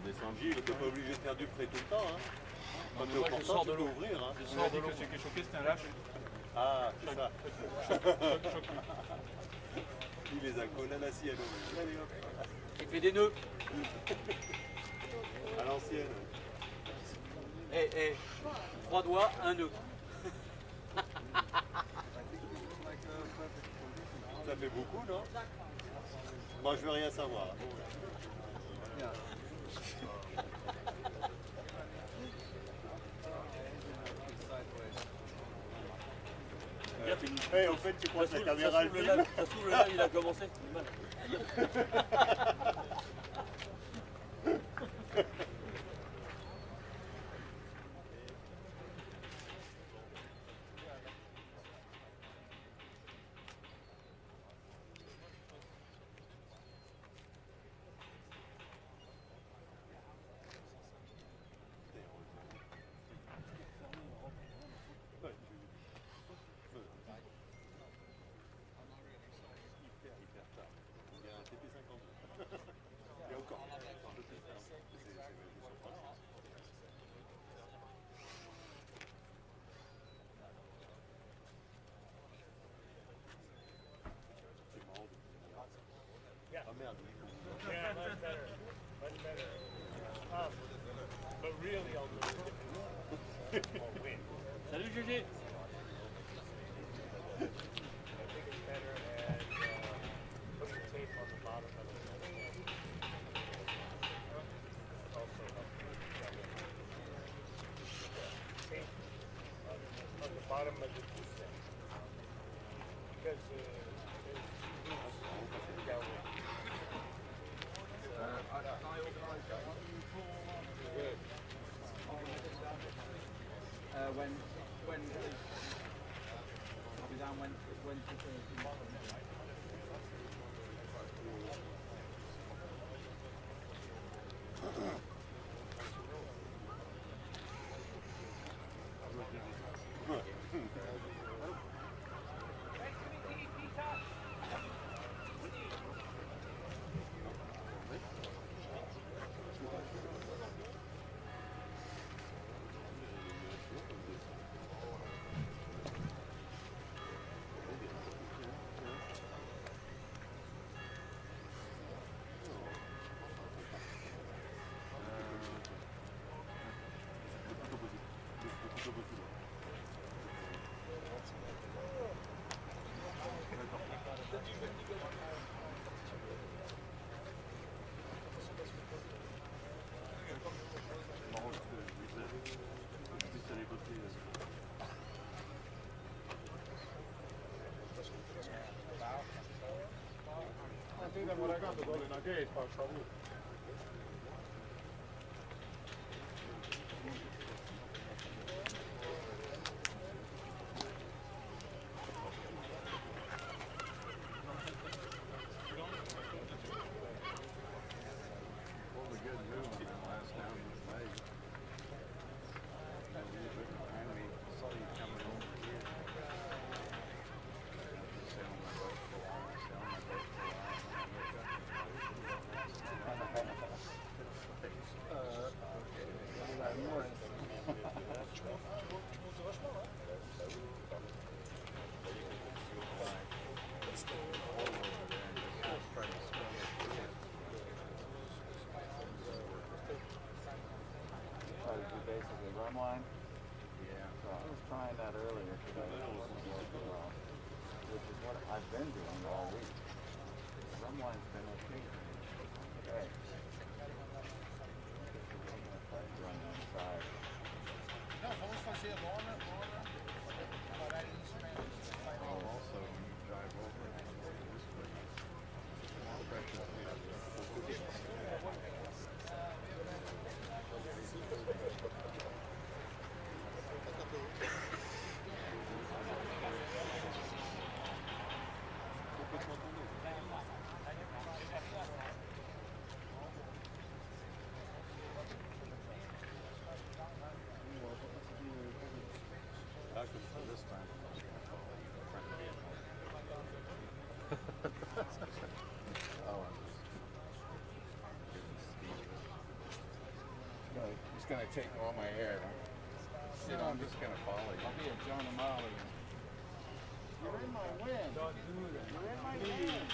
descendre. Gilles, t'es pas obligé de faire du prêt tout le temps. Hein. Quand t'es au je sors de l'eau. ouvrir. Hein. Je sors de l'eau. Ce qui est choqué, c'est un lâche. Ah, c'est ça. Choc. Il les a collés à la sienne. Allez, hop. Il fait des nœuds. À l'ancienne. Eh, 3 doigts, un nœud. Ça fait beaucoup, non? Moi, je veux rien savoir. Hey, en fait, tu crois que la caméra elle filme? Ça s'ouvre là, il a commencé. Salut GG. Idemo regando dole na gate pa šta bude. just gonna take all my air. Shit, I'm just gonna fall. I'll be a John O'Malley. You're in my wind. Don't do that. You're in my wind.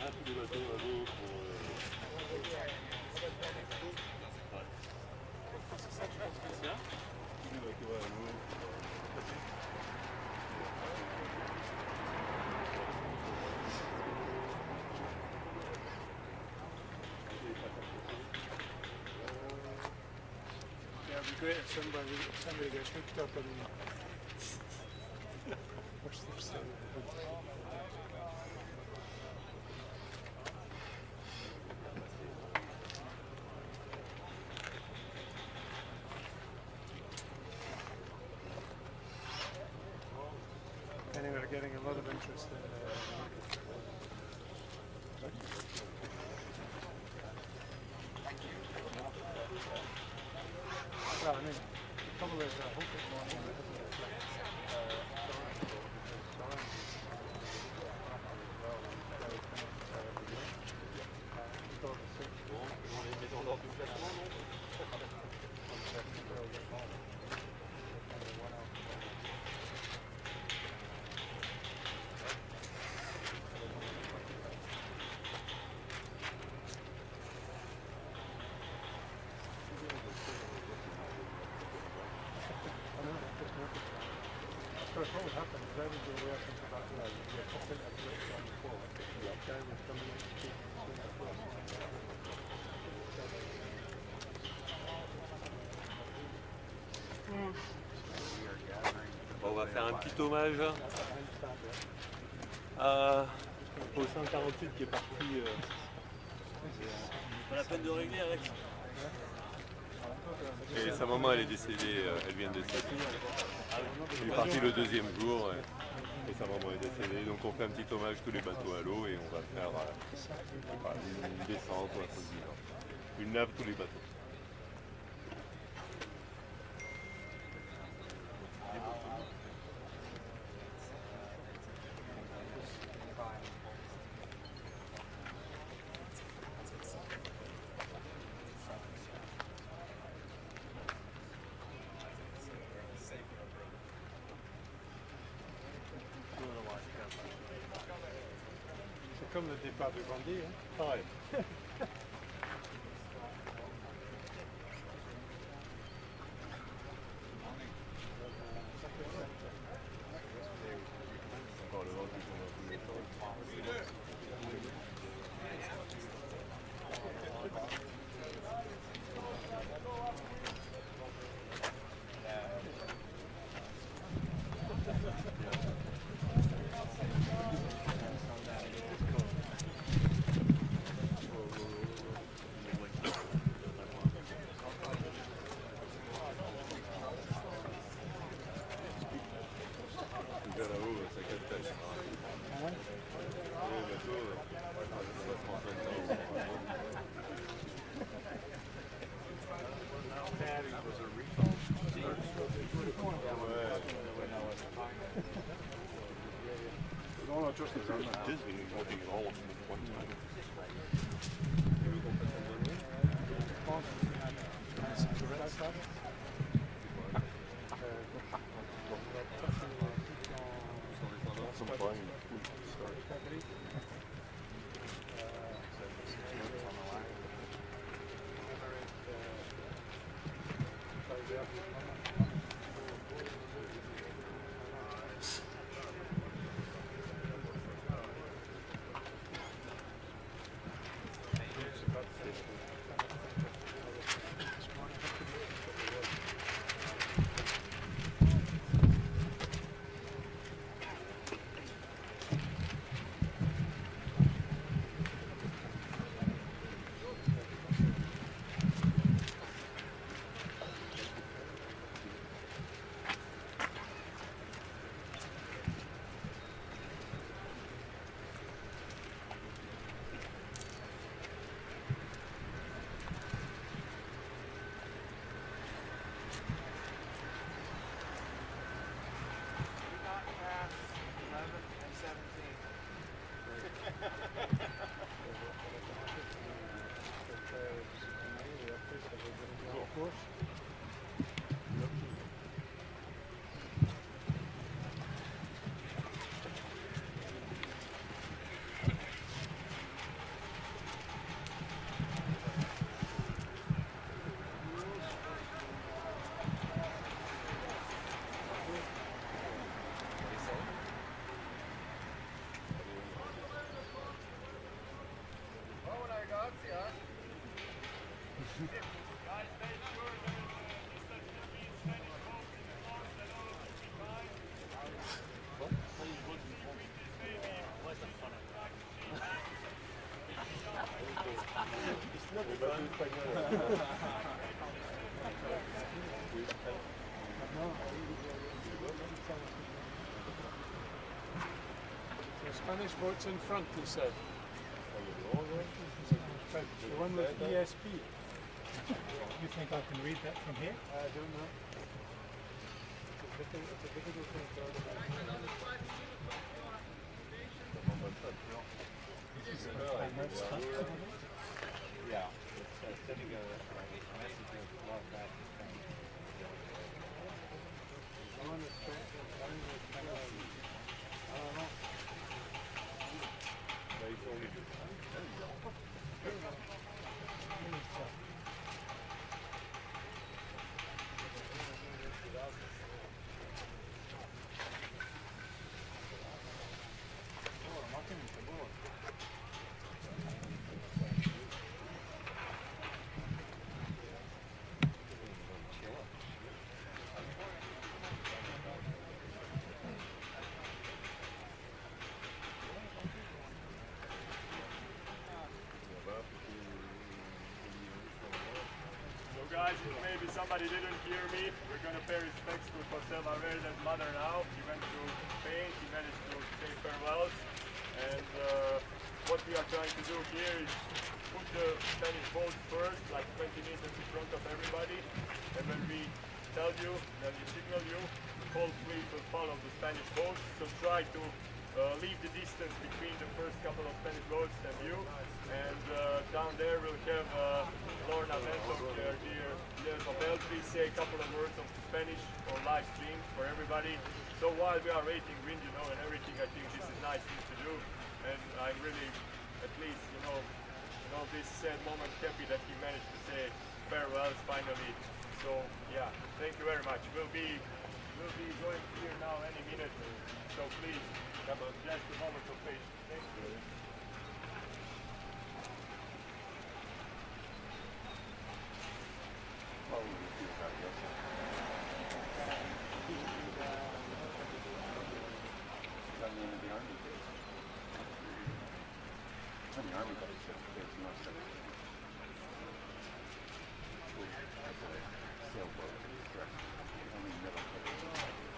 Tous les bateaux à l'eau pour... C'est ça, je pense que c'est ça. Tous les bateaux à l'eau. Yeah, it'd be great if somebody gets hooked up and push their sailboat. Anyway, we're getting a lot of interest in well, I mean, the trouble is I hope it's more than what would happen is I would go away up into that line and get up in that place on the floor. That guy would come in and take me to the floor. Bon, on va faire un petit hommage au 148 qui est parti. Pas la peine de régler avec. Et sa maman, elle est décédée, elle vient de décéder. Il est parti le deuxième jour et sa maman est décédée. Donc on fait un petit hommage tous les bateaux à l'eau et on va faire une descente ou un truc du genre. Une nave tous les bateaux. C'est comme le départ de Gandhi, hein. Pareil. Encore le vent qui tombe dans tous les sens. Les bateaux espagnols. So Spanish boats in front, he said. The one with ESP. You think I can read that from here? I don't know. It's a difficult thing to learn. Yeah, it's sending a message of love back to Spain. Someone is telling me it's kind of, I don't know. Guys, maybe somebody didn't hear me. We're going to pay respects to José Valverde's mother now. He went to Spain, he managed to say farewells. And what we are trying to do here is put the Spanish boats first, like 20 meters in front of everybody. And when we tell you, then we signal you, the whole fleet will follow the Spanish boats. So try to leave the distance between the first couple of Spanish boats and you. And down there we'll have Lorna Bantock, Guillermo Beltri, say a couple of words of Spanish or live stream for everybody. So while we are waiting wind, and everything, I think this is a nice thing to do. And I'm really, at least, this sad moment, happy that he managed to say farewells finally. So yeah, thank you very much. We'll be going here now any minute. So please have just a moment of patience. Thank you.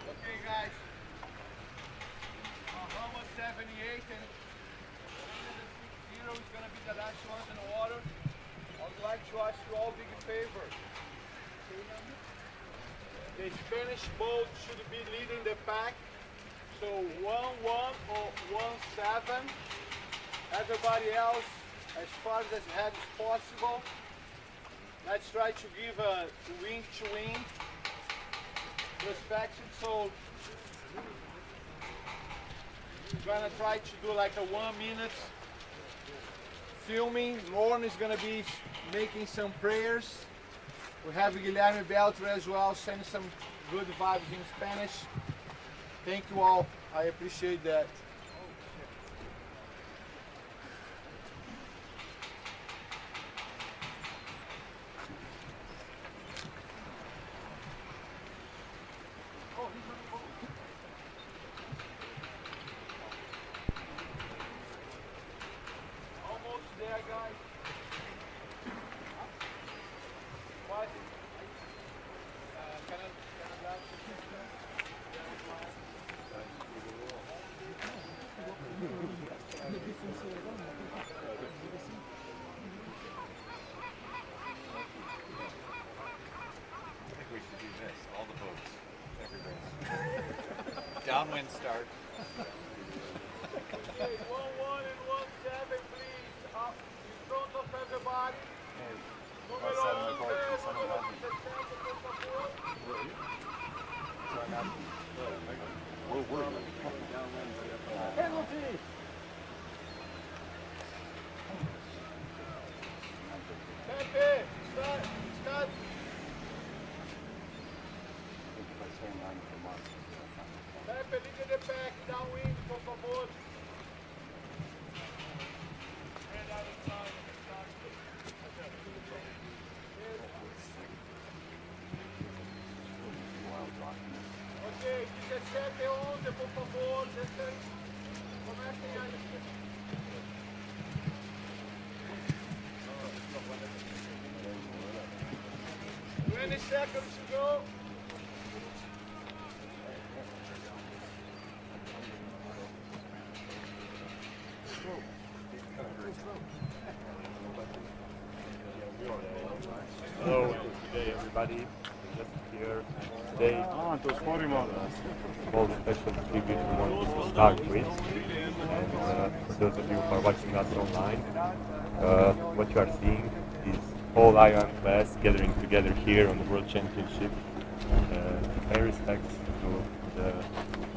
Okay, guys. Hrvoje 78 and 0 is going to be the last one in the water. I would like to ask you all a big favor. The Spanish boat should be leading the pack. So 1-1 or 1-7. Everybody else as far as ahead as possible. Let's try to give a wing-to-wing prospection. So we're gonna try to do like a 1 minute filming. Lorna is gonna be making some prayers. We have Guillermo Beltri as well, sending some good vibes in Spanish. Thank you all. I appreciate that. Almost there, guys. What? I think we should do this, all the boats, everywhere. Downwind start. Okay, 1-1 and 1-7, please. Up in front of everybody. Número 11, número 17, por favor. Penalty! Pepe, start. Pepe, lead the pack, downwind, por favor. And out of time. Ok, 17, 11, por favor, 16. Comecem 20 seconds to go. Hello, good day everybody. Just here today. Small special tribute we want to start with. And those of you who are watching us online, what you are seeing is all IOM class gathering together here on the World Championship to pay respects to the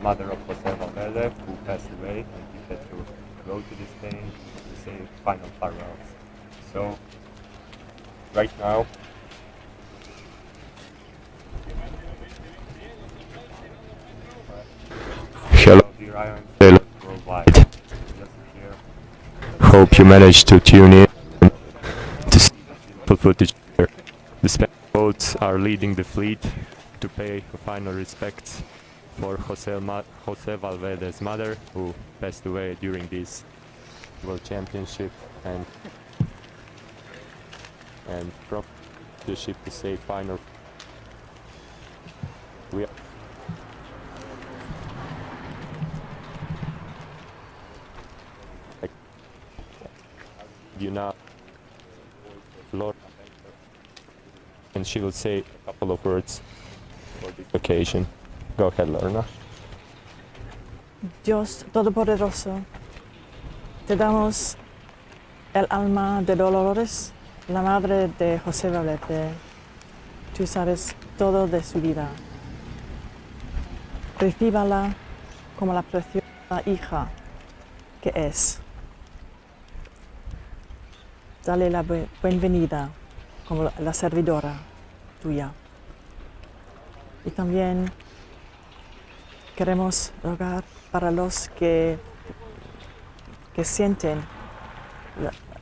mother of José Valverde, who passed away, and he had to go to this thing to say final farewells. So, right now, hello dear IOM sailors worldwide. Just here. Hope you managed to tune in to see the footage here. The Spanish boats are leading the fleet to pay final respects for José Valverde's mother, who passed away during this World Championship, and from the ship to say final. We are you now, Lorna Bantock, and she will say a couple of words for this occasion. Go ahead, Lorna. Dios Todopoderoso, te damos el alma de Dolores, la madre de José Valverde. Tú sabes todo de su vida. Recíbala como la preciosa hija que es. Dale la bienvenida como la servidora tuya. Y también queremos rogar para los que sienten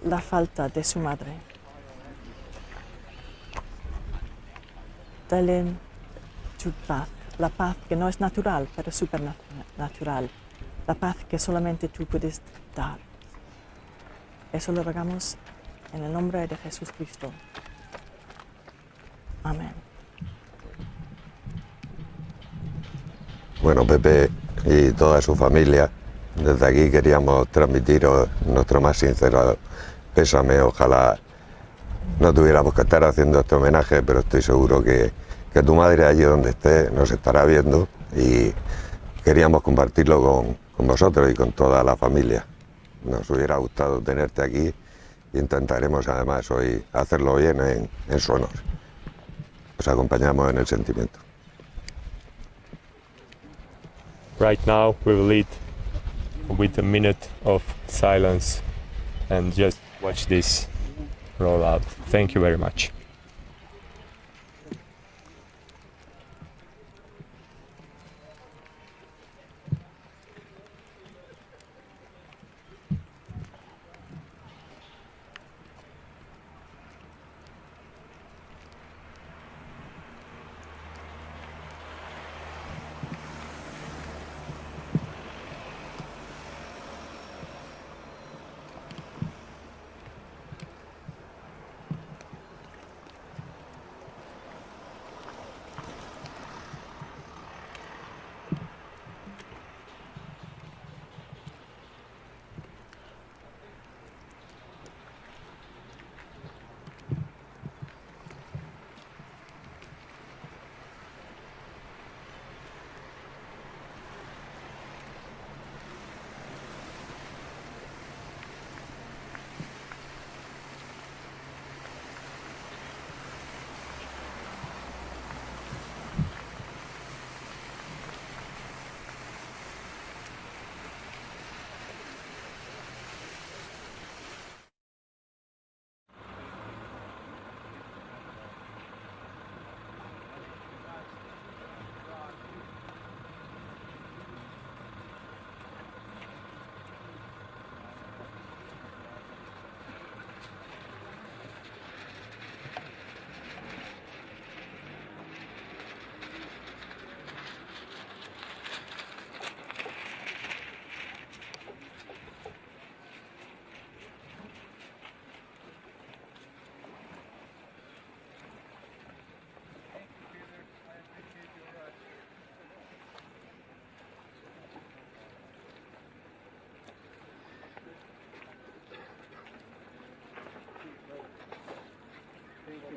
la falta de su madre. Dale tu paz, la paz que no es natural, pero supernatural, la paz que solamente tú puedes dar. Eso lo rogamos en el nombre de Jesús Cristo. Amén. Bueno, Pepe y toda su familia, desde aquí queríamos transmitiros nuestro más sincero pésame. Ojalá no tuviéramos que estar haciendo este homenaje, pero estoy seguro que tu madre, allí donde esté, nos estará viendo, y queríamos compartirlo con vosotros y con toda la familia. Nos hubiera gustado tenerte aquí. Intentaremos además hoy hacerlo bien en su honor. Os acompañamos en el sentimiento. Right now we will lead with a minute of silence and just watch this roll out. Thank you very much.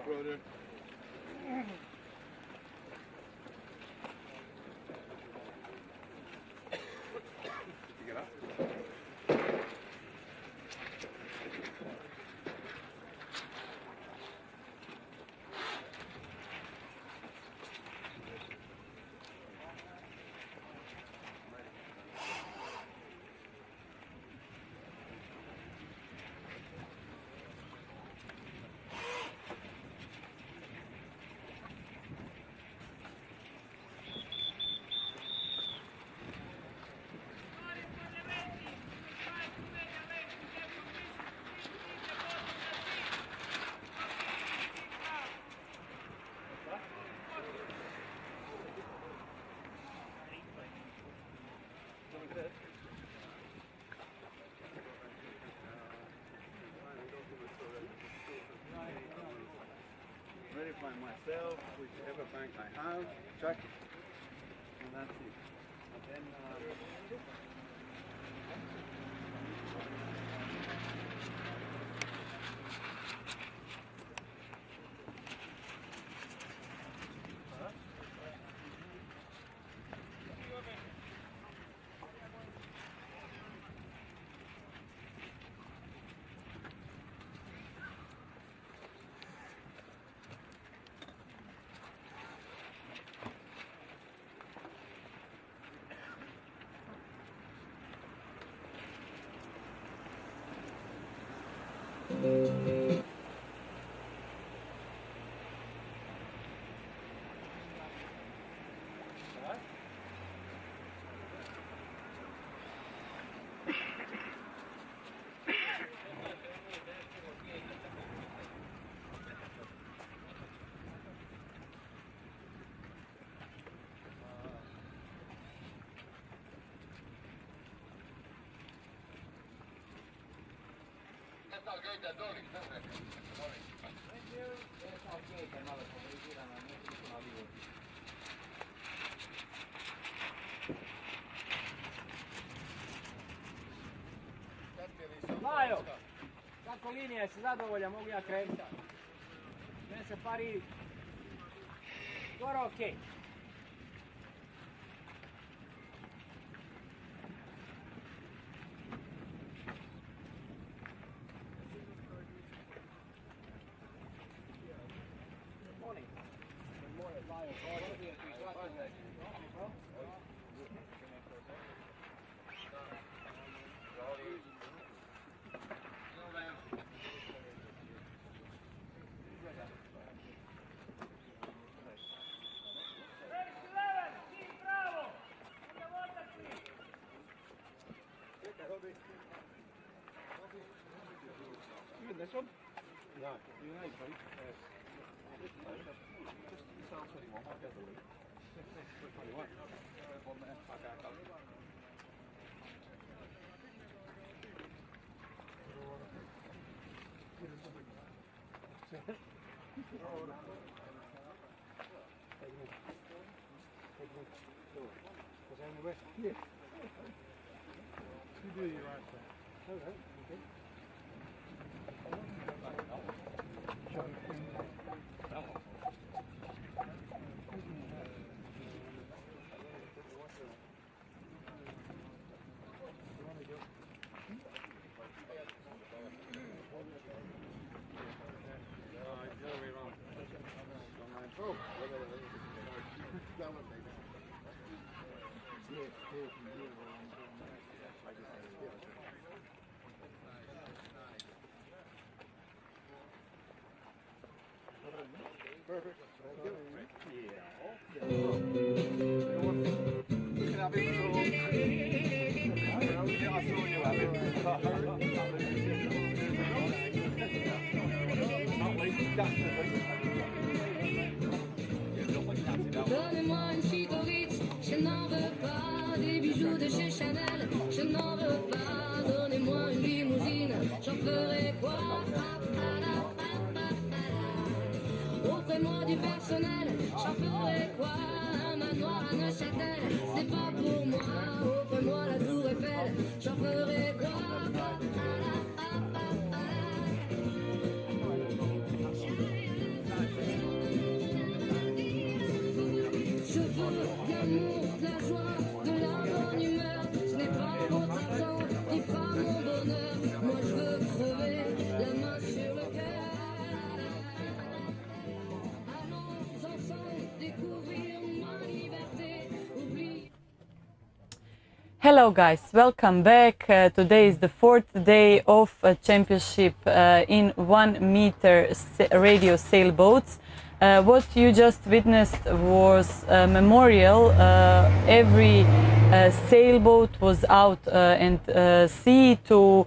brother. Did you get up? Verify myself, whichever bank I have, check, and that's it. And then, Majo, kako linija, jesi zadovoljan, mogu ja krenuti? Sve se pari, skoro okej. Even this one? No. You know, buddy. Just yourself 21, I'll get the lead. 21. 1 minute, back out. Yeah. You do your right thing. All right, okay. Perfect. Donnez-moi une suite au Ritz, je n'en veux pas. Des bijoux de chez Chanel, je n'en veux pas. Donnez-moi une limousine, j'en ferai quoi? Offrez-moi du personnel, j'en ferai quoi? Un manoir à Neuchâtel, c'est pas pour moi. Offrez-moi la tour Eiffel, j'en ferai quoi? Hello guys, welcome back. Today is the fourth day of a championship in 1 meter radio sailboats. What you just witnessed was a memorial. Every sailboat was out and sea to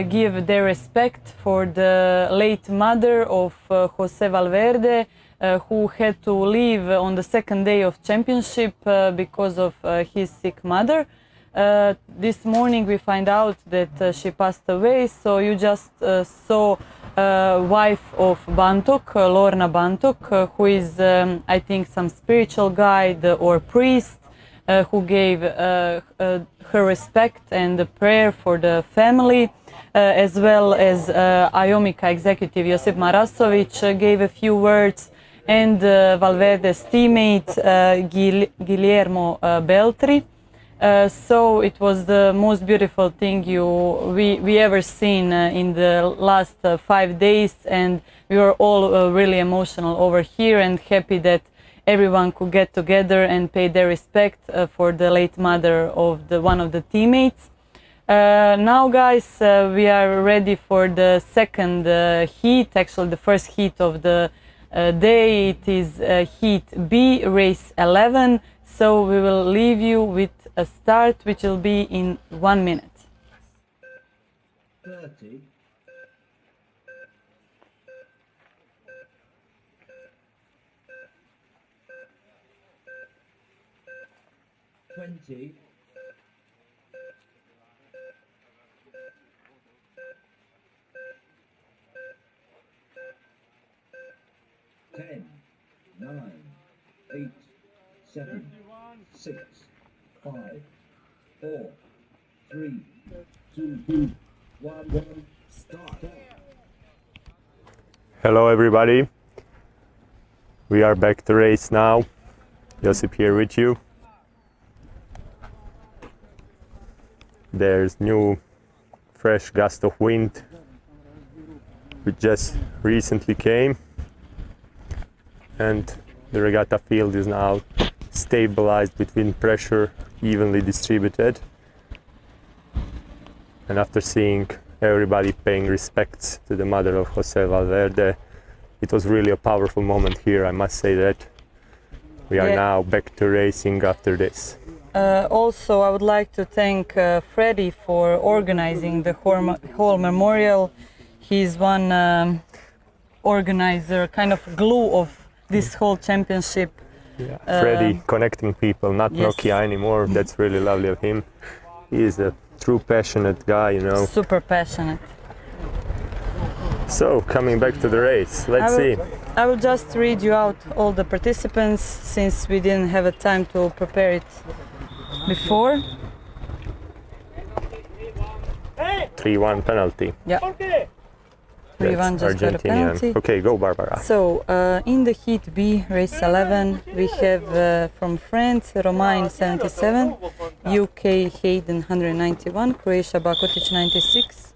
give their respect for the late mother of José Valverde, who had to leave on the second day of championship because of his sick mother. This morning we find out that she passed away, so you just saw wife of Bantock, Lorna Bantock, who is I think some spiritual guide or priest who gave her respect and a prayer for the family, as well as IOMICA executive Josip M gave a few words, and Valverde's teammate Guillermo Beltri. So it was the most beautiful thing we ever seen in the last 5 days, and we were all really emotional over here and happy that everyone could get together and pay their respect for the late mother of one of the teammates. Now guys, we are ready for the second heat, actually the first heat of the day. It is heat B, race 11, so we will leave you with a start which will be in 1 minute. 30. 20. 10, 9, 8, 7, 6, 5, 4, 3, 2, 1, start. Hello everybody. We are back to race now. Josip here with you. There's new fresh gust of wind which just recently came, and the regatta field is now stabilized between pressure evenly distributed. And after seeing everybody paying respects to the mother of José Valverde, it was really a powerful moment here, I must say that. We are now back to racing after this. Also, I would like to thank Freddy for organizing the whole memorial. He's one organizer, kind of glue of this whole championship. Yeah. Freddy connecting people, not Nokia anymore. That's really lovely of him. He is a true passionate guy, you know. Super passionate. So, coming back to the race, let's see. I will just read you out all the participants since we didn't have a time to prepare it before. 3-1 penalty. Yeah. 3-1 just got a penalty. Okay, go Barbara. So, in the heat B, race 11, we have from France, Romain 77, UK Hayden 191, Croatia Bakotic 96,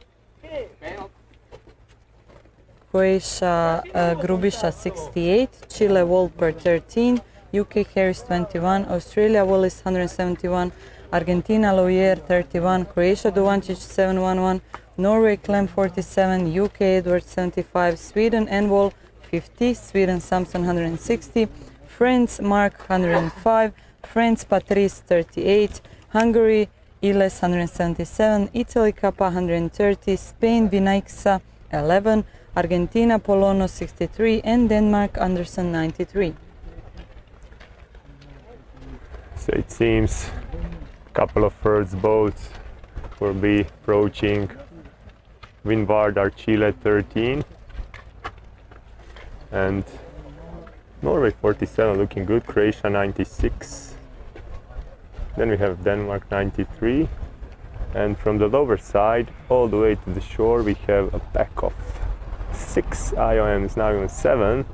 Croatia Grubisha 68, Chile Wolper 13, UK Harris 21, Australia Wallis 171, Argentina Loyer 31, Croatia Duvancic 711, Norway Clem 47, UK Edward 75, Sweden Envol 50, Sweden Samson 160, France Mark 105, France Patrice 38, Hungary Iles 177, Italy Kappa 130, Spain Vinaiksa 11, Argentina Polono 63, and Denmark Anderson 93. So it seems a couple of first boats will be approaching. Windward are Chile 13 and Norway 47 looking good, Croatia 96, then we have Denmark 93, and from the lower side all the way to the shore we have a pack of 6 IOMs, now even 7,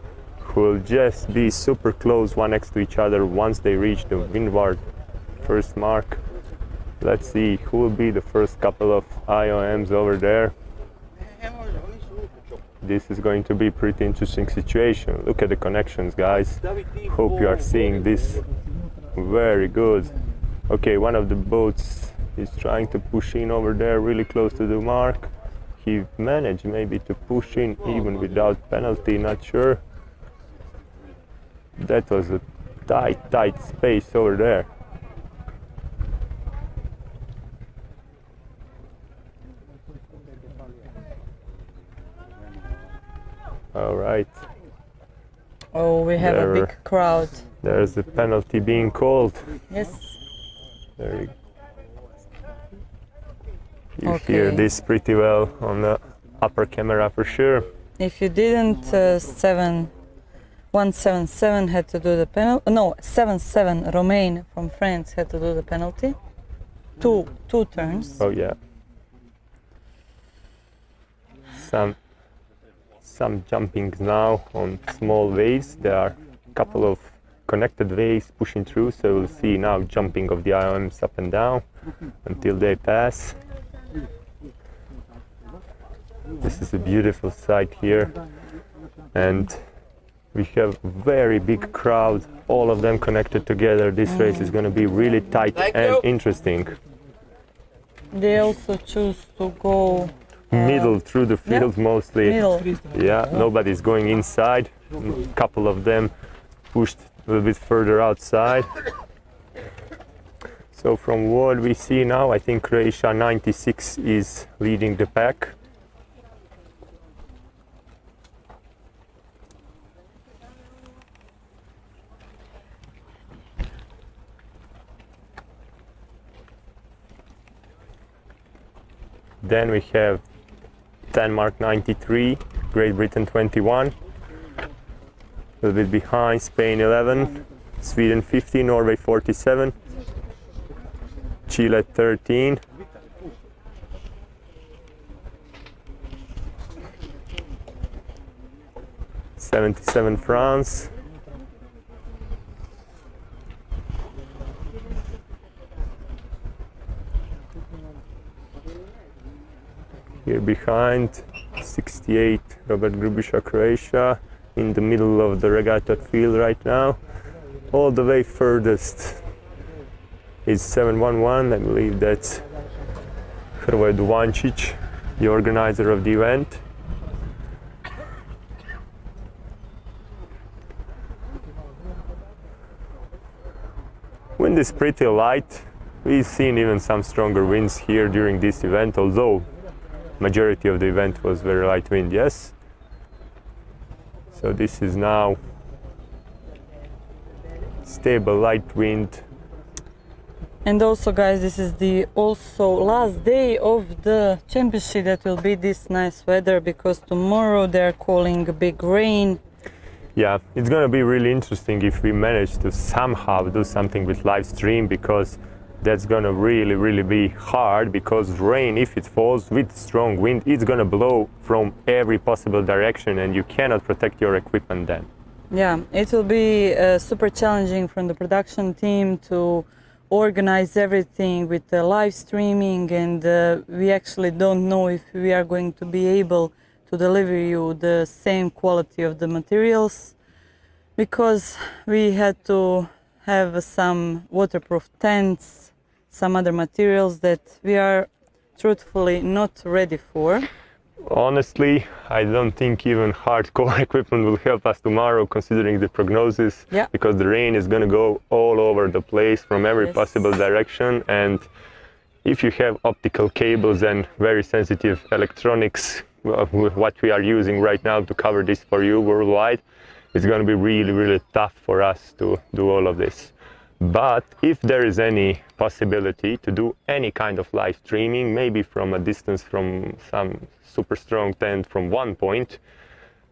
who will just be super close one next to each other once they reach the windward first mark. Let's see who will be the first couple of IOMs over there. This is going to be a pretty interesting situation. Look at the connections, guys. Hope you are seeing this very good. Okay, one of the boats He's trying to push in over there really close to the mark. He managed maybe to push in even without penalty, not sure. That was a tight space over there. All right. Oh, we have a big crowd. There's a penalty being called. Yes. There you hear this pretty well on the upper camera for sure. If you didn't, 177 had to do the penalty. No, 77 Romain from France had to do the penalty. Two turns. Oh yeah. Some jumping now on small waves. There are a couple of connected waves pushing through, so we'll see now jumping of the IOMs up and down until they pass. This is a beautiful sight here, and we have a very big crowd, all of them connected together. This race is going to be really tight and interesting. They also choose to go middle through the field mostly. Middle. Yeah, nobody's going inside. A couple of them pushed a little bit further outside. So from what we see now, I think Croatia 96 is leading the pack. Then we have Denmark 93, Great Britain 21, a little bit behind, Spain 11, Sweden 50, Norway 47, Chile 13, '77 France, here behind, 68, Robert Grubisha, Croatia, in the middle of the regatta field right now. All the way furthest is 711, I believe that's Hrvoje D, the organizer of the event. Wind is pretty light. We've seen even some stronger winds here during this event, although majority of the event was very light wind, yes. So this is now stable light wind. And also, guys, this is the last day of the championship that will be this nice weather, because tomorrow they're calling a big rain. Yeah, it's gonna be really interesting if we manage to somehow do something with live stream, because that's gonna really be hard, because rain, if it falls with strong wind, it's gonna blow from every possible direction and you cannot protect your equipment then. Yeah, it will be super challenging from the production team to organize everything with the live streaming, and we actually don't know if we are going to be able to deliver you the same quality of the materials, because we had to have some waterproof tents, some other materials that we are truthfully not ready for. Honestly, I don't think even hardcore equipment will help us tomorrow, considering the prognosis, because the rain is going to go all over the place from every possible direction, and if you have optical cables and very sensitive electronics, what we are using right now to cover this for you worldwide, it's going to be really tough for us to do all of this. But if there is any possibility to do any kind of live streaming, maybe from a distance from some super strong tent from one point,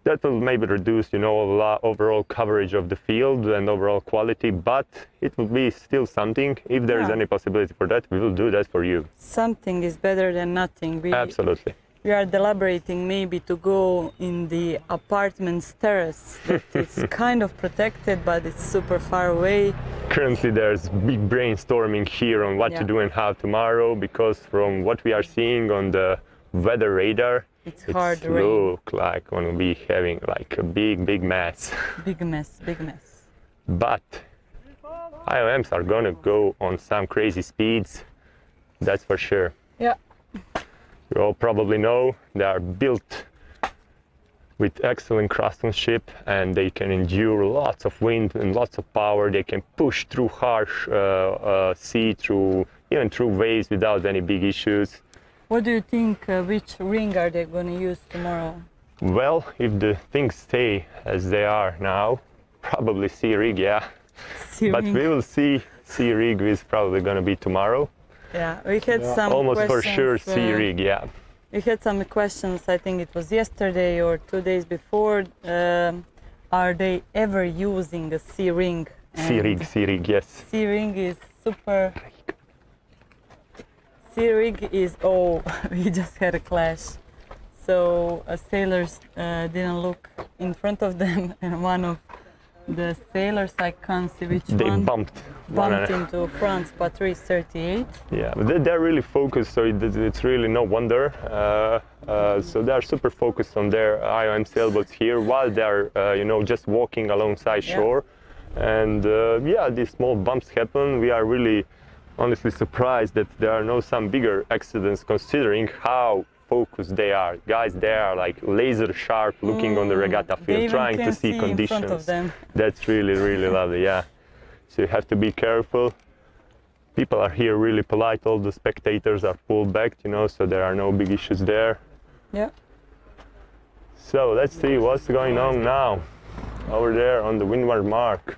that will maybe reduce, you know, overall coverage of the field and overall quality, but it will be still something. If there is any possibility for that, we will do that for you. Something is better than nothing. Absolutely. We are deliberating maybe to go in the apartment's terrace that is kind of protected, but it's super far away. Currently there's big brainstorming here on what to do and how tomorrow, because from what we are seeing on the weather radar, it's hard rain. Look like we'll be having like a big mess. Big mess. But IOMs are gonna go on some crazy speeds. that's for sure. Yeah. You all probably know they are built with excellent craftsmanship, and they can endure lots of wind and lots of power. They can push through harsh sea, even through waves without any big issues. What do you think, which ring are they going to use tomorrow? Well, if the things stay as they are now, probably sea rig, yeah. But we will see. Sea rig is probably going to be tomorrow. Yeah, we had some almost for questions, sure sea rig, yeah. We had some questions, I think it was yesterday or 2 days before. Are they ever using a sea ring? Sea rig, yes. Sea ring is super. Sea rig is, oh, we just had a clash. So sailors didn't look in front of them, and one of the sailors, I can't see which they one, bumped into France Patrice 38. Yeah, but they're really focused, so it's really no wonder. So they're super focused on their IOM sailboats here while they're, just walking alongside shore. And yeah, these small bumps happen. We are really honestly surprised that there are some bigger accidents, considering how focused they are. Guys, they are like laser sharp looking on the regatta field, trying to see conditions. That's really, really lovely, yeah. So you have to be careful. People are here really polite. All the spectators are pulled back, so there are no big issues there. Yeah. So let's see what's going on now. Over there on the windward mark.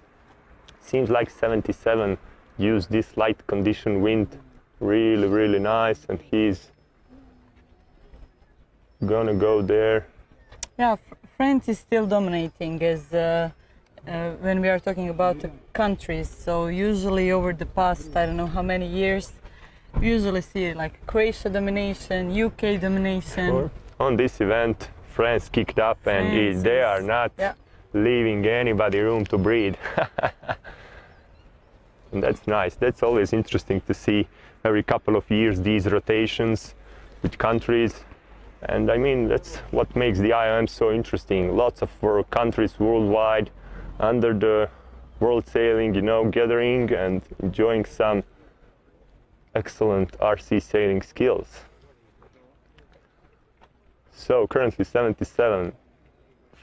Seems like 77 used this light condition wind really, really nice, and he's gonna go there. Yeah, France is still dominating as when we are talking about the countries. So usually over the past, I don't know how many years, we usually see like Croatia domination, UK domination. Sure. On this event, France kicked up, and they are not leaving anybody room to breathe. And that's nice. That's always interesting to see every couple of years these rotations with countries. And I mean, that's what makes the IOM so interesting. Lots of countries worldwide under the world sailing, gathering and enjoying some excellent RC sailing skills. So currently 77,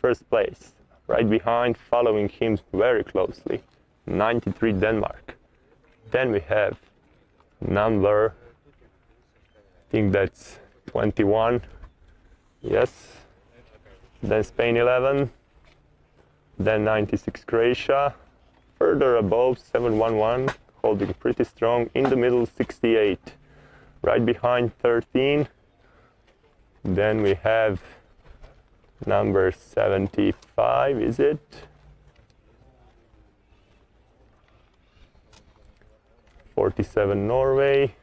first place. Right behind, following him very closely, 93 Denmark. Then we have number, I think that's 21. Yes, then Spain 11, then 96 Croatia, further above 711, holding pretty strong, in the middle 68, right behind 13, then we have number 75, is it? .47 Norway,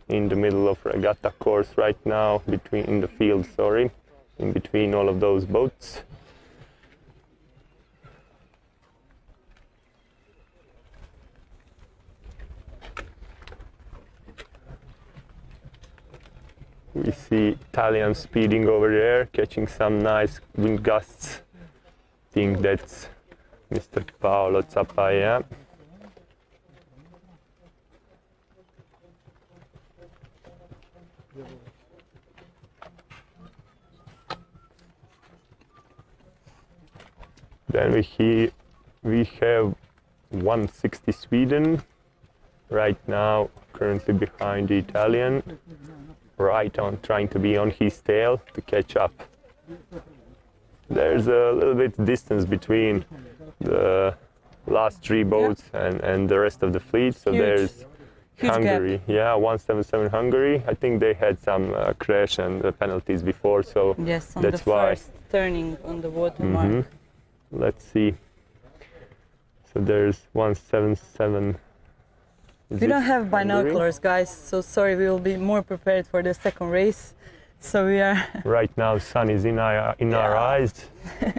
in the middle of regatta course right now, in the field, in between all of those boats. We see Italian speeding over there, catching some nice wind gusts. I think that's Mr. Paolo Zappaia. Then we have 160 Sweden right now, currently behind the Italian, right on, trying to be on his tail to catch up. There's a little bit distance between the last three boats and the rest of the fleet, so there's Hungary, 177 Hungary. I think they had some crash and penalties before, so yes, on that's the why. First turning on the watermark. Let's see. So there's 177. We don't have binoculars, guys, so sorry, we will be more prepared for the second race. So we are... Right now, sun is in our eyes.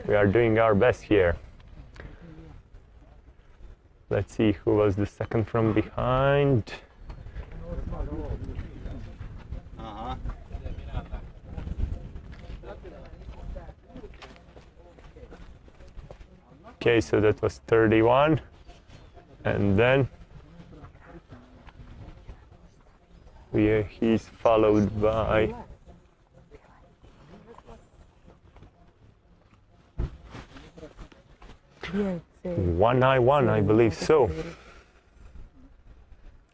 We are doing our best here. Let's see who was the second from behind. Okay, so that was 31, He's followed by 191, I believe so.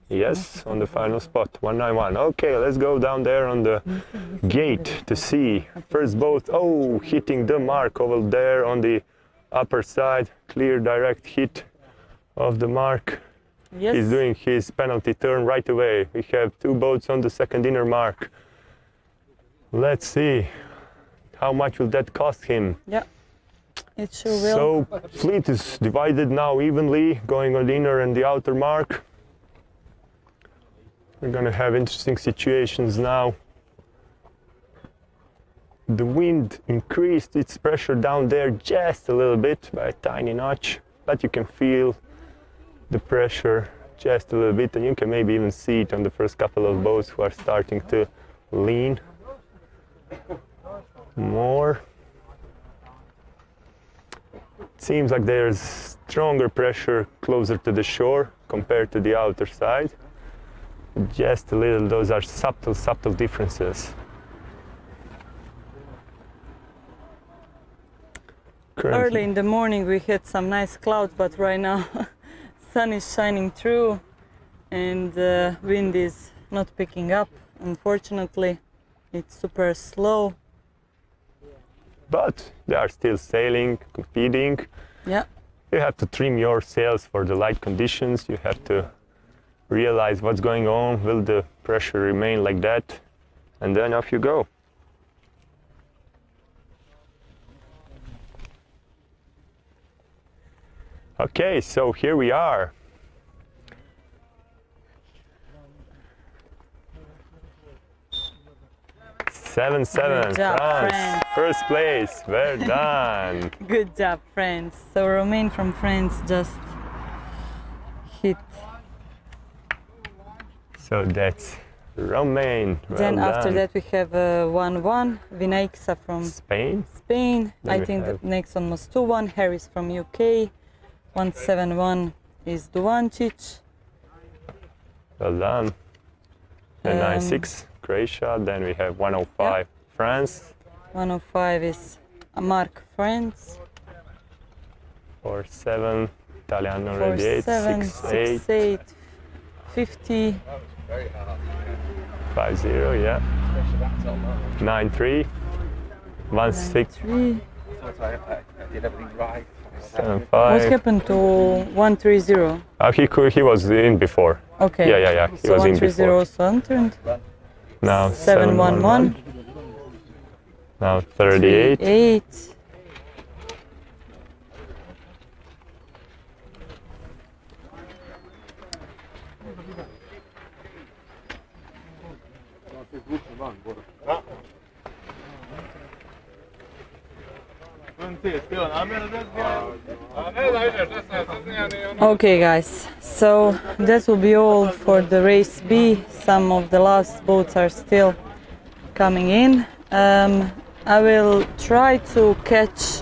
Yes, on the final spot, 191. Okay, let's go down there on the gate to see. First boat, oh, hitting the mark over there on the upper side. Clear direct hit of the mark. Yes. He's doing his penalty turn right away. We have two boats on the second inner mark. Let's see, how much will that cost him? Yeah, it sure will. So fleet is divided now evenly, going on the inner and the outer mark. We're gonna have interesting situations now. The wind increased its pressure down there just a little bit by a tiny notch, but you can feel the pressure just a little bit, and you can maybe even see it on the first couple of boats who are starting to lean more. It seems like there's stronger pressure closer to the shore compared to the outer side. Just a little, those are subtle differences. Early in the morning we had some nice clouds, but right now sun is shining through and the wind is not picking up. Unfortunately, it's super slow. But they are still sailing, competing. Yeah. You have to trim your sails for the light conditions. You have to realize what's going on. Will the pressure remain like that? And then off you go. Okay, so here we are. Seven, Good job, France. France. First place, well done. Good job, France. So Romain from France just hit. So that's Romain. Well Then done. after that we have 1-1, Vinaixa from Spain. Spain. Then I we think have- the next one was 2-1, Harris from UK. 171 is Duvancic. Well done. Then 9-6, Um, Croatia. Then we have 105, France. 105 is Mark France. 4-7, Italian already 8, 4-7, 6-8, 6-8, 50. 5-0, yeah. 9-3, 1-6, 3. I did everything right. 7-5. What happened to 130? He was in before. Okay. Yeah. He So was in 130 before. also unturned. Now 7-1-1. Now 38. 8. Okay guys, so that will be all for the race B. Some of the last boats are still coming in. I will try to catch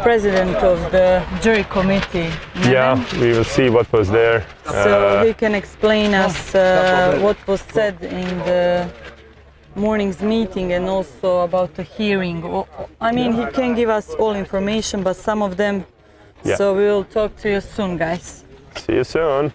president of the jury committee, Neven. Yeah, we will see what was there. So he can explain us what was said in the morning's meeting and also about the hearing. I mean, he can give us all information, but some of them. Yeah. So we will talk to you soon, guys. See you soon.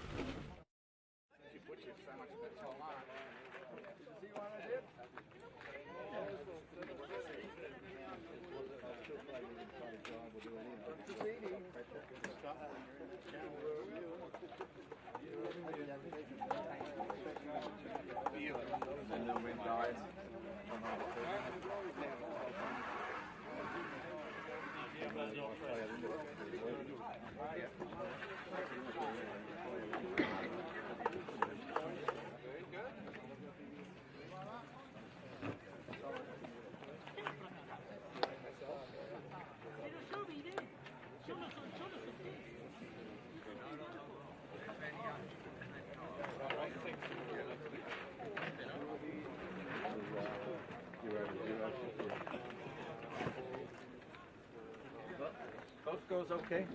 Both goes okay.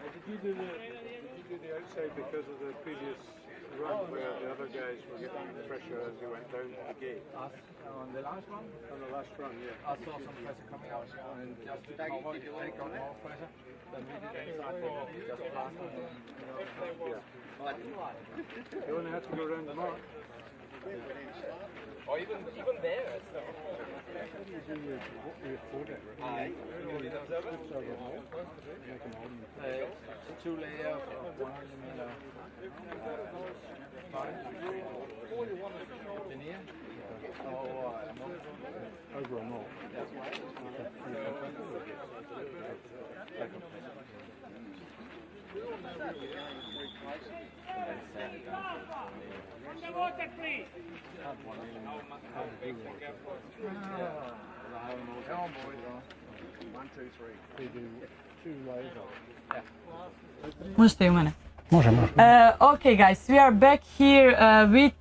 Did you do the outside because of the previous run where the other guys were getting pressure as they went down to the gate? On the last one? On the last run, yeah. I saw some pressure coming out and just to cover it, take on more pressure. Then we didn't try to just blast on them. You only had to go around the mark. Or even there. Two layers of 100 millimeter veneer. Over a mall. Underwater, please. They do 2 layers of. Možete i u mene. Možemo. Okay, guys, we are back here with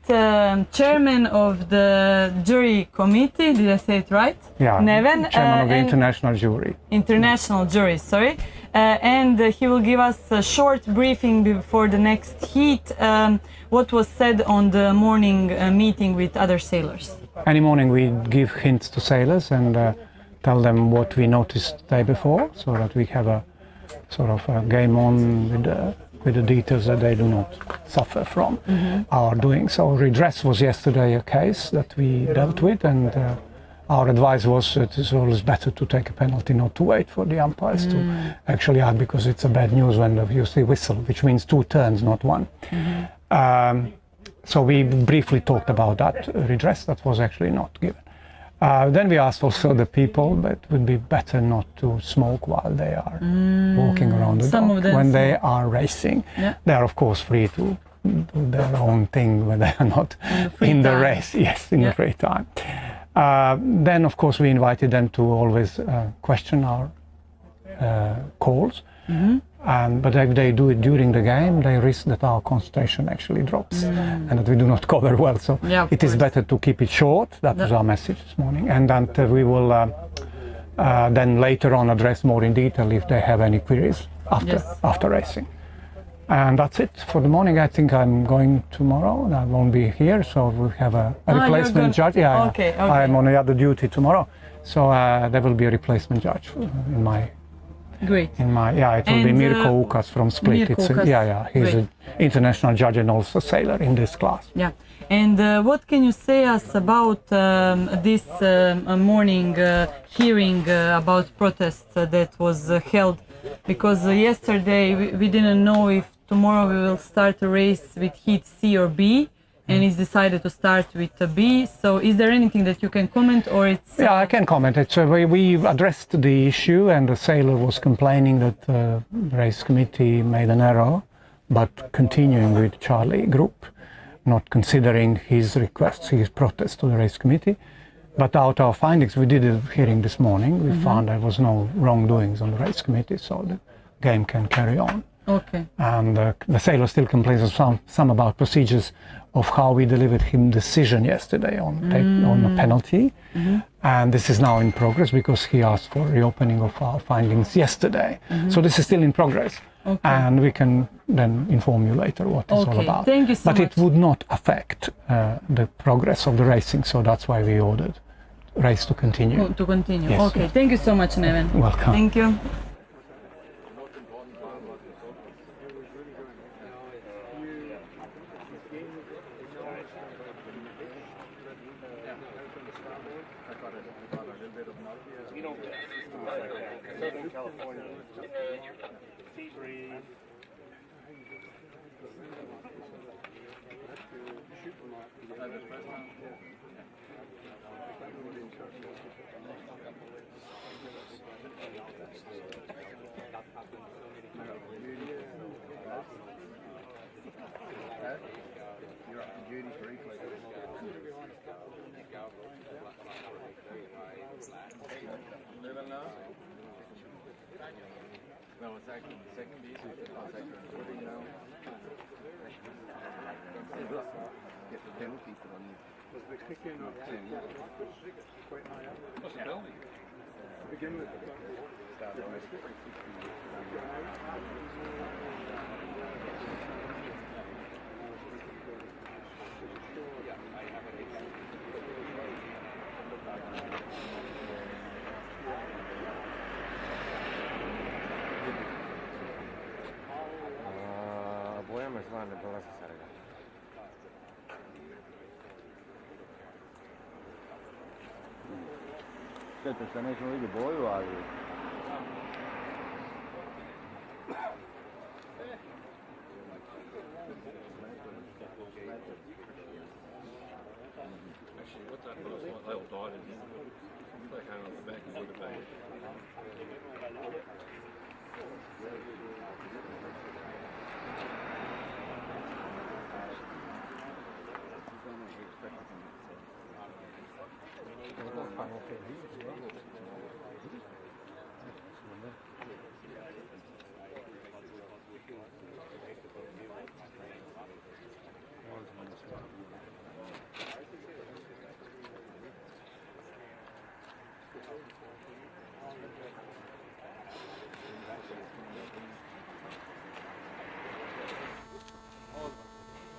chairman of the jury committee. Did I say it right? Yeah, Neven. chairman of the international jury. International jury, sorry. And he will give us a short briefing before the next heat. What was said on the morning meeting with other sailors? Any morning we give hints to sailors and tell them what we noticed the day before, so that we have a sort of a game on with the details that they do not suffer from our doing. So redress was yesterday a case that we dealt with, and our advice was it is always better to take a penalty, not to wait for the umpires to actually act, because it's a bad news when you see whistle, which means 2 turns, not 1. So we briefly talked about that redress that was actually not given. Then we asked also the people that it would be better not to smoke while they are walking around the dock. When they are racing, they are of course free to do their own thing when they are not in the race. Yes, in the free time. Then of course we invited them to always question our calls. But if they do it during the game, they risk that our concentration actually drops and that we do not cover well. So it is better to keep it short. That was our message this morning. And that we will then later on address more in detail if they have any queries after racing. And that's it for the morning. I think I'm going tomorrow. I won't be here, so we'll have a replacement judge. Yeah, okay. I'm on the other duty tomorrow. So there will be a replacement judge in my... Great. It will be Mirko Ukas from Split. He's an international judge and also sailor in this class. Yeah. And what can you say us about this morning hearing about protest that was held? Because yesterday we didn't know if tomorrow we will start a race with heat C or B, and it's decided to start with a B. So is there anything that you can comment, or it's... Yeah, I can comment. It's we addressed the issue, and the sailor was complaining that the race committee made an error, but continuing with Charlie Group, not considering his requests, his protest to the race committee. But out of our findings, we did a hearing this morning. We found there was no wrongdoings on the race committee, so the game can carry on. Okay. And the sailor still complains some about procedures of how we delivered him decision yesterday on a penalty. And this is now in progress because he asked for reopening of our findings yesterday. So this is still in progress. And we can then inform you later what it's all about. Thank you so much. But it would not affect the progress of the racing, so that's why we ordered race to continue. Yes, Okay, thank you so much, Neven. Welcome. Thank you. Southern California. Sea breeze. No, it's actually the second piece. Get the penalty for on was the kick in or quite high up? What's the penalty? Bojama izvan ne dolazi sarga. Šteta što nećemo vidjeti boju, ali...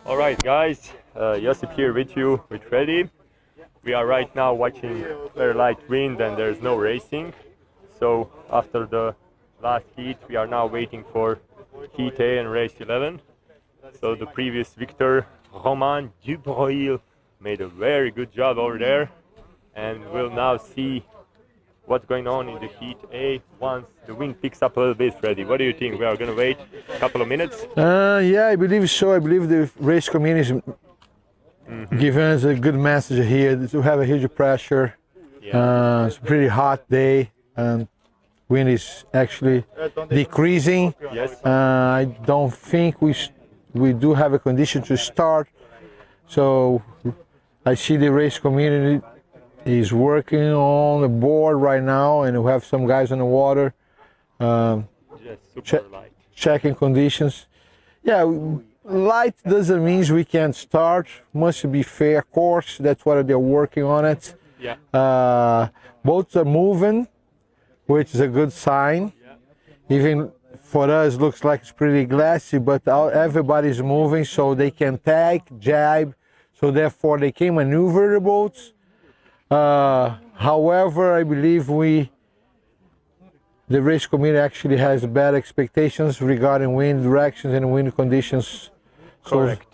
All right, guys, Josip here with you with Freddy. We are right now watching very light wind and there's no racing. So after the last heat, we are now waiting for heat A and race 11. So the previous victor, Romain Dubreuil, made a very good job over there. And we'll now see what's going on in the heat A once the wind picks up a little bit. Freddy, what do you think? We are going to wait a couple of minutes? Yeah, I believe so. I believe the race community is giving us a good message here to have a huge pressure. Yeah. It's a pretty hot day and wind is actually decreasing. Yes. I don't think we do have a condition to start. So I see the race community is working on the board right now, and we have some guys on the water checking conditions. Yeah, light doesn't mean we can't start. Must be fair course. That's what they're working on it. Yeah. Boats are moving, which is a good sign. Yeah. Even for us, looks like it's pretty glassy, but everybody's moving, so they can tag, jibe. So therefore, they can maneuver the boats. However, I believe the race committee actually has better expectations regarding wind directions and wind conditions. Correct.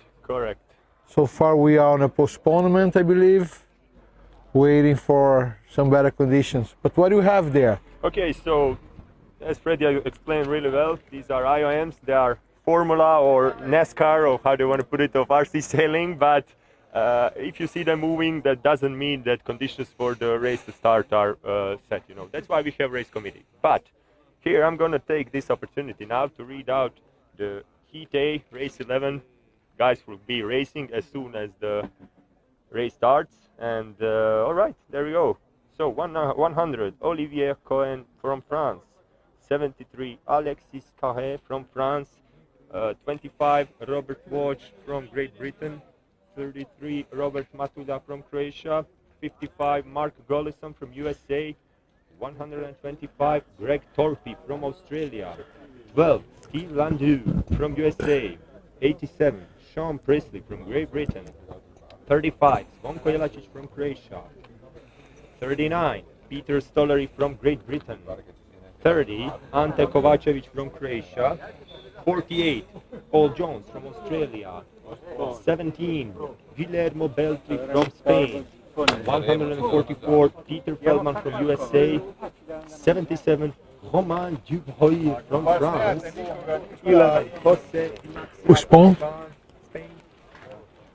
So far we are on a postponement, I believe, waiting for some better conditions. But what do you have there? Okay, so as Freddy explained really well, these are IOMs. They are Formula or NASCAR, or how do you want to put it, of RC sailing, but if you see them moving, that doesn't mean that conditions for the race to start are set, you know. That's why we have race committee. But here I'm going to take this opportunity now to read out the Heat A, race 11. Guys will be racing as soon as the race starts. And all right, there we go. So 100, Olivier Cohen from France. 73, Alexis Carré from France. 25, Robert Watch from Great Britain. 33, Robert Matuda from Croatia. 55, Mark Gollison from USA. 125, Greg Torpy from Australia. 12, Steve Landau from USA. 87, Sean Priestley from Great Britain. 35, Zvonko from Croatia. 39, Peter Stollery from Great Britain. 30, Ante Kovacevic from Croatia. 48, Paul Jones from Australia. 17, Guillermo Beltri from Spain. 144, Peter Feldman from USA. 77, Romain Dubreuil from France. 11, José M from Spain.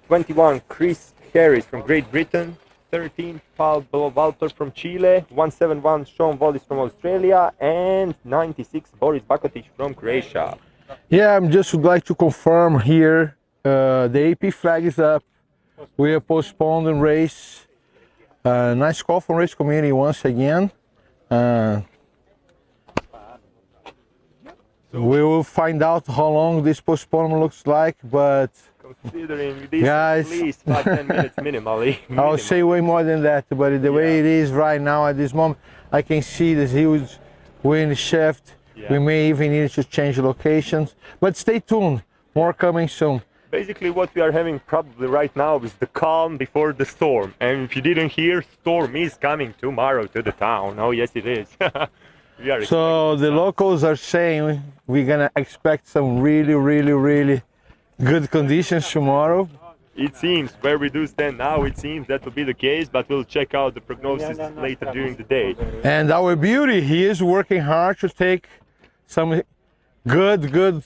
21, Chris Harris from Great Britain. 13, Paul Walter from Chile. 171, Sean Wallis from Australia. And 96, Boris Bakotic from Croatia. Yeah, I just would like to confirm here, the AP flag is up. We are postponing race. Nice call from race community once again. We will find out how long this postponement looks like, but considering this, guys, at least 5-10 minutes minimally. I'll say way more than that, but the way it is right now at this moment, I can see this huge wind shift. Yeah. We may even need to change locations, but stay tuned, more coming soon. Basically what we are having probably right now is the calm before the storm. And if you didn't hear, storm is coming tomorrow to the town. Oh yes it is. We are So the locals are saying we're gonna expect some really good conditions tomorrow. It seems, where we do stand now, it seems that will be the case, but we'll check out the prognosis later during the day. And our beauty, he is working hard to take some good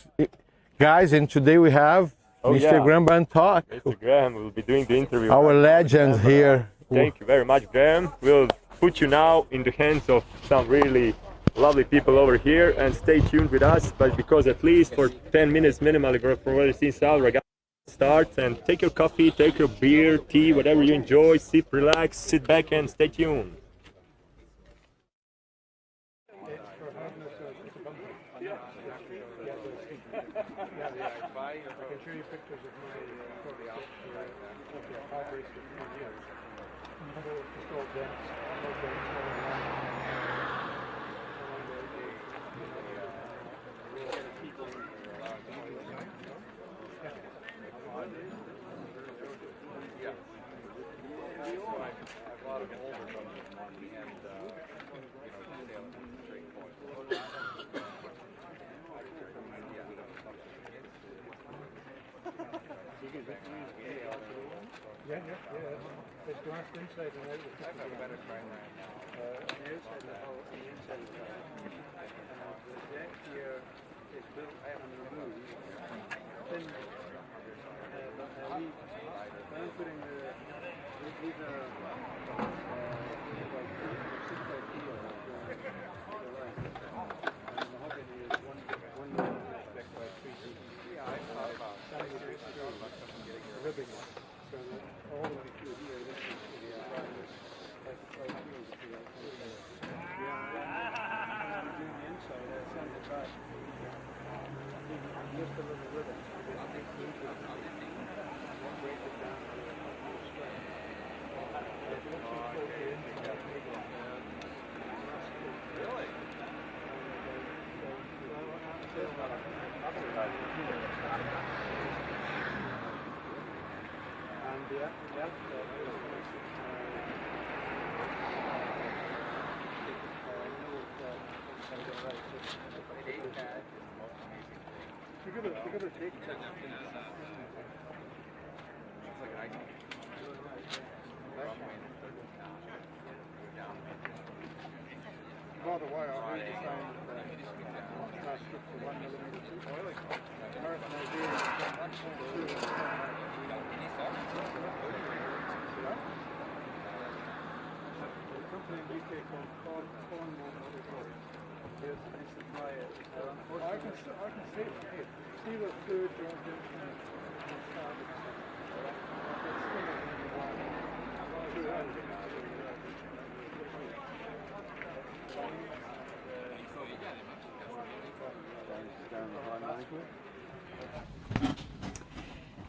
guys, and today we have Mr. Graham Bantock. Mr. Graham will be doing the interview. Our legend here. Thank you very much, Graham. We'll put you now in the hands of some really lovely people over here, and stay tuned with us, but because at least for 10 minutes minimally before the scene starts, and take your coffee, take your beer, tea, whatever you enjoy, sit, relax, sit back and stay tuned. Yeah. There's glass inside and out. I've got a better train right now. On the outside of the hull, on the inside of the hull. And the deck here is built out on the move. Then, I'm putting these are like 6 by 4. And the hobbit is one deck by 3 feet. Yeah, I thought about ribbing it. So all the way through here, this is the like here. And I'm doing the inside, I send it back. Lift a little ribbon. Break it down to a straight. Really? You're gonna take it. By the way, I heard you saying that last trip for 1 millimeter too. American Nigeria is 1.2. Company in UK called Cornwall Motor Boat. They supply it. I can see it from here. See the third joint in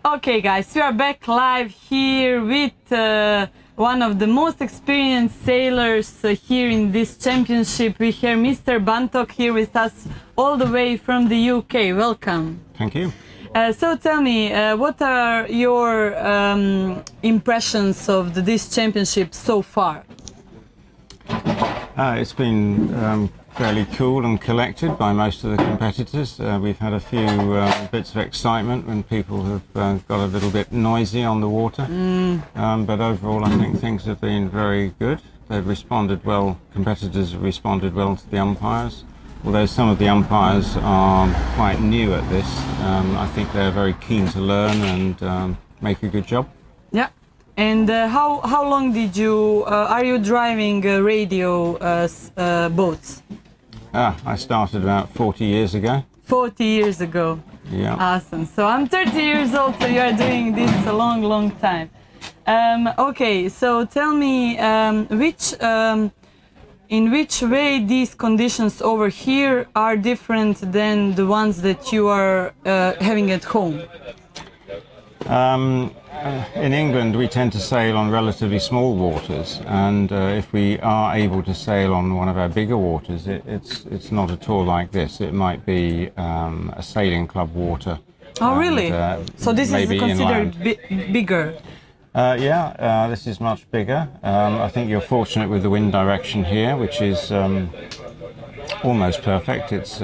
Okay guys, we are back live here with one of the most experienced sailors here in this championship. We have Mr. Bantock here with us all the way from the UK. Welcome. Thank you. So tell me, what are your impressions of this championship so far? It's been fairly cool and collected by most of the competitors. We've had a few bits of excitement when people have got a little bit noisy on the water. But overall I think things have been very good. They've responded well, competitors have responded well to the umpires. Although some of the umpires are quite new at this, I think they're very keen to learn and make a good job. Yeah. And how long did you, are you driving radio boats? I started about 40 years ago. 40 years ago. Yeah. Awesome. So I'm 30 years old, so you are doing this a long time. Okay, so tell me in which way these conditions over here are different than the ones that you are having at home? In England, we tend to sail on relatively small waters, and if we are able to sail on one of our bigger waters, it's not at all like this. It might be a sailing club water. Oh, really? So this is considered bigger? Yeah, this is much bigger. I think you're fortunate with the wind direction here, which is almost perfect. It's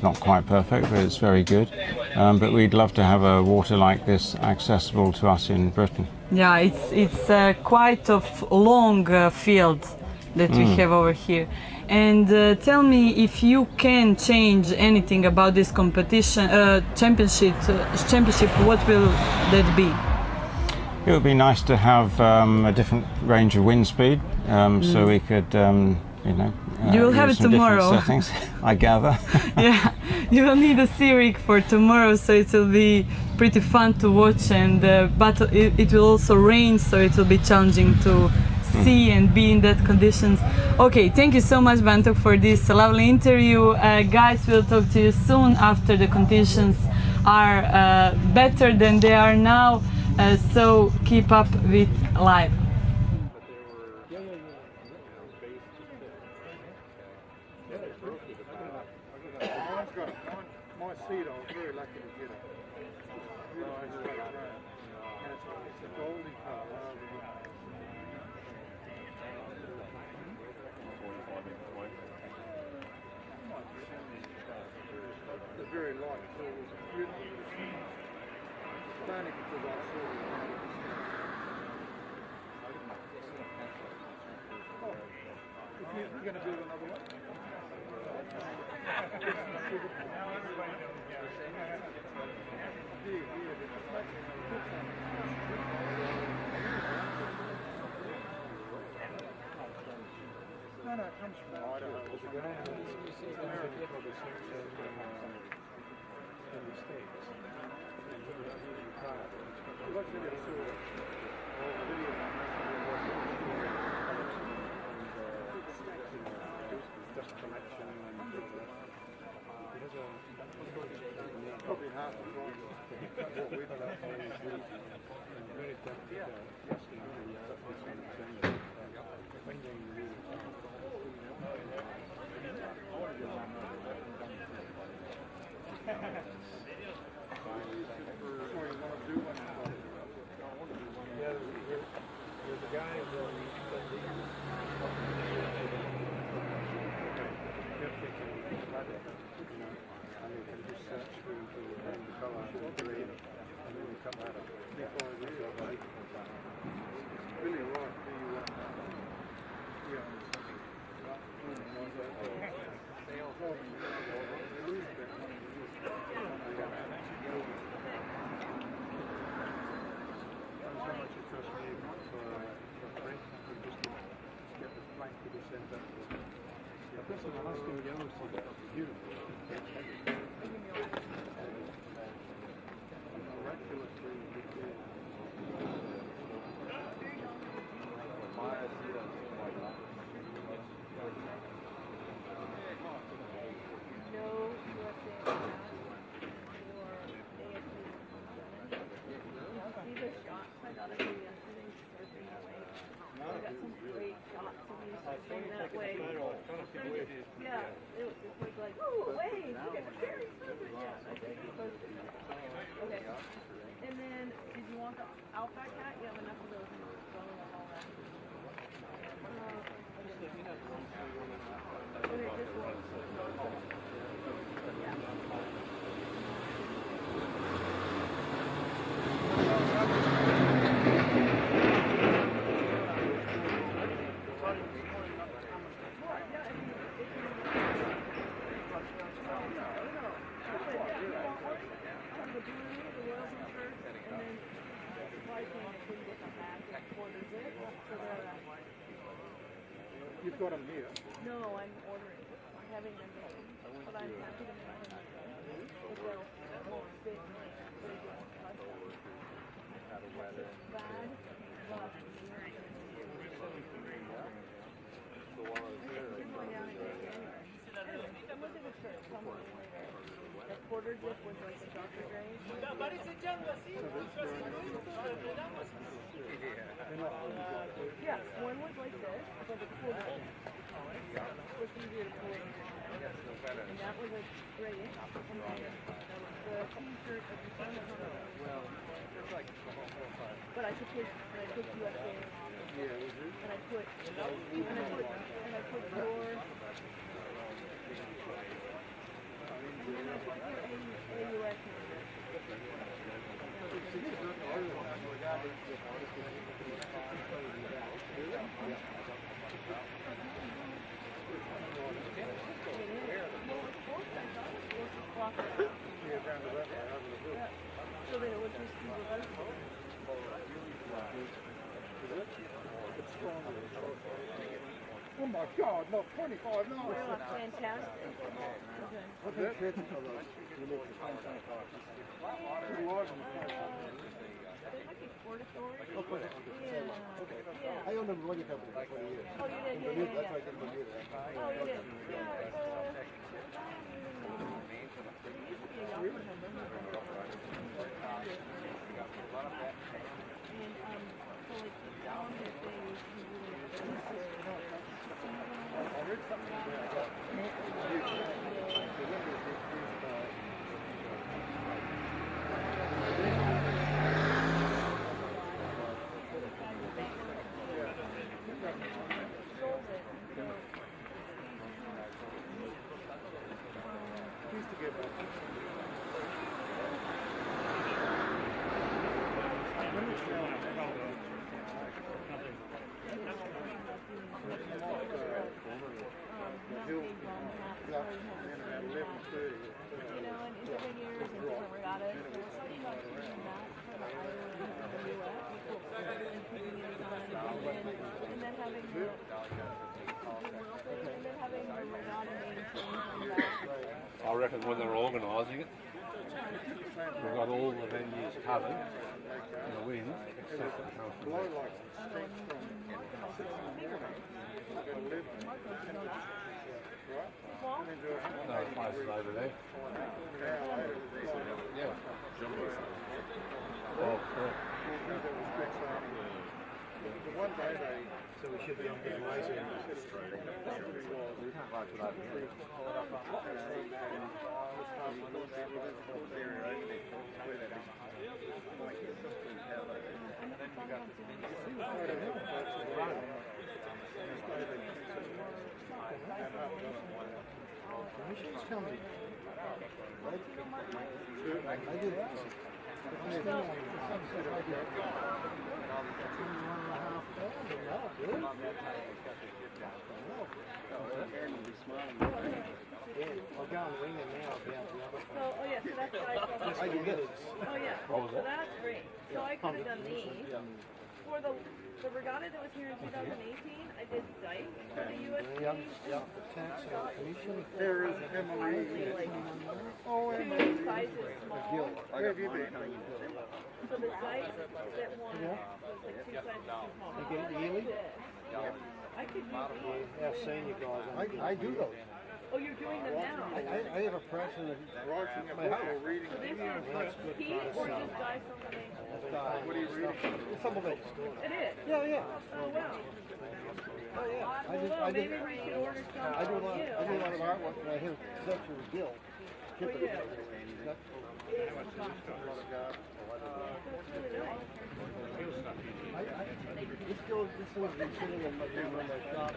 not quite perfect, but it's very good. But we'd love to have a water like this accessible to us in Britain. Yeah, it's quite a long field that we have over here. And tell me if you can change anything about this competition, championship. What will that be? It would be nice to have a different range of wind speed, so we could, you know. You will have it tomorrow. Settings, I gather. Yeah, you will need a sea rig for tomorrow, so it will be pretty fun to watch. And but it will also rain, so it will be challenging to see and be in that conditions. Okay, thank you so much, Bantock, for this lovely interview. Guys, we'll talk to you soon after the conditions are better than they are now. So keep up with live. My seat, I was very lucky to get it. Beautiful straight run. And it's a golden colour. It's very light, so it was beautiful. It's only because I saw it. If you're going to build another one? No, it comes from Idaho. It's American probably in the States. I'd like to get a video just connection and probably half the price what we've done and very technical there's a guy Yeah, it was like, oh, wait, look at the ferry surface. Yeah, I think it was. Okay. And then, did you want the outback hat? You have enough of those in the all that. Okay, this one. You've got them here. No, I'm ordering. I'm having them made. But I'm happy to make them. But they'll more fit me. But again, bad. I'm looking at the shirt. Come on later. quarter dip was like a darker gray. Yes, one was like this, but the quarter dip was easier to pull. And that was a gray. And then the t-shirt at the front of the but I took his, and I took you up there. And I put your so that it would just be reversible. Oh my God, not 25 now. Well, fantastic. Okay. I owned a Rogoznica company for 20 years. Oh, you did? Yeah. That's why I didn't believe it. Oh, you did? I reckon when they're organising it, we've got all the venues covered in the wind, except for the country. No, places over there. Yeah. Oh, cool. One day so we should be on the rising. The mission's coming. Right? I did. I'll go and ring it now. So, oh yeah, so that's what I saw. I can get it. Oh yeah, so that's great. So I could have done these. For the regatta that was here in 2018, I did Dyke for the USC. Yeah, the tax and commission. There is Emily. Oh, Emily. Two sizes small. Where have you been? So the Dyke that one was like two sizes too small. You get it yearly? I could do these. Yeah, senior guys. I do those. Oh, you're doing them now? I have a press in the my house. So this is heat or just dye sublimation? What are you reading? It's sublimation. It is? Yeah. Oh, wow. Oh, yeah. Maybe we should order some I do a from lot. you. I do a lot of artwork, and I have sculpture with Gil. Oh, yeah. This goes. This one's been sitting in my shop.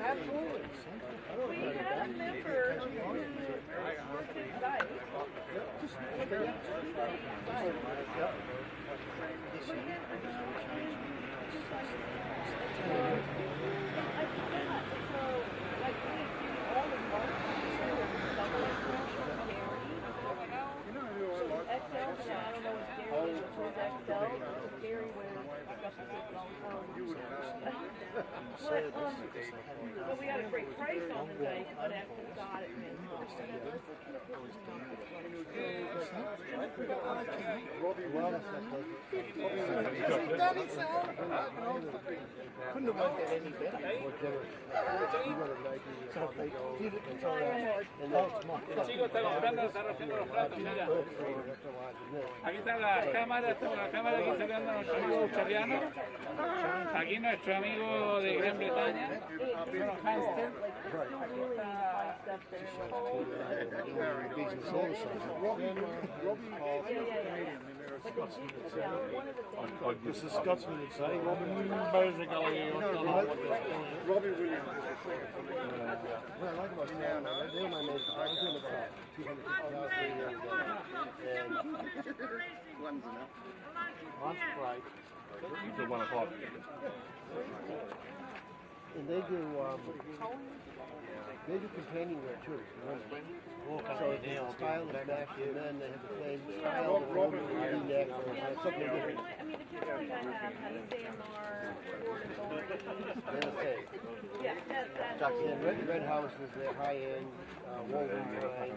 Absolutely. We had a member who worked at Dyke. XL, I don't know what Gary was themselves. It's scary when stuff is just wrong. But we got a great price on the day, but after we got it, man. Couldn't have worked out any better. So if they did it and El chico está comprando, está rompiendo los platos, mira. Aquí está la cámara, aquí se ven nuestro amigo australiano. Aquí nuestro amigo de Gran Bretaña, Hamster. Because the Scotsman would say, Robin Bozigali, Robbie Williams. What I like about Sam, they're my mates. I was doing about 250,000 a year. One's enough. One's great. Until 1 o'clock. And they do companion wear too. So it's a stylish back and then they have the same style of V-neck or something different. I mean, the Caroline I have has Sandar, They're the same. Yeah, that's And Red House is their high-end woven line.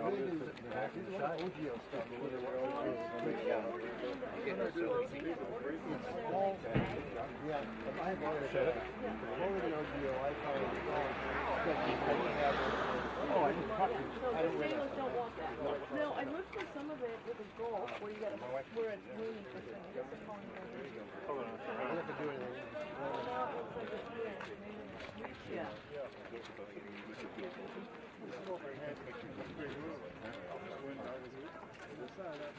Really do OGL stuff. It's all, yeah, I have all the already OGL. I find I just cut it. I don't wear that. don't want that. No, I looked for some of it with a golf where you got to wear it really for some. I guess it's calling it. I don't have to do anything. Yeah.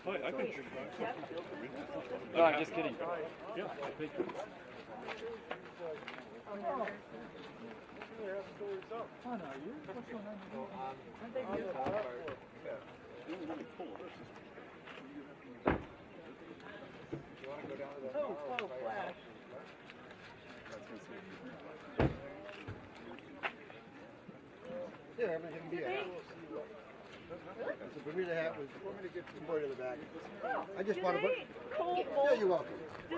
I can drink No, I'm just kidding. Yeah. Oh, flash. Yeah, everything can be a hat. It's a Bermuda hat with embroidered in the back. I just want to put. Yeah, you're welcome. Do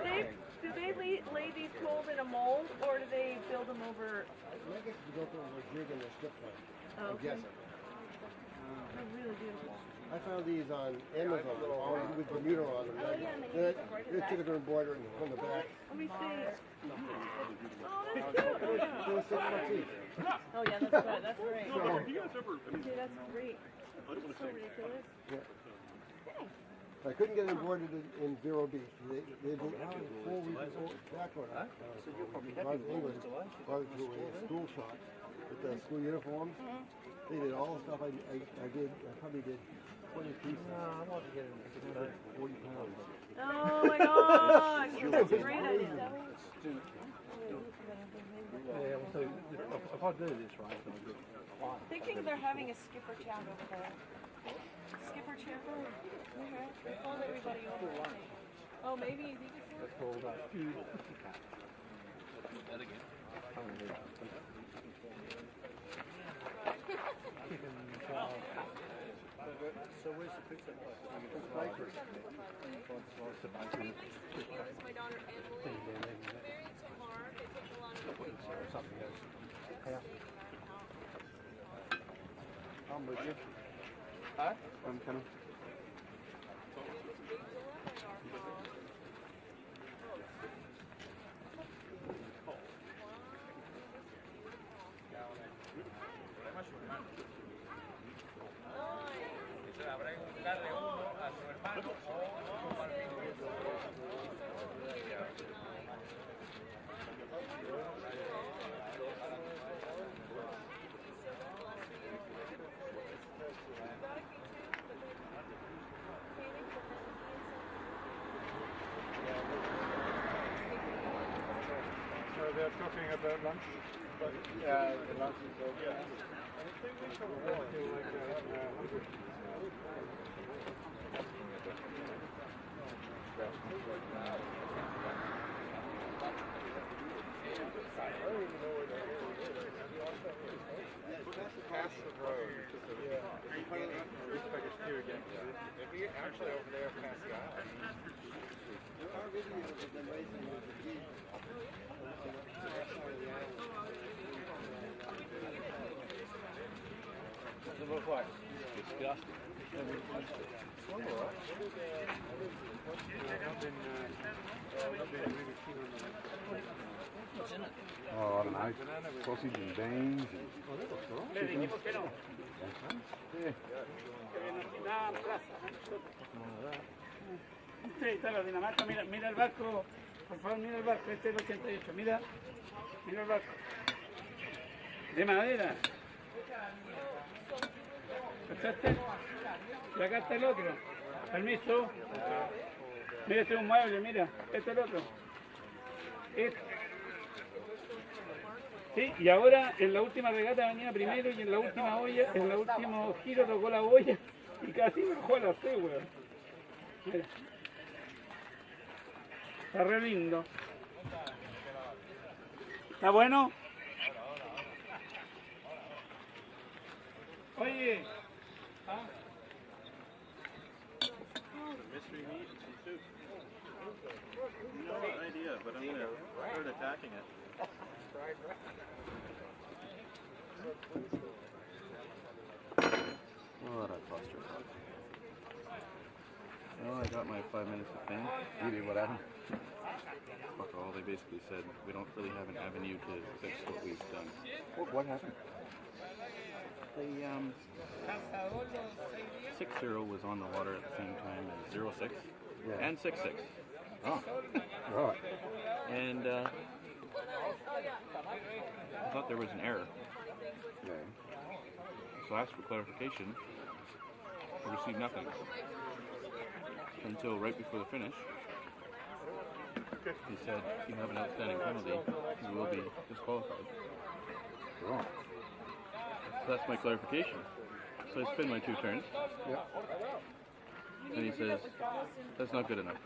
they lay these cold in a mold, or do they build them over? I guess you go through a jig and a strip plate. Oh, I'm guessing. They're really beautiful. I found these on Amazon, all with Bermuda on them. They're typical embroidery on the back. Let me see. They were $6 each. Oh yeah, that's good. That's great. So, See, that's great. That's so ridiculous. yeah. I couldn't get it embroidered in Vero Beach. They did 4 weeks back on it. So you probably had England brought it to a school shop with the school uniforms. They did all the stuff I probably did 20 pieces. I want to get it 40 pounds. Oh my gosh, that's a great idea. Yeah, so if I do this right, then I'll get Thinking they're having a skipper chat over there. Skipper chat. They called everybody over. Oh, maybe you think it's That's called That again. So where's the pizza? my daughter Emily. Married to Mark. They took a lot of pictures. I'm with you. Huh? I'm coming. They're talking about lunch. But yeah, the lunch is over. Past the road. here again. If we actually over there past the island. Does it look like? Disgusting. Oh, I don't know. Sausage and beans and chicken. Yeah. Sí, está la Dinamarca, mira el barco, por favor, mira el barco, este es el 88, mira el barco, de madera. ¿Cachaste? Y acá está el otro, permiso, mira este es un mueble, mira, este es el otro. Sí, y ahora en la última regata venía primero y en la última olla, en el último giro tocó la olla y casi me dejó la C, weón. Mira. Está re lindo. ¿Está bueno? Oye. ¿Ah? Mystery meat and some soup. No idea, but I'm gonna start attacking it. What a clusterfuck. Well, I got my 5 minutes of fame. You did what happened? Fuck all. They basically said we don't really have an avenue to fix what we've done. What happened? They 6-0 was on the water at the same time as 0-6 and 6-6. Oh, right. And I thought there was an error. Yeah. So I asked for clarification. I received nothing until right before the finish. He said, "You have an outstanding penalty. You will be disqualified." Wrong. So that's my clarification. So I spin my 2 turns. Yeah. And he says, "That's not good enough.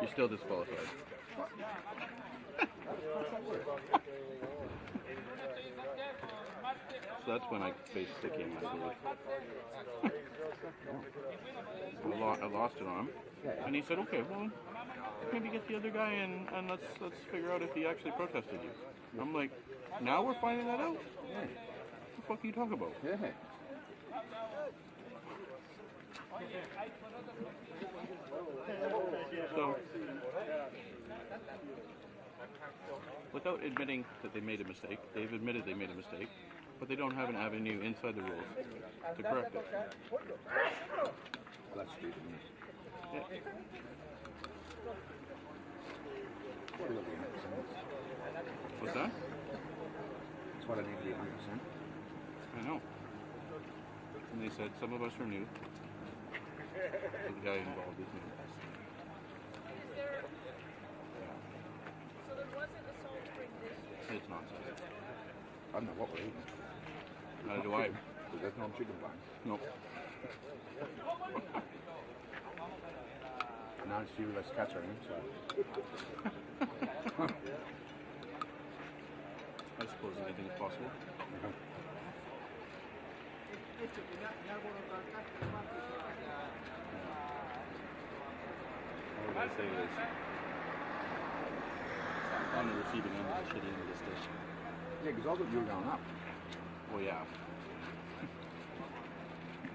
You're still disqualified." So that's when I basically came out of it. I lost it on him. And he said, "Okay, well, maybe get the other guy and let's figure out if he actually protested you." I'm like, now we're finding that out? What the fuck are you talking about? Yeah. So, without admitting that they made a mistake, they've admitted they made a mistake, but they don't have an avenue inside the rules to correct it. That's stupid, isn't it? Yeah. What's that? That's what I need to be 100%. I know. And they said some of us are new. So the guy involved is new. So there wasn't a Salt Spring this year? It's nonsense. I don't know what we're eating. Neither do I. There's no chicken bun. Nope. Now it's you, let's catch her in, so. I suppose anything is possible. What would I say is on the receiving end of the shitty end of this dish. Yeah, because I thought you were going up. Well, yeah.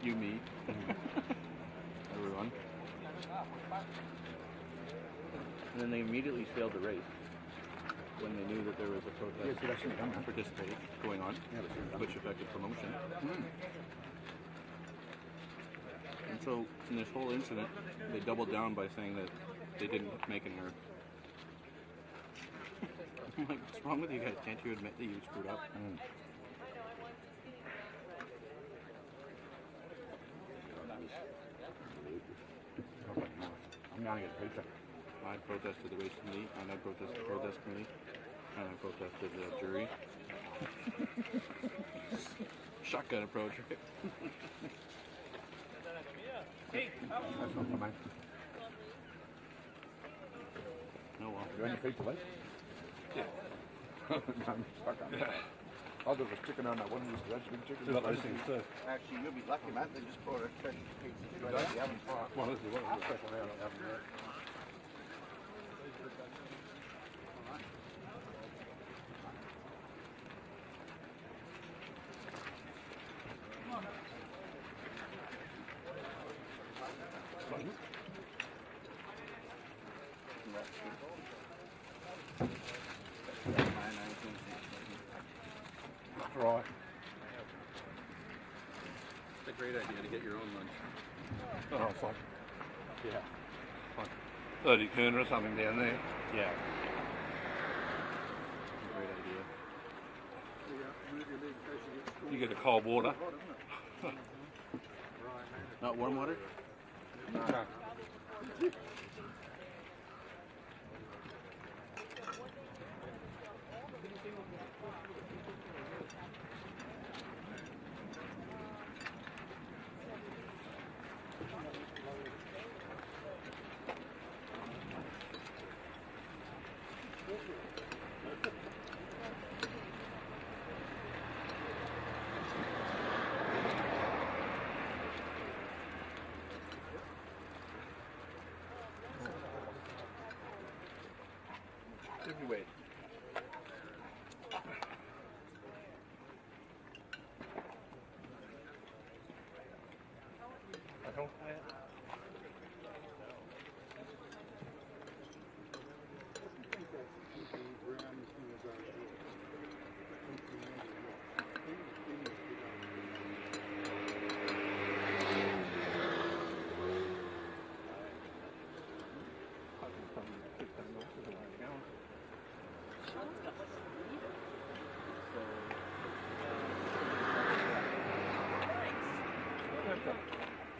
You, me, everyone. And then they immediately failed the race when they knew that there was a protest going on, which affected promotion. And so, in this whole incident, they doubled down by saying that they didn't make an error. I'm like, what's wrong with you guys? Can't you admit that you screwed up? I'm going to get pizza. I protested the race committee, and I protested the protest committee, and I protested the jury. Shotgun approach, right? That's not for me. No, well. You want your pizza left? Yeah. I'm stuck on that. I'll give a chicken on that one. That's been chicken. Actually, you'll be lucky, man. They just brought a fresh pieces right out of the oven for us. Well, this is one of the special out of the oven. Right. It's a great idea to get your own lunch. Oh, it's like, yeah, like 30 kuna or something down there. Yeah. Great idea. You get the cold water. Not warm water? No. Everywhere.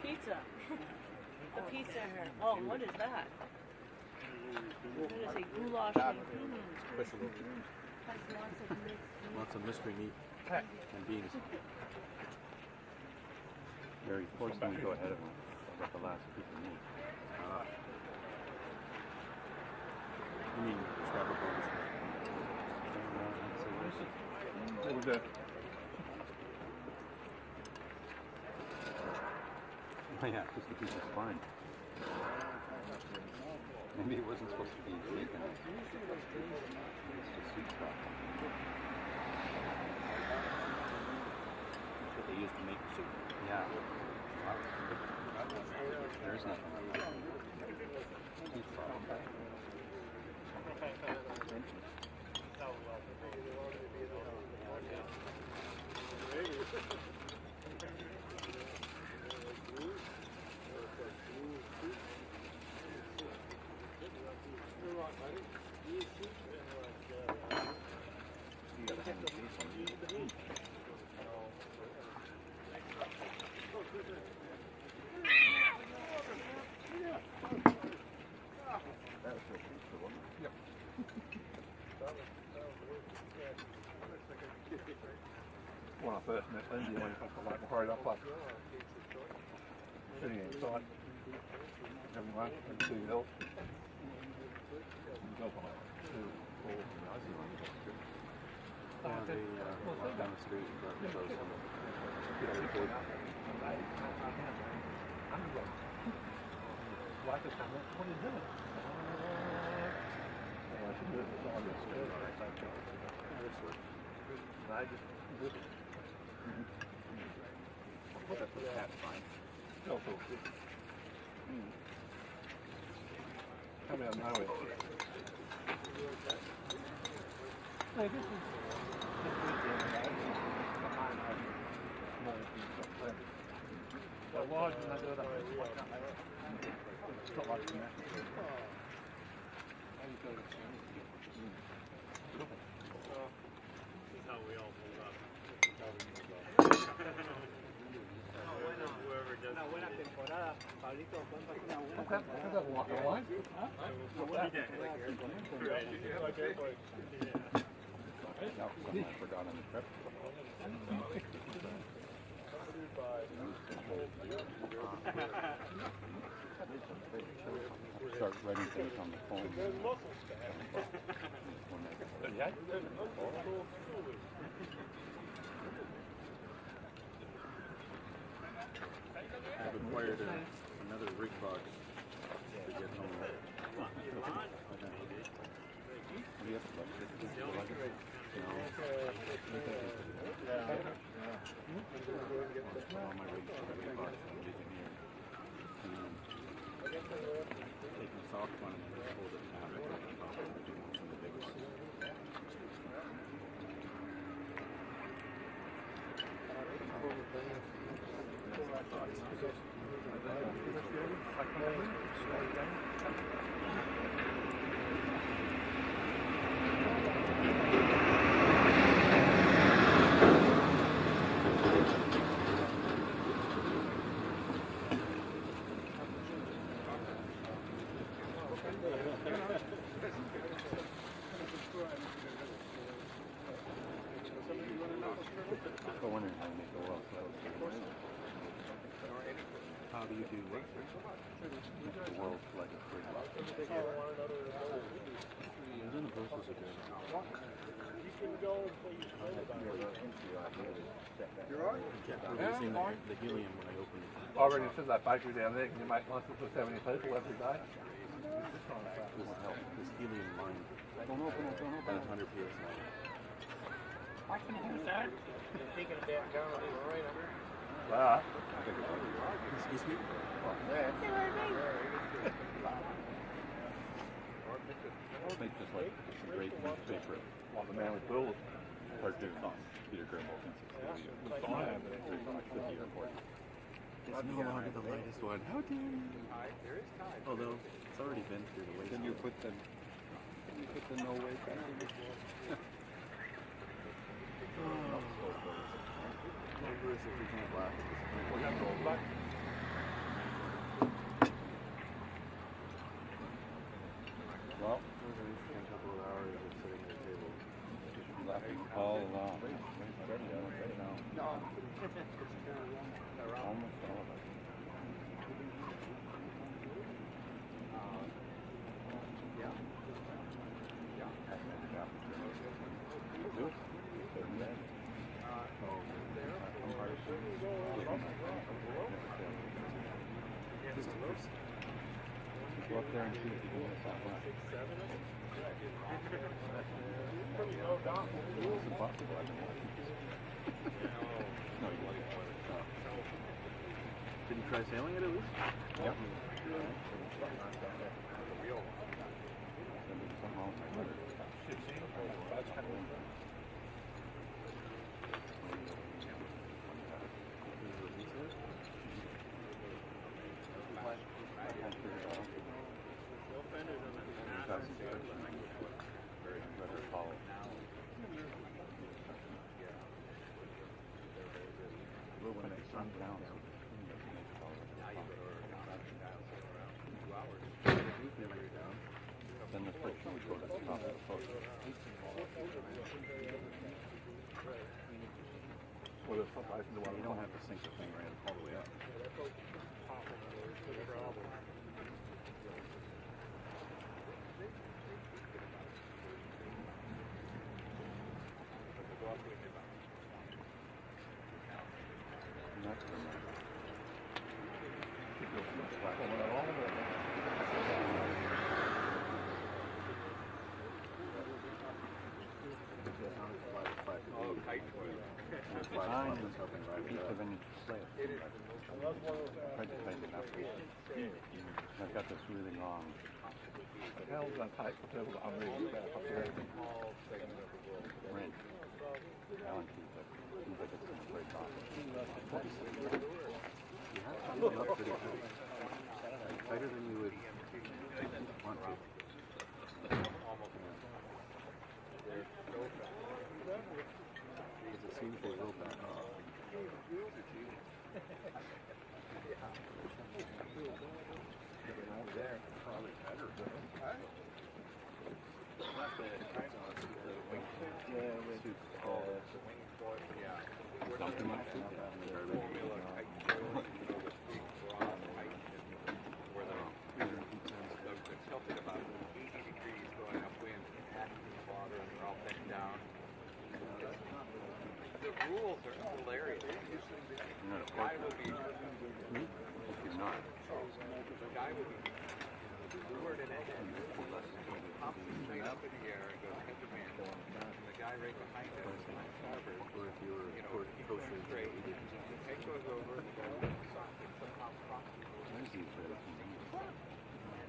Pizza. The pizza here. Oh, what is that? What is it? Goulash and Special. has lots of mixed Lots of mystery meat and beans. Mary forced me to go ahead of him. I got the last piece of meat. You mean travel bones? What was that? Oh yeah, just a piece of spine. Maybe it wasn't supposed to be bacon. It's just sweet spot. That's what they use to make the soup. Yeah. Wow. There's nothing. Sweet spot. When I first met Lindsay, when I hurried up, like sitting inside, everyone, and two hills. Yeah, they walk down the street and close them. What are you doing? I should do it on this street. I just did it. That's what that's fine. Still so good. Come out nowhere. Hey, this is so why didn't I do that? It's not like that. How we all pulled up. Whoever does. Una buena temporada, Pablito. I forgot on the trip. start writing things on the phone. Yeah. I've acquired another rig box to get home. Yep. All my rigs to the rig box I'm leaving here. And then take the soft one and hold it down and put it on top of the biggest. How do you do the world's flagged free box? The universals are doing it. You're right. Using the helium when I open it. Already said that factory down there, can you make lunches for 70 people every day? Doesn't help. This helium line. Don't open it, don't open it. 100 psi. I can hear that. Thinking about going to the marina. Excuse me? Make just like a great newspaper. Like the Manly Bull. Cartoon on Peter Grimble. With the airport. It's no longer the latest one. How dare you? Although it's already been through the waste. Then you put the no way back in the Well, it was an interesting couple of hours of sitting at the table. Laughing all along. No. Almost all of us. Go up there and see if you can get that one. It's impossible. No, you won't. Did you try sailing it at least? Yep. When it sun down, then the friction would go to the top of the post. Well, you don't have to sink the thing right all the way up. I've got this really long. The hell's going to take for people to unread back up there? Wrench. Allen keys it. Seems like it's going to break off. You have to up pretty tight. Tighter than you would want to. Because it seems they will back off. There, probably better. schools are hilarious. Not a The guy will be, If you're not. the guy will be lured in a head, pops his plate up in the air and goes head to man. And the guy right behind him, on starboard, keeps going straight. The head goes over, the guy somehow crosses.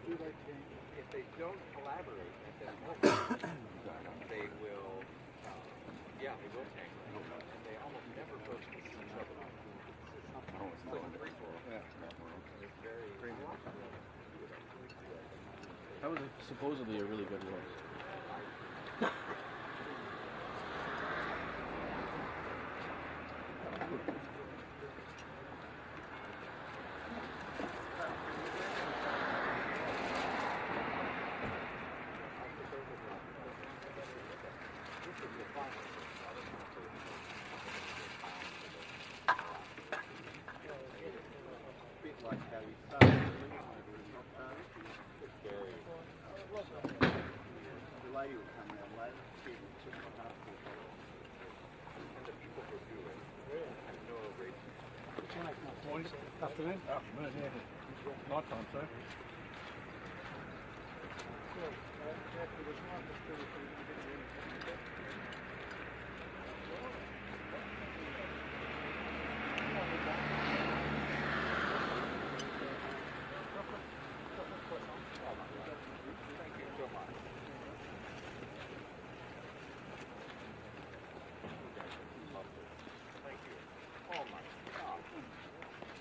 If they don't collaborate at that moment, they will, they will tangle. And they almost never both kiss each other. It's like a free-for-all. It's very... That was supposedly a really good roast. Afternoon? Afternoon, yeah. Night time, sir.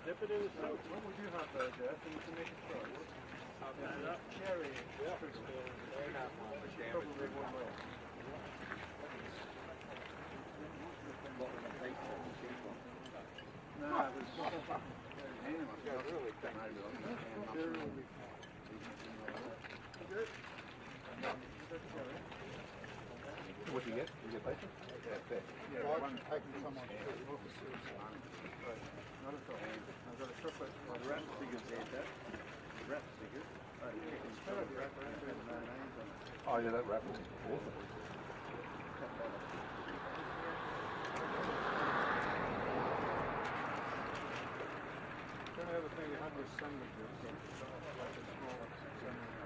Dip it in the soup. What would you have there, Jeff? And you can make it fresh. That cherry. Yeah. Probably one more. No, what do you get? You get bacon? Yeah, fair. Yeah, one taking someone's not at all. I've got a chocolate. The wrap figures there, Dad. The wrap figures. Oh, yeah, that wrap is awesome. The only other thing we had was sandwiches. Like a small sandwich.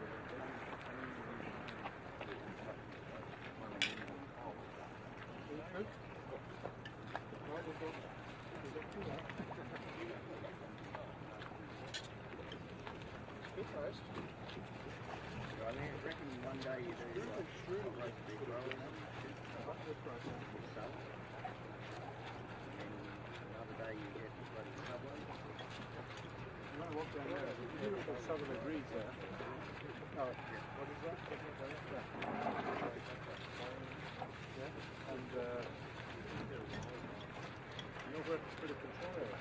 I reckon one day you do like big roll and another day you get bloody Subway. You want to walk down there? You look at some of the greens there. Oh, what is that? Yeah, and you know where it's pretty control area?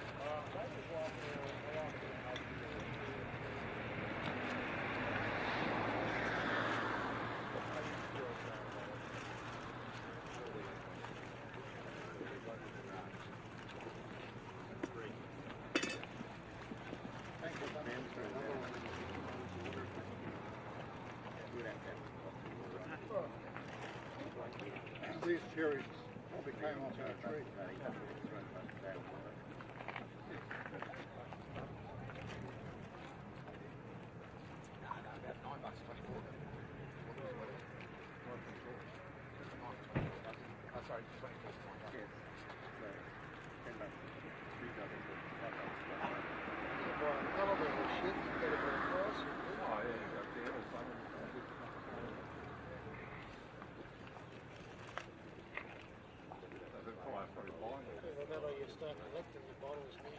These cherries probably came off our tree. Sorry, 24. Yes. Oh, yeah, exactly. You start collecting the bottles now.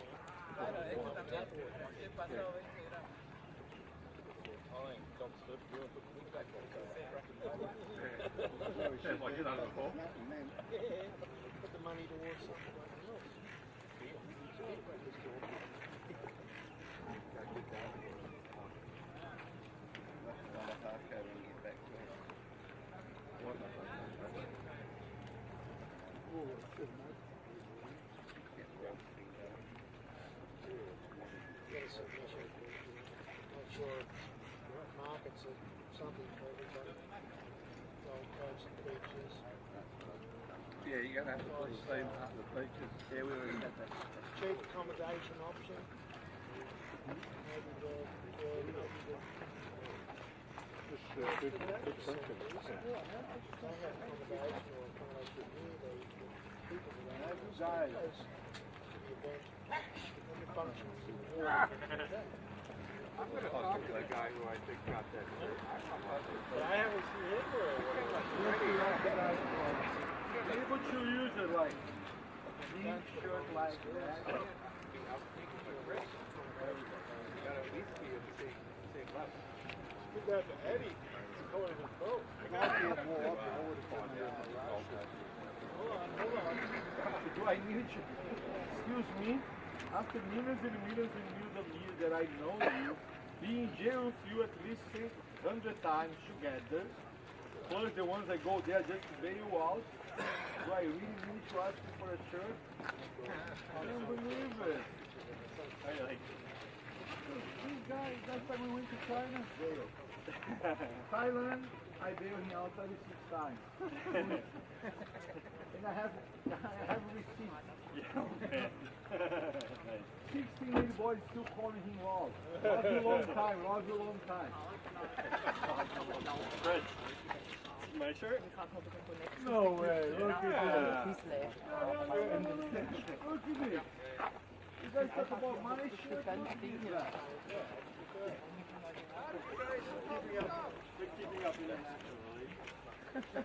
Put the money towards something else. Not sure markets are something for everybody. Gold Coast beaches. Yeah, you're gonna have to put the same at the beaches. Yeah, we already had that. Cheap accommodation option. I'm going to talk to the guy who I think got that. But I haven't seen him for a while. What you use it like? T-shirt like that. Give that to Eddie. He's going to his boat. Do I need you? Excuse me? After millions and millions and millions of years that I know you, being in jail with you at least 600 times together, plus the ones that go there just to bail you out, do I really need to ask you for a shirt? I don't believe it. I like this guy, last time we went to China, bail. Thailand, I bailed him out 36 times. And I have a receipt. 16 little boys still calling him Love. Love you long time, love you long time. Fred, my shirt? No way, look at that. Look at this. You guys talk about my shirt? Look at that. Keeping up with that.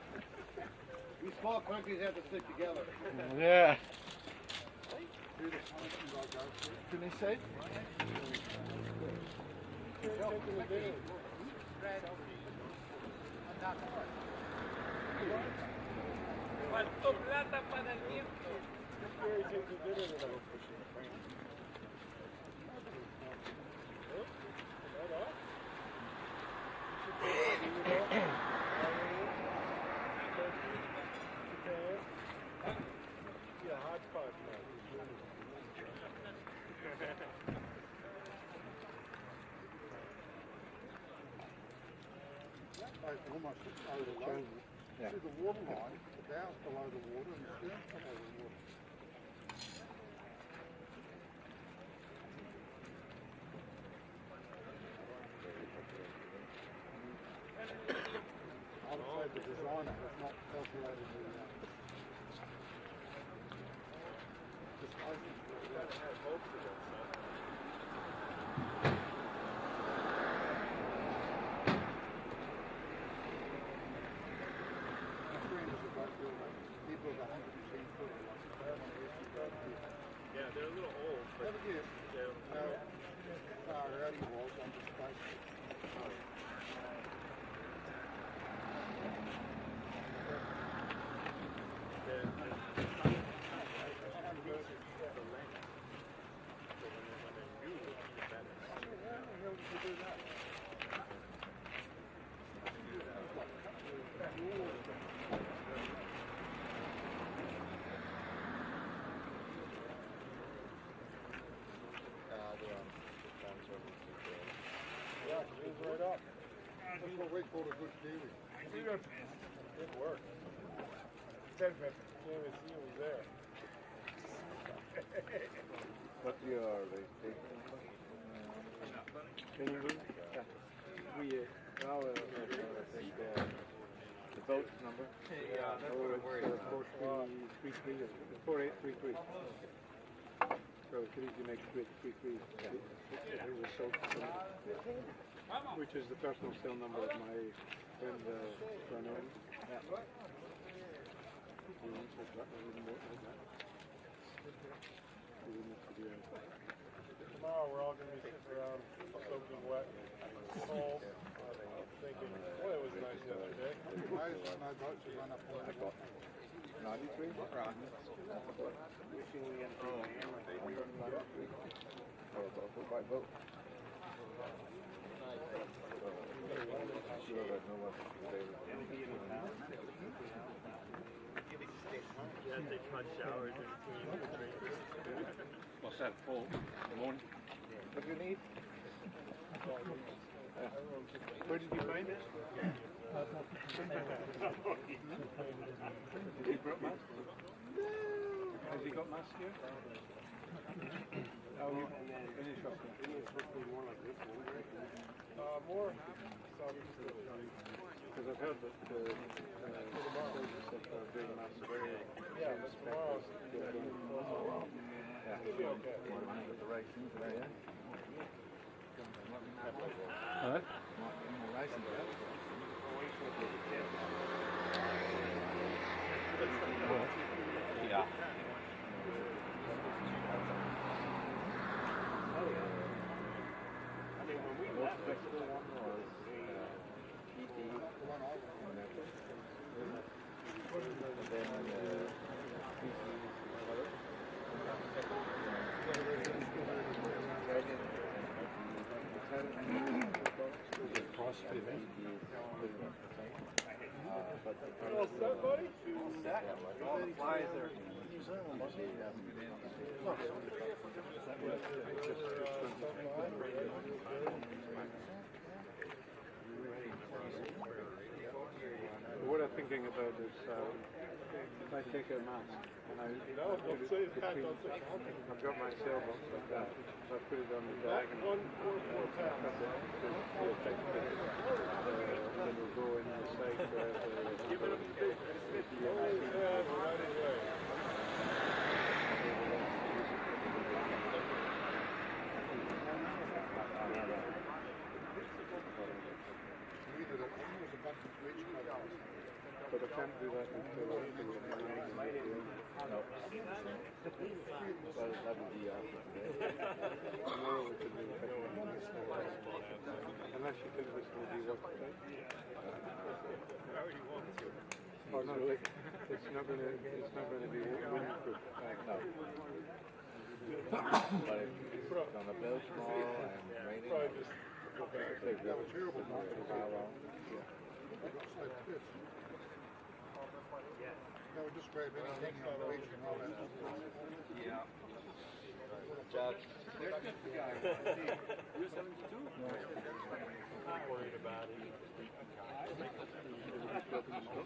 These small countries have to stick together. Yeah. Can they say? Faltó plata para el viento. Almost over the low. Yeah. See the water line, the bow's below the water and the stern's below the water. I would say the designer has not calculated the displacement. Yeah, they're a little old, but Right up. That's what we call a good Kiwi. Good work. Can't even see who was there. What year are they? Can you move? Yeah. We now the boat number. Yeah, that's what I'm worried about. 4833. So it's easy to make it with 33. Which is the personal cell number of my friend Baran. Tomorrow we're all going to be sitting around soaking wet, cold, thinking, boy, it was nice the other day. No boats have run up on the water. 93? Right. White boat. you have to take hot showers in between the drinks. What's that for? The morning? What do you need? Where did you find it? Has he got mask here? Oh, you finish off there. More. Because I've heard that the soldiers are doing mass very tomorrow. It'll be okay. The racing today, yeah? Hello? Yeah. All set, buddy? All the flies are what I'm thinking about is if I take a mask and I put it between, I've got my sailboat like that, if I put it on the diagonal, then we'll go in the side where Give it a bit. but I can't do that until I think of my name. No. That would be after today. Tomorrow we could do it. Unless you think this will be worth it. Oh no, it's not going to be windproof. No. But it's on a bill tomorrow and raining. That would describe anything on the beach and all that. Yeah. You're 72? Not worried about it.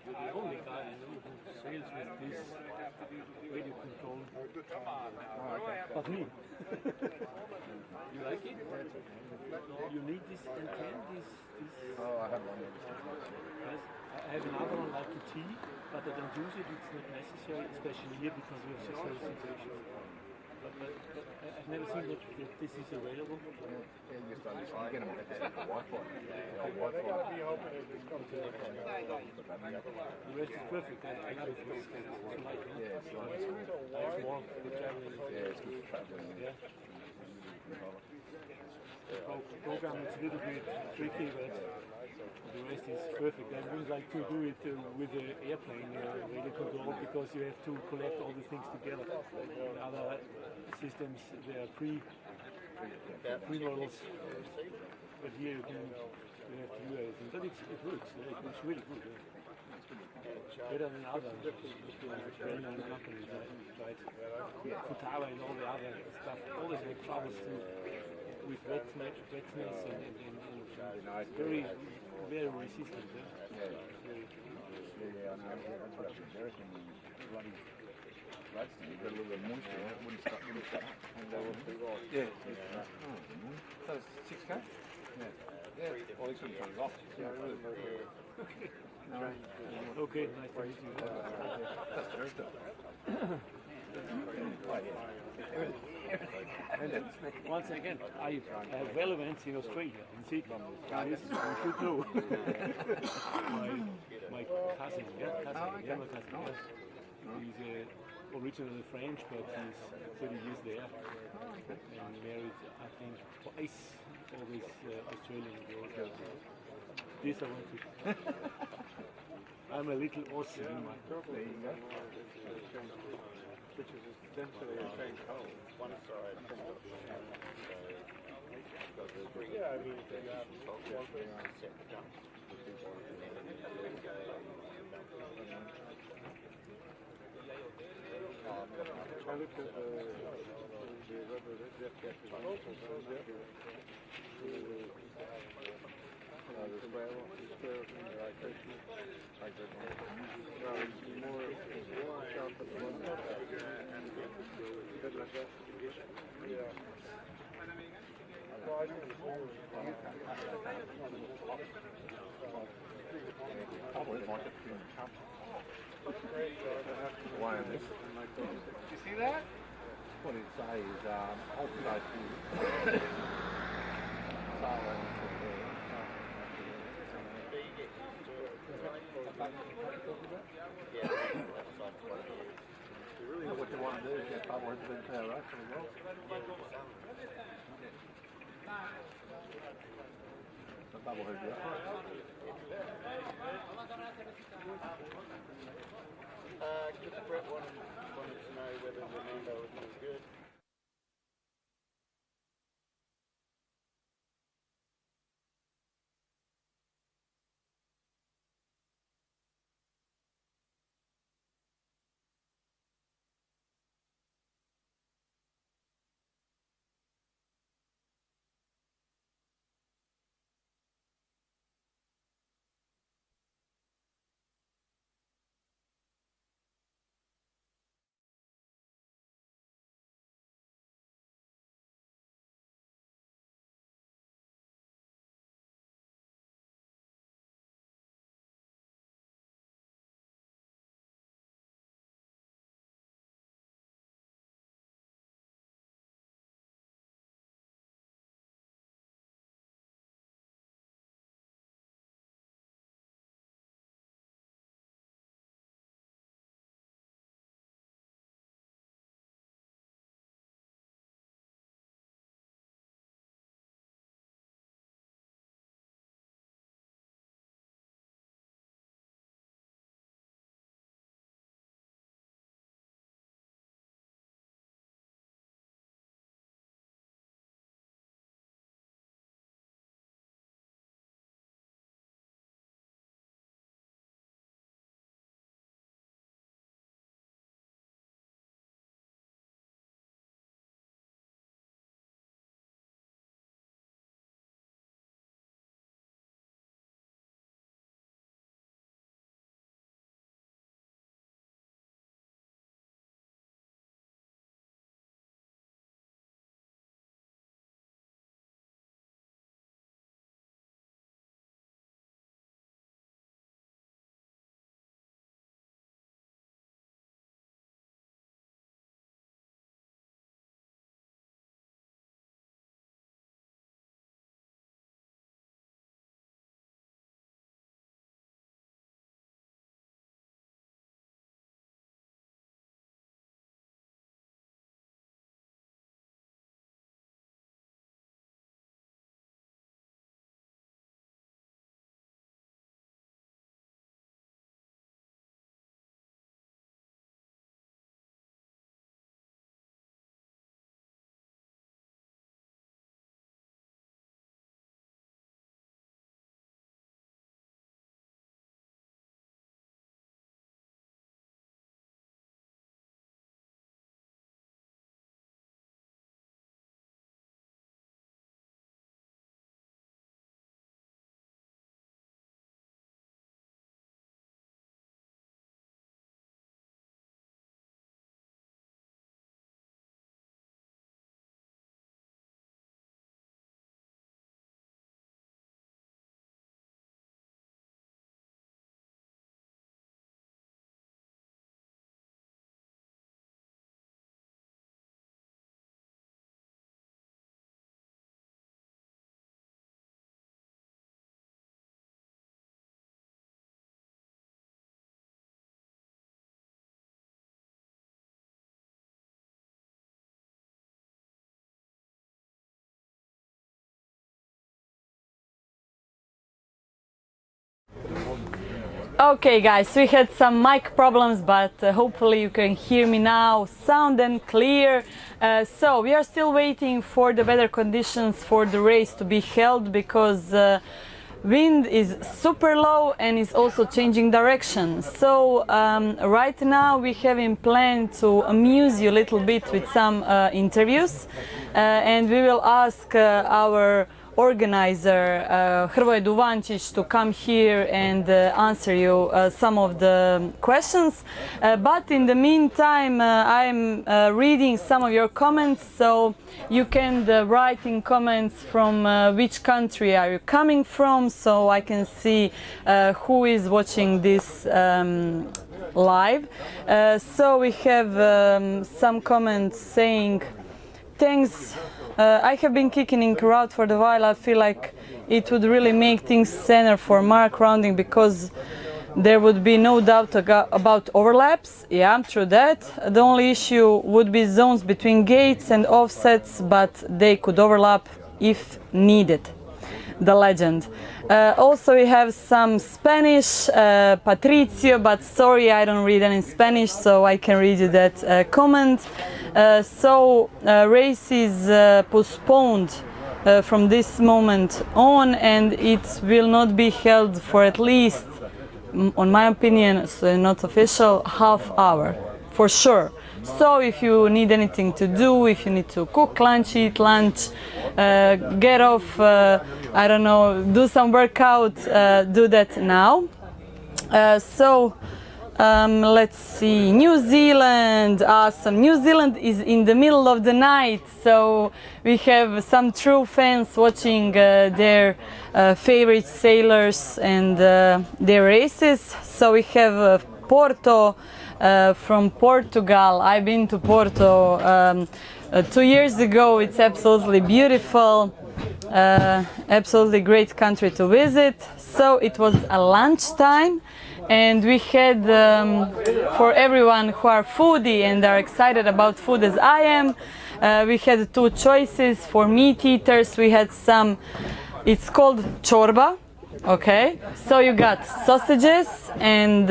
The only guy I know who sails with this radio control. But me. You like it? You need this antenna? Oh, I have one. Yes, I have another one like a T, but I don't use it. It's not necessary, especially here because we have such low situations. But I've never seen that this is available. Yeah, you start getting them like Wi-Fi. They got to be hoping it just comes in. The rest is perfect. I love it. It's light. Yeah, it's light. It's warm. Good traveling. Yeah, it's good traveling. Yeah. The program is a little bit tricky, but the rest is perfect. I wouldn't like to do it with the airplane radio control because you have to collect all the things together. The other systems, they are pre-models, but here you have to do everything. But it works. It's really good. Better than other well-known companies. Right? Futaba and all the other stuff always have troubles with wetness and very resistant. Yeah. So it's 6K? Yeah. All these ones are off. Okay, nice to meet you. That's Thursday. Once again, I have relevance in Australia, in Sydney. Guys, you should know. my cousin, Guillermo cousin, he's originally French, but he's 30 years there. And married, I think, twice all these Australian girls. This I want to. I'm a little Aussie in my. There you go. Which is essentially a same code. One side. Yeah, I mean, you have one thing on set down. I looked at the rubber jet jacket on the spare You see that? What it say is really what you want to do is get that word into there, right? Just Brett wanted to know whether the Nando was good. Okay guys, we had some mic problems, but hopefully you can hear me now sound and clear. So we are still waiting for the weather conditions for the race to be held, because wind is super low and is also changing direction. So right now we have in plan to amuse you a little bit with some interviews, and we will ask our organizer Hrvoje D to come here and answer you some of the questions. But in the meantime, I'm reading some of your comments, so you can write in comments from which country are you coming from, so I can see who is watching this live. So we have some comments saying, thanks, I have been kicking in crowd for a while. I feel like it would really make things saner for mark rounding because there would be no doubt about overlaps. Yeah, true that. The only issue would be zones between gates and offsets, but they could overlap if needed. The legend. Also we have some Spanish, Patricio, but sorry I don't read any Spanish, so I can read you that comment. Race is postponed from this moment on, and it will not be held for at least, on my opinion, so not official, half hour, for sure. So if you need anything to do, if you need to cook lunch, eat lunch, get off, I don't know, do some workout, do that now. Let's see, New Zealand, awesome. New Zealand is in the middle of the night, so we have some true fans watching their favorite sailors and their races. So we have Porto from Portugal. I've been to Porto 2 years ago. It's absolutely beautiful, absolutely great country to visit. So it was a lunchtime, and we had for everyone who are foodie and are excited about food as I am, we had two choices for meat eaters. We had some, it's called chorba. Okay, so you got sausages and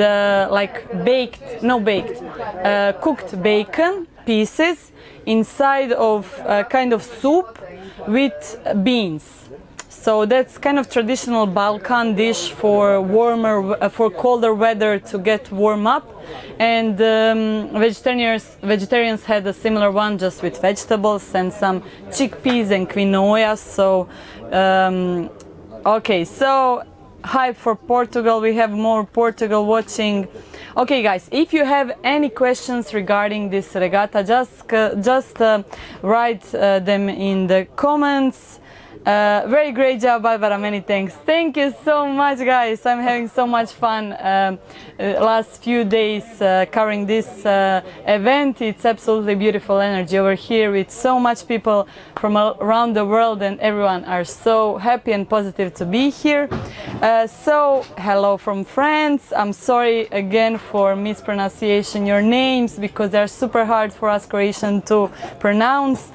like cooked bacon pieces inside of kind of soup with beans. So that's kind of traditional Balkan dish for for colder weather to get warm up. And vegetarians had a similar one, just with vegetables and some chickpeas and quinoa. So. Okay, so hype for Portugal. We have more Portugal watching. Okay, guys, if you have any questions regarding this regatta, just write them in the comments. Very great job, Barbara. Many thanks. Thank you so much, guys. I'm having so much fun last few days covering this event. It's absolutely beautiful energy over here with so much people from around the world, and everyone are so happy and positive to be here. So hello from France. I'm sorry again for mispronunciation your names, because they're super hard for us Croatian to pronounce.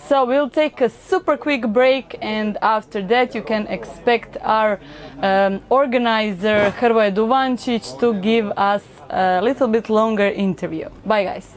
So we'll take a super quick break, and after that you can expect our organizer Hrvoje D to give us a little bit longer interview. Bye, guys.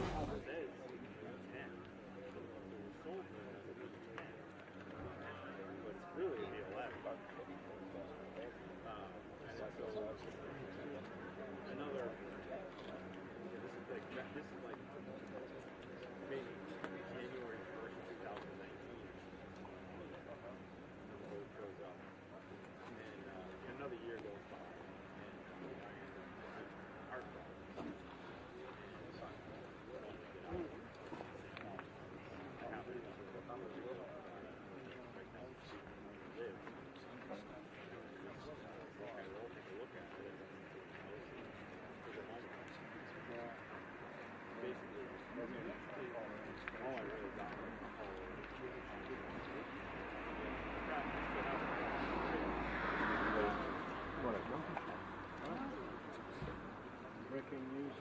Breaking news,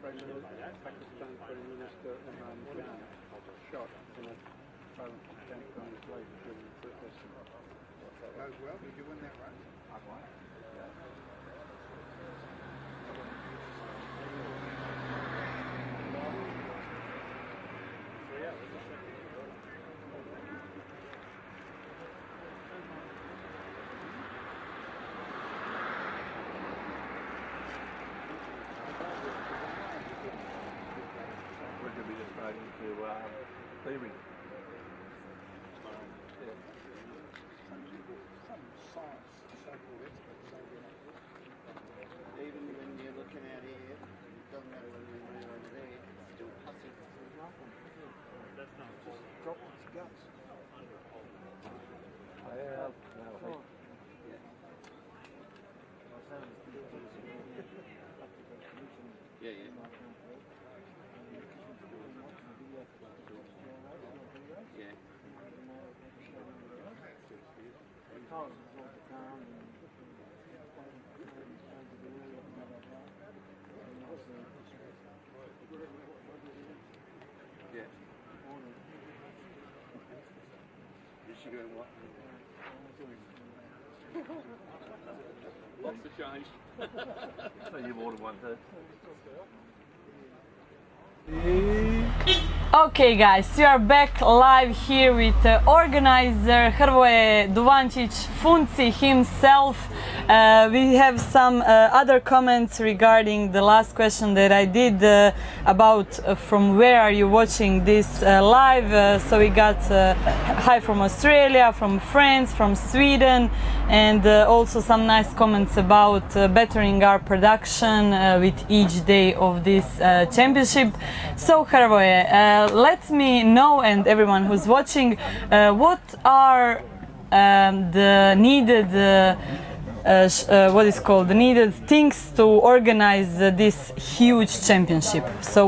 President Pakistan Prime Minister Imran Khan shot in a violent attack on his life during the protest. Goes well, did you win that run? I won. We're going to be just riding to Cleveland. What's the change? So you've ordered one too. Okay guys, we are back live here with organizer Hrvoje D himself. We have some other comments regarding the last question that I did about from where are you watching this live. So we got hi from Australia, from France, from Sweden, and also some nice comments about bettering our production with each day of this championship. So Hrvoje, let me know, and everyone who's watching, what are the needed what is called the needed things to organize this huge championship. So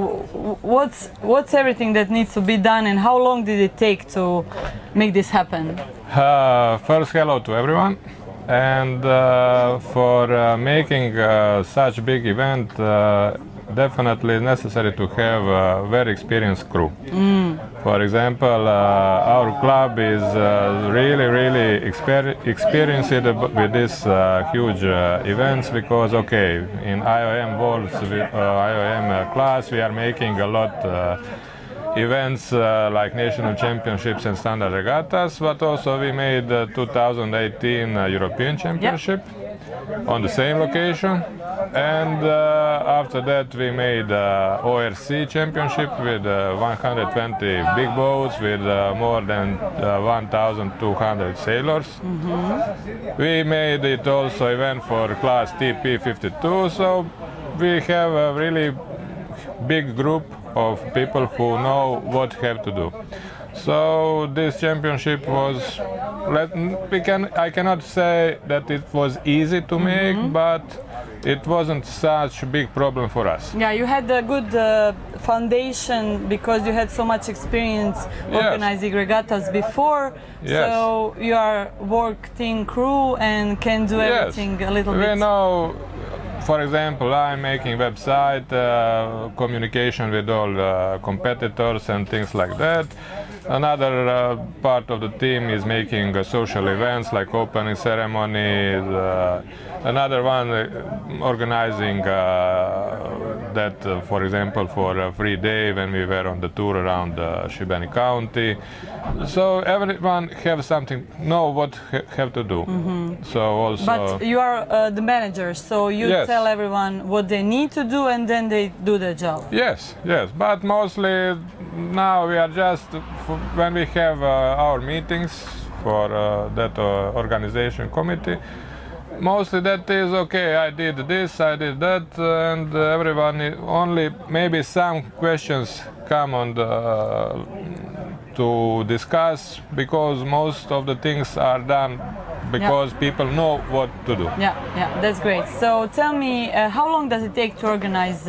what's everything that needs to be done, and how long did it take to make this happen? First, hello to everyone, and for making such big event, definitely necessary to have a very experienced crew. For example, our club is really experienced with these huge events, because in IOM worlds, IOM class, we are making a lot events like national championships and standard regattas, but also we made 2018 European Championship on the same location, and after that we made ORC Championship with 120 big boats with more than 1,200 sailors. We made it also event for class TP52, so we have a really big group of people who know what have to do. So this championship was, I cannot say that it was easy to make, but it wasn't such a big problem for us. Yeah, you had a good foundation because you had so much experience organizing regattas before. So you are worked in crew and can do everything a little bit. We know, for example, I'm making website, communication with all competitors and things like that. Another part of the team is making social events like opening ceremonies. Another one organizing that, for example, for a free day when we were on the tour around Šibeni County. So everyone have something, know what have to do. So also. But you are the manager, so you tell everyone what they need to do, and then they do their job. Yes. But mostly now we are just when we have our meetings for that organization committee. Mostly that is okay, I did this, I did that, and everyone, only maybe some questions come on to discuss, because most of the things are done because people know what to do. Yeah, that's great. So tell me, how long does it take to organize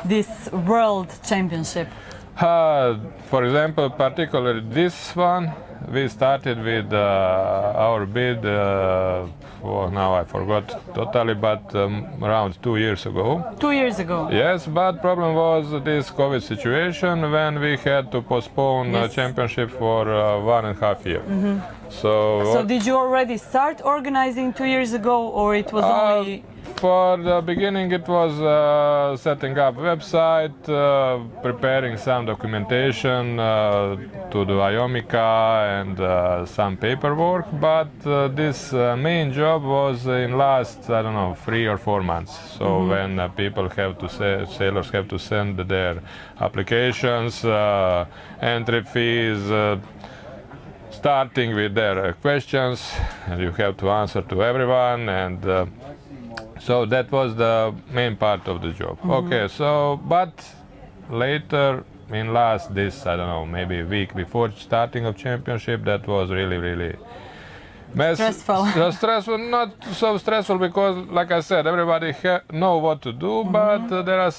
this World Championship? For example, particularly this one, we started with our bid, now I forgot totally, but around 2 years ago. 2 years ago? Yes, but problem was this COVID situation when we had to postpone the championship for 1.5 years. So did you already start organizing 2 years ago, or it was only... For the beginning it was setting up website, preparing some documentation to the IOMICA and some paperwork, but this main job was in last, I don't know, 3 or 4 months. So when people have to sailors have to send their applications, entry fees, starting with their questions, and you have to answer to everyone, and so that was the main part of the job. Okay, so but later in I don't know, maybe a week before starting of championship, that was really Stressful. Stressful, not so stressful because, like I said, everybody know what to do, but there are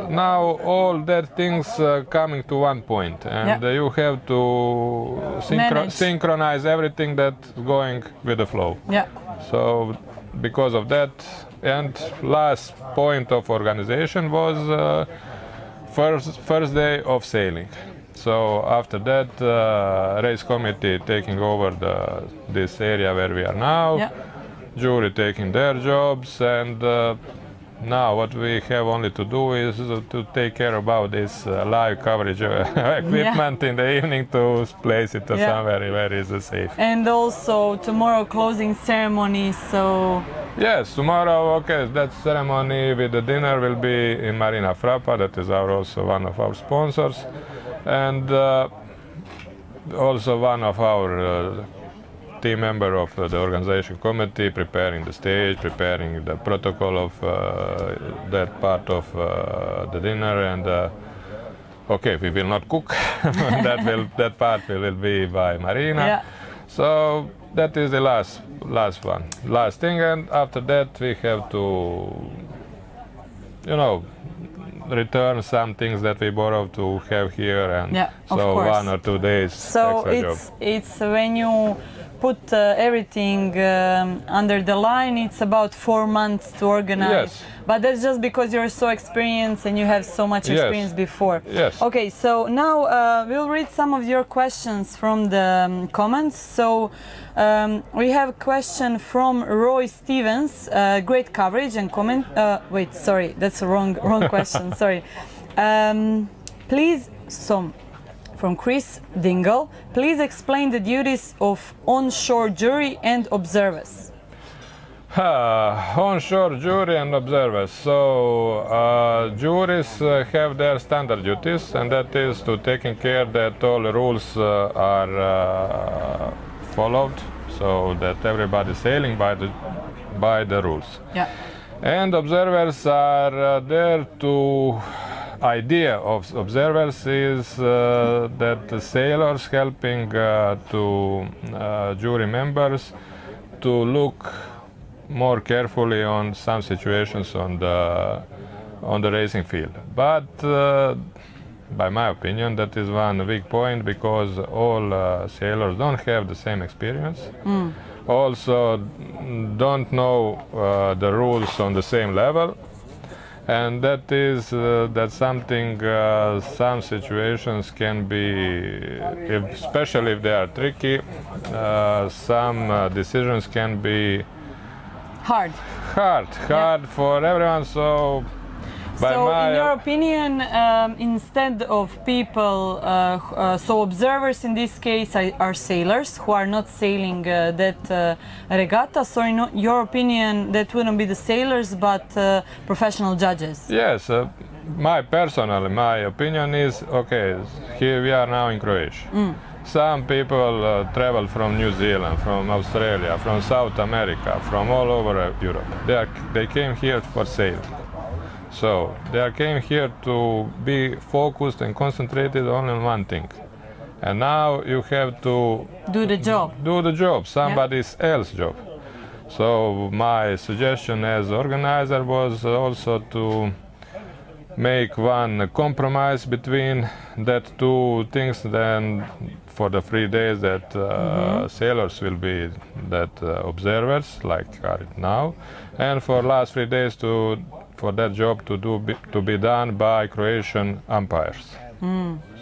now all that things coming to one point, and you have to synchronize everything that's going with the flow. Yeah. So, because of that, and last point of organization was first day of sailing. So after that, race committee taking over this area where we are now, jury taking their jobs, and now what we have only to do is to take care about this live coverage equipment in the evening to place it somewhere where is safe. And also tomorrow closing ceremony, so... Yes, tomorrow, okay, that ceremony with the dinner will be in Marina Frappa, that is also one of our sponsors. And also one of our team member of the organization committee preparing the stage, preparing the protocol of that part of the dinner, and okay, we will not cook. that part will be by Marina. Yeah. So that is the last thing, and after that we have to, return some things that we borrowed to have here, and so 1 or 2 days extra job. It's when you put everything under the line, it's about 4 months to organize. Yes. But that's just because you're so experienced and you have so much experience before. Yes. Okay, so now we'll read some of your questions from the comments. So we have a question from Roy Stevens. Great coverage and comment. Wait, sorry, that's a wrong question. Sorry. Please, from Chris Dingle, please explain the duties of onshore jury and observers. Onshore jury and observers. So juries have their standard duties, and that is to taking care that all the rules are followed, so that everybody is sailing by the rules. Yeah. And observers are there to. Idea of observers is that the sailors helping to jury members to look more carefully on some situations on the racing field. But by my opinion, that is one weak point, because all sailors don't have the same experience. Also don't know the rules on the same level. And that is something, some situations can be, especially if they are tricky, some decisions can be hard for everyone. So, in your opinion, instead of people, so observers in this case are sailors who are not sailing that regatta. So in your opinion, that wouldn't be the sailors, but professional judges? Yes, my opinion is, okay, here we are now in Croatia. Some people travel from New Zealand, from Australia, from South America, from all over Europe. They came here for sailing. So they came here to be focused and concentrated only on one thing. And now you have to do the job. Somebody else's job. So my suggestion as organizer was also to make one compromise between that two things. Then for the 3 days that sailors will be that observers, like are now, and for last 3 days for that job to be done by Croatian umpires.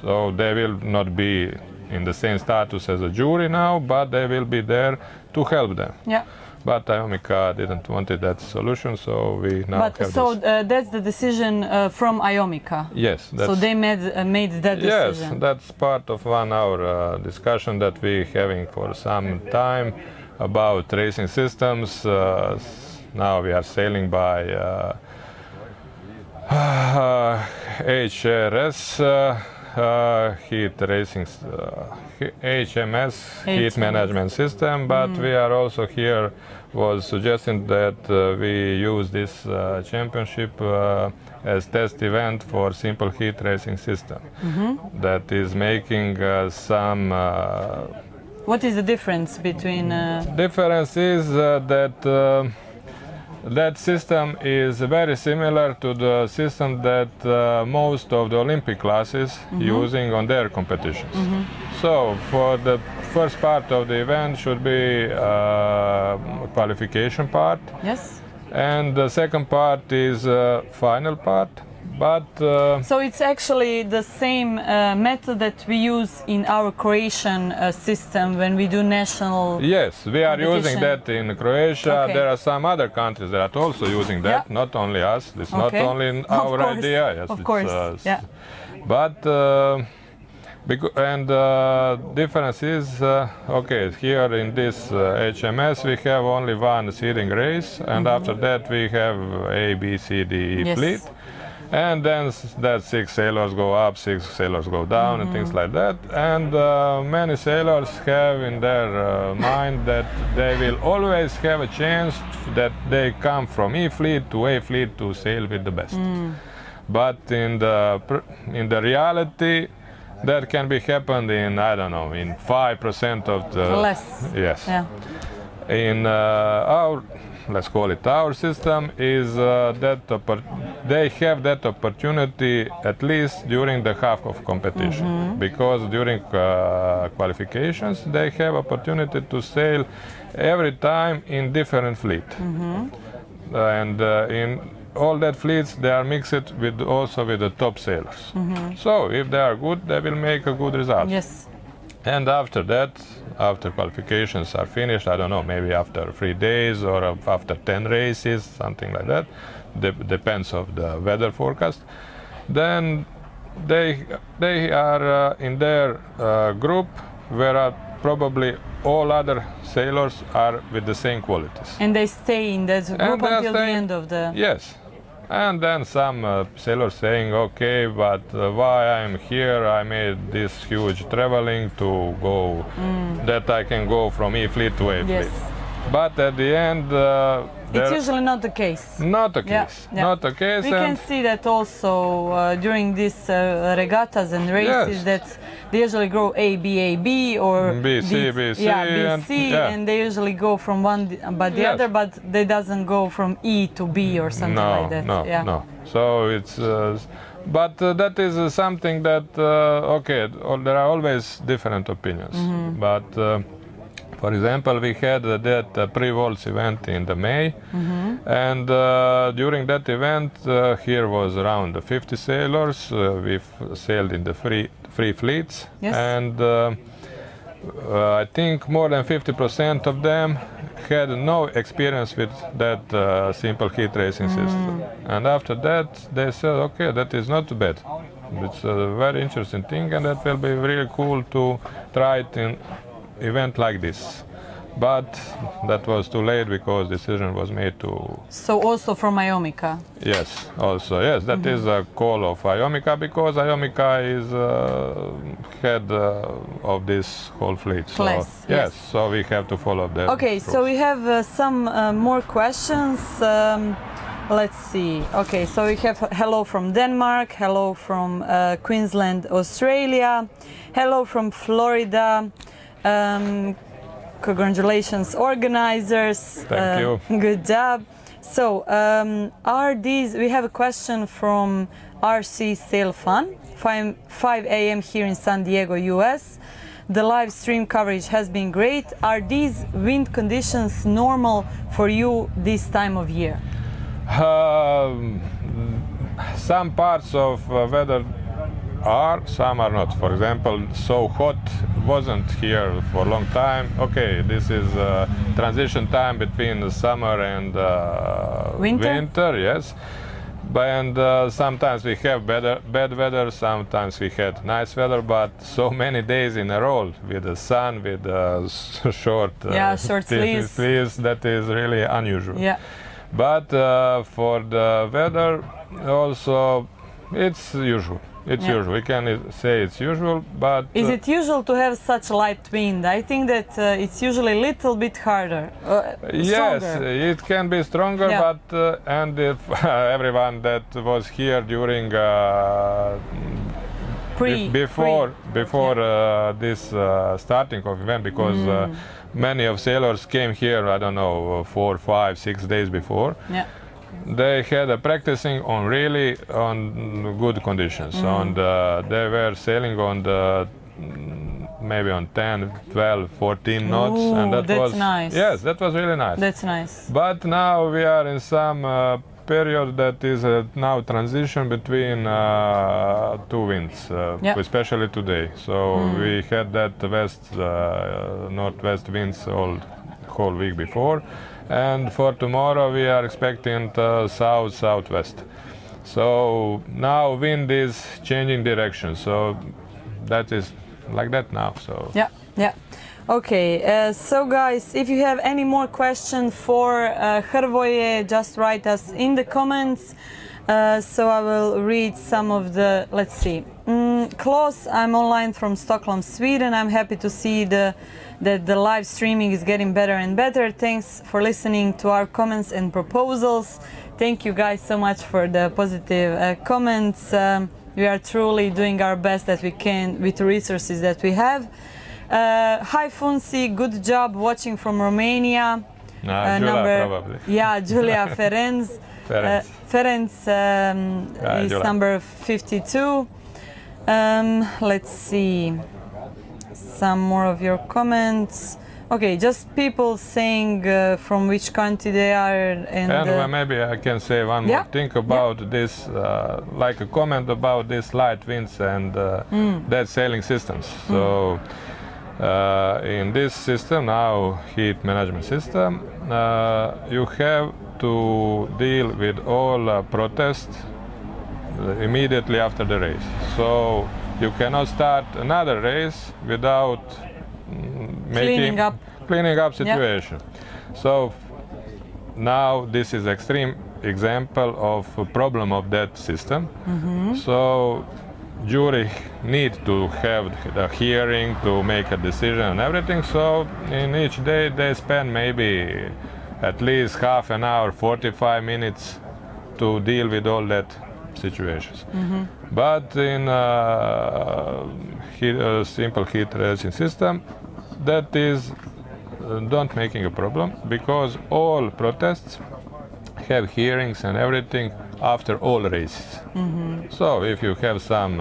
So they will not be in the same status as a jury now, but they will be there to help them. Yeah. But IOMICA didn't want that solution, so we now have so this. That's the decision from IOMICA? Yes. So they made that decision? Yes, that's part of 1 hour discussion that we're having for some time about racing systems. Now we are sailing by HRS, heat racing, HMS, heat management system, but we are also here was suggesting that we use this championship as test event for simple heat racing system that is making some What is the difference between? Difference is that that system is very similar to the system that most of the Olympic classes using on their competitions. So for the first part of the event should be qualification part. Yes. And the second part is final part. But so it's actually the same method that we use in our Croatian system when we do national. Yes, we are using that in Croatia. Okay. There are some other countries that are also using that, not only us. It's not only our idea. Yes, of course. Yeah. But difference is okay. Here in this HMS we have only one seeding race, and after that we have A, B, C, D, E fleet. And then that 6 sailors go up, 6 sailors go down, and things like that. And many sailors have in their mind that they will always have a chance that they come from E fleet to A fleet to sail with the best. But in the reality, that can be happened in, I don't know, in 5% of the... Less. Yes. Yeah. In our, let's call it our system, is that they have that opportunity at least during the half of competition. Because during qualifications, they have opportunity to sail every time in different fleet. And in all that fleets, they are mixed with also with the top sailors. So if they are good, they will make a good result. Yes. And after that, after qualifications are finished, I don't know, maybe after 3 days or after 10 races, something like that, depends of the weather forecast, then they are in their group where are probably all other sailors are with the same qualities. And they stay in that group until the end of the... Yes. And then some sailors saying, okay, but why I'm here, I made this huge traveling to go, that I can go from E fleet to A fleet. But at the end... it's usually not the case. Not the case. Not the case. We can see that also during these regattas and races that they usually go A, B, A, B, or B, C, B, C. Yeah, B, C, and they usually go from one but the other, but they doesn't go from E to B or something like that. No. So it's... but that is something that, okay, there are always different opinions. But... for example, we had that pre-waltz event in the May, and during that event, here was around 50 sailors. We sailed in the free fleets, and I think more than 50% of them had no experience with that simple heat racing system. And after that, they said, okay, that is not too bad. It's a very interesting thing, and that will be really cool to try it in event like this. But that was too late because decision was made to... So also from Iomica? Yes, also, yes. That is a call of Iomica because Iomica is head of this whole fleet. So, yes, so we have to follow that. Okay, so we have some more questions. Let's see. Okay, so we have hello from Denmark, hello from Queensland, Australia, hello from Florida. Congratulations, organizers. Thank you. Good job. So, are these? We have a question from RC Sail Fun, 5 a.m. here in San Diego, US. The live stream coverage has been great. Are these wind conditions normal for you this time of year? Some parts of weather are, some are not. For example, so hot wasn't here for a long time. Okay, this is transition time between the summer and winter, yes. And sometimes we have bad weather, sometimes we had nice weather, but so many days in a row with the sun, with short sleeves, that is really unusual. Yeah. But for the weather, also, it's usual. It's usual. We can say it's usual, but... Is it usual to have such light wind? I think that it's usually a little bit harder, yes, stronger. it can be stronger, but and if everyone that was here during before this starting of event, because many of sailors came here, I don't know, 4, 5, 6 days before. Yeah. They had practicing on really on good conditions, and they were sailing on the maybe on 10, 12, 14 knots, and that was nice. Yes, that was really nice. That's nice. But now we are in some period that is now transition between two winds, especially today. So we had that northwest winds whole week before, and for tomorrow we are expecting southwest. So now wind is changing direction. So that is like that now. So yeah. Okay, so guys, if you have any more questions for Hrvoje, just write us in the comments. So I will read some of the, let's see. Klaus, I'm online from Stockholm, Sweden. I'm happy to see that the live streaming is getting better and better. Thanks for listening to our comments and proposals. Thank you guys so much for the positive comments. We are truly doing our best that we can with the resources that we have. Hi Funsi, good job watching from Romania. Julia probably. Yeah, Julia Ferenc. Ferenc is Julia. number 52. Let's see some more of your comments. Okay, just people saying from which country they are. And maybe I can say one more thing about this, like a comment about these light winds and dead sailing systems. So in this system now, heat management system, you have to deal with all protests immediately after the race. So you cannot start another race without cleaning up situation. So now this is extreme example of a problem of that system. So jury need to have the hearing to make a decision and everything. So in each day they spend maybe at least half an hour, 45 minutes to deal with all that situations. But in a simple heat racing system, that is don't making a problem, because all protests have hearings and everything after all races. So if you have some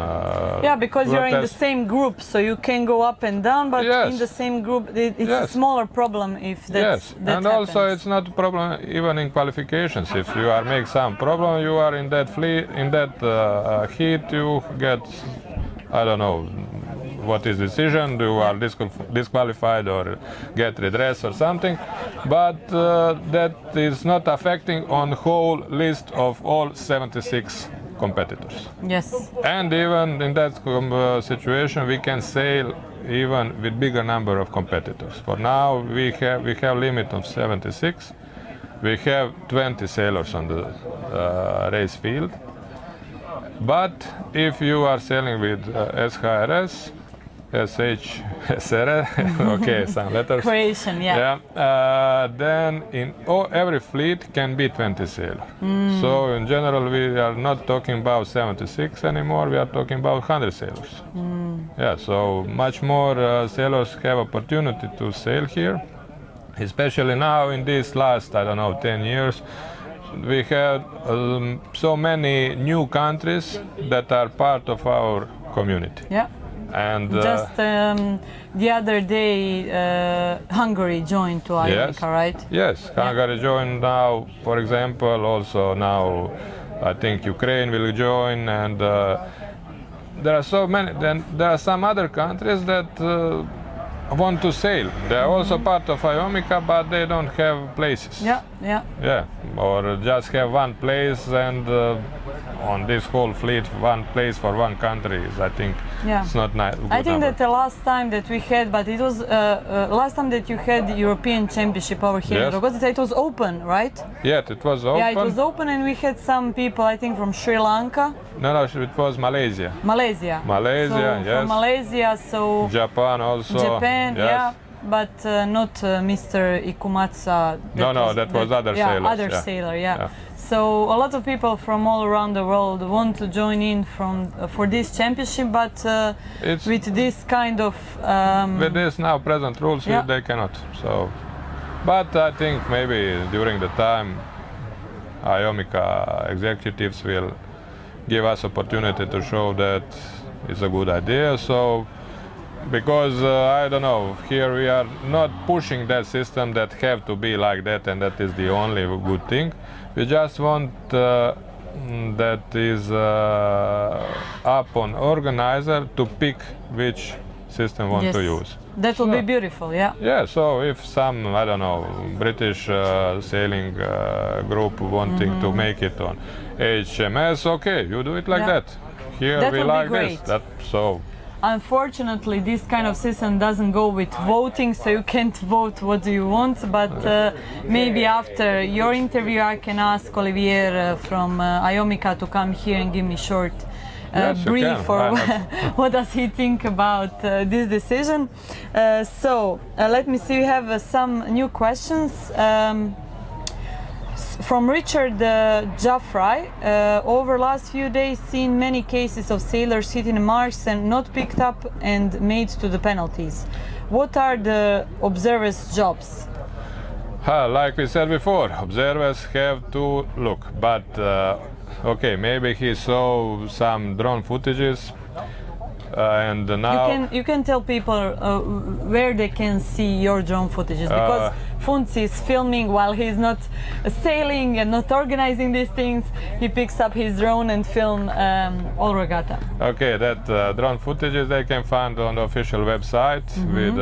because you're in the same group, so you can go up and down, but in the same group it's a smaller problem if that and happens. Also it's not a problem even in qualifications. If you are make some problem, you are in that heat, you get, I don't know what is decision, you are disqualified or get redress or something, but that is not affecting on whole list of all 76 competitors. Yes. And even in that situation we can sail even with bigger number of competitors. For now we have limit of 76. We have 20 sailors on the race field. But if you are sailing with SHRS, SHSR, okay, some letters. Croatian, then in every fleet can be 20 sailors. So in general we are not talking about 76 anymore, we are talking about 100 sailors. So much more sailors have opportunity to sail here, especially now in these last, I don't know, 10 years. We have so many new countries that are part of our community. And just the other day, Hungary joined to IOM, right? Yes, Hungary joined now. For example, also now I think Ukraine will join, and there are so many. Then there are some other countries that want to sail. They are also part of IOMICA, but they don't have places. Or just have one place, and on this whole fleet, one place for one country is, I think, it's not nice. I think that the last time that we had, but it was last time that you had the European Championship over here in Rogoznica, it was open, right? It was open. It was open, and we had some people, I think, from Sri Lanka. No, it was Malaysia. Malaysia, yes. From Malaysia, so Japan also. Japan, but not Mr. Ikumatsa. No, that was other sailors. Other sailor, yeah. So a lot of people from all around the world want to join in for this championship, but with this kind of with this now present rules, they cannot. So, but I think maybe during the time, IOMICA executives will give us opportunity to show that it's a good idea. So, because I don't know, here we are not pushing that system that have to be like that and that is the only good thing. We just want that is up on organizer to pick which system want to use. That will be beautiful, yeah. Yeah, so if some, I don't know, British sailing group wanting to make it on HMS, okay, you do it like that. Here that we like this. So. Unfortunately, this kind of system doesn't go with voting, so you can't vote what do you want, but maybe after your interview I can ask Olivier from IOMICA to come here and give me short brief or what does he think about this decision. So let me see, we have some new questions. From Richard Jaffray, over last few days seen many cases of sailors hitting marks and not picked up and made to the penalties. What are the observers' jobs? Like we said before, observers have to look, but okay, maybe he saw some drone footages and now you can tell people where they can see your drone footages, because Funzi is filming while he's not sailing and not organizing these things. He picks up his drone and film all regatta. Okay, that drone footages they can find on the official website with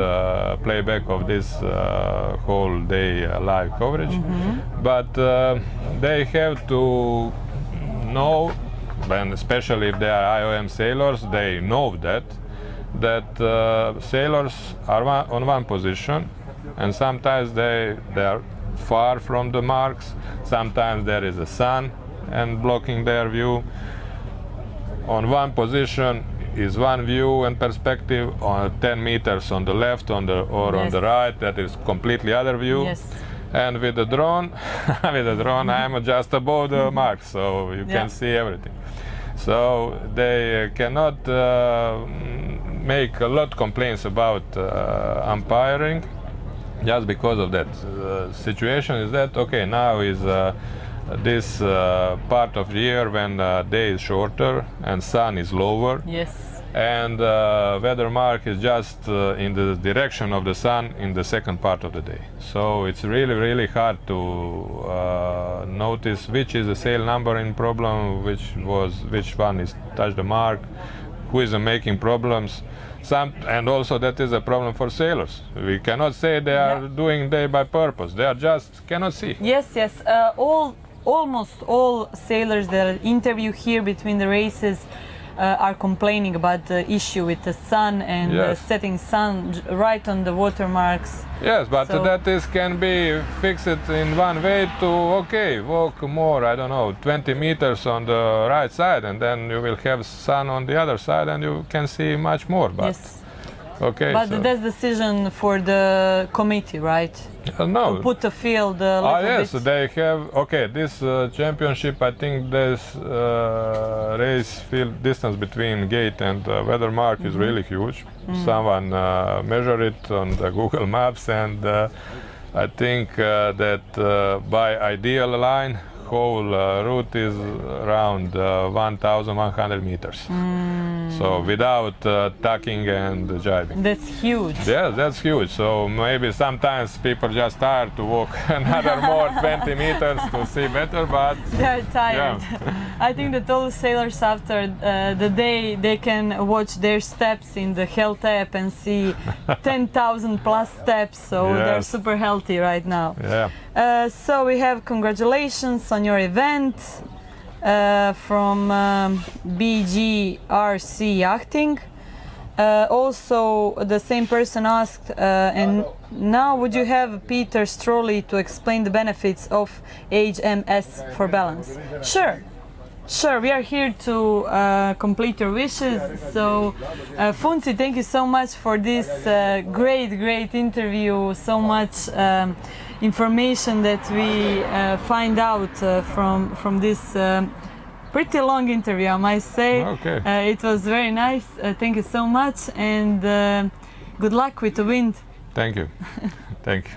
playback of this whole day live coverage. But they have to know, and especially if they are IOM sailors, they know that sailors are on one position, and sometimes they are far from the marks. Sometimes there is a sun and blocking their view. On one position is one view and perspective. On 10 meters on the left, on the right, that is completely other view. And with the drone, I'm just above the mark, so you can see everything. So they cannot make a lot of complaints about umpiring just because of that. The situation is that, okay, now is this part of the year when day is shorter and sun is lower. And weather mark is just in the direction of the sun in the second part of the day. So it's really hard to notice which is the sail number in problem, which one is touch the mark, who is making problems. And also that is a problem for sailors. We cannot say they are doing day by purpose. They are just cannot see. Almost all sailors that interview here between the races are complaining about the issue with the sun and the setting sun right on the watermarks. Yes, but that can be fixed in one way to, walk more, I don't know, 20 meters on the right side, and then you will have sun on the other side and you can see much more. But, but that's decision for the committee, right? No. To put the field a little bit. They have, this championship, I think this race field distance between gate and weather mark is really huge. Someone measured it on the Google Maps, and I think that by ideal line, whole route is around 1,100 meters. So without tacking and jibing. That's huge. Yes, that's huge. So maybe sometimes people just tired to walk another more 20 meters to see better, but they're tired. I think that all sailors after the day they can watch their steps in the health app and see 10,000 plus steps. So they're super healthy right now. So we have congratulations on your event from BGRC Yachting. Also, the same person asked, and now would you have Peter Strolley to explain the benefits of HMS for balance? Sure. Sure, we are here to complete your wishes. So, Funzi, thank you so much for this great interview. So much information that we find out from this pretty long interview, I might say. Okay. It was very nice. Thank you so much, and good luck with the wind. Thank you. Thank you.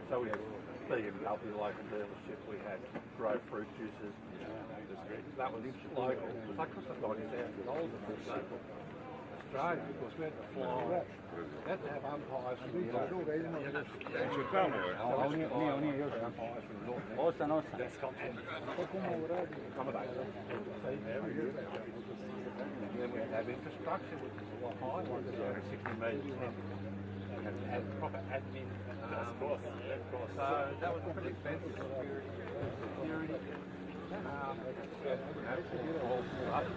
So we being in Alpy like a dealership, we had grow fruit juices. That was local. That cost us $90,000 local. Australia, because we had to fly. We had to have umpires from the then we had to have infrastructure, which is a lot higher, 60 metres. And proper admin. Of course. So that was pretty expensive. Security.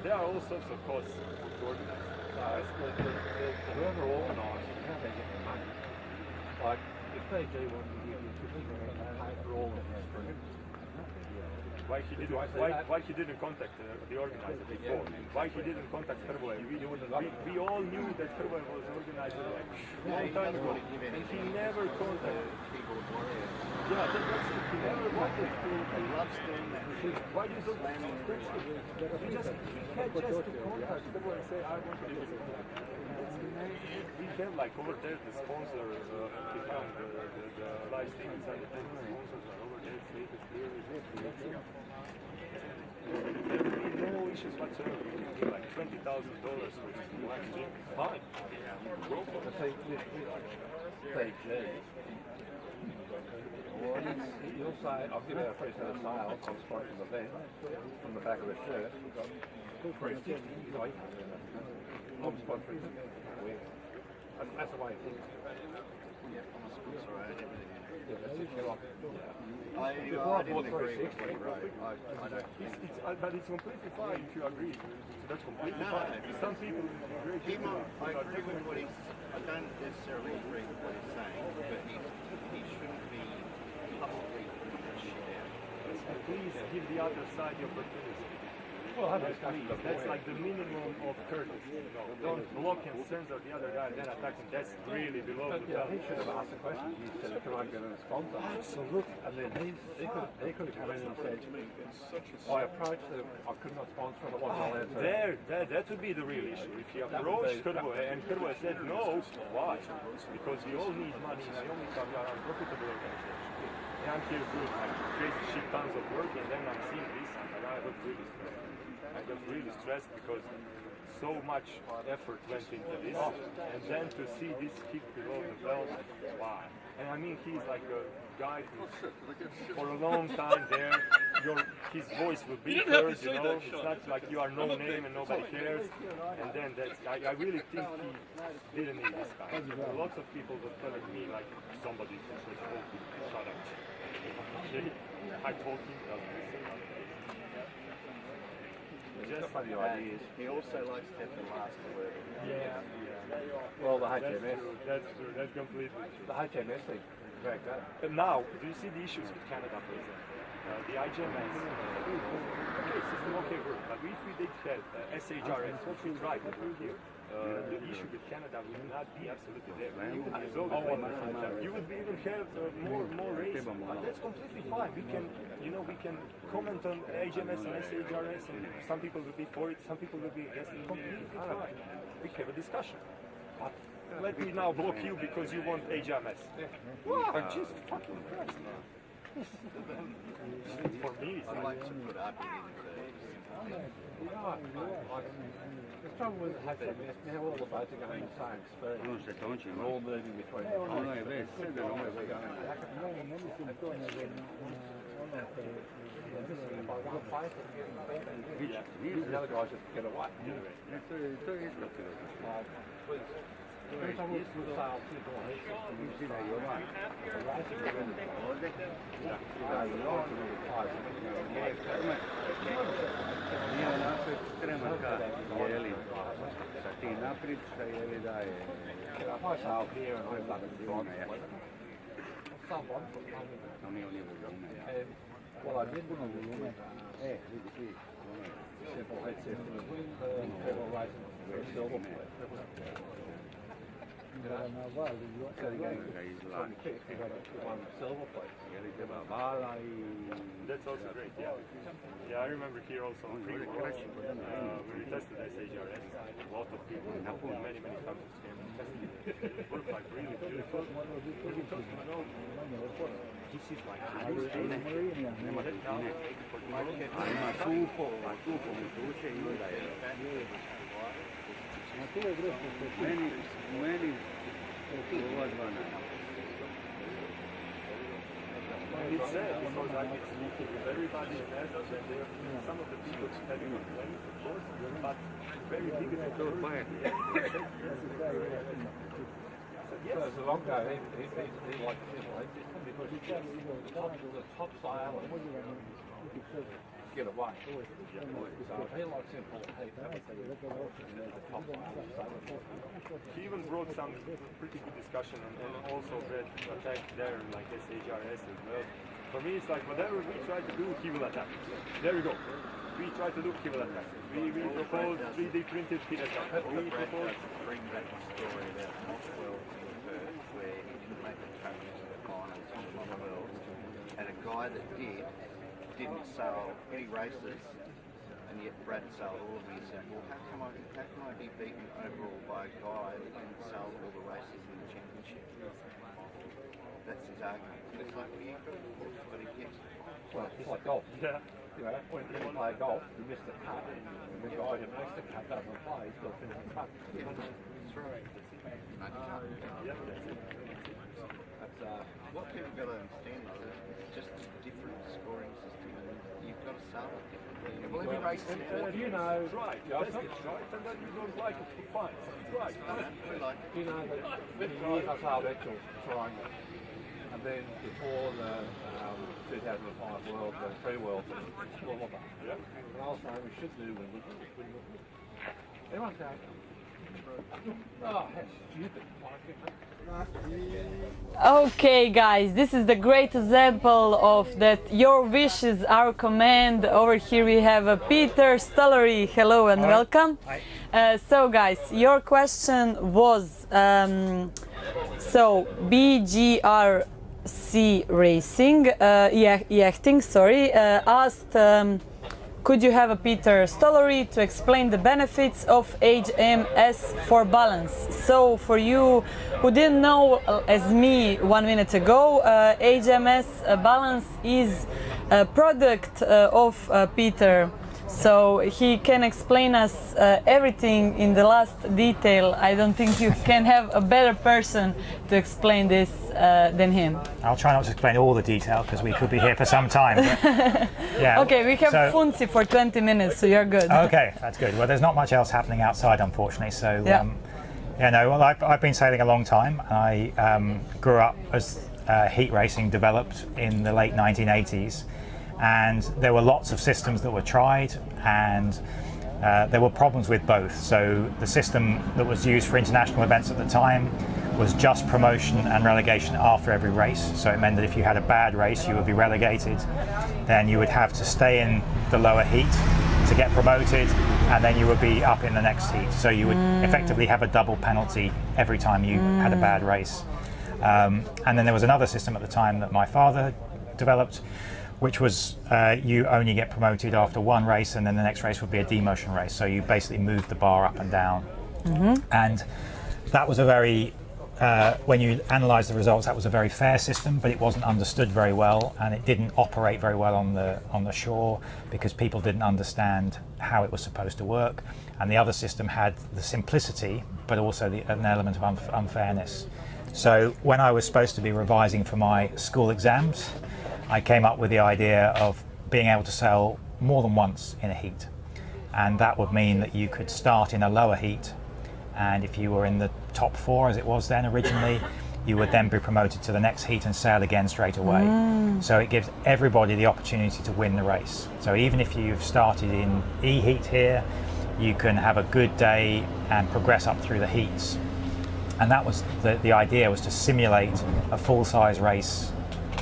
There are all sorts of costs to organize. Whoever organises, how they get the money. Like, if PG wanted to give you $50 grand, pay for all of this for him. Why he didn't contact the organizer before? Why he didn't contact Hrvoje? We all knew that Hrvoje was organizer like a long time ago, and he never contacted. Yeah, he never wanted to. Why you don't? He had just to contact Hrvoje and say, I want to do it. We have like over there the sponsor behind the live streaming side of things. Sponsors are over there, stated clearly. There will be no issues whatsoever. You can give like $20,000 for just one stream. Fine. Go for it. You'll say, I'll give out a free set of sales, I'm sponsoring the event from the back of the shirt. 360, I'm sponsoring it. That's the way it is. Yeah, I'm a sponsor, I had everything. I didn't agree with what he wrote. I don't think. But it's completely fine if you agree. That's completely fine. Some people agree. I agree with what he's. I don't necessarily agree with what he's saying, but he shouldn't be publicly putting that shit out. Please give the other side the opportunity. Well, that's like the minimum of courtesy. Don't block and censor the other guy and then attack him. That's really below the belt. He should have asked the question. He said, can I get a sponsor? Absolutely. And then he could have come in and said, I approached them, I could not sponsor it, I wasn't allowed to. That would be the real issue. If you approached Hrvoje and Hrvoje said no, why? Because we all need money and I only come here on a profitable organization. And I'm here doing like crazy shit tons of work and then I'm seeing this and I got really stressed. I got really stressed because so much effort went into this, and then to see this kick below the belt, wow. And I mean, he's like a guy who, for a long time there, his voice will be heard, you know, it's not like you are no name and nobody cares, and then I really think he didn't need this guy. Lots of people were telling me, like, somebody should shut up. I told him, Just funny ideas. He also likes to have the last word. Yeah. Well, the HMS. That's true. That's completely true. The HMS thing. Correct that. But now, do you see the issues with Canada, for example? The IGMS. Okay, system okay work. But if we did have SHRS, which we tried to do here, the issue with Canada would not be absolutely there. You would resolve it. You would even have more race. But that's completely fine. We can, we can comment on HMS and SHRS, and some people will be for it, some people will be against it. Completely fine. We have a discussion. But let me now block you because you want HMS. Wow, just fucking Christ. For me, it's I'd like to put up the trouble with the HMS, now all the boats are going the same speed. They're all moving between the the other guys just get away. That's also great, yeah. Yeah, I remember here also on Creek when we tested this HRS, a lot of people, many countries came and tested it. It worked like really beautiful. This is like it's sad because I get speaking with everybody in Ezra and some of the people having complaints, of course, but very big is a good plan. Yes. So it's a long day. He likes it because he gets the top sail and get away. So he likes simple heat. He even brought some pretty good discussion and also Brett attacked there like SHRS as well. For me it's like whatever we try to do, he will attack. There we go. We try to do, he will attack. We propose 3D printed, he attack. We propose bring back the story about Maxwell where he didn't make the cut into the finals on the Maxwell, and a guy that didn't sail any races, and yet Brad sailed all of them. He said, well, how can I be beaten overall by a guy that didn't sail all the races in the championship? That's his argument. It's like, well, you've got to put what he gets. Well, it's like golf. Yeah. You know, when you play golf, you miss the cut, and the guy who makes the cut doesn't play, he's got to finish the cut. Yeah, that's right. What people got to understand is that it's just a different scoring system, and you've got to sail it differently. Well, every race is if you know, right, test it right, and then you don't like it, fine. Right. You know that many years I sailed Etchells triangle, and then before the 2005 World, the pre-World, yeah. And I was saying we should do Wimbledon. Everyone's going, oh, how stupid. Okay, guys, this is the great example of that your wish is our command. Over here we have Peter Stollery. Hello and welcome. So, guys, your question was so BGRC Racing, yachting, sorry, asked. Could you have a Peter Stollery to explain the benefits of HMS for balance? So for you who didn't know, as me 1 minute ago, HMS balance is a product of Peter. So he can explain us everything in the last detail. I don't think you can have a better person to explain this than him. I'll try not to explain all the detail because we could be here for some time. But, yeah. Okay, we have Funzi for 20 minutes, so you're good. Okay, that's good. Well, there's not much else happening outside, unfortunately. So, well, I've been sailing a long time. I grew up as heat racing developed in the late 1980s. And there were lots of systems that were tried, and there were problems with both. So the system that was used for international events at the time was just promotion and relegation after every race. So it meant that if you had a bad race, you would be relegated. Then you would have to stay in the lower heat to get promoted, and then you would be up in the next heat. So you would effectively have a double penalty every time you had a bad race. And then there was another system at the time that my father developed, which was you only get promoted after one race, and then the next race would be a demotion race. So you basically move the bar up and down. And that was a very, when you analyse the results, that was a very fair system, but it wasn't understood very well, and it didn't operate very well on the shore because people didn't understand how it was supposed to work. And the other system had the simplicity, but also an element of unfairness. So when I was supposed to be revising for my school exams, I came up with the idea of being able to sail more than once in a heat. And that would mean that you could start in a lower heat, and if you were in the top 4, as it was then originally, you would then be promoted to the next heat and sail again straight away. So it gives everybody the opportunity to win the race. So even if you've started in E heat here, you can have a good day and progress up through the heats. And that was the idea, was to simulate a full-size race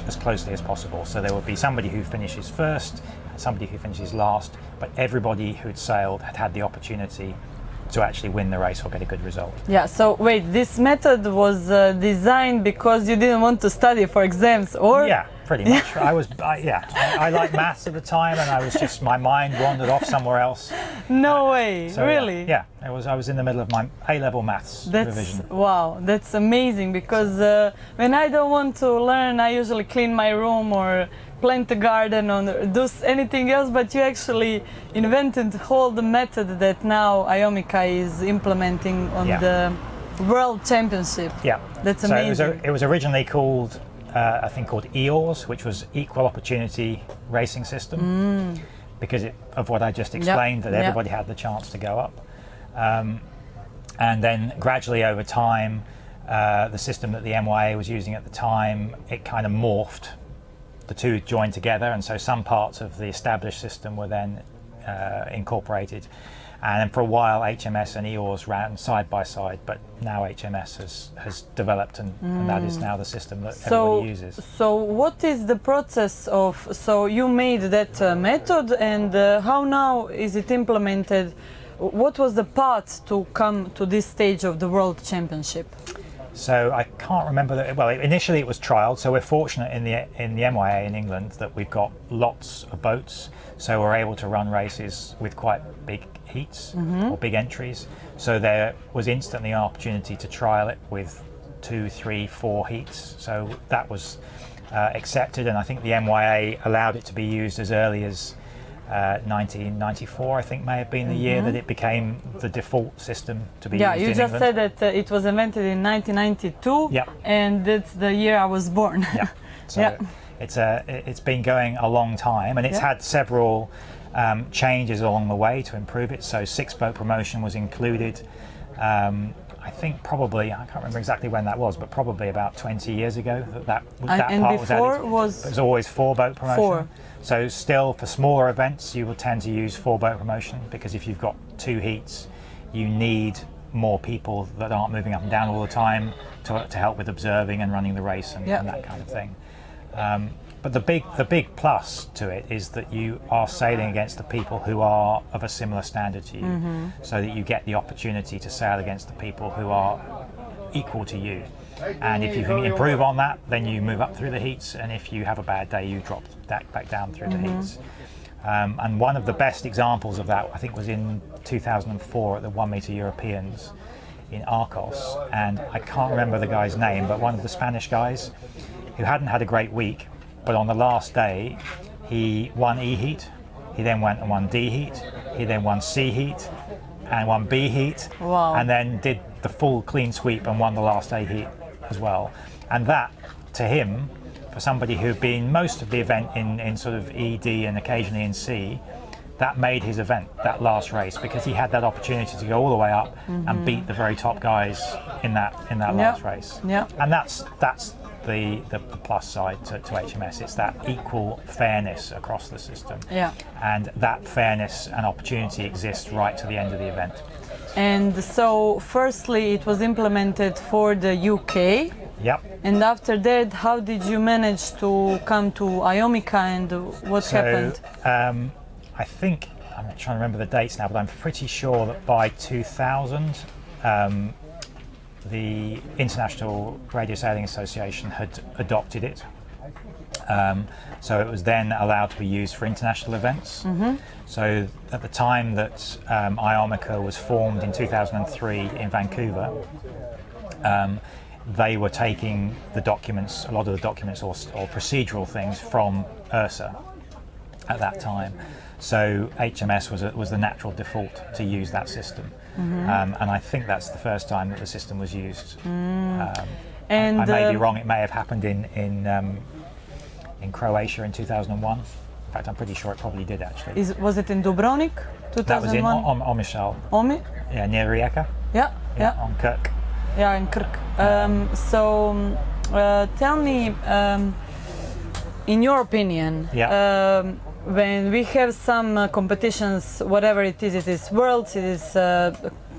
as closely as possible. So there would be somebody who finishes first, and somebody who finishes last, but everybody who'd sailed had had the opportunity to actually win the race or get a good result. Yeah, so wait, this method was designed because you didn't want to study for exams, or? Yeah, pretty much. I liked maths at the time, and my mind wandered off somewhere else. No way, So, really? Yeah, I was in the middle of my A-level maths revision. Wow, that's amazing, because when I don't want to learn, I usually clean my room or plant a garden or do anything else, but you actually invented the whole method that now IOMICA is implementing on the World Championship. Yeah. That's so amazing. It was originally called a thing called EORS, which was Equal Opportunity Racing System, because of what I just explained, that everybody had the chance to go up. And then gradually over time, the system that the MYA was using at the time, it kind of morphed. The two joined together, and so some parts of the established system were then incorporated. And then for a while, HMS and EORS ran side by side, but now HMS has developed, and that is now the system that everybody uses. So what is the process of, so you made that method, and how now is it implemented? What was the path to come to this stage of the World Championship? So I can't remember that. Well, initially it was trialed. So we're fortunate in the MYA in England that we've got lots of boats, so we're able to run races with quite big heats or big entries. So there was instantly an opportunity to trial it with 2, 3, 4 heats. So that was accepted, and I think the MYA allowed it to be used as early as 1994, I think, may have been the year that it became the default system to be used in England. Yeah, you just said that it was invented in 1992, and that's the year I was born. Yeah, so it's been going a long time, and it's had several changes along the way to improve it. So 6-boat promotion was included. I think probably, I can't remember exactly when that was, but probably about 20 years ago that part was added. It was always 4-boat promotion. So still, for smaller events, you will tend to use 4-boat promotion, because if you've got 2 heats, you need more people that aren't moving up and down all the time to help with observing and running the race and that kind of thing. But the big plus to it is that you are sailing against the people who are of a similar standard to you, so that you get the opportunity to sail against the people who are equal to you. And if you can improve on that, then you move up through the heats, and if you have a bad day, you drop back down through the heats. And one of the best examples of that, I think, was in 2004 at the 1 Metre Europeans in Arcos, and I can't remember the guy's name, but one of the Spanish guys who hadn't had a great week, but on the last day he won E heat, he then went and won D heat, he then won C heat and won B heat, and then did the full clean sweep and won the last A heat as well. And that, to him, for somebody who'd been most of the event in sort of E, D and occasionally in C, that made his event, that last race, because he had that opportunity to go all the way up and beat the very top guys in that last race. And that's the plus side to HMS. It's that equal fairness across the system. And that fairness and opportunity exists right to the end of the event. And so, firstly, it was implemented for the UK. And after that, how did you manage to come to IOMICA, and what happened? I think, I'm not trying to remember the dates now, but I'm pretty sure that by 2000, the International Radio Sailing Association had adopted it. So it was then allowed to be used for international events. So at the time that IOMICA was formed in 2003 in Vancouver, they were taking the documents, a lot of the documents or procedural things from URSA at that time. So HMS was the natural default to use that system. And I think that's the first time that the system was used. And I may be wrong, it may have happened in Croatia in 2001. In fact, I'm pretty sure it probably did actually. Was it in Dubrovnik, 2001? That was in Omišalj. Yeah, near Rijeka. On Krk. Yeah, in Krk. Tell me, in your opinion, when we have some competitions, whatever it is worlds, it is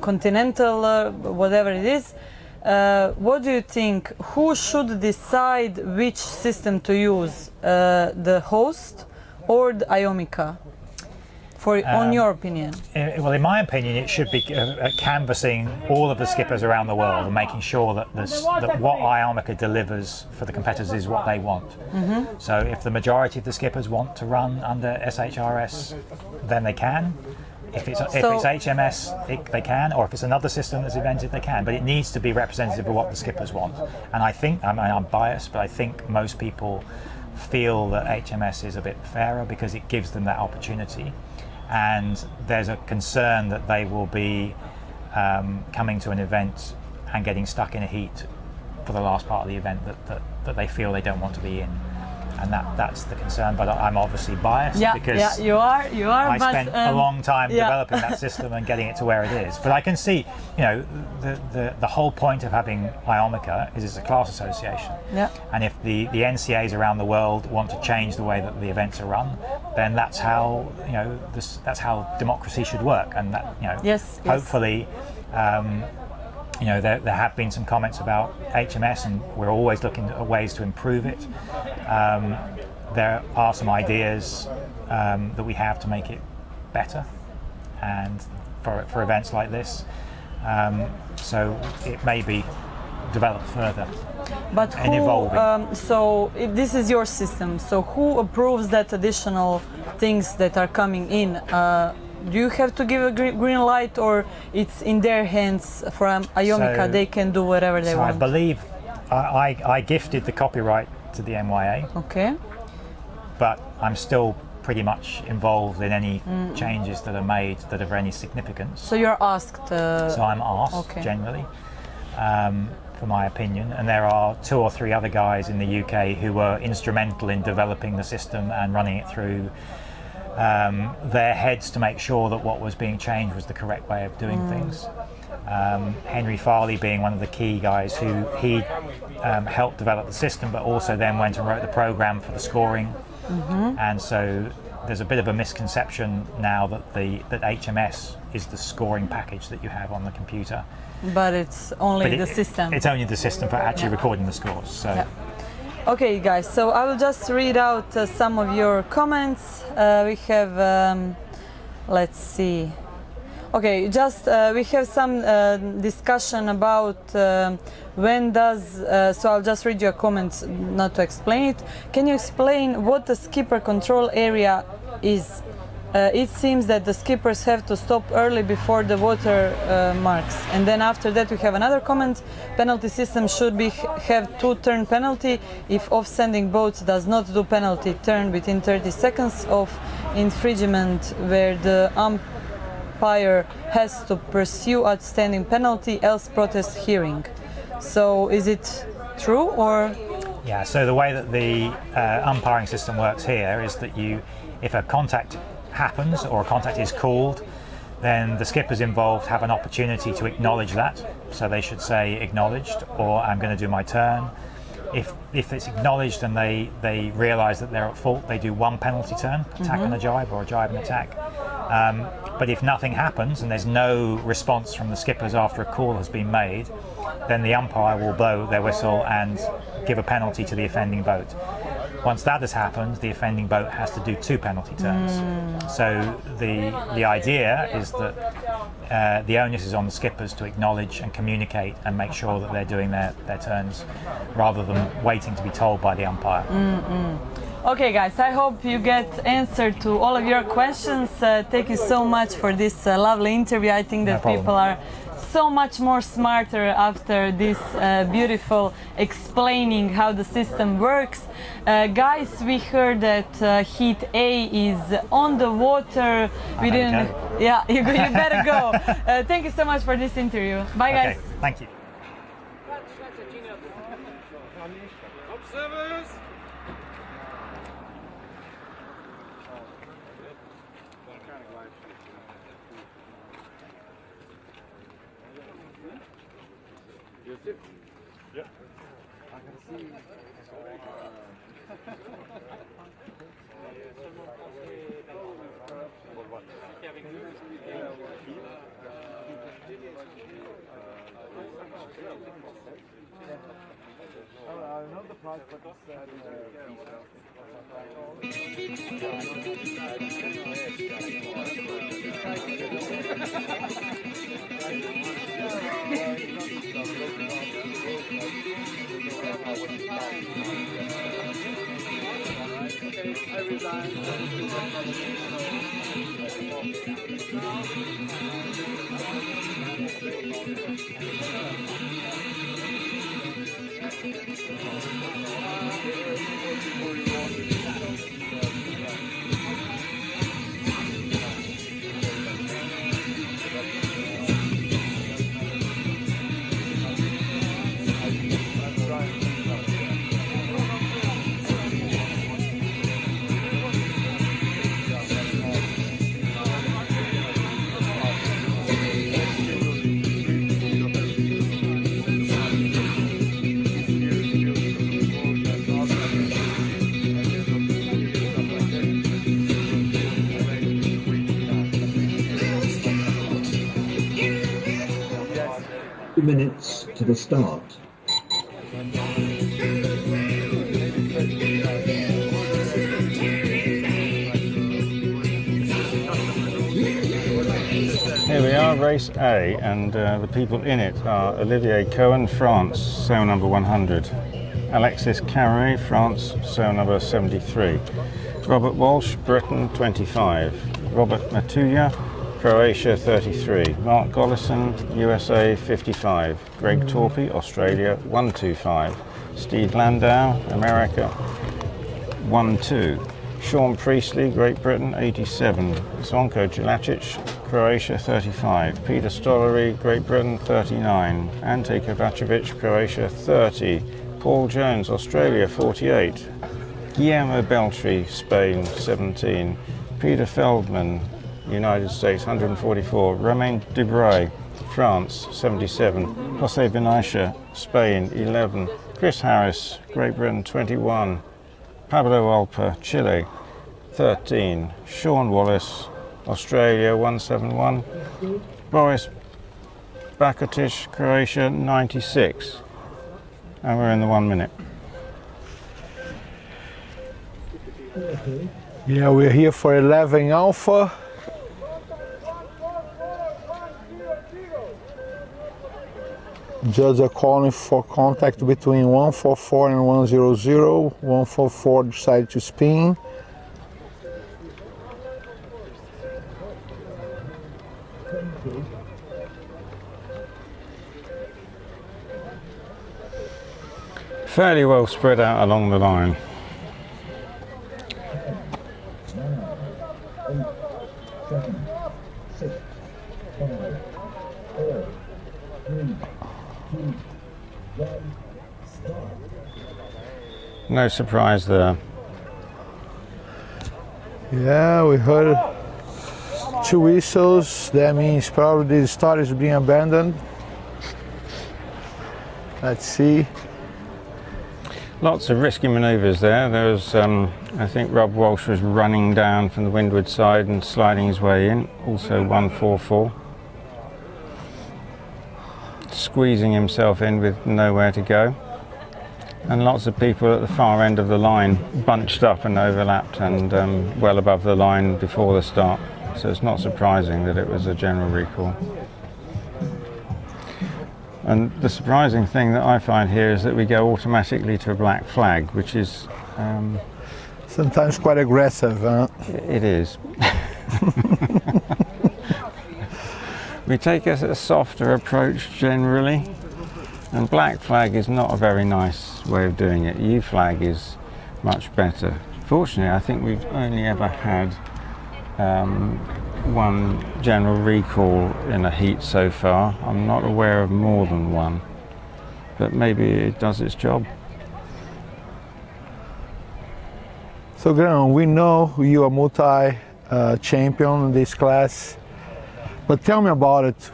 continental, whatever it is, what do you think, who should decide which system to use, the host or the IOMICA? On your opinion? Well, in my opinion, it should be canvassing all of the skippers around the world and making sure that what IOMICA delivers for the competitors is what they want. So if the majority of the skippers want to run under SHRS, then they can. If it's HMS, they can, or if it's another system that's invented, they can. But it needs to be representative of what the skippers want. And I think, I'm biased, but I think most people feel that HMS is a bit fairer because it gives them that opportunity. And there's a concern that they will be coming to an event and getting stuck in a heat for the last part of the event that they feel they don't want to be in, and that's the concern. But I'm obviously biased because you are. I spent a long time developing that system and getting it to where it is. But I can see, the whole point of having IOMICA is it's a class association. And if the NCAs around the world want to change the way that the events are run, then that's how that's how democracy should work. And that hopefully. There have been some comments about HMS, and we're always looking at ways to improve it. There are some ideas that we have to make it better, and for events like this. So it may be developed further. But and evolving. So if this is your system, so who approves that additional things that are coming in? Do you have to give a green light, or it's in their hands from IOMICA? They can do whatever they want. I believe I gifted the copyright to the MYA. Okay. But I'm still pretty much involved in any changes that are made that are of any significance. So you're asked. So I'm asked generally for my opinion, and there are 2 or 3 other guys in the UK who were instrumental in developing the system and running it through their heads to make sure that what was being changed was the correct way of doing things. Henry Farley being one of the key guys who helped develop the system, but also then went and wrote the program for the scoring. And so there's a bit of a misconception now that that HMS is the scoring package that you have on the computer. But it's only the system. It's only the system for actually recording the scores. So. Okay, guys, so I will just read out some of your comments. We have, let's see. Okay, just we have some discussion about when does, so I'll just read your comments, not to explain it. Can you explain what the skipper control area is? It seems that the skippers have to stop early before the water marks, and then after that we have another comment. Penalty system should have 2-turn penalty. If off-sending boats does not do penalty turn within 30 seconds of infringement, where the umpire has to pursue outstanding penalty, else protest hearing. So is it true, or? Yeah, so the way that the umpiring system works here is that if a contact happens or a contact is called, then the skippers involved have an opportunity to acknowledge that. So they should say acknowledged, or I'm going to do my turn. If it's acknowledged and they realise that they're at fault, they do 1 penalty turn, attack and a jibe, or a jibe and attack. But if nothing happens and there's no response from the skippers after a call has been made, then the umpire will blow their whistle and give a penalty to the offending boat. Once that has happened, the offending boat has to do 2 penalty turns. So the idea is that the onus is on the skippers to acknowledge and communicate and make sure that they're doing their turns, rather than waiting to be told by the umpire. Okay, guys, I hope you get answer to all of your questions. Thank you so much for this lovely interview. I think that people are so much more smarter after this beautiful explaining how the system works. Guys, we heard that Heat A is on the water. We didn't. Yeah, you better go. Thank you so much for this interview. Bye, guys. Thank you. Observers! Josip? Yeah. Not the price, but minutes to the start. Here we are, race A, and the people in it are Olivier Cohen, France, sail number 100. Alexis Carré, France, sail number 73. Robert Walsh, Britain, 25. Robert Matuja, Croatia, 33. Mark Gollison, USA, 55. Greg Torpy, Australia, 125. Steve Landau, America, 12. Sean Priestley, Great Britain, 87. Zvonko Jelacic, Croatia, 35. Peter Stollery, Great Britain, 39. Ante Kovacevic, Croatia, 30. Paul Jones, Australia, 48. Guillermo Beltri, Spain, 17. Peter Feldman, United States, 144. Romain Debray, France, 77. José Benaisha, Spain, 11. Chris Harris, Great Britain, 21. Pablo Alpa, Chile, 13. Sean Wallace, Australia, 171. Boris Bakotic, Croatia, 96. And we're in the 1 minute. Yeah, we're here for 11 Alpha. Judges are calling for contact between 144 and 100. 144 decided to spin. Fairly well spread out along the line. No surprise there. Yeah, we heard 2 whistles. That means probably the start is being abandoned. Let's see. Lots of risky manoeuvres there. There was, I think Rob Walsh was running down from the windward side and sliding his way in. Also 144. Squeezing himself in with nowhere to go. And lots of people at the far end of the line bunched up and overlapped and well above the line before the start. So it's not surprising that it was a general recall. And the surprising thing that I find here is that we go automatically to a black flag, which is sometimes quite aggressive, huh? It is. We take a softer approach generally, and black flag is not a very nice way of doing it. U flag is much better. Fortunately, I think we've only ever had one general recall in a heat so far. I'm not aware of more than one, but maybe it does its job. So Graham, we know you are multi-champion in this class, but tell me about it.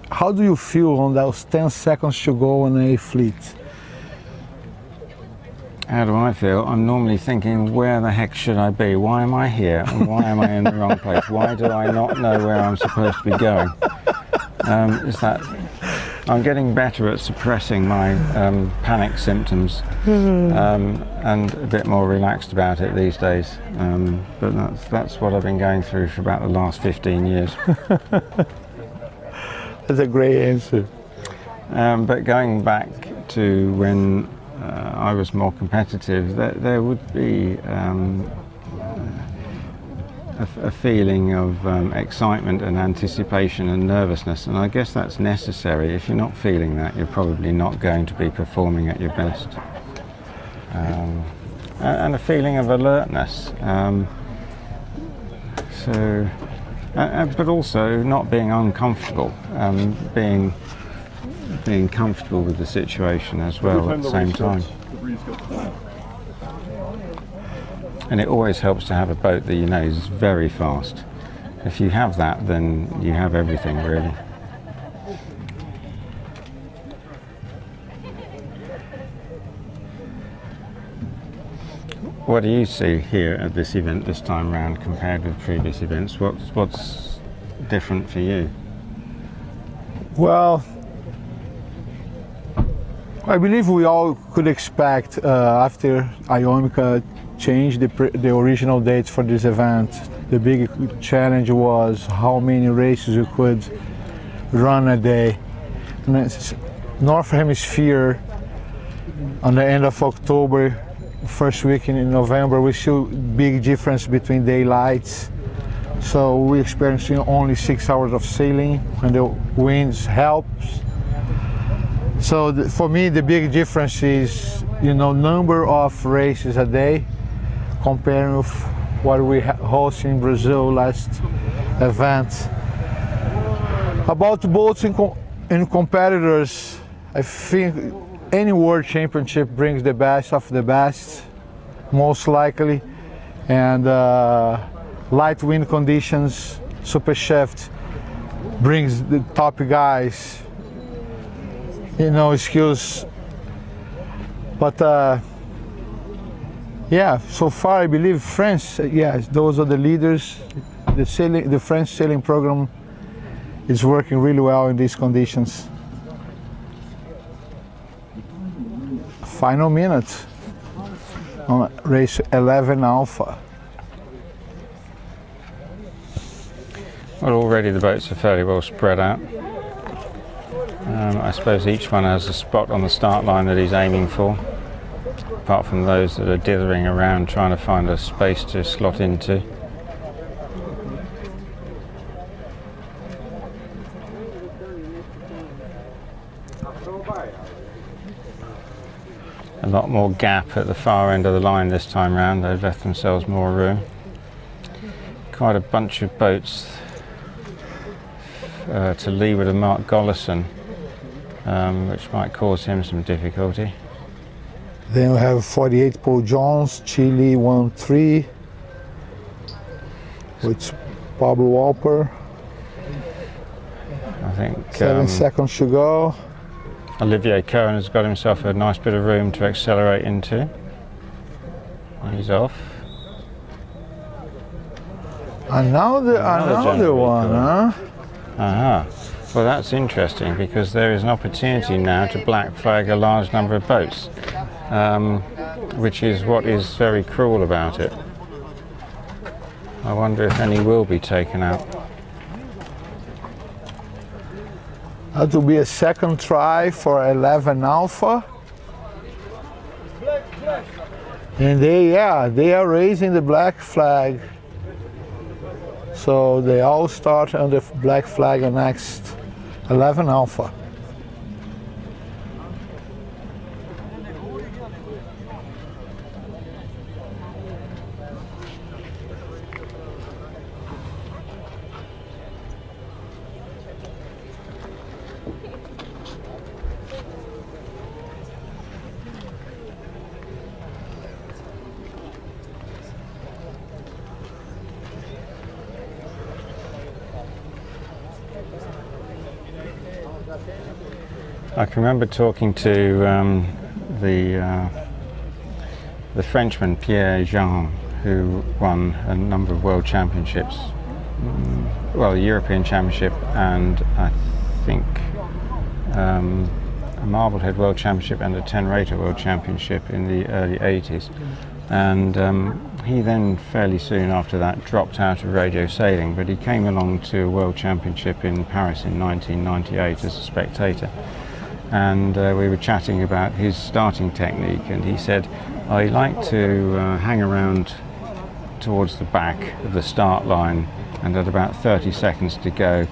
How do you feel on those 10 seconds to go on a fleet? how do I feel? I'm normally thinking, where the heck should I be? Why am I here? And why am I in the wrong place? Why do I not know where I'm supposed to be going? I'm getting better at suppressing my panic symptoms and a bit more relaxed about it these days. But that's what I've been going through for about the last 15 years. That's a great answer. But going back to when I was more competitive, there would be a feeling of excitement and anticipation and nervousness, and I guess that's necessary. If you're not feeling that, you're probably not going to be performing at your best. And a feeling of alertness. But also not being uncomfortable, being comfortable with the situation as well at the same time. And it always helps to have a boat that you know is very fast. If you have that, then you have everything, really. What do you see here at this event this time round compared with previous events? What's different for you? Well, I believe we all could expect after IOM changed the original dates for this event. The big challenge was how many races you could run a day. North Hemisphere, on the end of October, first week in November, we see big difference between daylights. So we're experiencing only 6 hours of sailing and the winds helps. So for me, the big difference is, number of races a day comparing with what we hosted in Brazil last event. About boats and competitors, I think any world championship brings the best of the best, most likely, and light wind conditions, super shift brings the top guys, skills. But yeah, so far I believe France, yes, those are the leaders. The French sailing program is working really well in these conditions. Final minute on race 11 Alpha. Well, already the boats are fairly well spread out. I suppose each one has a spot on the start line that he's aiming for, apart from those that are dithering around trying to find a space to slot into. A lot more gap at the far end of the line this time round. They've left themselves more room. Quite a bunch of boats to leeward of Mark Gollison, which might cause him some difficulty. Then we have 48 Paul Jones, Chile 1-3, with Pablo Walper. I think 7 seconds to go. Olivier Cohen has got himself a nice bit of room to accelerate into. He's off. Another one, huh? Aha. Well, that's interesting because there is an opportunity now to black flag a large number of boats, which is what is very cruel about it. I wonder if any will be taken out. That will be a second try for 11 Alpha. And they are raising the black flag. So they all start under black flag on next 11 Alpha. I can remember talking to the the Frenchman Pierre Jean, who won a number of world championships, well, a European championship and I think a Marblehead World Championship and a 10-rater World Championship in the early 80s. And he then fairly soon after that dropped out of radio sailing, but he came along to a World Championship in Paris in 1998 as a spectator. And we were chatting about his starting technique, and he said, I like to hang around towards the back of the start line, and at about 30 seconds to go,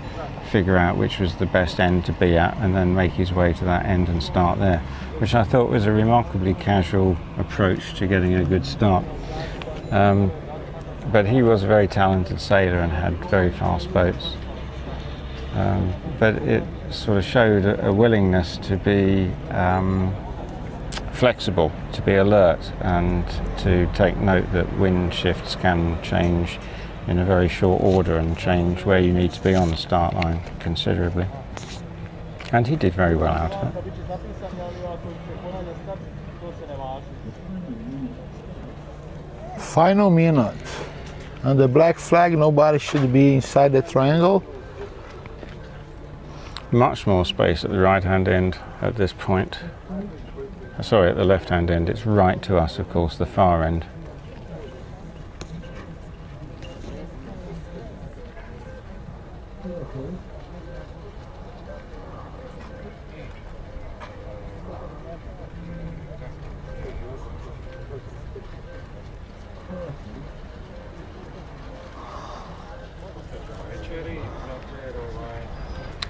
figure out which was the best end to be at, and then make his way to that end and start there, which I thought was a remarkably casual approach to getting a good start. But he was a very talented sailor and had very fast boats. But it sort of showed a willingness to be flexible, to be alert, and to take note that wind shifts can change in a very short order and change where you need to be on the start line considerably. And he did very well out of it. Final minute. And the black flag, nobody should be inside the triangle. Much more space at the right-hand end at this point. Sorry, at the left-hand end. It's right to us, of course, the far end.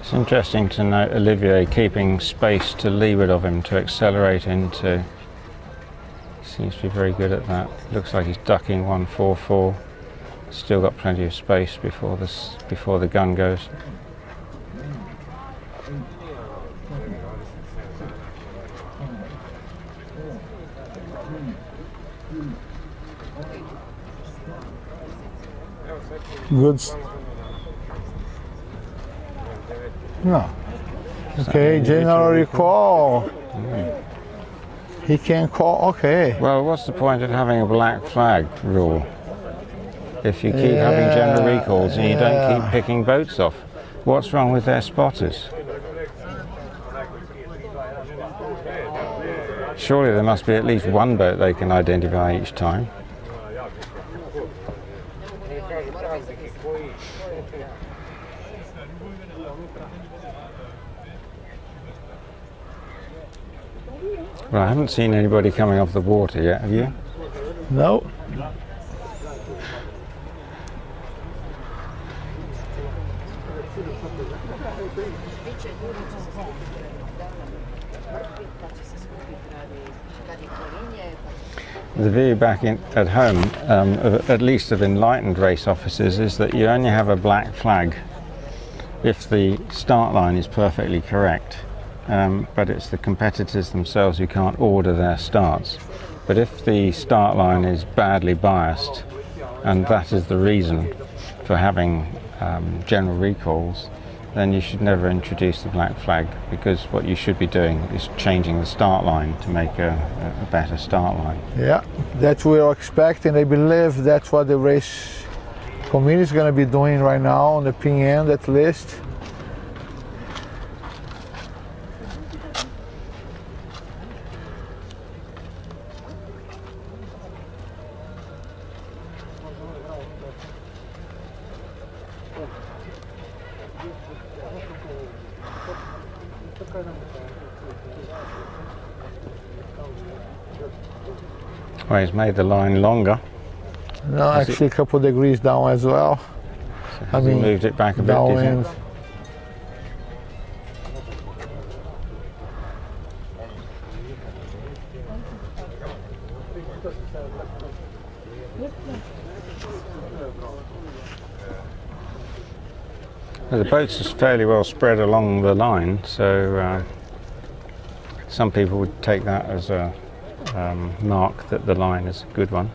It's interesting to note Olivier keeping space to leeward of him to accelerate into. Seems to be very good at that. Looks like he's ducking 144. Still got plenty of space before the gun goes. Good. No. Okay, general recall. He can call, okay. Well, what's the point of having a black flag rule if you keep having general recalls and you don't keep picking boats off? What's wrong with their spotters? Surely there must be at least one boat they can identify each time. Well, I haven't seen anybody coming off the water yet, have you? No. The view back at home, at least of enlightened race officers, is that you only have a black flag if the start line is perfectly correct. But it's the competitors themselves who can't order their starts. But if the start line is badly biased, and that is the reason for having general recalls, then you should never introduce the black flag, because what you should be doing is changing the start line to make a better start line. Yeah, that's what we're expecting. I believe that's what the race committee is going to be doing right now on the pin end at least. Well, he's made the line longer. No, actually a couple of degrees down as well. So I mean, moved it back a bit, do you think? Well, the boats are fairly well spread along the line, so some people would take that as a mark that the line is a good one.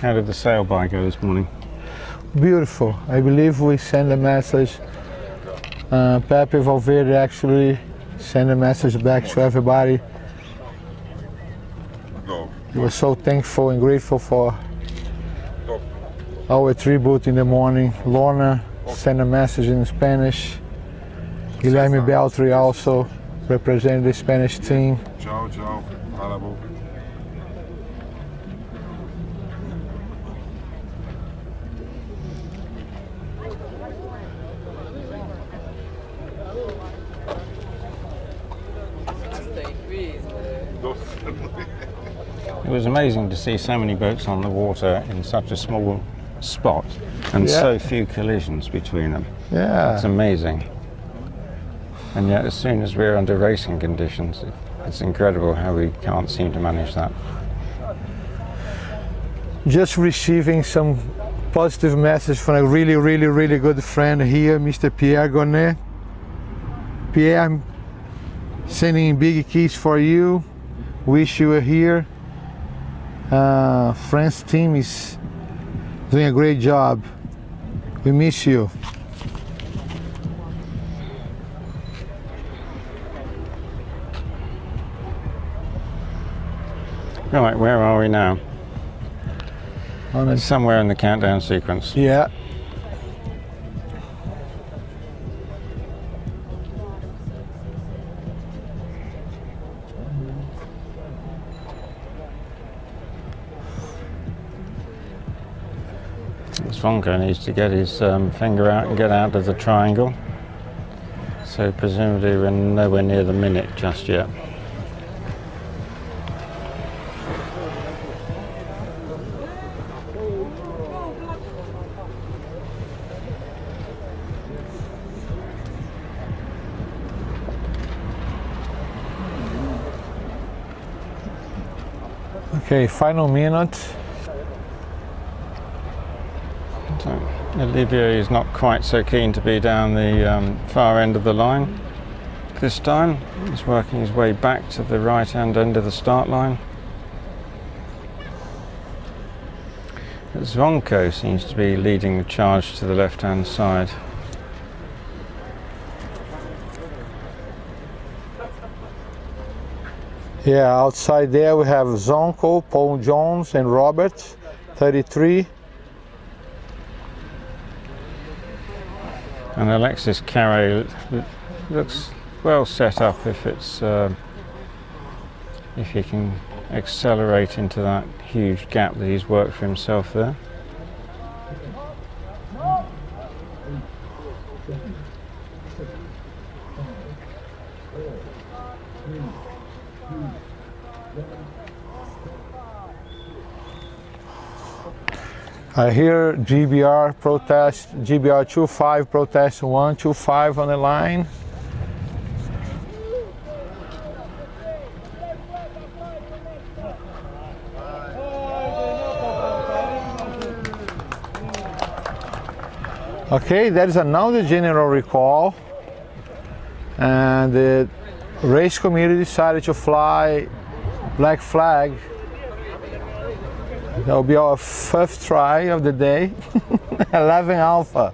How did the sail by go this morning? Beautiful. I believe we sent a message. Pepe Valverde actually sent a message back to everybody. He was so thankful and grateful for our tribute in the morning. Lorna sent a message in Spanish. Guillermo Beltri also represented the Spanish team. Ciao, ciao. Alabo. It was amazing to see so many boats on the water in such a small spot and so few collisions between them. Yeah. It's amazing. And yet as soon as we're under racing conditions, it's incredible how we can't seem to manage that. Just receiving some positive message from a really good friend here, Mr. Pierre Gonnet. Pierre, I'm sending big keys for you. Wish you were here. France team is doing a great job. We miss you. Right, where are we now? Somewhere in the countdown sequence. Yeah. Zvonko needs to get his finger out and get out of the triangle. So presumably we're nowhere near the minute just yet. Okay, final minute. So Olivier is not quite so keen to be down the far end of the line this time. He's working his way back to the right hand end of the start line. Zvonko seems to be leading the charge to the left hand side. Yeah, outside there we have Zvonko, Paul Jones and Robert, 33. And Alexis Carré looks well set up if it's if he can accelerate into that huge gap that he's worked for himself there. I hear GBR protest, GBR 25 protest 125 on the line. Okay, that is another general recall, and the race committee decided to fly black flag. That will be our first try of the day. 11 Alpha.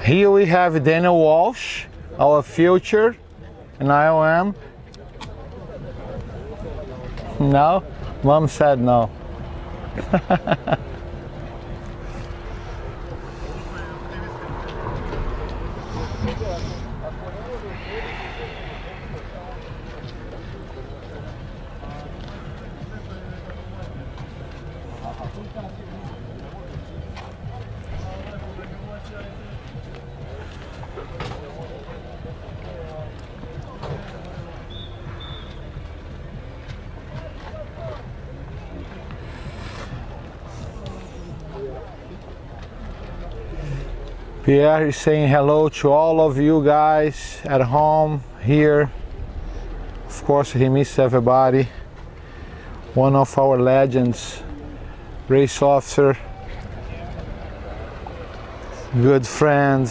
Here we have Daniel Walsh, our future in IOM. No? Mom said no. Pierre is saying hello to all of you guys at home, here. Of course, he misses everybody. one of our legends, race officer, good friend,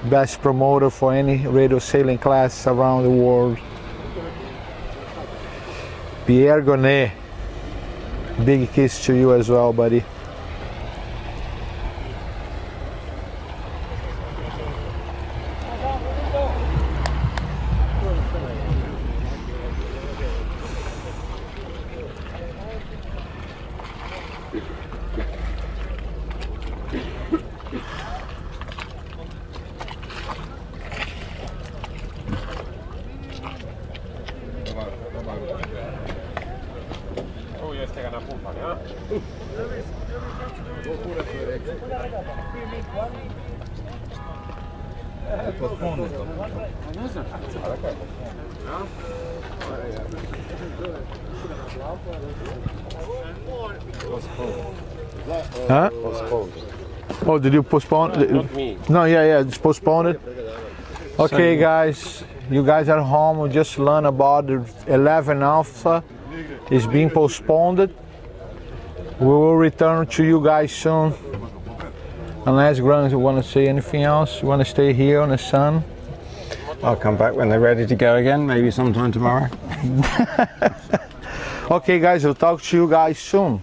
best promoter for any radio sailing class around the world. Pierre Gonnet, big kiss to you as well, buddy. Huh? Postponed. Oh, did you postpone? Not me. No, yeah, it's postponed. Okay, guys, you guys at home just learned about the 11 Alpha. It's being postponed. We will return to you guys soon. Unless Grant, you want to say anything else? You want to stay here on the sun? I'll come back when they're ready to go again, maybe sometime tomorrow. Okay, guys, I'll talk to you guys soon.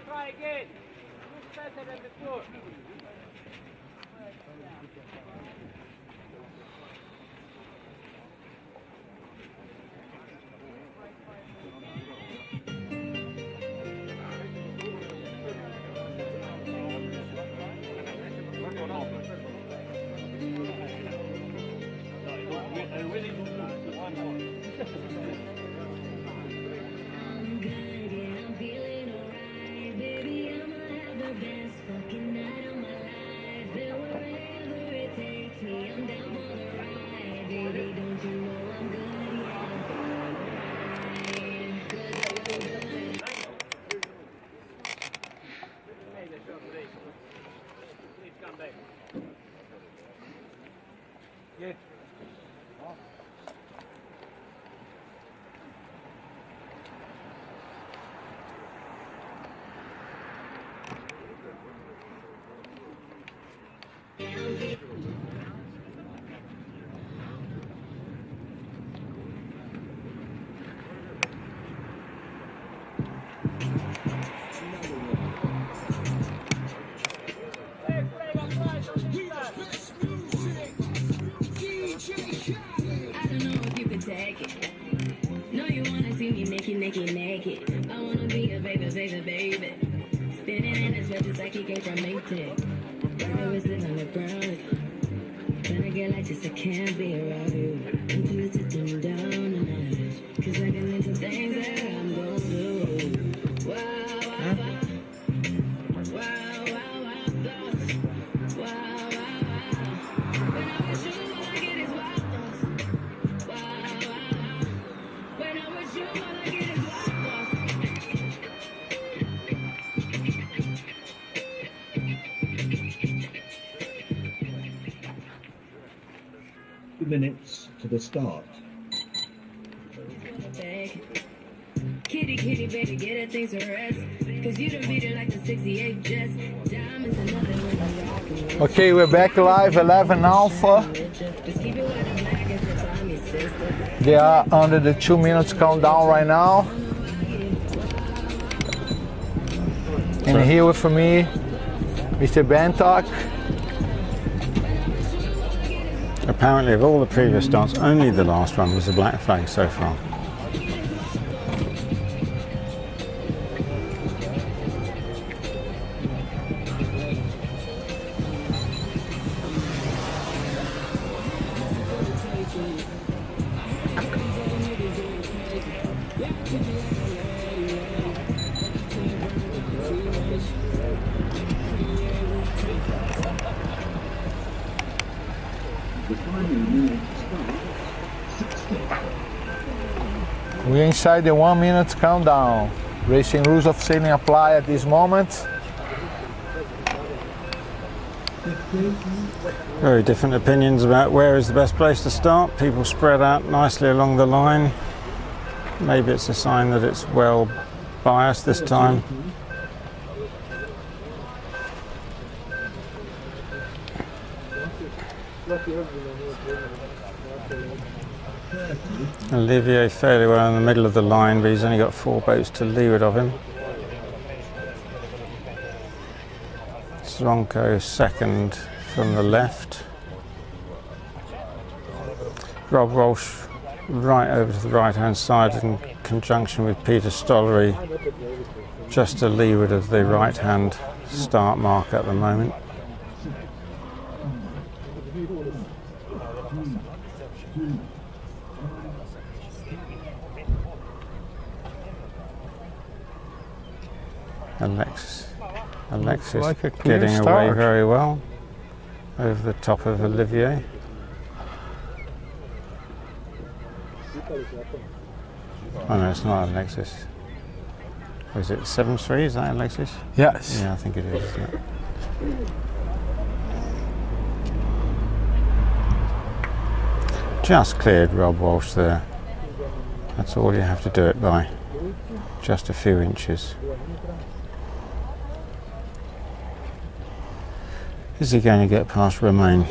Try again. Look better than before. in his red just like he came from Metre. I was sitting on the ground. Trying to get like this, I can't be around you. Into it to dim down a notch. Cause I can into things that I'm gon' do. Wow, wow, wow. Wow, wow, wow, thoughts. Wow, wow, wow. When I'm with you, all I get is wild thoughts. Wow, wow, wow. When I'm with you, all I get is wild thoughts. 2 minutes to the start. Kitty, kitty, baby, get her things to rest. Cause you done beat it like the 68 Jets. Diamonds another one I'm rocking. Okay, we're back live, 11 Alpha. They are under the 2 minutes countdown right now. And here with me, Mr. Bantock. Apparently, of all the previous starts, only the last one was a black flag so far. We're inside the 1 minute countdown. Racing rules of sailing apply at this moment. Very different opinions about where is the best place to start. People spread out nicely along the line. Maybe it's a sign that it's well biased this time. Olivier fairly well in the middle of the line, but he's only got 4 boats to leeward of him. Zvonko second from the left. Rob Walsh right over to the right hand side in conjunction with Peter Stollery just to leeward of the right hand start mark at the moment. Alexis like getting start. away very well over the top of Olivier. Oh no, it's not Alexis. Was it 7-3? Is that Alexis? Yes. Yeah, I think it is, isn't it? Just cleared Rob Walsh there. That's all you have to do it by. Just a few inches. Is he going to get past Romain?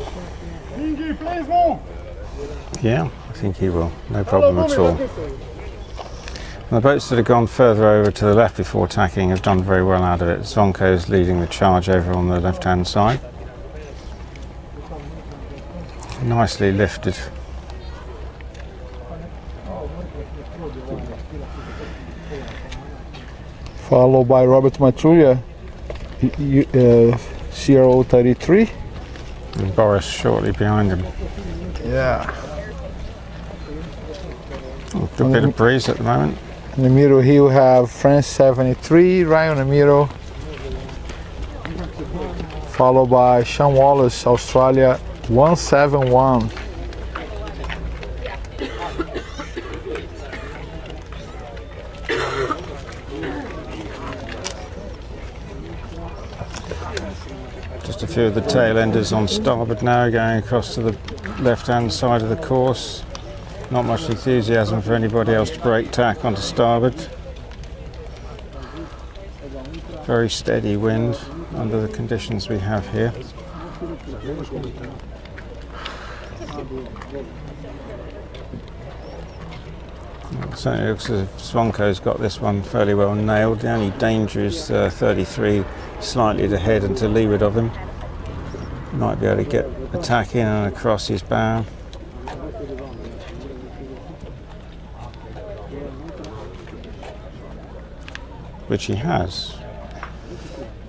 Yeah, I think he will. No problem at all. And the boats that have gone further over to the left before tacking have done very well out of it. Zvonko is leading the charge over on the left-hand side. Nicely lifted. Followed by Robert Matrulla, CRO 33. And Boris shortly behind him. Yeah. A bit of breeze at the moment. In the middle here we have France 73, right on the middle. Followed by Sean Wallace, Australia 171. Just a few of the tail enders on starboard now, going across to the left-hand side of the course. Not much enthusiasm for anybody else to break tack onto starboard. Very steady wind under the conditions we have here. It certainly looks as if Zvonko's got this one fairly well nailed. The only danger is 33 slightly to head and to leeward of him. Might be able to get a tack in and across his bow. Which he has.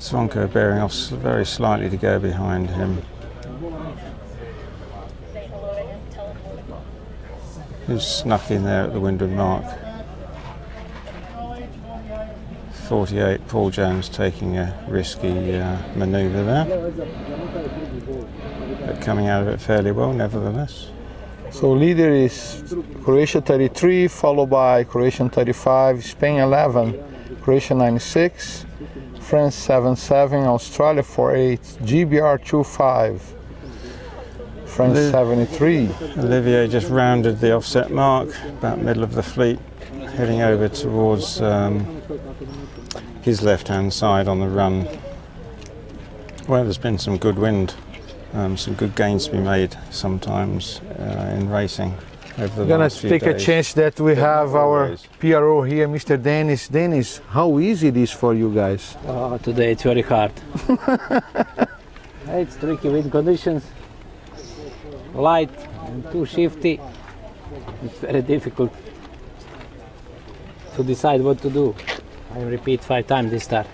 Zvonko bearing off very slightly to go behind him. Who's snuck in there at the windward mark. 48, Paul Jones taking a risky manoeuvre there, but coming out of it fairly well nevertheless. So leader is Croatia 33, followed by Croatian 35, Spain 11, Croatia 96, France 77, Australia 48, GBR 25, France 73. Olivier just rounded the offset mark, about middle of the fleet, heading over towards his left-hand side on the run, where there's been some good wind, some good gains to be made sometimes in racing over the last few days. We're going to take a chance that we have our PRO here, Mr. Dennis. Dennis, how easy it is for you guys? Today it's very hard. It's tricky wind conditions, light and too shifty. It's very difficult to decide what to do. I repeat 5 times this start.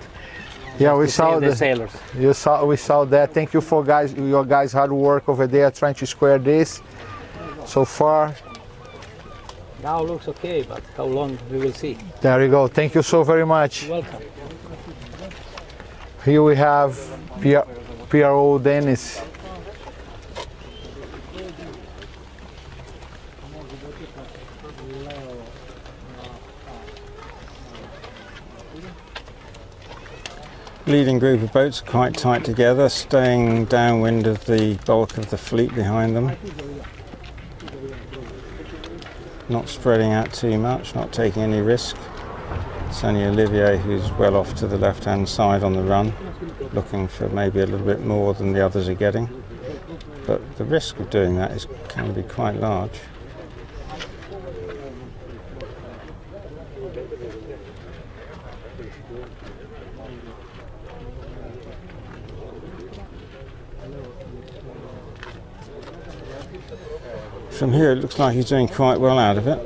Yeah, we saw the sailors. We saw that. Thank you for your guys' hard work over there trying to square this. So far. Now looks okay, but how long we will see. There you go. Thank you so very much. You're welcome. Here we have PRO Dennis. Leading group of boats are quite tight together, staying downwind of the bulk of the fleet behind them. Not spreading out too much, not taking any risk. It's only Olivier who's well off to the left-hand side on the run, looking for maybe a little bit more than the others are getting. But the risk of doing that can be quite large. From here it looks like he's doing quite well out of it.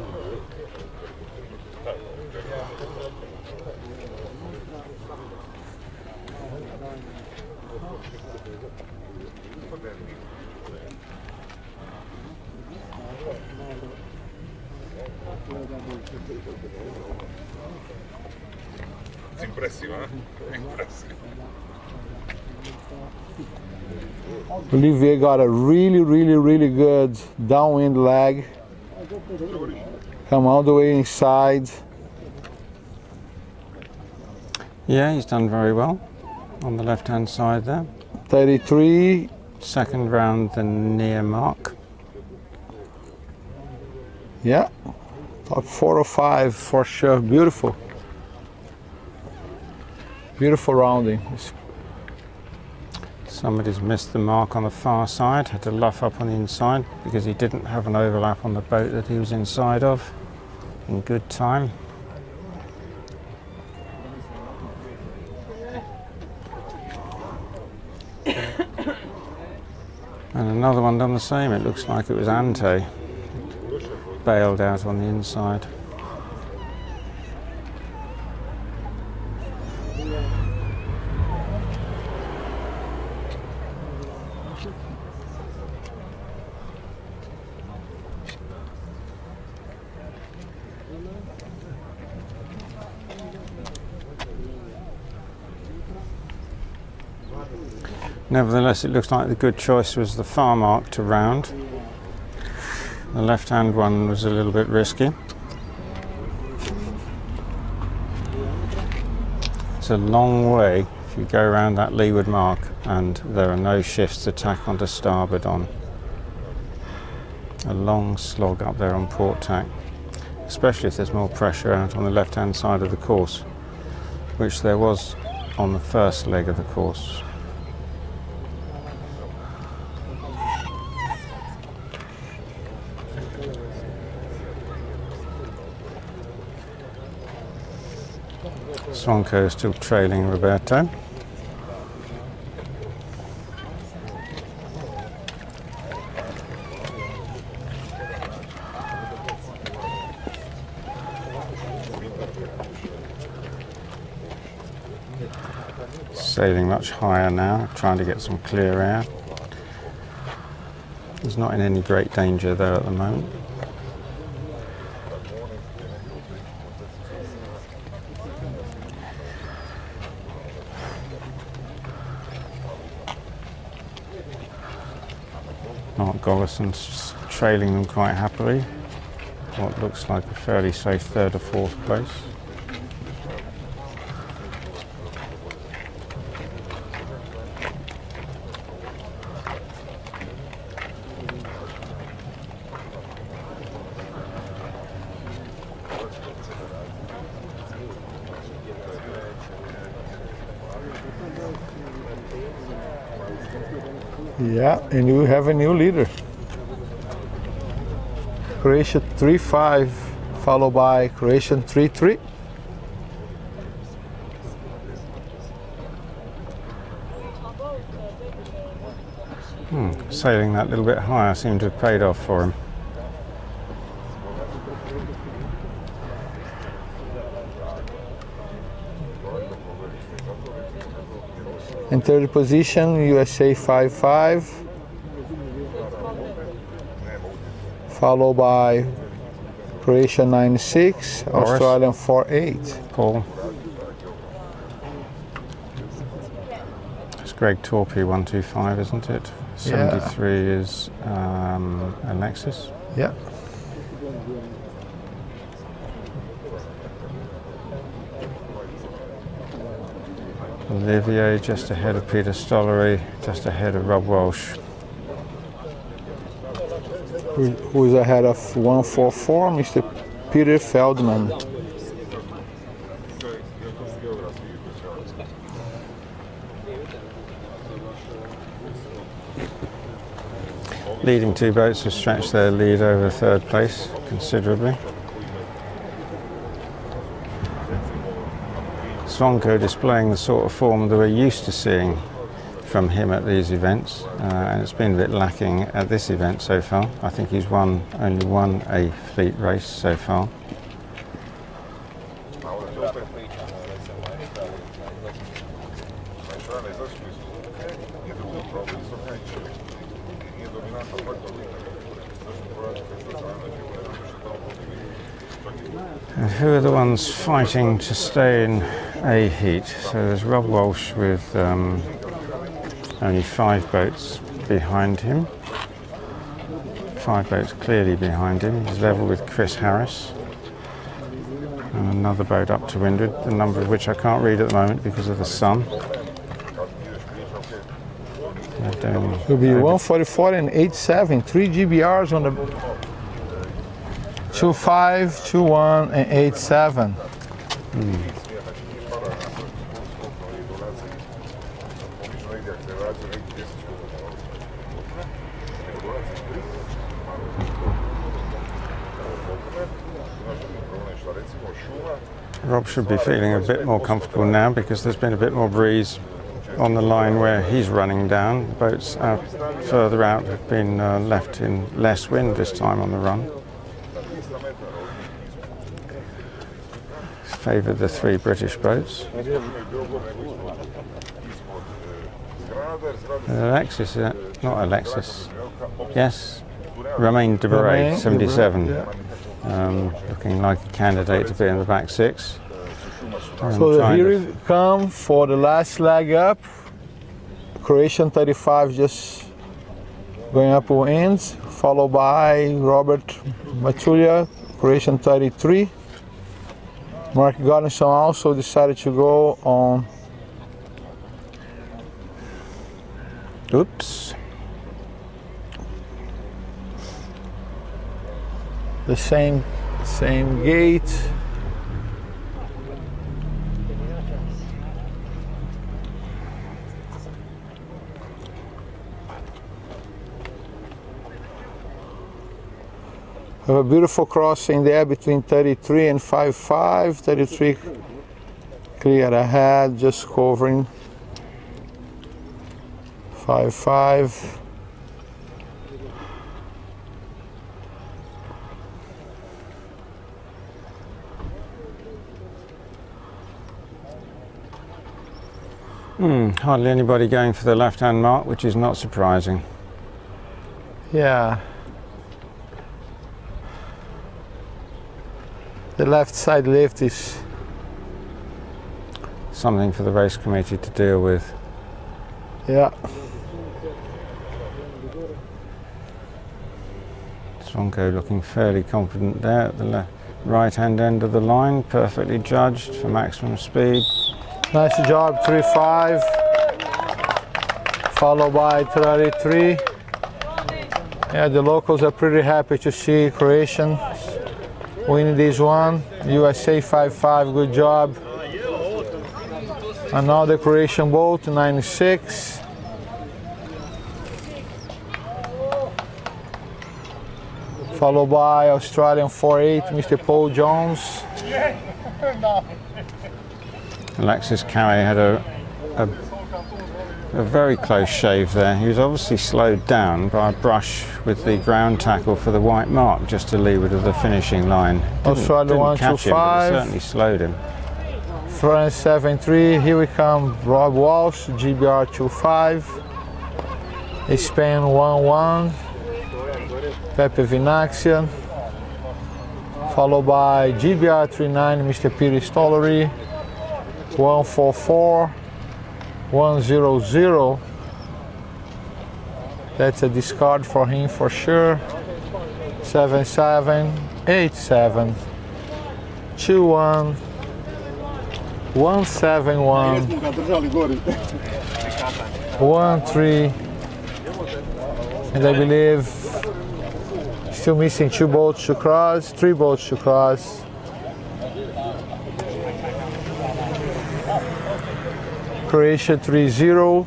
It's impressive, huh? Impressive. Olivier got a really good downwind leg. Come all the way inside. Yeah, he's done very well on the left-hand side there. 33. Second round the near mark. Yeah, top 4 or 5 for sure. Beautiful. Beautiful rounding. Somebody's missed the mark on the far side, had to luff up on the inside because he didn't have an overlap on the boat that he was inside of in good time. And another one done the same. It looks like it was Ante, bailed out on the inside. Nevertheless, it looks like the good choice was the far mark to round. The left-hand one was a little bit risky. It's a long way if you go around that leeward mark and there are no shifts to tack onto starboard on. A long slog up there on port tack, especially if there's more pressure out on the left-hand side of the course, which there was on the first leg of the course. Zvonko still trailing Roberto. sailing much higher now, trying to get some clear air. He's not in any great danger though at the moment. Mark Gollison's trailing them quite happily. What looks like a fairly safe 3rd or 4th place. Yeah, and you have a new leader. Croatia 3-5, followed by Croatian 3-3. Sailing that little bit higher seemed to have paid off for him. In 3rd position, USA 5-5, followed by Croatia 9-6, Australian 4-8. Paul. It's Greg Torpy 125, isn't it? 73 is Alexis. Yeah. Olivier just ahead of Peter Stollery, just ahead of Rob Walsh. Who's ahead of 144, Mr. Peter Feldman. Leading 2 boats have stretched their lead over 3rd place considerably. Zvonko displaying the sort of form that we're used to seeing from him at these events, and it's been a bit lacking at this event so far. I think he's only won a fleet race so far. And who are the ones fighting to stay in A heat? So there's Rob Walsh with only 5 boats behind him. 5 boats clearly behind him. He's level with Chris Harris. And another boat up to windward, the number of which I can't read at the moment because of the sun. It'll be 144 and 87, 3 GBRs on the 25, 21 and 87. Rob should be feeling a bit more comfortable now because there's been a bit more breeze on the line where he's running down. Boats out further out have been left in less wind this time on the run. Favoured the 3 British boats. Alexis, not Alexis, yes, Romain de Beret, 77. Looking like a candidate to be in the back 6. So here we come for the last leg up. Croatian 35 just going upwind, followed by Robert Matulia, Croatian 33. Mark Godinson also decided to go on. Oops. The same gate. Have a beautiful crossing there between 33 and 55. 33 clear ahead, just covering 55. Hardly anybody going for the left-hand mark, which is not surprising. Yeah. The left side lift is something for the race committee to deal with. Yeah. Zvonko looking fairly confident there at the right-hand end of the line, perfectly judged for maximum speed. Nice job, 3.5, followed by 33. Yeah, the locals are pretty happy to see Croatians winning this one. USA 5.5, good job. Another Croatian boat, 96. Followed by Australian 4.8, Mr. Paul Jones. Alexis Carey had a very close shave there. He was obviously slowed down by a brush with the ground tackle for the white mark just to leeward of the finishing line. Didn't catch him, but it certainly slowed him. France 7.3, here we come, Rob Walsh, GBR 2.5. Spain 1.1. Pepe Vinaxia, followed by GBR 39, Mr. Peter Stollery, 144, 100. That's a discard for him for sure. 77, 87, 21, 171, 13, and I believe still missing 2 boats to cross, 3 boats to cross. Croatia 3-0.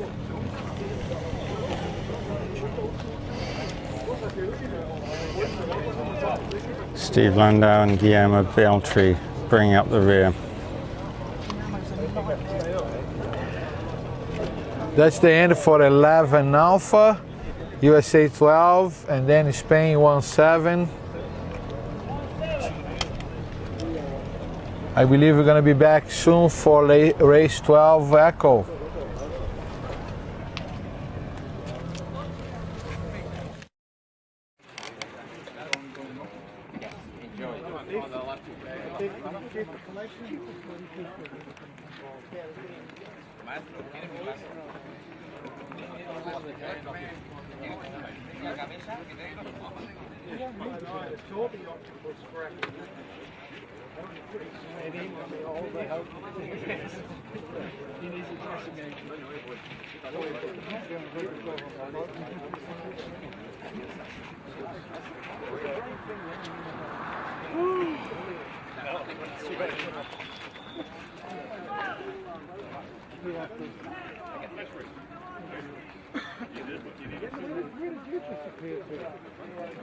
Steve Landau and Guillermo Beltri bringing up the rear. That's the end for 11 Alpha. USA 12, and then Spain 1.7. I believe we're going to be back soon for race 12 Echo.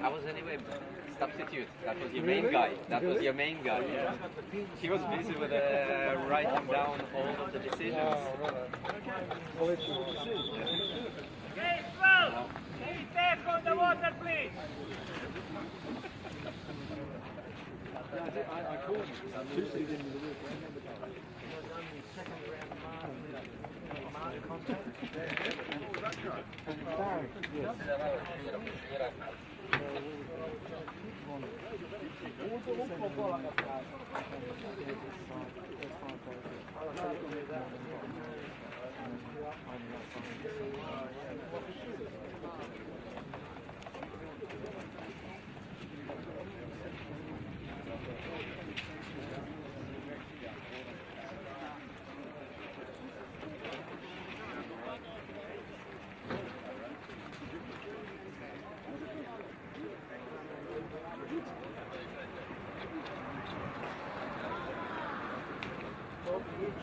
I was anyway substitute. That was your main guy. That was your main guy. Yeah. He was busy with writing down all of the decisions. Okay, 12. Stay back on the water, please. I called Tuesday in the week.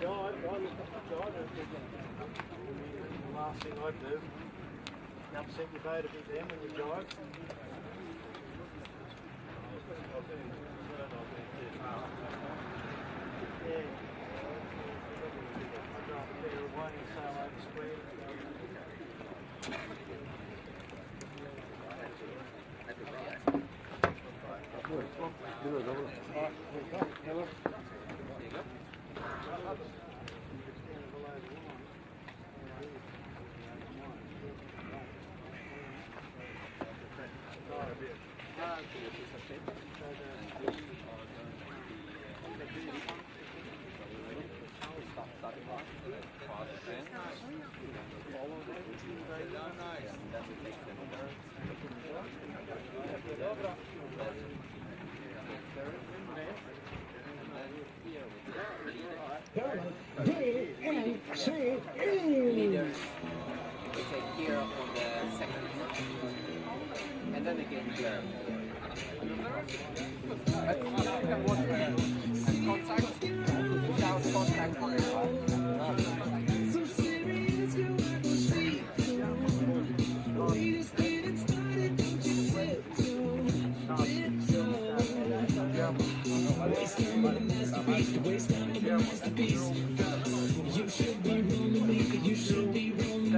The last thing I'd do, upset your boat a bit then when you drive. Yeah. I'd rather be away and sail over square. Leader. We take gear on the second. And then again gear. But you can watch contact without contact for it. You should be rolling me, you should be rolling me.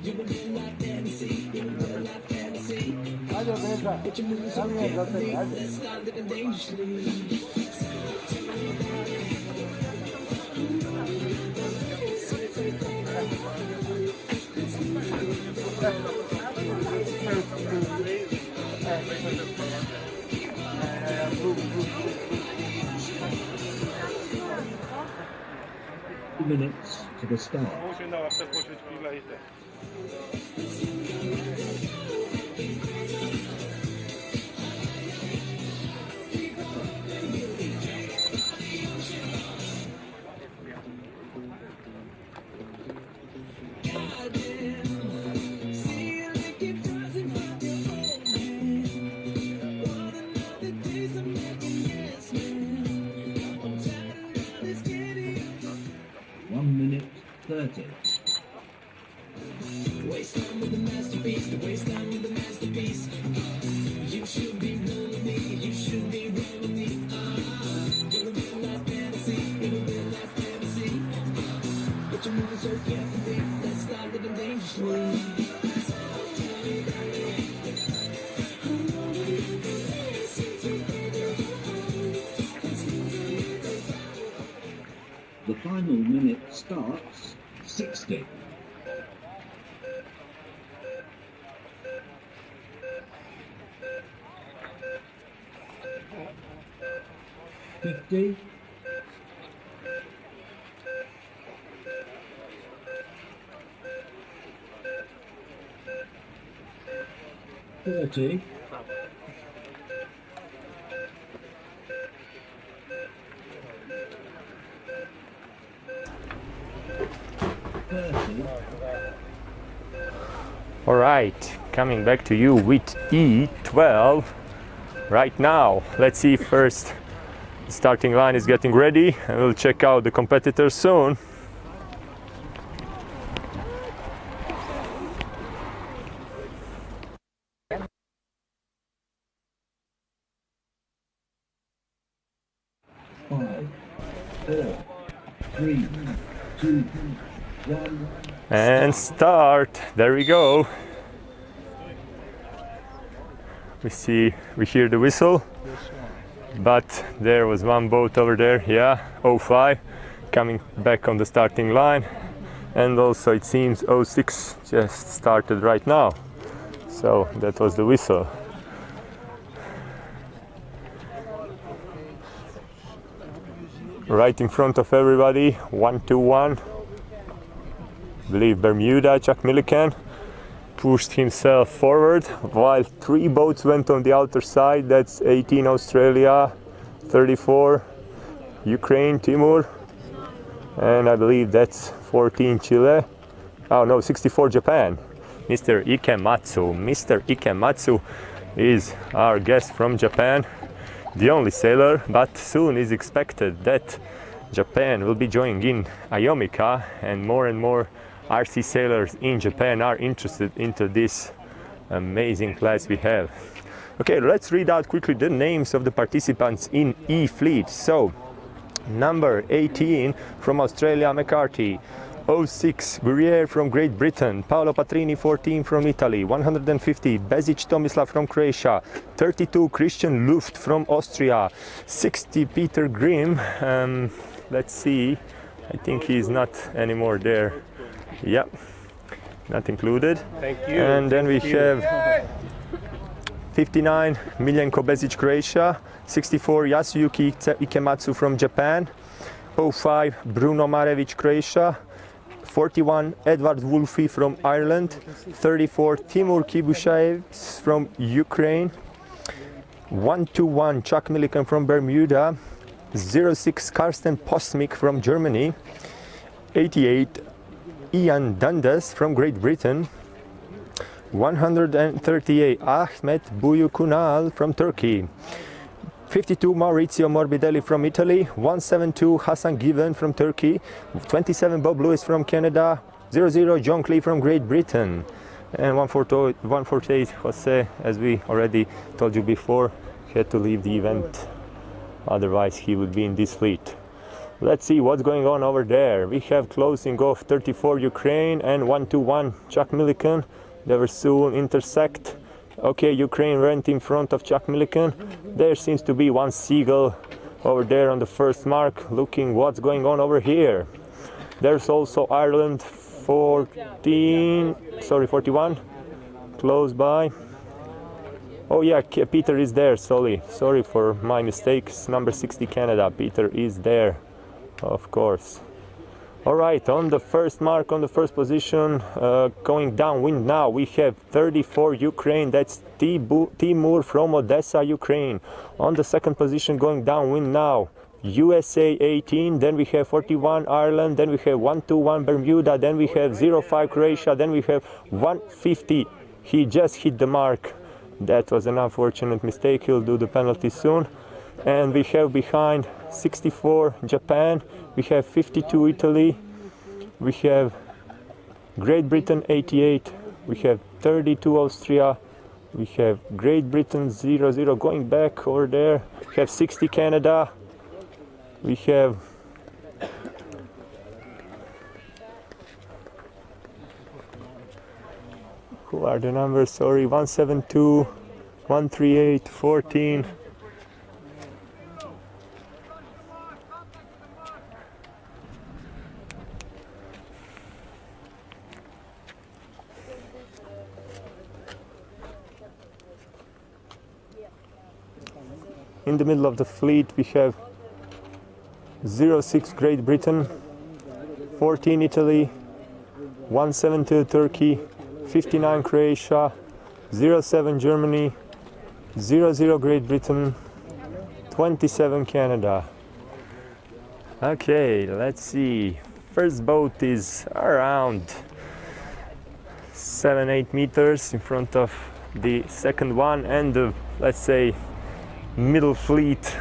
You would be like fantasy, you would be like fantasy. But you move so carefully, let's start living dangerously. Minutes to the start. Waste time with the masterpiece, to waste time with the masterpiece. You should be rolling me, you should be rolling me. You're a real life fantasy, you're a real life fantasy. But you're moving so carefully, let's start living dangerously. The final minute starts 60. $50. $30. All right, coming back to you with E12 right now. Let's see first. The starting line is getting ready, and we'll check out the competitors soon. Five, 4, 3, 2, 1. And start. There we go. We hear the whistle, but there was one boat over there, yeah, 05, coming back on the starting line, and also it seems 06 just started right now, so that was the whistle. Right in front of everybody, 121. I believe Bermuda, Chuck Millican pushed himself forward while 3 boats went on the outer side. That's 18 Australia, 34 Ukraine, Timur, and I believe that's 14 Chile. Oh no, 64 Japan. Mr. Ikematsu. Mr. Ikematsu is our guest from Japan, the only sailor, but soon is expected that Japan will be joining in IOMICA, and more RC sailors in Japan are interested into this amazing class we have. Okay, let's read out quickly the names of the participants in E-Fleet. So, number 18 from Australia, McCarthy. 06, Guerrier from Great Britain. Paolo Patrini, 14 from Italy. 150, Bezic Tomislav from Croatia. 32, Christian Luft from Austria. 60, Peter Grimm. Let's see, I think he's not anymore there. Yep, not included. Thank you. And then we have 59, Miljenko Bezic, Croatia. 64, Yasuyuki Ikematsu from Japan. 05, Bruno Marevic, Croatia. 41, Edward Wolfie from Ireland. 34, Timur Kibushaev from Ukraine. 121, Chuck Millikan from Bermuda. 06, Karsten Postmik from Germany. 88, Ian Dundas from Great Britain. 138, Ahmet Buyukunal from Turkey. 52, Maurizio Morbidelli from Italy. 172, Hassan Given from Turkey. 27, Bob Lewis from Canada. 00, John Clee from Great Britain. And 148, Jose, as we already told you before, had to leave the event. Otherwise, he would be in this fleet. Let's see what's going on over there. We have closing of 34, Ukraine, and 121, Chuck Millikan. They will soon intersect. Okay, Ukraine went in front of Chuck Millikan. There seems to be one seagull over there on the first mark, looking what's going on over here. There's also Ireland 41, close by. Oh yeah, Peter is there, sorry for my mistakes. Number 60, Canada, Peter is there, of course. All right, on the first mark, on the first position, going downwind now, we have 34, Ukraine. That's Timur from Odessa, Ukraine. On the second position, going downwind now, USA 18, then we have 41, Ireland, then we have 121, Bermuda, then we have 05, Croatia, then we have 150. He just hit the mark. That was an unfortunate mistake. He'll do the penalty soon. And we have behind 64, Japan. We have 52, Italy. We have Great Britain 88. We have 32, Austria. We have Great Britain 00 going back over there. We have 60, Canada. We have who are the numbers? Sorry, 172, 138, 14. In the middle of the fleet we have 06, Great Britain, 14, Italy, 172, Turkey, 59, Croatia, 07, Germany, 00, Great Britain, 27, Canada. Okay, let's see. First boat is around 7-8 meters in front of the second one, and the, let's say, middle fleet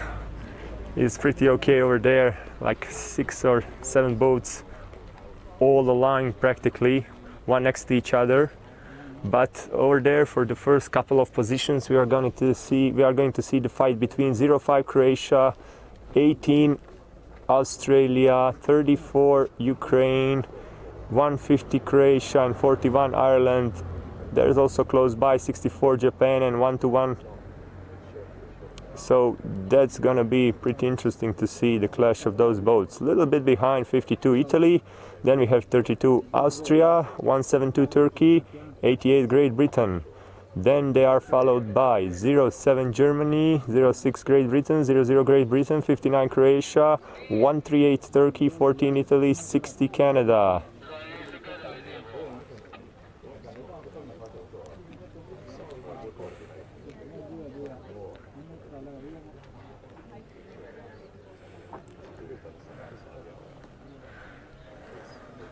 is pretty okay over there, like 6 or 7 boats all aligned practically, one next to each other. But over there for the first couple of positions we are going to see the fight between 05, Croatia, 18, Australia, 34, Ukraine, 150, Croatia, and 41, Ireland. There's also close by 64, Japan, and 121. So that's gonna be pretty interesting to see the clash of those boats. A little bit behind 52, Italy. Then we have 32, Austria, 172, Turkey, 88, Great Britain. Then they are followed by 07, Germany, 06, Great Britain, 00, Great Britain, 59, Croatia, 138, Turkey, 14, Italy, 60, Canada.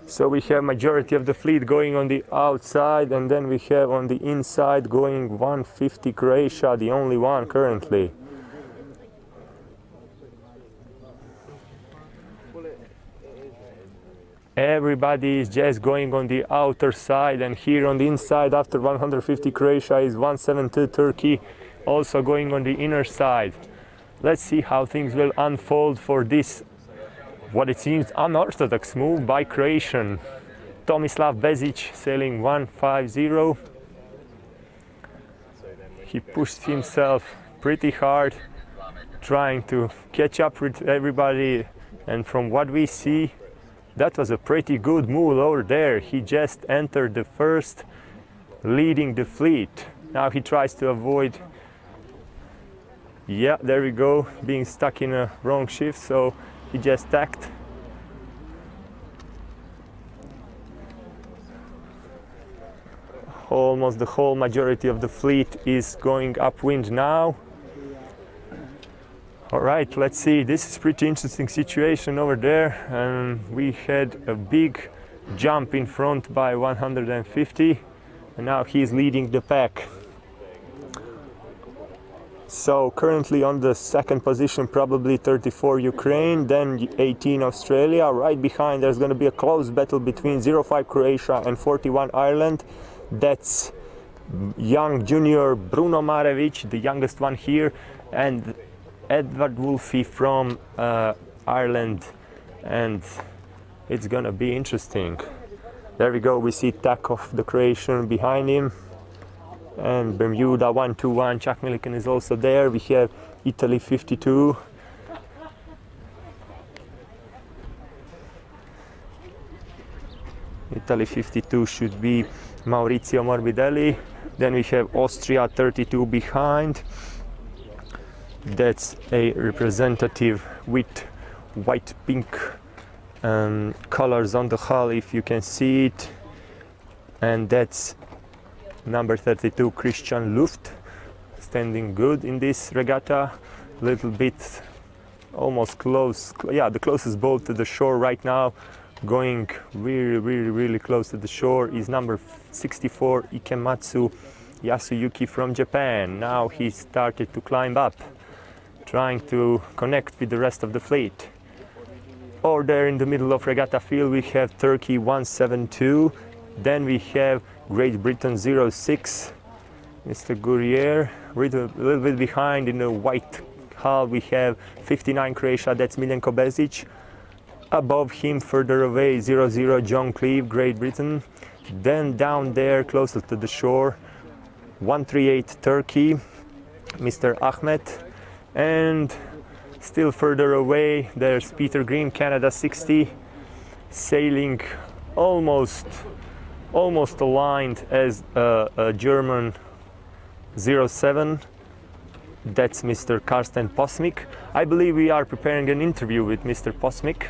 So we have majority of the fleet going on the outside, and then we have on the inside going 150, Croatia, the only one currently. Everybody is just going on the outer side, and here on the inside after 150, Croatia is 172, Turkey, also going on the inner side. Let's see how things will unfold for this, what it seems unorthodox move by Croatian. Tomislav Bezic sailing 150. He pushed himself pretty hard, trying to catch up with everybody, and from what we see, that was a pretty good move over there. He just entered the first, leading the fleet. Now he tries to avoid Yeah, there we go, being stuck in a wrong shift, so he just tacked. Almost the whole majority of the fleet is going upwind now. All right, let's see, this is pretty interesting situation over there, and we had a big jump in front by 150, and now he's leading the pack. So currently on the second position, probably 34 Ukraine, then 18 Australia. Right behind there's going to be a close battle between 05 Croatia and 41 Ireland. That's young junior Bruno Marevic, the youngest one here, and Edward Wolfe from Ireland, and it's gonna be interesting. There we go, we see tack of the Croatian behind him, and Bermuda 121, Chuck Milliken is also there. We have Italy 52. Italy 52 should be Maurizio Morbidelli. Then we have Austria 32 behind. That's a representative with white pink colors on the hull, if you can see it, and that's number 32 Christian Luft, standing good in this regatta. A little bit almost close, yeah, the closest boat to the shore right now, going really close to the shore, is number 64 Ikematsu Yasuyuki from Japan. Now he started to climb up, trying to connect with the rest of the fleet. Over there in the middle of regatta field we have Turkey 172, then we have Great Britain 06, Mr. Gurrier. A little bit behind in the white hull we have 59 Croatia, that's Miljenko Bezic. Above him, further away, 00 John Cleve, Great Britain. Then down there, closer to the shore, 138 Turkey, Mr. Ahmed. And still further away, there's Peter Green, Canada 60, sailing almost aligned as a German 07. That's Mr. Karsten Posmik. I believe we are preparing an interview with Mr. Posmik.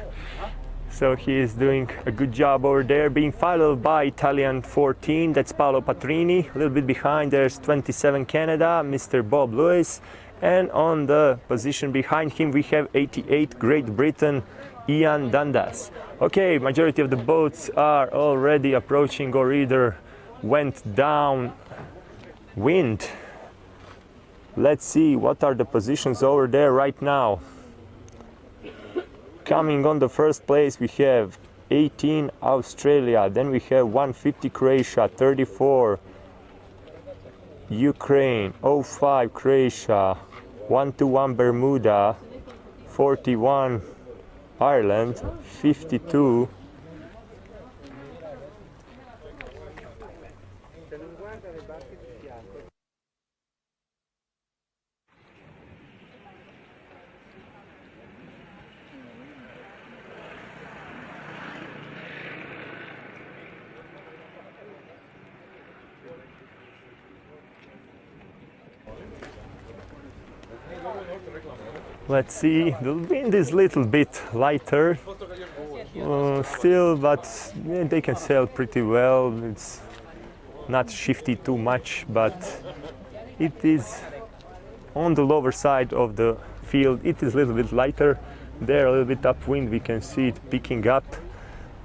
So he is doing a good job over there, being followed by Italian 14, that's Paolo Patrini. A little bit behind there's 27 Canada, Mr. Bob Lewis. And on the position behind him we have 88 Great Britain, Ian Dundas. Okay, majority of the boats are already approaching or either went down wind. Let's see what are the positions over there right now. Coming on the first place we have 18 Australia, then we have 150 Croatia, 34 Ukraine, 05 Croatia, 121 Bermuda, 41 Ireland, 52 Let's see, the wind is a little bit lighter still, but yeah, they can sail pretty well. It's not shifty too much, but it is on the lower side of the field. It is a little bit lighter. There, a little bit upwind, we can see it picking up.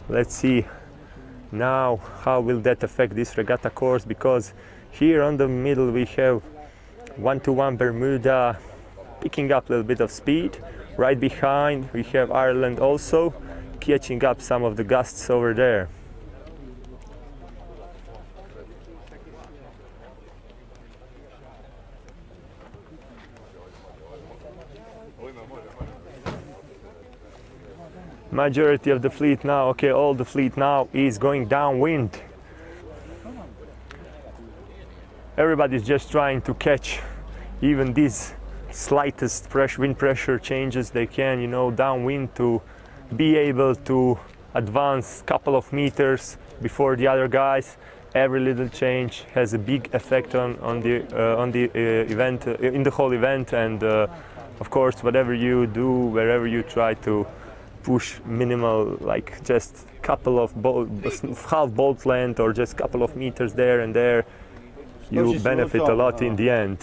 Let's see now how will that affect this regatta course, because here on the middle we have 121 Bermuda picking up a little bit of speed. Right behind we have Ireland also catching up some of the gusts over there. Majority of the fleet now, okay, all the fleet now is going downwind. Everybody's just trying to catch even these slightest wind pressure changes they can, you know, downwind, to be able to advance a couple of meters before the other guys. every little change has a big effect on the event, in the whole event, and of course whatever you do, wherever you try to push minimal, like just couple of half boat length or just couple of meters there and there, you benefit a lot in the end.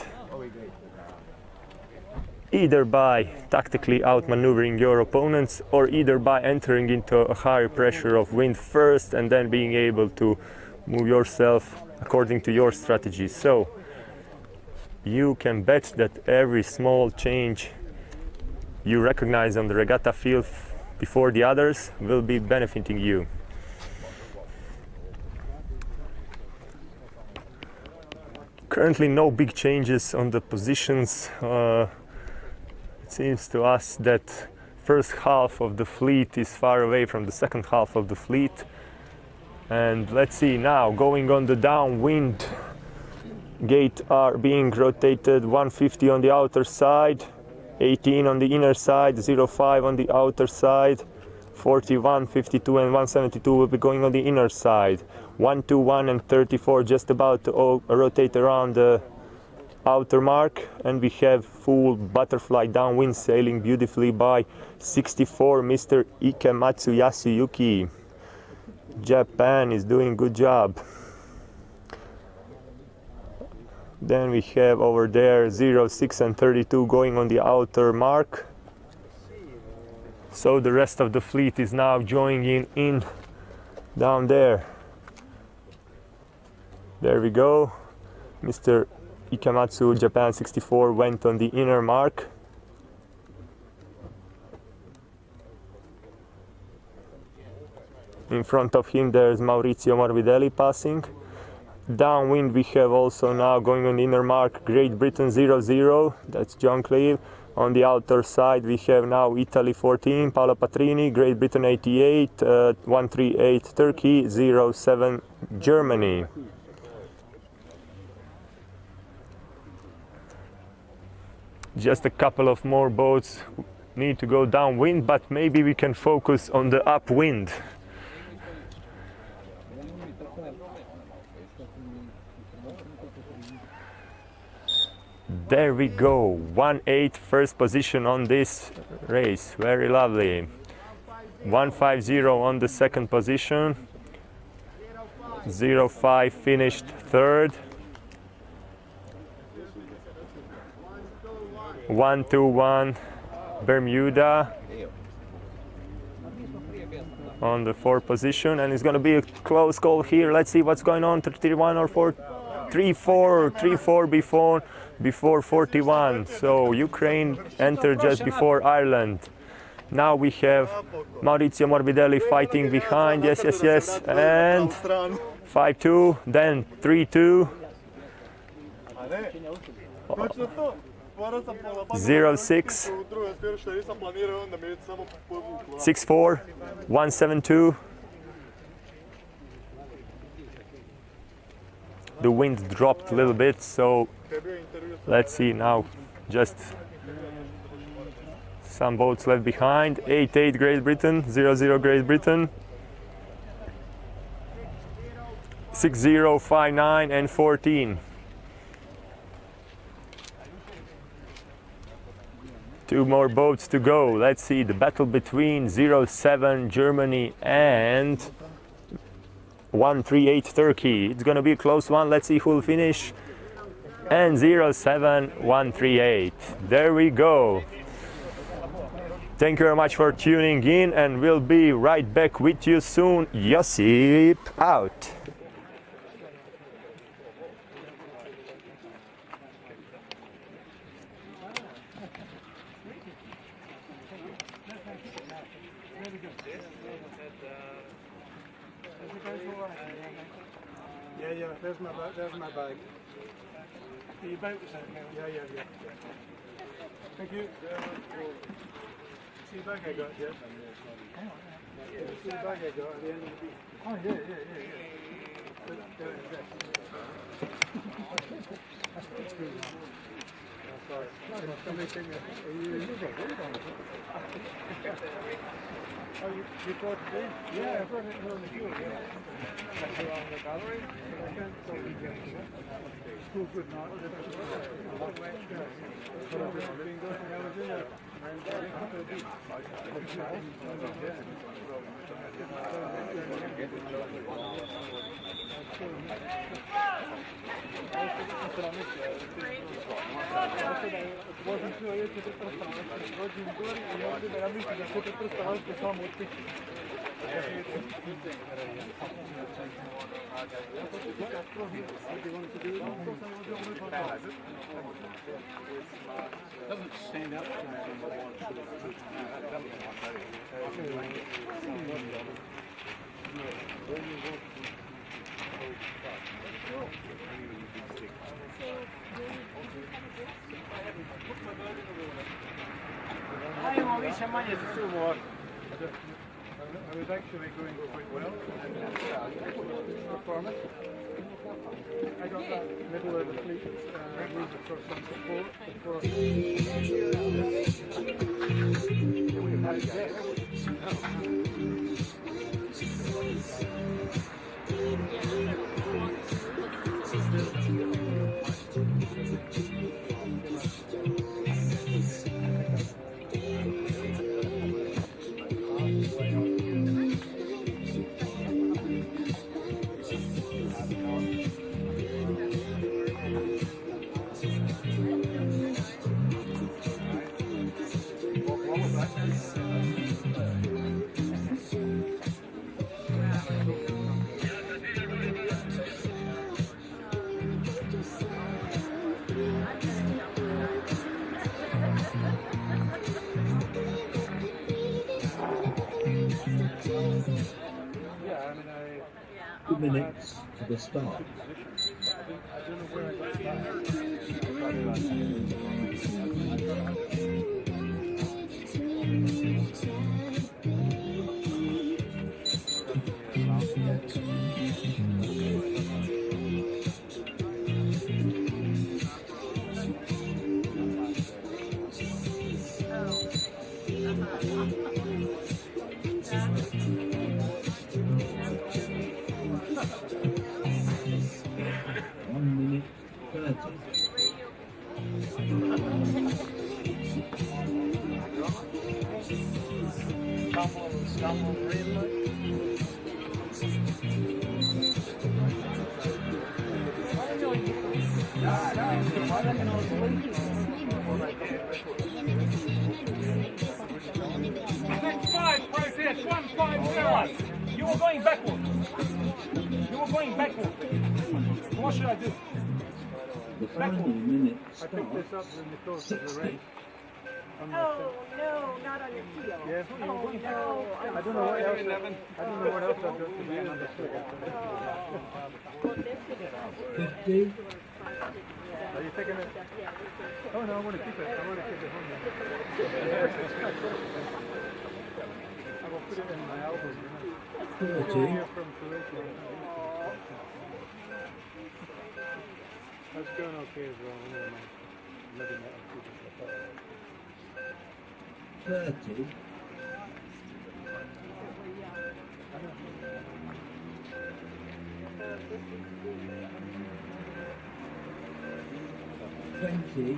Either by tactically outmaneuvering your opponents, or either by entering into a higher pressure of wind first and then being able to move yourself according to your strategy. So you can bet that every small change you recognize on the regatta field before the others will be benefiting you. Currently no big changes on the positions. It seems to us that first half of the fleet is far away from the second half of the fleet. And let's see now, going on the downwind, gate are being rotated, 150 on the outer side, 18 on the inner side, 05 on the outer side, 41, 52 and 172 will be going on the inner side, 121 and 34 just about to rotate around the outer mark, and we have full butterfly downwind sailing beautifully by 64 Mr. Ikematsu Yasuyuki. Japan is doing good job. Then we have over there 06 and 32 going on the outer mark. So the rest of the fleet is now joining in down there. There we go. Mr. Ikematsu, Japan 64, went on the inner mark. In front of him there's Maurizio Morbidelli passing. Downwind we have also now going on the inner mark Great Britain 00, that's John Cleve. On the outer side we have now Italy 14, Paolo Patrini, Great Britain 88, 138 Turkey, 07 Germany. Just a couple of more boats need to go downwind, but maybe we can focus on the upwind. There we go, 1-8 first position on this race, very lovely. 150 on the second position, 05 finished third, 121 Bermuda on the fourth position, and it's going to be a close call here. Let's see what's going on, 31 or 4, 3-4 before 41. So Ukraine entered just before Ireland. Now we have Maurizio Morbidelli fighting behind, yes, and 5-2, then 3-2. 06, 6-4, 172. The wind dropped a little bit, so let's see now. Just some boats left behind. 8-8 Great Britain, 0-0 Great Britain. 6-0, 5-9 and 14. Two more boats to go. Let's see the battle between 07 Germany and 138 Turkey. It's gonna be a close one. Let's see who will finish. And 07 138. There we go. Thank you very much for tuning in, and we'll be right back with you soon. Josip out. Yeah, there's my bag. Are you about to say it? Yeah. Thank you. See the bag I got, yeah? See the bag I got at the end of the beach? Oh, yeah. That's Somebody think, are you Oh, you brought it in? Yeah, I brought it in on the field, yeah. That's around the gallery. I can't tell you again. Cool, good night. But I've been going, I was in there. Возим sve ove te prstane, dođem gori i ovdje da mislim da sve te prstane što samo otići. Doesn't stand up to Ajmo više manje su more. I was actually going quite well. Performance. I got that middle of the fleet moved across some support. Minutes to the start. Next 5, progress 150. You were going backward. You were going backward. What should I do? The final minute I picked this up in the course of the race. Oh no, not on your heel. Yes. Oh no. I don't know what else. I don't know what else I've got to do. 50. Are you taking it? Oh no, I want to keep it. I want to keep it home. I will put it in my album. 30. Here from Croatia. That's going okay as well. I'm looking at it. 30. 20.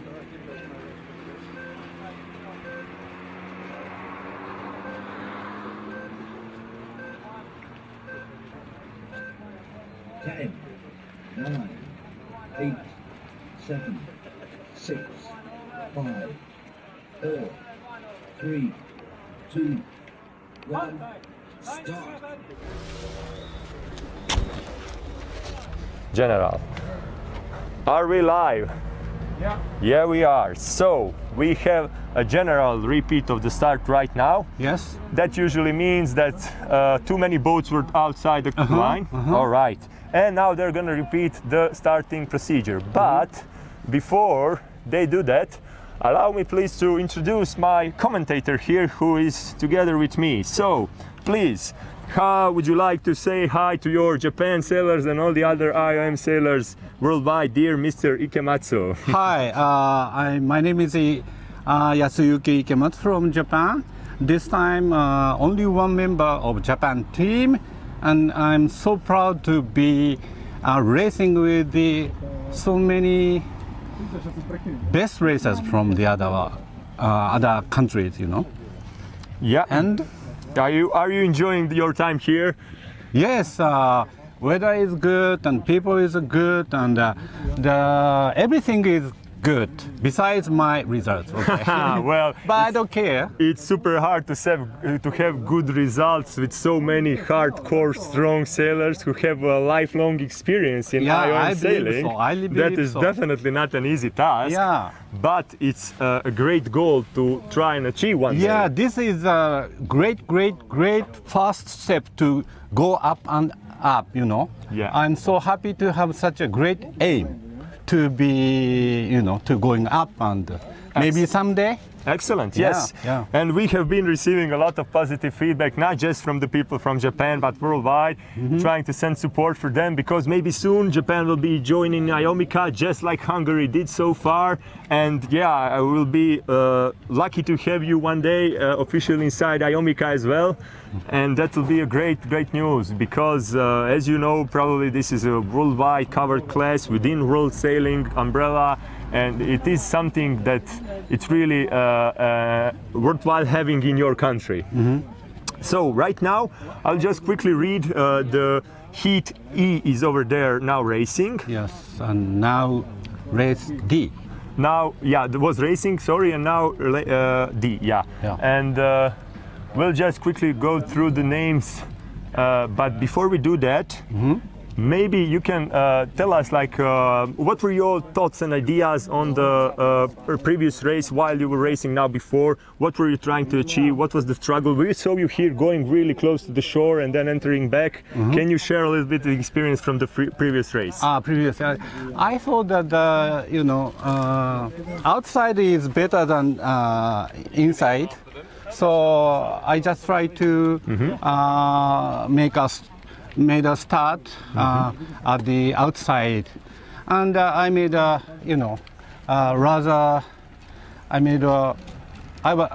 10, 9, 8, 7, 6, 5, 4, 3, 2, 1, start. General, are we live? Yeah. Yeah, we are. So we have a general repeat of the start right now. Yes. That usually means that too many boats were outside the line. All right. And now they're going to repeat the starting procedure. But before they do that, allow me please to introduce my commentator here who is together with me. So please How would you like to say hi to your Japan sailors and all the other IOM sailors worldwide, dear Mr. Ikematsu? Hi, my name is Yasuyuki Ikematsu from Japan. This time only one member of Japan team, and I'm so proud to be racing with so many best racers from the other countries, you know. Yeah. And are you enjoying your time here? Yes. Weather is good and people is good and everything is good besides my results. Okay? Well, but I don't care. It's super hard to have good results with so many hardcore, strong sailors who have a lifelong experience in IOM sailing. That is definitely not an easy task. Yeah. But it's a great goal to try and achieve one day. Yeah, this is a great first step to go up and up, you know. Yeah. I'm so happy to have such a great aim to be, you know, to going up and maybe someday. Excellent, yes. Yeah. And we have been receiving a lot of positive feedback, not just from the people from Japan, but worldwide, trying to send support for them, because maybe soon Japan will be joining IOMICA, just like Hungary did so far. And yeah, I will be lucky to have you one day officially inside IOMICA as well. And that will be a great news, because as you know, probably this is a worldwide covered class within World Sailing umbrella. And it is something that it's really worthwhile having in your country. So right now, I'll just quickly read the heat E is over there now racing. Yes, and now race D. Now, yeah, there was racing, sorry, and now D, yeah. And we'll just quickly go through the names. But before we do that, maybe you can tell us, like, what were your thoughts and ideas on the previous race while you were racing now before? What were you trying to achieve? What was the struggle? We saw you here going really close to the shore and then entering back. Can you share a little bit of experience from the previous race? I thought that, you know, outside is better than inside. So I just tried to made a start at the outside, and I made a, you know, rather, I made a, you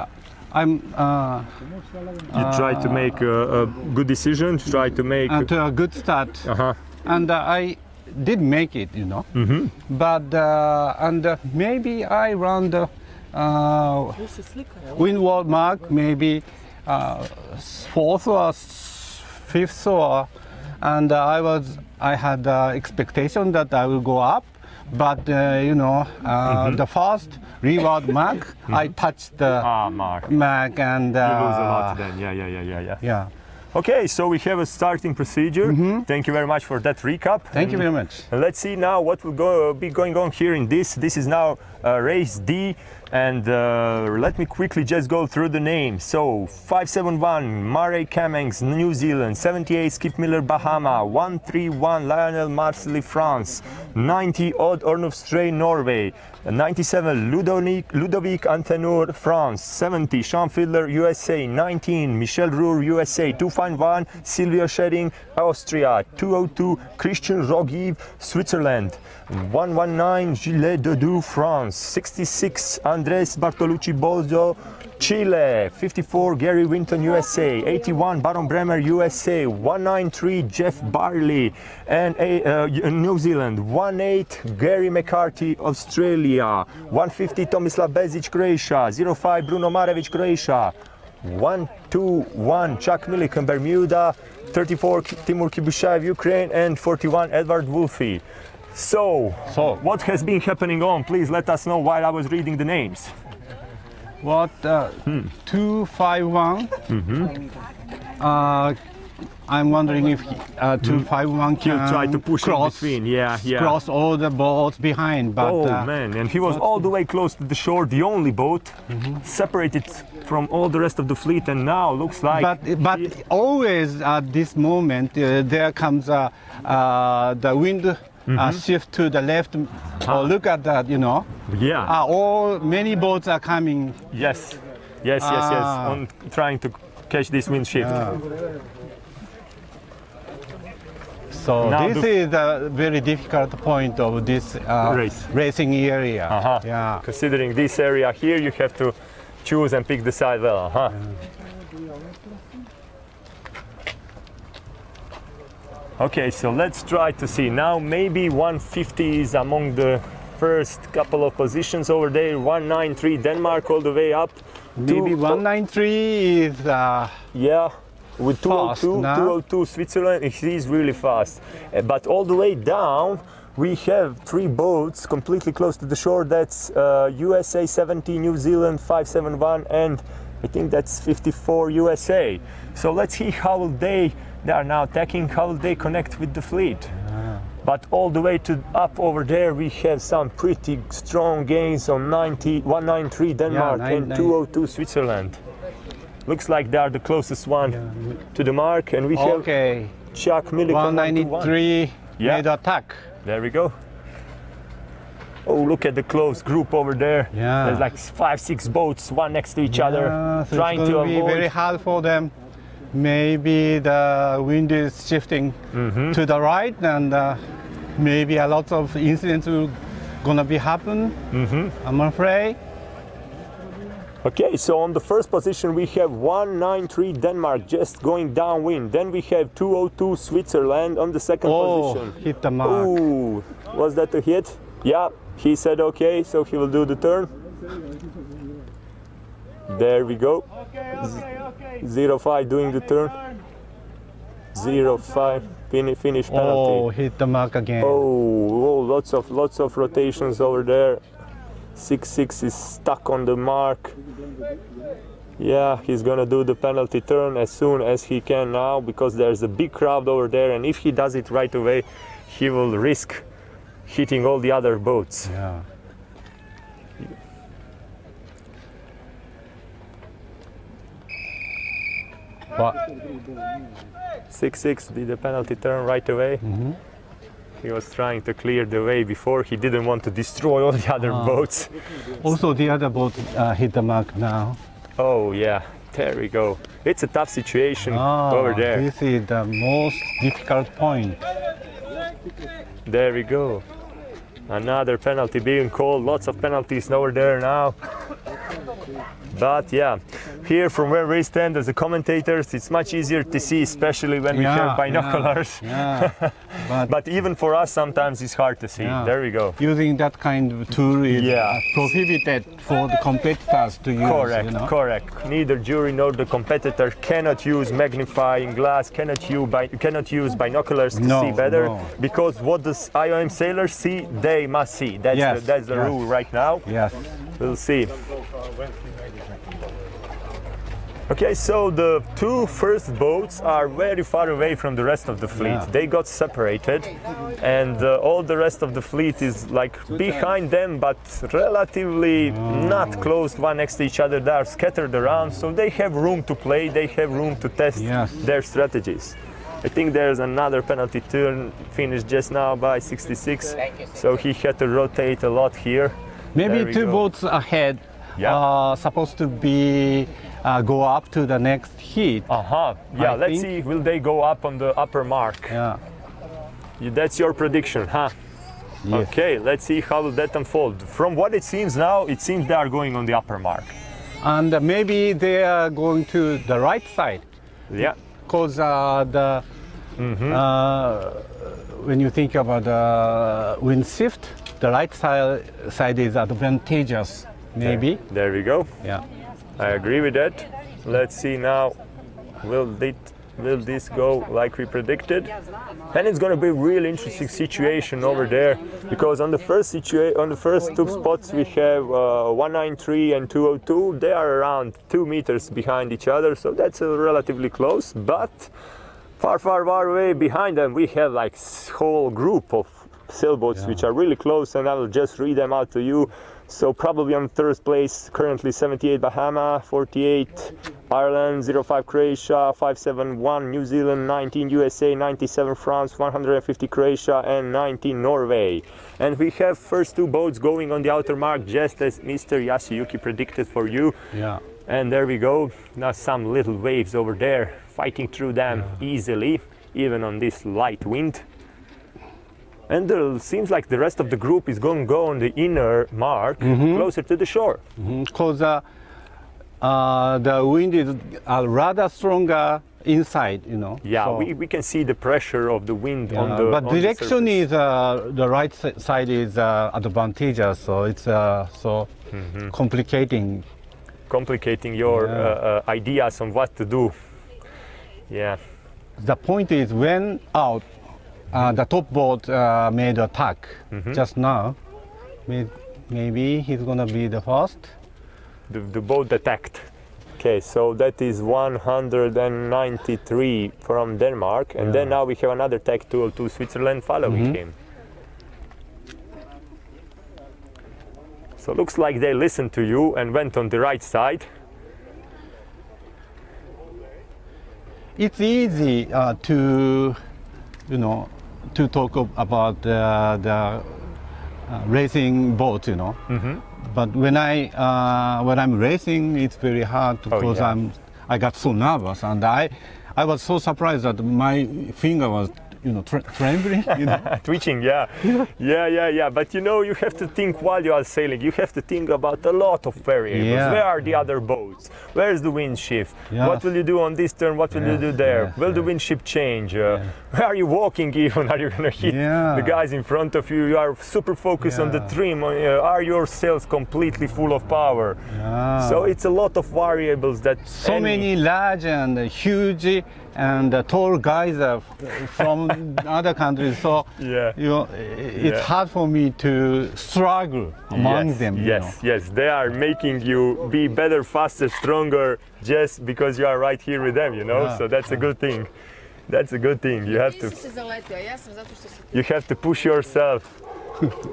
tried to make a good decision, try to make a good start, and I did make it, you know. But and maybe I run the windward mark, maybe 4th or 5th, or, and I had expectation that I will go up, but you know, the first reward mark, I touched the mark, and you lose a lot then. Yeah. Okay, so we have a starting procedure. Thank you very much for that recap. Thank you very much. Let's see now what will be going on here in this. This is now race D, and let me quickly just go through the names. So 571 Murray Cummings, New Zealand. 78 Skip Miller, Bahama. 131 Lionel Marsley, France. 90 Odd Ornulf Stray, Norway. 97 Ludovic Antenur, France. 70 Sean Fiedler, USA. 19 Michel Roure, USA. 251 Silvio Schering, Austria. 202 Christian Rogiv, Switzerland. 119 Gilles Dodou, France. 66 Andres Bartolucci Bozo, Chile. 54 Gary Winton, USA. 81 Baron Bremer, USA. 193 Jeff Barley and New Zealand. 18 Gary McCarthy, Australia. 150 Tomislav Bezic, Croatia. 05 Bruno Marevic, Croatia. 121 Chuck Millikan, Bermuda. 34 Timur Kibushaev, Ukraine, and 41 Edward Wolfe. So what has been happening on? Please let us know while I was reading the names. What 251? I'm wondering if 251 can try to push cross, in between, cross all the boats behind. But, man, and he was all the way close to the shore, the only boat, separated from all the rest of the fleet, and now looks like... But always at this moment, there comes the wind shift to the left. Oh, look at that, you know. Many boats are coming. Yes, on trying to catch this wind shift. So Now this is a very difficult point of this racing area. Yeah. Considering this area here, you have to choose and pick the side well. Okay, so let's try to see. Now maybe 150 is among the first couple of positions over there. 193 Denmark all the way up. Maybe 193 is yeah, with 202, now. 202 Switzerland, it is really fast. But all the way down, we have 3 boats completely close to the shore. That's USA 70, New Zealand 571, and I think that's 54 USA. So let's see how they are now attacking, how they connect with the fleet. But all the way to up over there, we have some pretty strong gains on 193 Denmark and 202 Switzerland. Looks like they are the closest one to the mark, and we have Chuck Millikan 193 made attack. There we go. Oh, look at the close group over there. Yeah. There's like 5-6 boats, one next to each other, So trying it's to going to be avoid. very hard for them. Maybe the wind is shifting to the right, and maybe a lot of incidents will gonna be happen. I'm afraid. Okay, so on the first position we have 193 Denmark just going downwind. Then we have 202 Switzerland on the second position. Hit the mark. Ooh, was that a hit? Yeah, he said okay, so he will do the turn. There we go. 0-5 doing the turn. 0-5 finish penalty. Oh, hit the mark again. Oh, lots of rotations over there. 6-6 is stuck on the mark. Yeah, he's gonna do the penalty turn as soon as he can now, because there's a big crowd over there, and if he does it right away, he will risk hitting all the other boats. Yeah. What? 6-6 did the penalty turn right away. He was trying to clear the way before. He didn't want to destroy all the other boats. Also, the other boat hit the mark now. Oh yeah, there we go. It's a tough situation over there. This is the most difficult point. There we go. Another penalty being called. Lots of penalties over there now. But yeah, here from where we stand as the commentators, it's much easier to see, especially when we have binoculars. But even for us, sometimes it's hard to see. There we go. Using that kind of tool is prohibited for the competitors to use. Correct, correct. Neither jury nor the competitor cannot use magnifying glass, cannot use binoculars to see better, because what the IOM sailors see, they must see. That's the rule right now. Yes. We'll see. Okay, so the 2 first boats are very far away from the rest of the fleet. They got separated, and all the rest of the fleet is like behind them, but relatively not close one next to each other. They are scattered around, so they have room to play, they have room to test their strategies. I think there's another penalty turn finished just now by 66, so he had to rotate a lot here. Maybe 2 boats ahead supposed to be go up to the next heat. Yeah, let's see, will they go up on the upper mark? That's your prediction, huh? Yes. Okay, let's see how will that unfold. From what it seems now, it seems they are going on the upper mark. And maybe they are going to the right side. Yeah. Because when you think about the wind shift, the right side is advantageous, maybe. There we go. Yeah. I agree with that. Let's see now, will this go like we predicted? And it's going to be a really interesting situation over there, because on the first 2 spots we have 193 and 202. They are around 2 meters behind each other, so that's relatively close. But far away behind them we have like whole group of sailboats which are really close, and I will just read them out to you. So probably on 3rd place currently 78 Bahama, 48 Ireland, 05 Croatia, 571 New Zealand, 19 USA, 97 France, 150 Croatia, and 19 Norway. And we have first 2 boats going on the outer mark, just as Mr. Yasuyuki predicted for you. Yeah. And there we go. Now some little waves over there, fighting through them easily, even on this light wind. And it seems like the rest of the group is going to go on the inner mark, closer to the shore. Because the wind is rather stronger inside, you know. Yeah, so, we can see the pressure of the wind on the but on the direction surface. is the right side is advantageous, so it's complicating your ideas on what to do. Yeah. The point is when out, the top boat made attack just now. Maybe he's gonna be the first. The boat attacked. Okay, so that is 193 from Denmark, and then now we have another attack 202 Switzerland following him. So looks like they listened to you and went on the right side. It's easy to, you know, to talk about the racing boat, you know. But when I'm racing, it's very hard because I got so nervous, and I was so surprised that my finger was, you know, trembling, you know. Twitching, yeah. But you know, you have to think while you are sailing. You have to think about a lot of variables. Yeah. Where are the other boats? Where is the wind shift? Yes. What will you do on this turn? What will you do there? Will the wind shift change? Where are you walking even? Are you going to hit the guys in front of you? You are super focused on the trim. Are your sails completely full of power? So it's a lot of variables that so many large and huge and tall guys from other countries, so you know, it's hard for me to struggle among them. Yes, they are making you be better, faster, stronger just because you are right here with them, you know. So that's a good thing. That's a good thing. You have to push yourself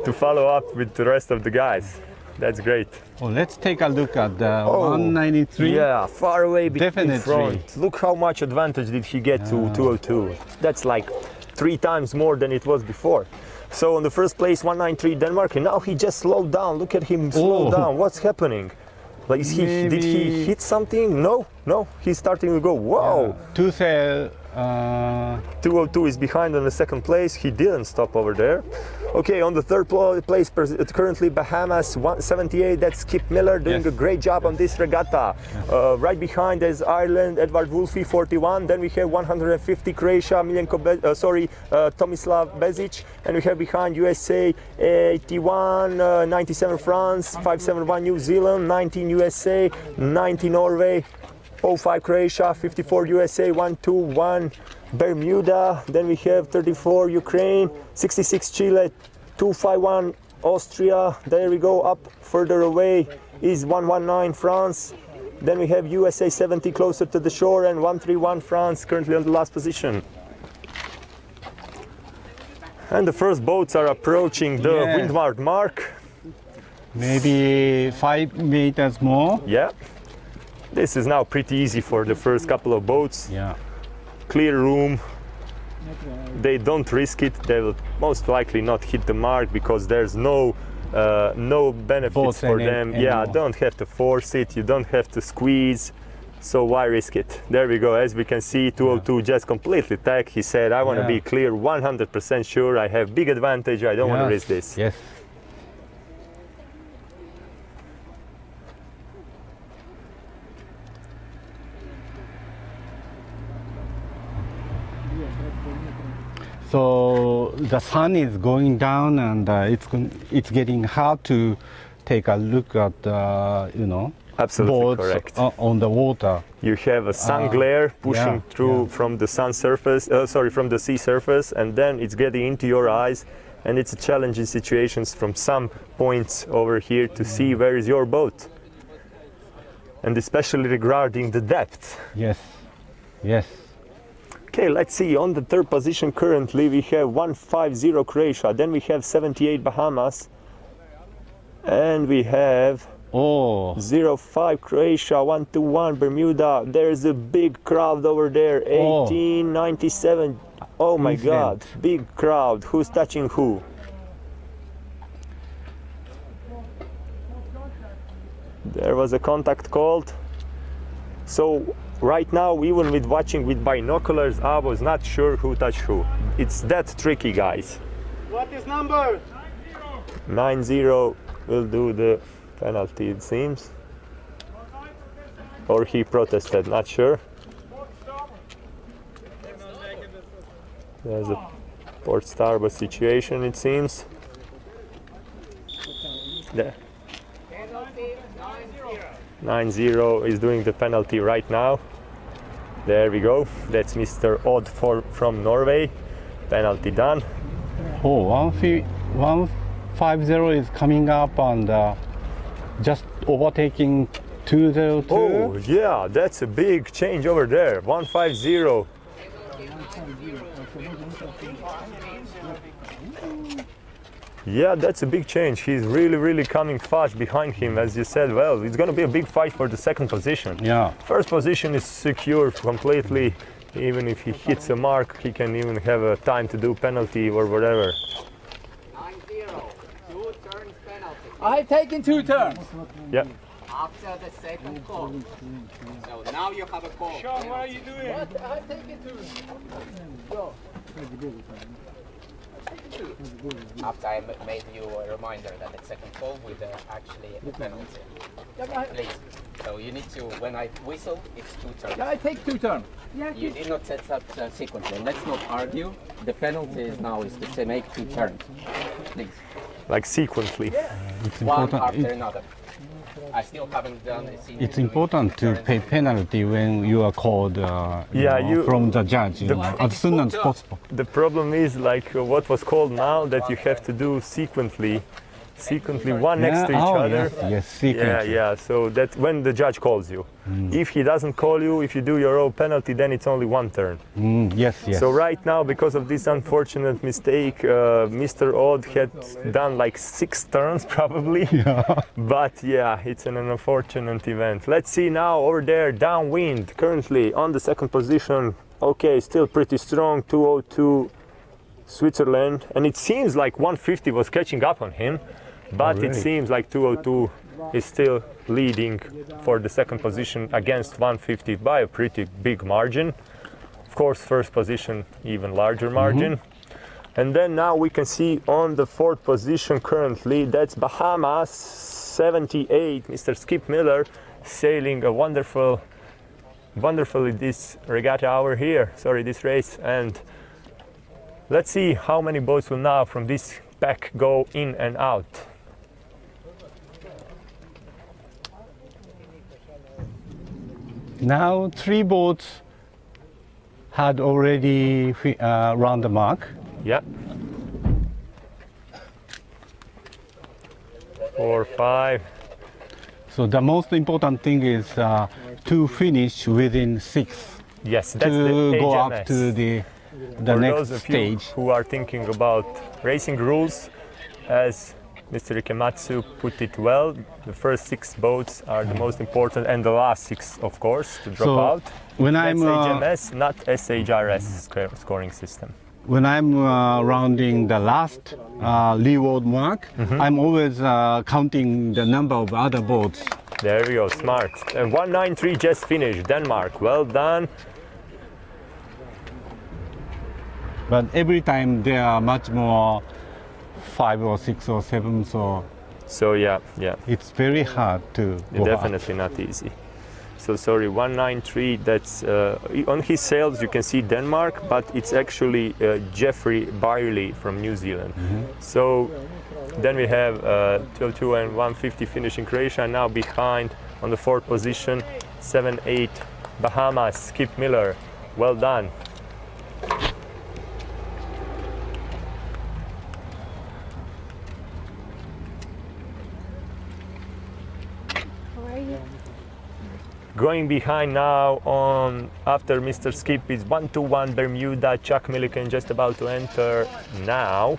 to follow up with the rest of the guys. That's great. Well, let's take a look at the 193. Yeah, far away Definitely. in front. Look how much advantage did he get to 202. That's like 3 times more than it was before. So on the first place, 193 Denmark, and now he just slowed down. Look at him slow down. What's happening? Like, did he hit something? No, he's starting to go. Whoa! 202 is behind on the second place. He didn't stop over there. Okay, on the third place, currently Bahamas 178. That's Kip Miller doing a great job on this regatta. Right behind is Ireland, Edward Wolfe 41. Then we have 150 Croatia, Tomislav Bezic, and we have behind USA 81, 97 France, 571 New Zealand, 19 USA, 90 Norway, 05 Croatia, 54 USA, 121 Bermuda, then we have 34 Ukraine, 66 Chile, 251 Austria, there we go, up further away is 119 France, then we have USA 70 closer to the shore, and 131 France currently on the last position. And the first boats are approaching the windward mark. Maybe 5 meters more. Yeah. This is now pretty easy for the first couple of boats. Yeah. Clear room. They don't risk it. They will most likely not hit the mark because there's no benefits for them. Yeah, don't have to force it. You don't have to squeeze. So why risk it? There we go. As we can see, 202 just completely tack. He said, I want to be clear, 100% sure. I have big advantage. I don't want to risk this. Yes. So the sun is going down, and it's getting hard to take a look at Absolutely boats correct. On the water. You have a sun glare pushing through from the sun surface, from the sea surface, and then it's getting into your eyes, and it's a challenging situations from some points over here to see where is your boat, and especially regarding the depth. Yes. Yes. Okay, let's see. On the third position currently we have 150 Croatia, then we have 78 Bahamas, and we have 05 Croatia, 121 Bermuda. There's a big crowd over there. 1897. Oh my God, big crowd. Who's touching who? There was a contact called. So right now, even with watching with binoculars, I was not sure who touched who. It's that tricky, guys. What is number? 9-0 will do the penalty, it seems. Or he protested, not sure. There's a port starboard situation, it seems. There. 9-0 is doing the penalty right now. There we go. That's Mr. Odd from Norway. Penalty done. Oh, 150 is coming up and just overtaking 202. Oh, yeah, that's a big change over there. 150. Yeah, that's a big change. He's really coming fast behind him, as you said. Well, it's going to be a big fight for the second position. Yeah. First position is secure completely. Even if he hits a mark, he can even have a time to do penalty or whatever. 9-0, 2 turns penalty. I've taken 2 turns. Yeah. After the second call. So now you have a call. Sean, what are you doing? What? I've taken 2. Go. After I made you a reminder that the second call with actually a penalty. Please. So you need to, when I whistle, it's 2 turns. Yeah, I take 2 turns. You did not set up sequentially. Let's not argue. The penalty is now is to make 2 turns. Please. Like sequentially. It's One important. after another. I still haven't done a single. It's important to pay penalty when you are called from the judge as soon as possible. The problem is like what was called now that you have to do sequentially one next to each other. Yes, sequentially. Yeah. So that when the judge calls you, if he doesn't call you, if you do your own penalty, then it's only 1 turn. Yes. So right now, because of this unfortunate mistake, Mr. Odd had done like 6 turns probably. Yeah. But yeah, it's an unfortunate event. Let's see now over there, downwind, currently on the second position. Okay, still pretty strong, 202 Switzerland, and it seems like 150 was catching up on him. But it seems like 202 is still leading for the second position against 150 by a pretty big margin. Of course, first position, even larger margin. And then now we can see on the 4th position currently, that's Bahamas 78, Mr. Skip Miller sailing a wonderfully this regatta over here, this race. And let's see how many boats will now from this pack go in and out. Now 3 boats had already run the mark. Yeah. 4, 5. So the most important thing is to finish within 6. Yes, that's to the go HMS. up to the For next those of stage. you who are thinking about racing rules, as Mr. Ikematsu put it well, the first 6 boats are the most important, and the last 6, of course, to drop out. When That's I'm HMS, not SHRS scoring system. when I'm rounding the last leeward mark, I'm always counting the number of other boats. There we go, smart. And 193 just finished, Denmark, well done. But every time there are much more 5 or 6 or 7, so yeah, it's very hard to go definitely up. not easy. So sorry, 193, that's on his sails you can see Denmark, but it's actually Jeffrey Byerley from New Zealand. So then we have 202 and 150 finishing Croatia, now behind on the 4th position 78 Bahamas, Skip Miller, well done. Going behind now on after Mr. Skip is 121 Bermuda, Chuck Milliken just about to enter now.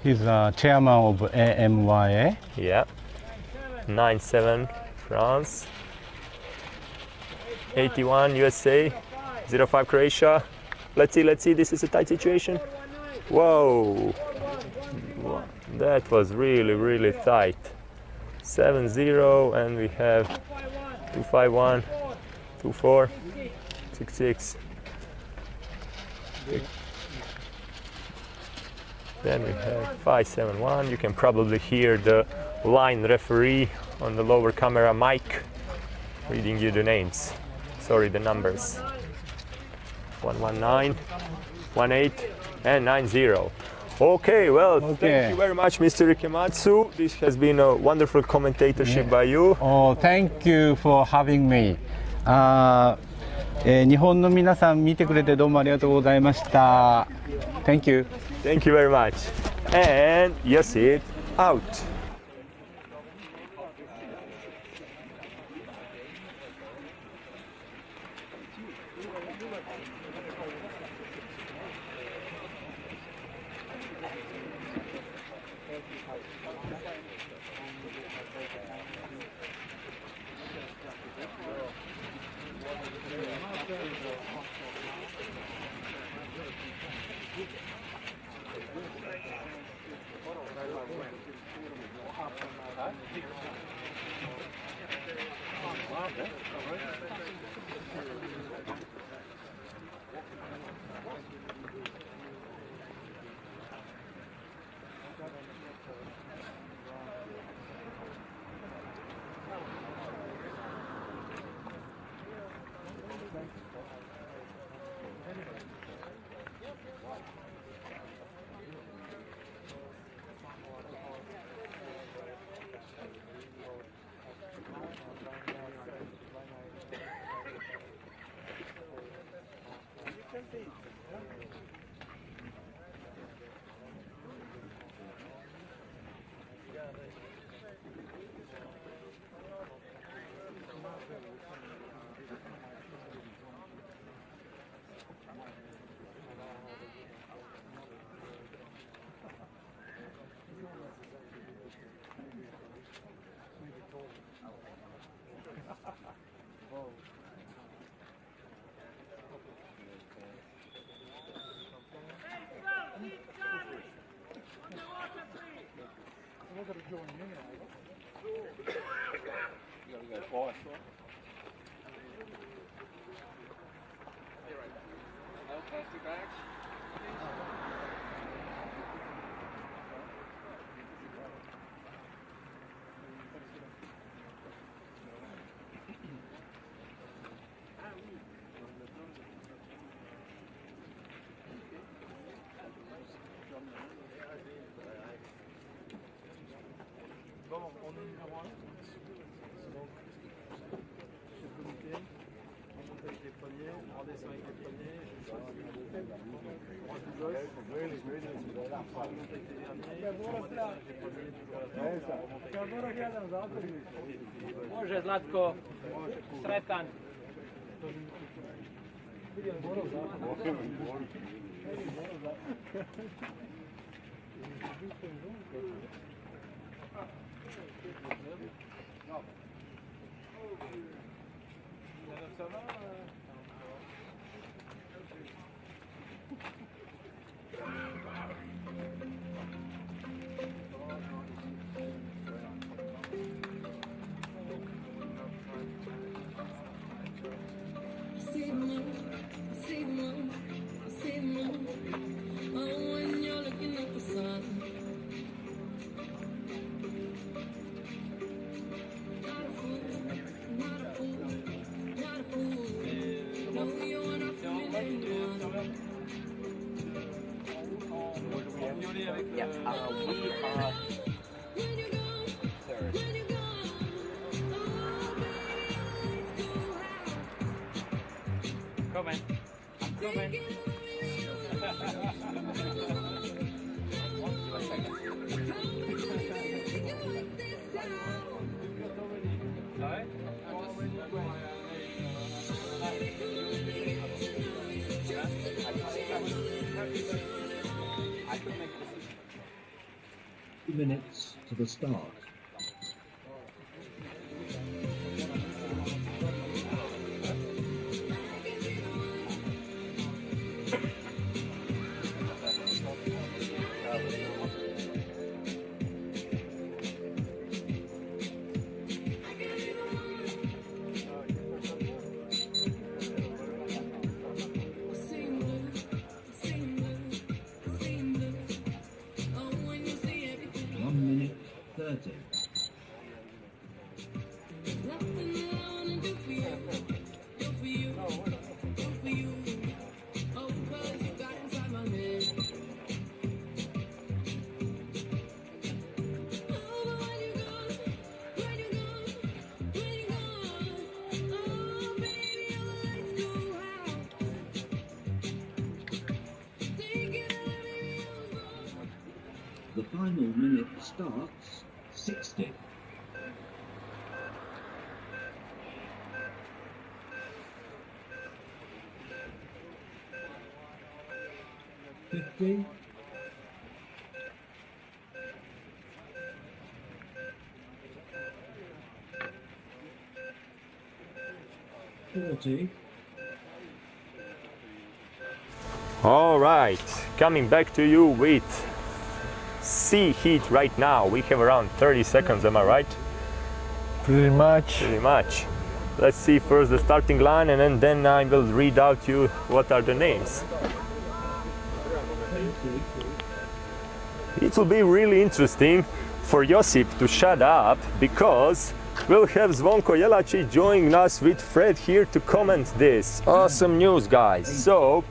He's chairman of AMYA. Yeah. 97 France. 81 USA. 05 Croatia. Let's see, this is a tight situation. Whoa. That was really tight. 7-0, and we have 251, 24, 66. Then we have 571. You can probably hear the line referee on the lower camera mic reading you the names. Sorry, the numbers. 119, 18, and 90. Okay, well, thank you very much, Mr. Ikematsu. This has been a wonderful commentatorship by you. Oh, thank you for having me. 日本の皆さん見てくれてどうもありがとうございました。Thank you. Thank you very much. And yes, it out. Može Zlatko, sretan. Minutes to the start. 30. The final minute starts 60. 50. 40. All right, coming back to you with sea heat right now. We have around 30 seconds, am I right? Pretty much. Pretty much. Let's see first the starting line, and then I will read out you what are the names. It will be really interesting for Josip to shut up, because we'll have Zvonko Jelaci joining us with Fred here to comment this. Awesome news, guys. So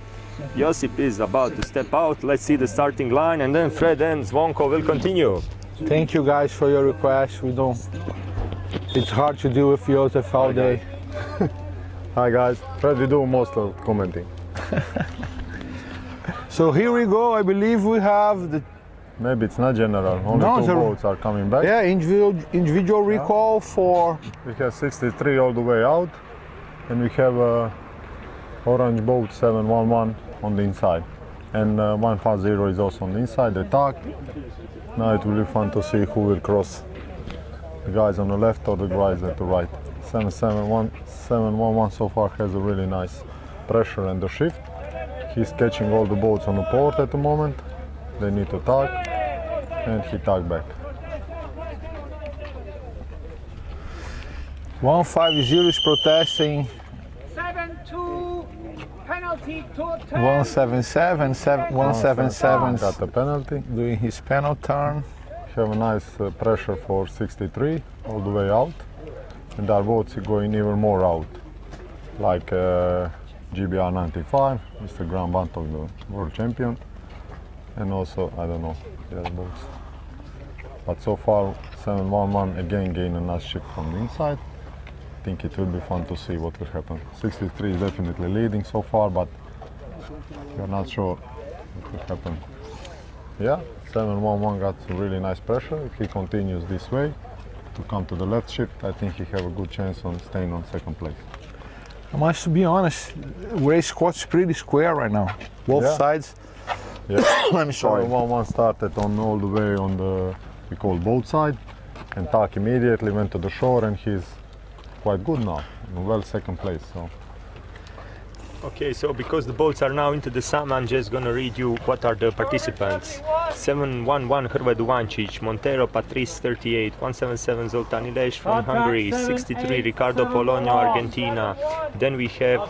Josip is about to step out. Let's see the starting line, and then Fred and Zvonko will continue. Thank you guys for your request. It's hard to deal with Joseph all day. Hi guys, Fred will do most of commenting. So here we go. I believe we have the... Maybe it's not general, only two boats are coming back. Yeah, individual recall for... We have 63 all the way out, and we have a orange boat 711 on the inside, and 150 is also on the inside. They talk. Now it will be fun to see who will cross, the guys on the left or the guys at the right. 711 so far has a really nice pressure and the shift. He's catching all the boats on the port at the moment. They need to talk, and he talk back. 150 is protesting. 7-2 penalty to 177, 177 got the penalty. Doing his penalty turn. Have a nice pressure for 63 all the way out, and our boats are going even more out, like GBR 95, Mr. Lorna Bantock, the world champion, and also I don't know the other boats. But so far 711 again gain a nice shift from the inside. I think it will be fun to see what will happen. 63 is definitely leading so far, but we're not sure what will happen. Yeah, 711 got some really nice pressure. If he continues this way to come to the left shift, I think he have a good chance on staying on second place. I must be honest, race course is pretty square right now. Both sides. Yeah. I'm sorry. 711 started on all the way on the, we call boat side, and Tak immediately went to the shore, and he's quite good now, well second place. So. Okay, so because the boats are now into the sun, I'm just gonna read you what are the participants. 711 Hrvoje D, Montero Patrice 38, 177 Zoltan Ileš from Hungary, 63 Ricardo Polonio Argentina. Then we have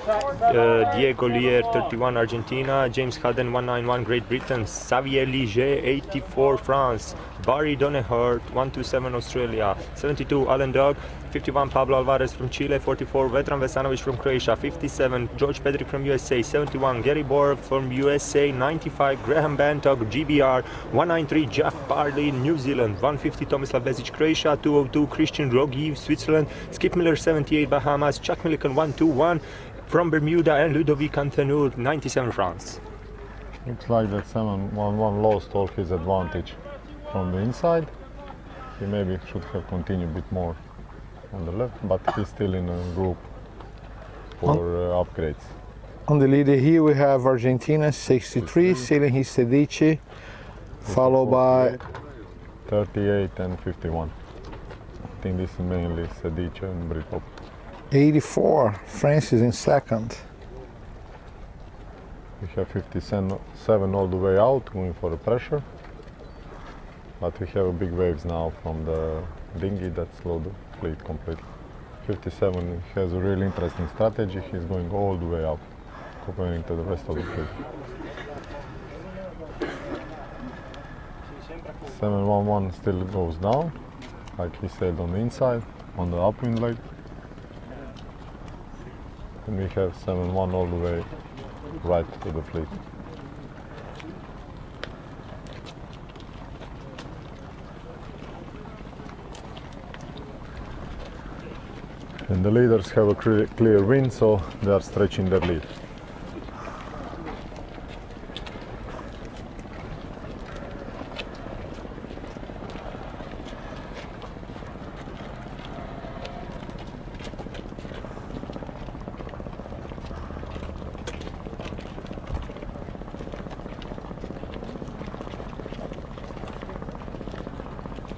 Diego Lier 31 Argentina, James Hadden 191 Great Britain, Xavier Liget 84 France, Barry Donehart 127 Australia, 72 Alan Dog, 51 Pablo Alvarez from Chile, 44 Vetran Vesanovic from Croatia, 57 George Pedrick from USA, 71 Gary Bohr from USA, 95 Graham Bantock GBR, 193 Jeff Parley New Zealand, 150 Tomislav Bezic Croatia, 202 Christian Rogi Switzerland, Skip Miller 78 Bahamas, Chuck Millikan 121 from Bermuda, and Ludovic Antenur 97 France. Looks like that 711 lost all his advantage from the inside. He maybe should have continued a bit more on the left, but he's still in a group for upgrades. On the leader here we have Argentina 63, sailing his Sedici, followed by 38 and 51. I think this is mainly Sedici and Britpop. 84, France is in second. We have 57 all the way out, going for the pressure. But we have big waves now from the dinghy that slowed the fleet completely. 57 has a really interesting strategy. He's going all the way out comparing to the rest of the fleet. 711 still goes down. like he said, on the inside, on the upwind leg. And we have 7-1 all the way right to the fleet. And the leaders have a clear wind, so they are stretching their lead.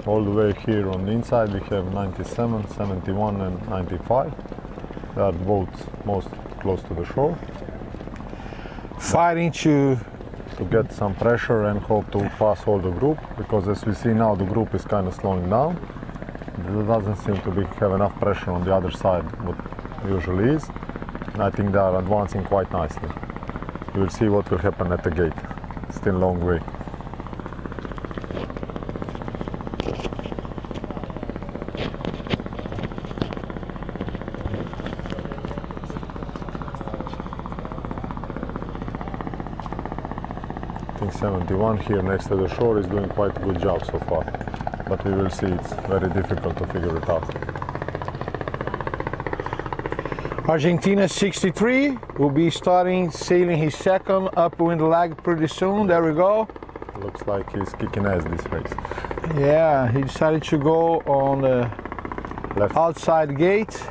All the way here on the inside we have 97, 71 and 95. They are both most close to the shore. Fighting to get some pressure and hope to pass all the group, because as we see now the group is kind of slowing down. There doesn't seem to have enough pressure on the other side, what usually is. And I think they are advancing quite nicely. We will see what will happen at the gate. Still a long way. I think 71 here next to the shore is doing quite a good job so far, but we will see. It's very difficult to figure it out. Argentina 63 will be starting sailing his second upwind leg pretty soon. There we go. Looks like he's kicking ass this race. Yeah, he decided to go on the left outside gate.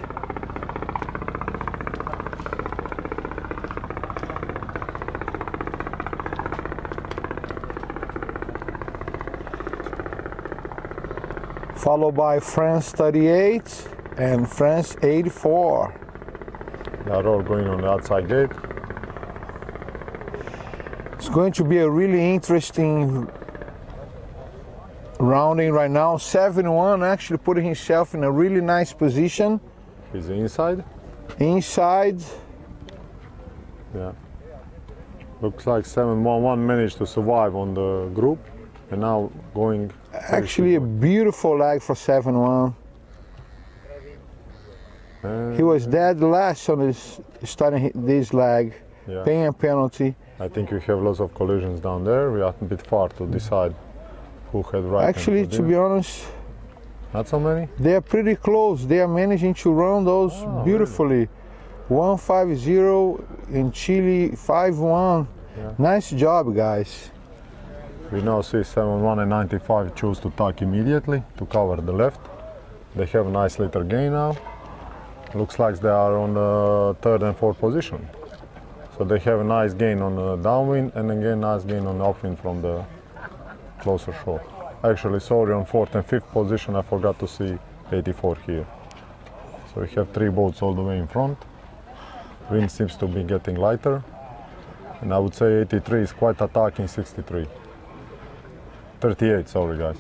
Followed by France 38 and France 84. They are all going on the outside gate. It's going to be a really interesting rounding right now. 7-1 actually putting himself in a really nice position. He's inside? Inside. Yeah. Looks like 7-1 managed to survive on the group, and now going. Actually, a beautiful leg for 7-1. He was dead last on his starting this leg, Yeah. paying a penalty. I think we have lots of collisions down there. We are a bit far to decide who had right. Actually, to be honest, not so many. They are pretty close. They are managing to run those beautifully. Really? 150 in Chile, 5-1. Yeah. Nice job, guys. We now see 7-1 and 95 choose to tack immediately to cover the left. They have a nice little gain now. Looks like they are on the third and fourth position. So they have a nice gain on the downwind and again nice gain on the upwind from the closer shore. Actually, sorry, on fourth and fifth position I forgot to see 84 here. So we have 3 boats all the way in front. Wind seems to be getting lighter. And I would say 83 is quite attacking 63. 38, sorry guys,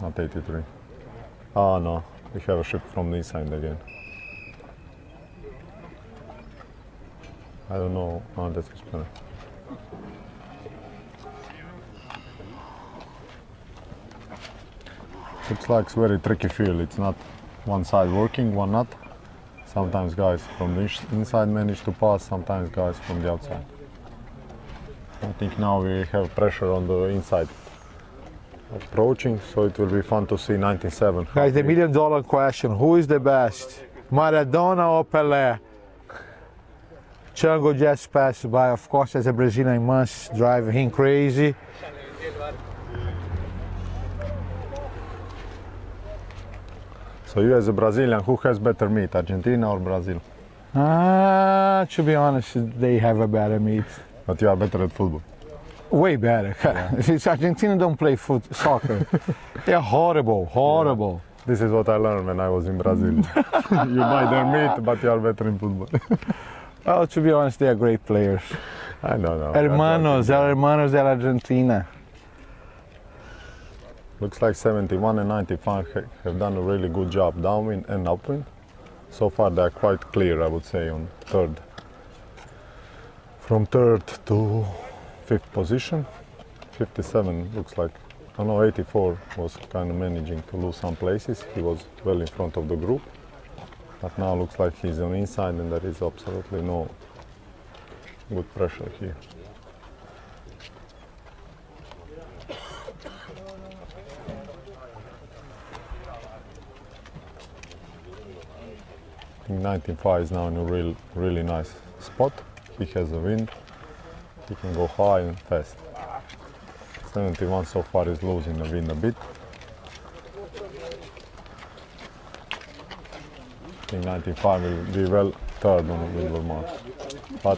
not 83. Ah no, we have a ship from this side again. I don't know, oh that's a spinner. Looks like it's very tricky field, it's not one side working, one not. Sometimes guys from the inside manage to pass, sometimes guys from the outside. I think now we have pressure on the inside approaching, so it will be fun to see 97. Guys, the $1 million question, who is the best? Maradona or Pelé? Chango just passed by, of course, as a Brazilian must drive him crazy. So you as a Brazilian, who has better meat, Argentina or Brazil? To be honest, they have a better meat. But you are better at football? Way better. Yeah. It's Argentina don't play soccer. They're horrible, horrible. Yeah. This is what I learned when I was in Brazil. You buy their meat, but you are better in football. Well, to be honest, they are great players. I don't know. Hermanos de Argentina. Looks like 71 and 95 have done a really good job downwind and upwind. So far they are quite clear, I would say, on third. From third to fifth position. 57 looks like I know 84 was kind of managing to lose some places. He was well in front of the group. But now looks like he's on inside and there is absolutely no good pressure here. I think 19.5 is now in a really nice spot. He has the wind. He can go high and fast. 71 so far is losing the wind a bit. I think 95 will be well third on the windward mark. But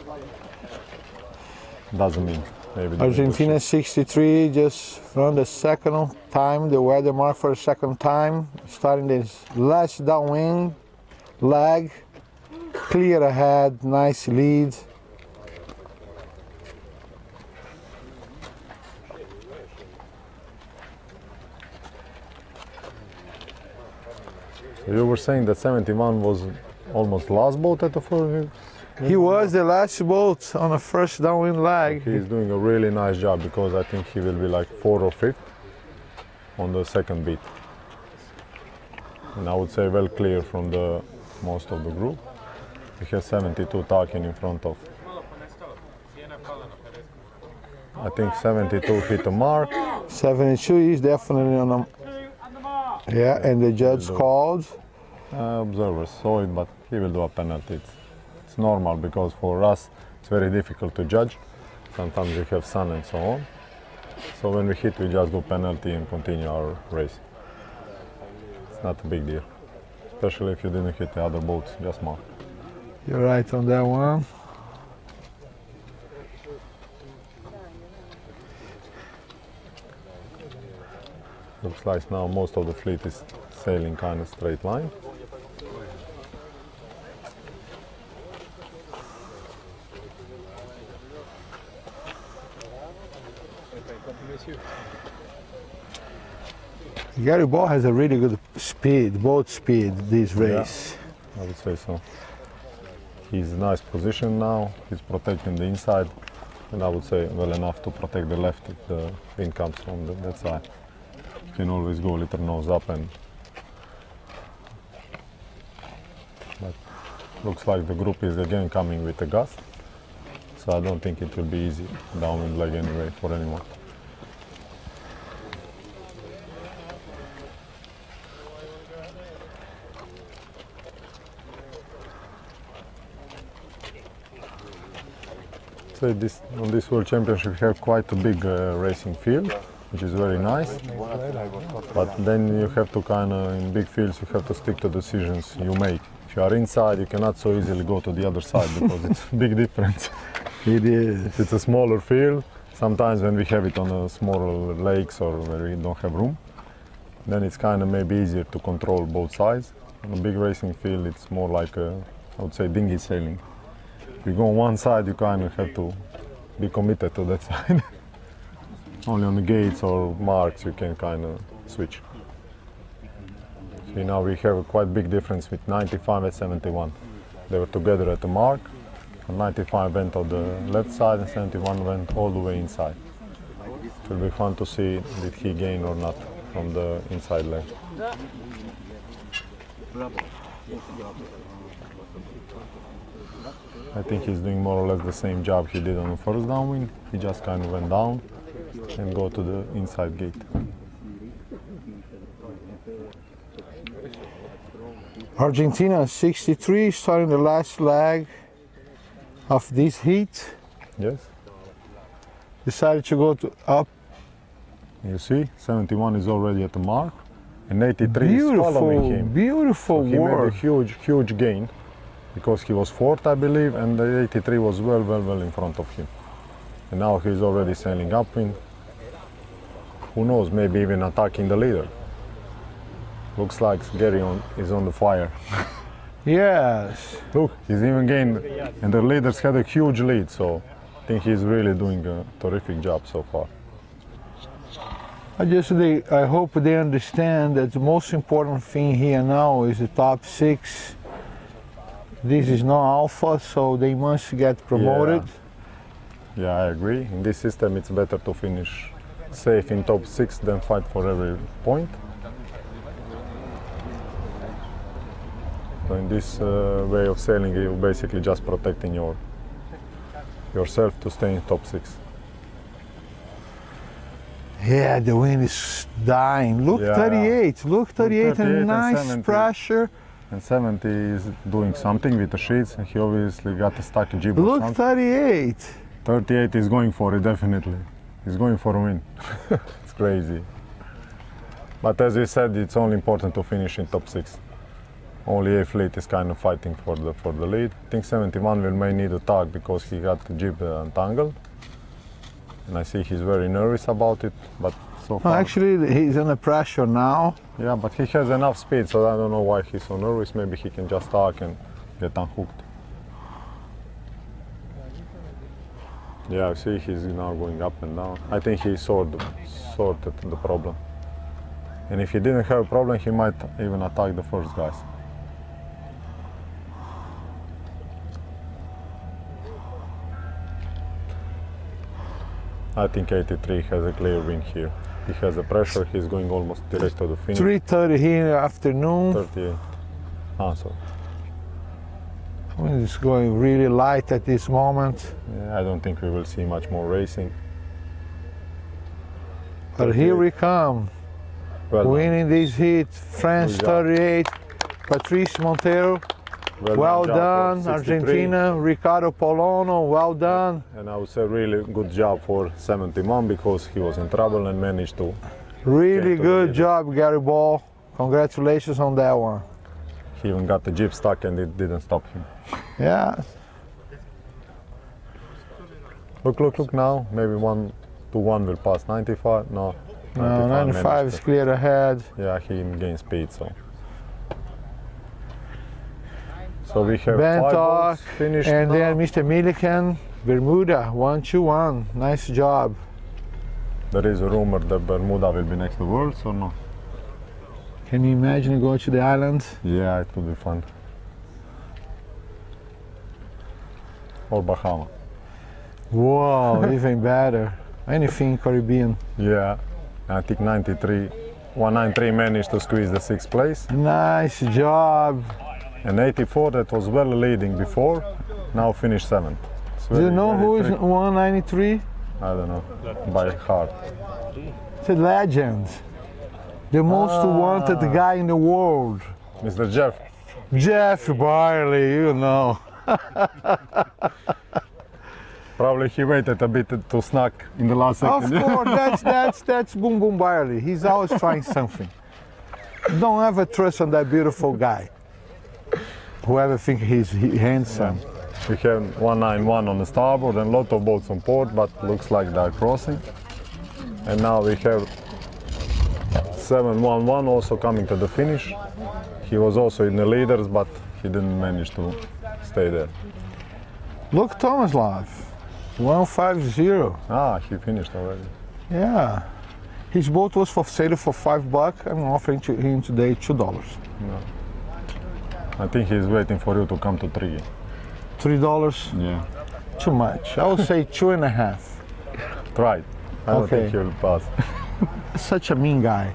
doesn't mean maybe. Argentina 63, just run the second time, the weather mark for the second time, starting this last downwind leg, clear ahead, nice lead. You were saying that 71 was almost last boat at the first. He was the last boat on the first downwind leg. He's doing a really nice job because I think he will be like 4th or 5th on the second beat. And I would say well clear from the most of the group. He has 72 talking in front of. I think 72 hit the mark. 72 is definitely on the. Yeah, and the judge called. Observers saw it, but he will do a penalty. It's normal because for us it's very difficult to judge. Sometimes we have sun and so on. So when we hit, we just do penalty and continue our race. It's not a big deal, especially if you didn't hit the other boats, just mark. You're right on that one. Looks like now most of the fleet is sailing kind of straight line. Gary Ball has a really good speed, boat speed, this race. Yeah, I would say so. He's in nice position now, he's protecting the inside, and I would say well enough to protect the left if the wind comes from that side. You can always go a little nose up and... But looks like the group is again coming with a gust, so I don't think it will be easy downwind leg anyway for anyone. So on this World Championship we have quite a big racing field, which is very nice. But then you have to in big fields, you have to stick to decisions you make. If you are inside, you cannot so easily go to the other side because it's a big difference. It is. If it's a smaller field, sometimes when we have it on smaller lakes or where we don't have room, then it's maybe easier to control both sides. On a big racing field, it's more like I would say dinghy sailing. If you go on one side, you have to be committed to that side. Only on the gates or marks you can switch. See, now we have a quite big difference with 95 and 71. They were together at the mark. 95 went on the left side and 71 went all the way inside. It will be fun to see did he gain or not from the inside leg. I think he's doing more or less the same job he did on the first downwind. He just went down and go to the inside gate. Argentina 63, starting the last leg of this heat. Yes. Decided to go up. You see, 71 is already at the mark, and 83 is following him. Beautiful so he work. made a huge gain, because he was 4th, I believe, and the 83 was well in front of him. And now he's already sailing upwind. Who knows, maybe even attacking the leader. Looks like Gary is on the fire. Yes. Look, he's even gained, and the leaders had a huge lead, so I think he's really doing a terrific job so far. I hope they understand that the most important thing here now is the top 6. This is not alpha, so they must get promoted. Yeah, I agree. In this system, it's better to finish safe in top 6 than fight for every point. So in this way of sailing, you're basically just protecting yourself to stay in top 6. Yeah, the wind is dying. Look, Yeah. 38. Look, 38, and nice 70. pressure. And 70 is doing something with the sheets, and he obviously got a stuck jib or Look, something. 38. 38 is going for it, definitely. He's going for a win. It's crazy. But as we said, it's only important to finish in top 6. Only A fleet is kind of fighting for the lead. I think 71 may need a tug because he got the jib entangled. And I see he's very nervous about it, but so Oh, far... actually, he's under pressure now. Yeah, but he has enough speed, so I don't know why he's so nervous. Maybe he can just tug and get unhooked. Yeah, see, he's now going up and down. I think he sorted the problem. And if he didn't have a problem, he might even attack the first guys. I think 83 has a clear win here. He has the pressure, he's going almost direct to the finish. 3:30 here in the afternoon. 38. Ah, sorry. Wind is going really light at this moment. Yeah, I don't think we will see much more racing. But here we come. Well winning this heat, France Good job. 38, Patrice Montero. Well job done, for 63. Argentina, Ricardo Polono, well done. And I would say really good job for 71 because he was in trouble and managed to... Really to good the job, Gary Ball. Congratulations on that one. He even got the jib stuck and it didn't stop him. Yeah. Look now, maybe 1 to 1 will pass 95, no. No, 95 managed is to- clear ahead. Yeah, he gained speed, so. So we have 5 Bantock, boats finished and now. then Mr. Millikan, Bermuda, 1-2-1. Nice job. There is a rumor that Bermuda will be next to Worlds or no? Can you imagine going to the island? Yeah, it would be fun. Or Bahama. Wow, even better. Anything Caribbean. Yeah, I think 193 managed to squeeze the 6th place. Nice job. And 84 that was well leading before, now finished 7th. It's Do you very, know very who is tricky. 193? I don't know, by heart. It's a legend. The most wanted guy in the world. Mr. Jeff. Jeff Barley, you know. Probably he waited a bit to snack in the last Of second. course, that's Boom Boom Barley. He's always trying something. Don't ever trust on that beautiful guy. Whoever think he's handsome. We have 191 on the starboard and a lot of boats on port, but looks like they're crossing. And now we have 711 also coming to the finish. He was also in the leaders, but he didn't manage to stay there. Look, Tomislav, 150. Ah, he finished already. Yeah. His boat was for sale for $5. I'm offering to him today $2. No. I think he's waiting for you to come to 3. $3? Yeah. Too much. I would say 2.5. Try. I don't Okay. think he'll pass. Such a mean guy.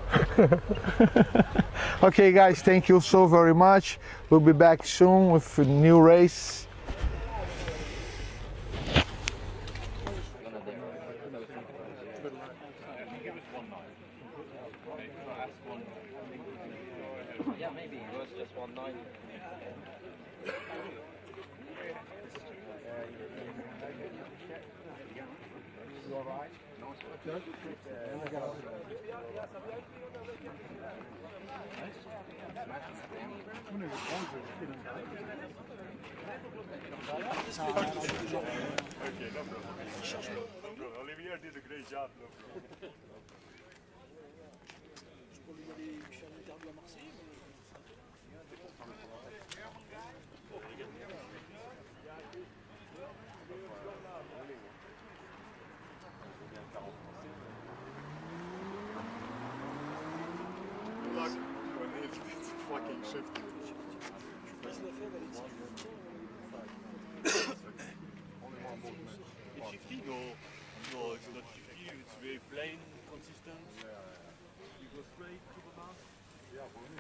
Okay, guys, thank you so very much. We'll be back soon with a new race. Yeah, maybe it was just 190. Okay, no problem. No problem. Olivier did a great job, no problem. Good luck when it's fucking shifting. It's shifting or no, it's not shifting, it's very plain. Yeah, for me,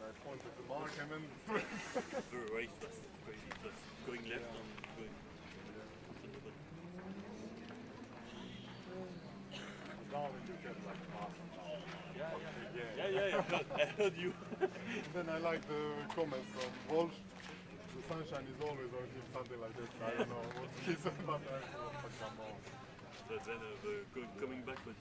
I pointed to Mark and then... The race was crazy, just going left and going... Now when you get like fast. I heard you. Then I like the comments from Walsh. The sunshine is always on him, something like this. I don't know what he said, but I thought come on. But then coming back, but...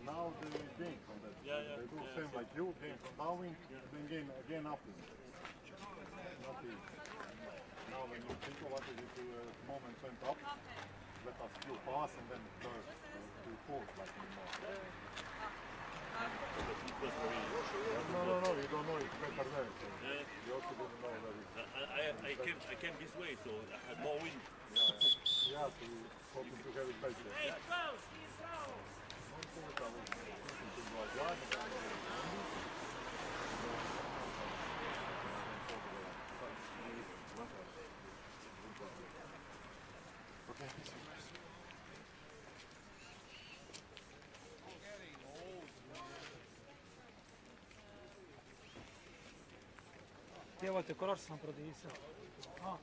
Now they gain from that. They do same like you, gain from downwind, then gain again upwind. Not easy. Now when you think about it, the moment went up, let us do pass and then third to fourth like in the north. No, you don't know it's better there. So you also didn't know that it's... I came this way, so I had more wind. Yeah, so you hoping to have it back there. Ti volte color sono prodisi. Ah.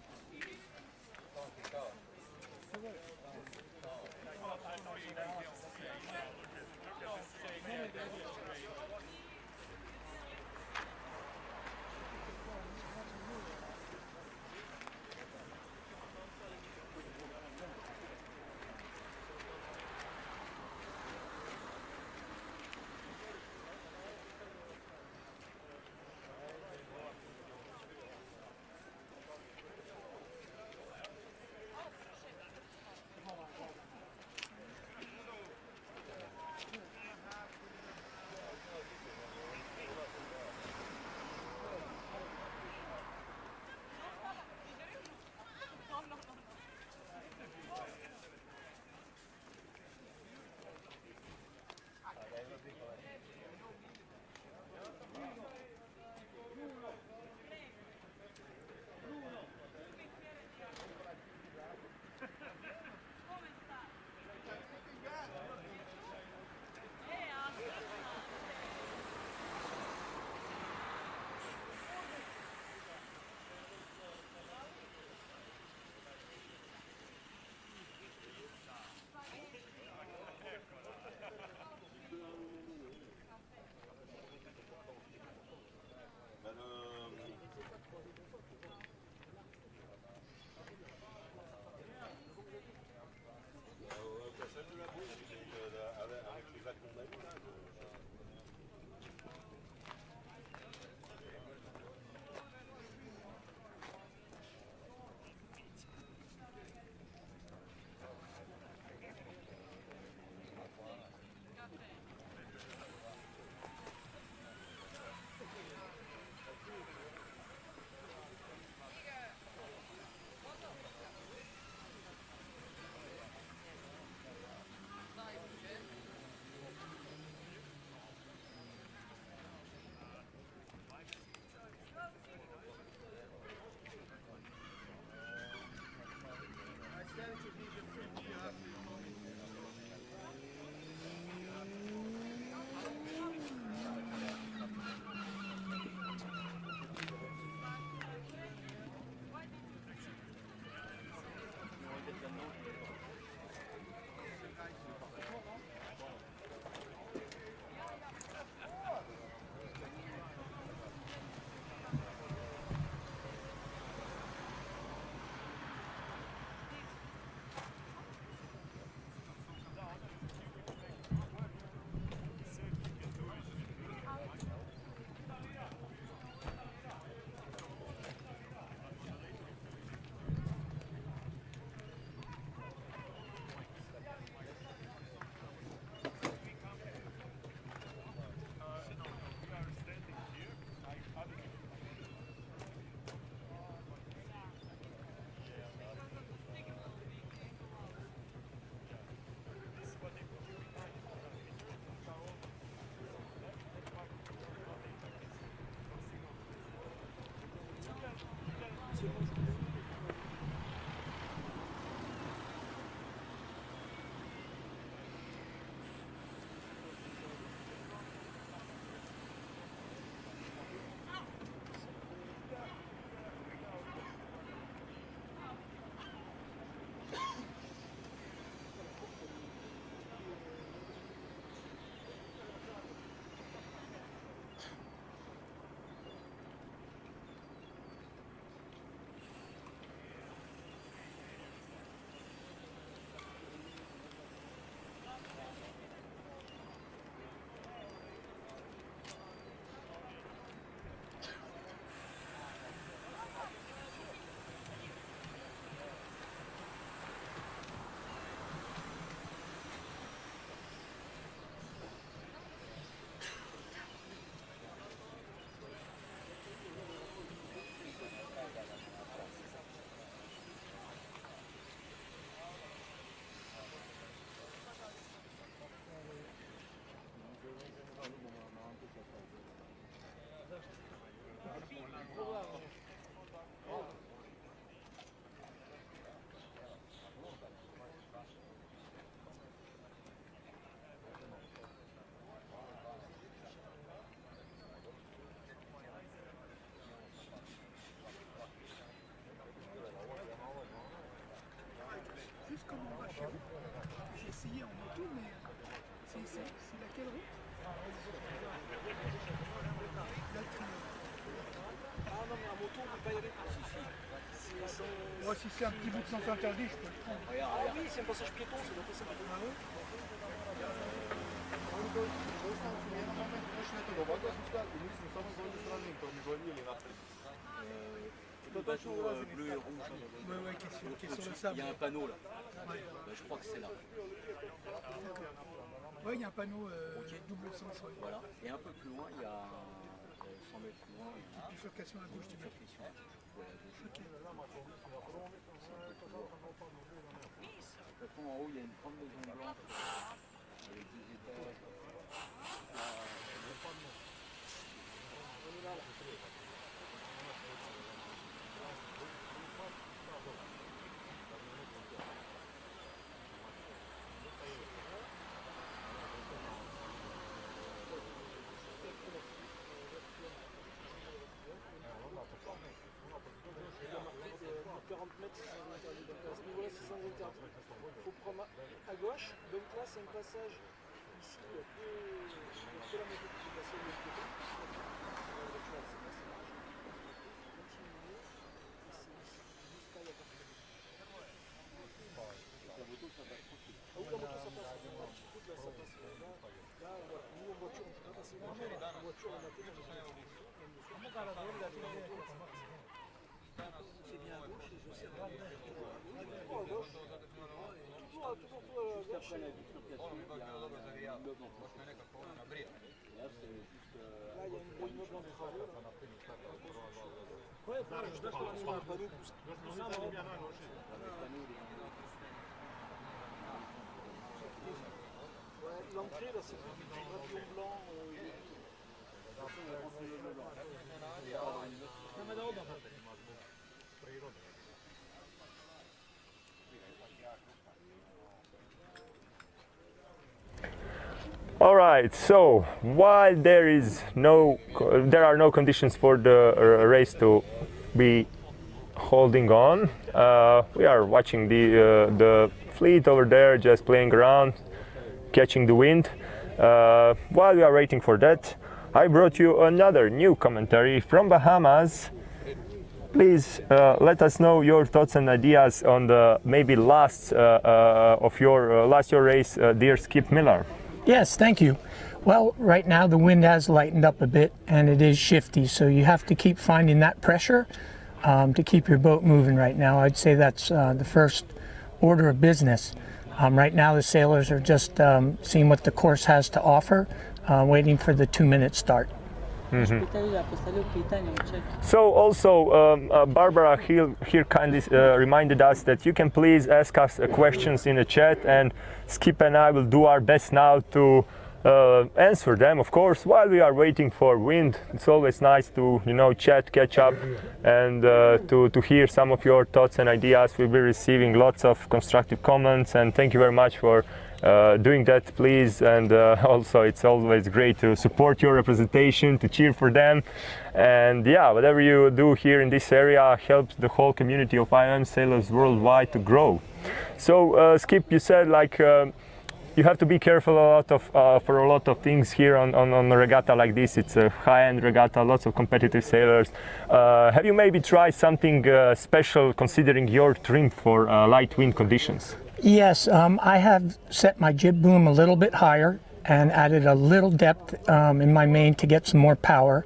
Moi, si c'est un petit bout de sens interdit, je peux le prendre. Ah oui, c'est un passage piéton, c'est pas ça. Bleu et rouge. Ouais, qui est sur le sable. Il y a un panneau là. Ouais. Je crois que c'est là. Ouais, il y a un panneau double sens. Ouais. Voilà. Et un peu plus loin, il y a 100 mètres plus loin. Une bifurcation à gauche, tu mets. Ok. En haut, il y a une grande maison blanche avec 2 étages. Il faut prendre à gauche, donc là c'est un passage ici, il y a que la moto qui peut passer de l'autre côté. La moto, ça passe tranquille. Ah oui, la moto ça passe, un petit peu de là ça passe. Là, nous en voiture on ne peut pas passer vraiment, en voiture on a fait dans c'est bien à gauche et je sais pas. Toujours à gauche. Juste après la bifurcation, il y a un immeuble en face. Là, c'est juste. Là, il y a une grosse immeuble en travers. Ouais, juste là, on a un panneau pousse. L'entrée, là, c'est un pavillon blanc. All right, so while there are no conditions for the race to be holding on, we are watching the fleet over there just playing around, catching the wind. While we are waiting for that, I brought you another new commentary from Bahamas. Please let us know your thoughts and ideas on the maybe last of your last year race, dear Skip Miller. Yes, thank you. Well, right now the wind has lightened up a bit and it is shifty, so you have to keep finding that pressure to keep your boat moving right now. I'd say that's the first order of business. Right now the sailors are just seeing what the course has to offer, waiting for the 2-minute start. Mm-hmm. So also Barbara here kindly reminded us that you can please ask us questions in the chat, and Skip and I will do our best now to answer them, of course, while we are waiting for wind. It's always nice to chat, catch up, and to hear some of your thoughts and ideas. We'll be receiving lots of constructive comments, and thank you very much for doing that, please. And also it's always great to support your representation, to cheer for them, and yeah, whatever you do here in this area helps the whole community of IOM sailors worldwide to grow. So Skip, you said you have to be careful for a lot of things here on a regatta like this. It's a high-end regatta, lots of competitive sailors. Have you maybe tried something special considering your trim for light wind conditions? Yes, I have set my jib boom a little bit higher and added a little depth in my main to get some more power,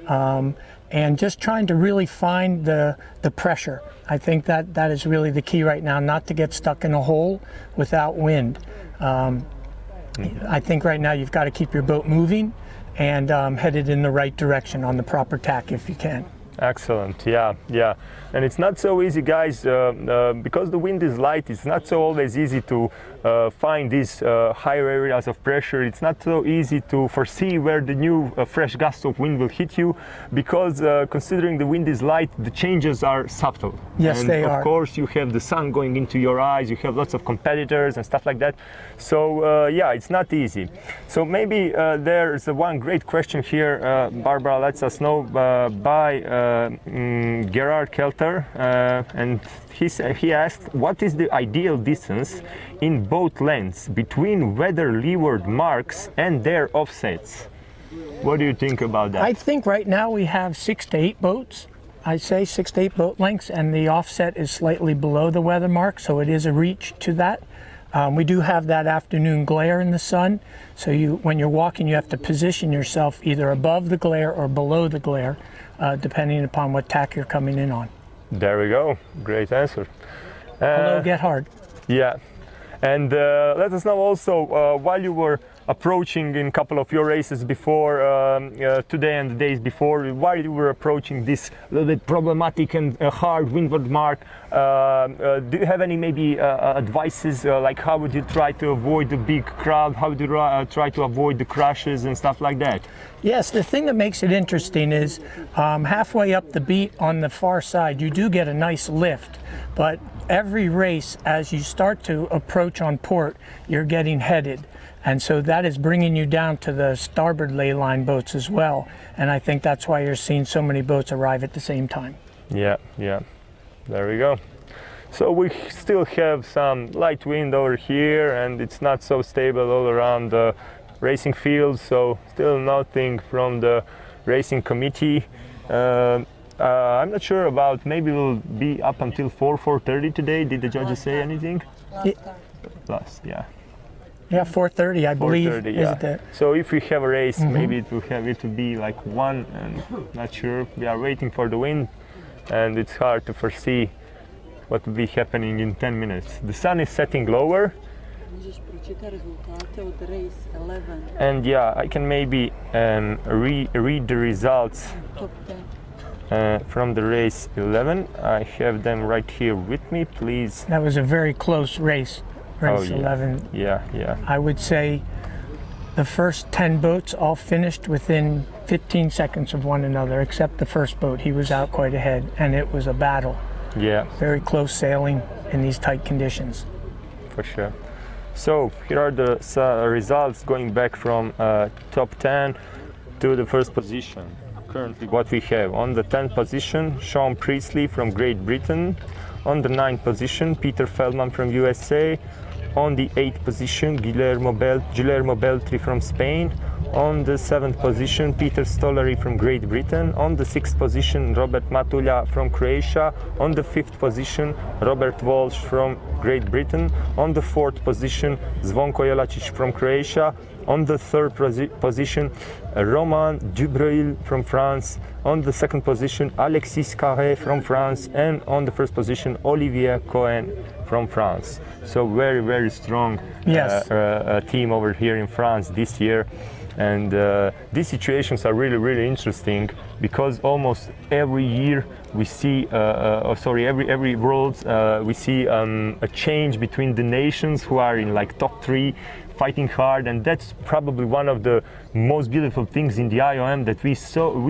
and just trying to really find the pressure. I think that is really the key right now, not to get stuck in a hole without wind. I think right now you've got to keep your boat moving and headed in the right direction on the proper tack if you can. Excellent, yeah. And it's not so easy, guys, because the wind is light. It's not so always easy to find these higher areas of pressure. It's not so easy to foresee where the new fresh gust of wind will hit you, because considering the wind is light, the changes are subtle. Yes, and they are. Of course, you have the sun going into your eyes, you have lots of competitors and stuff like that. So yeah, it's not easy. So maybe there's one great question here. Barbara lets us know by Gerard Kelter, and he asked, what is the ideal distance in boat lengths between weather leeward marks and their offsets? What do you think about that? I think right now we have 6 to 8 boats. I'd say 6 to 8 boat lengths, and the offset is slightly below the weather mark, so it is a reach to that. We do have that afternoon glare in the sun, so when you're walking, you have to position yourself either above the glare or below the glare, depending upon what tack you're coming in on. There we go. Great answer. Hello, get hard. Yeah. And let us know also, while you were approaching in a couple of your races before today and the days before, while you were approaching this little bit problematic and hard windward mark, do you have any maybe advices, like how would you try to avoid the big crowd, how would you try to avoid the crashes and stuff like that? Yes, the thing that makes it interesting is halfway up the beat on the far side you do get a nice lift, but every race as you start to approach on port you're getting headed. And so that is bringing you down to the starboard ley line boats as well. And I think that's why you're seeing so many boats arrive at the same time. Yeah, yeah. There we go. So we still have some light wind over here, and it's not so stable all around the racing field. So still nothing from the racing committee. I'm not sure about, maybe we'll be up until 4:30 today. Did the judges say anything? Last, yeah. Yeah, 4:30, I believe. 4:30, yeah. Is it So if we have a race, maybe it will be like 1, and not sure. We are waiting for the wind, and it's hard to foresee what will be happening in 10 minutes. The sun is setting lower. And yeah, I can maybe read the results from the race 11. I have them right here with me, please. That was a very close race. Race 11. Yeah, yeah. I would say the first 10 boats all finished within 15 seconds of one another, except the first boat. He was out quite ahead, and it was a battle. Yeah. Very close sailing in these tight conditions. For sure. So here are the results going back from top 10 to the first position. Currently what we have on the 10th position, Sean Priestley from Great Britain. On the 9th position, Peter Feldman from USA. On the 8th position, Guillermo Beltri from Spain. On the 7th position, Peter Stollery from Great Britain. On the 6th position, Robert Matulja from Croatia. On the 5th position, Robert Walsh from Great Britain. On the 4th position, Zvonko from Croatia. On the 3rd position, Romain Dubreuil from France. On the 2nd position, Alexis Carré from France. And on the 1st position, Olivier Cohen from France. So very, very strong team over here in France this year. And these situations are really, really interesting, because almost every year we see, every world we see a change between the nations who are in like top 3, fighting hard, and that's probably one of the most beautiful things in the IOM, that we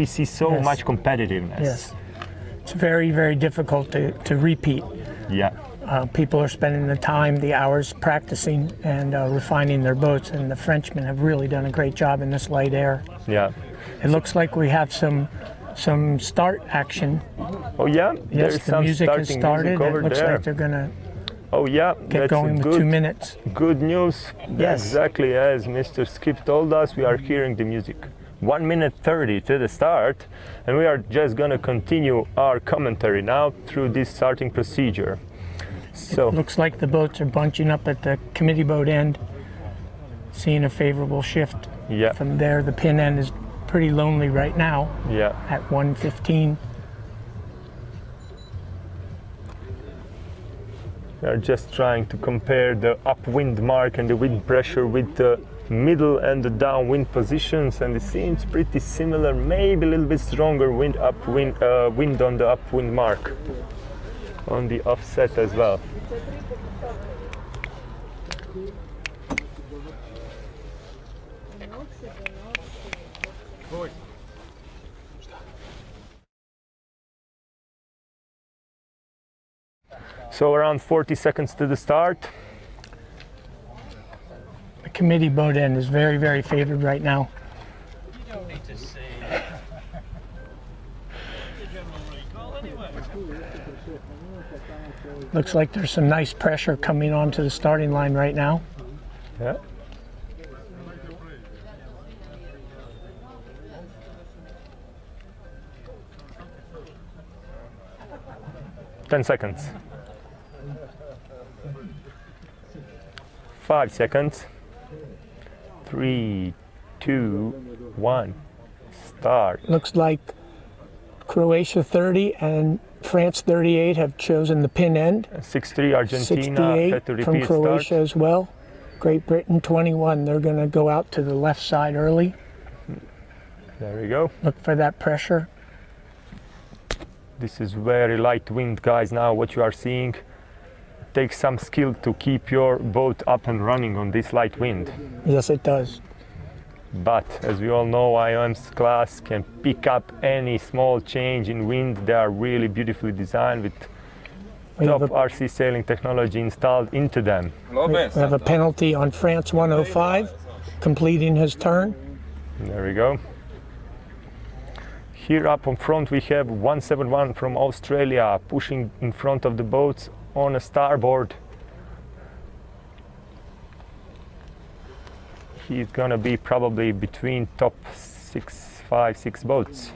see so much competitiveness. Yes, it's very, very difficult to repeat. Yeah. People are spending the time, the hours practicing and refining their boats, and the Frenchmen have really done a great job in this light air. Yeah. It looks like we have some start action. Oh yeah? Yes, the music has started. It looks like they're gonna get going with 2 minutes. Good news. Yes. Exactly as Mr. Skip told us, we are hearing the music. 1 minute 30 to the start, and we are just gonna continue our commentary now through this starting procedure. So it looks like the boats are bunching up at the committee boat end, seeing a favorable shift. Yeah. From there, the pin end is pretty lonely right now. Yeah. At 1:15. We are just trying to compare the upwind mark and the wind pressure with the middle and the downwind positions, and it seems pretty similar, maybe a little bit stronger wind on the upwind mark, on the offset as well. So around 40 seconds to the start. The committee boat end is very, very favored right now. Looks like there's some nice pressure coming onto the starting line right now. Yeah. Ten seconds. 5 seconds. 3, 2, 1. Start. Looks like Croatia 30 and France 38 have chosen the pin end. 6-3 Argentina 68 had to repeat from Croatia start. as well. Great Britain 21. They're going to go out to the left side early. There we go. Look for that pressure. This is very light wind, guys. Now what you are seeing, it takes some skill to keep your boat up and running on this light wind. Yes, it does. But as we all know, IOM's class can pick up any small change in wind. They are really beautifully designed with top RC sailing technology installed into them. We have a penalty on France 105, completing his turn. There we go. Here up on front we have 171 from Australia pushing in front of the boats on a starboard. He's gonna be probably between top 5, 6 boats.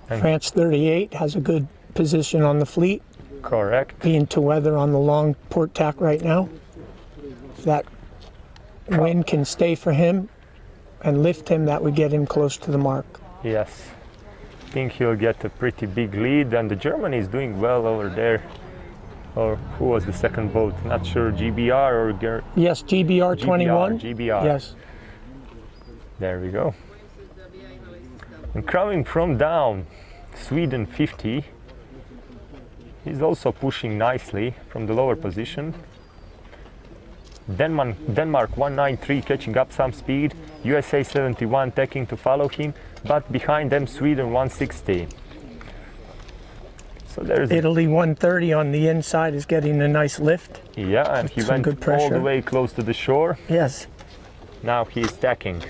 And France 38 has a good position on the fleet. Correct. Being to weather on the long port tack right now. If that wind can stay for him and lift him, that would get him close to the mark. Yes, I think he'll get a pretty big lead, and the Germany is doing well over there. Or who was the second boat? Not sure, GBR or yes, GBR 21. GBR. Yes. There we go. And coming from down, Sweden 50. He's also pushing nicely from the lower position. Denmark 193 catching up some speed. USA 71 taking to follow him, but behind them Sweden 160. So there's Italy 130 on the inside is getting a nice lift. Yeah, and he went all the way close to the shore. Yes. Now he is tacking,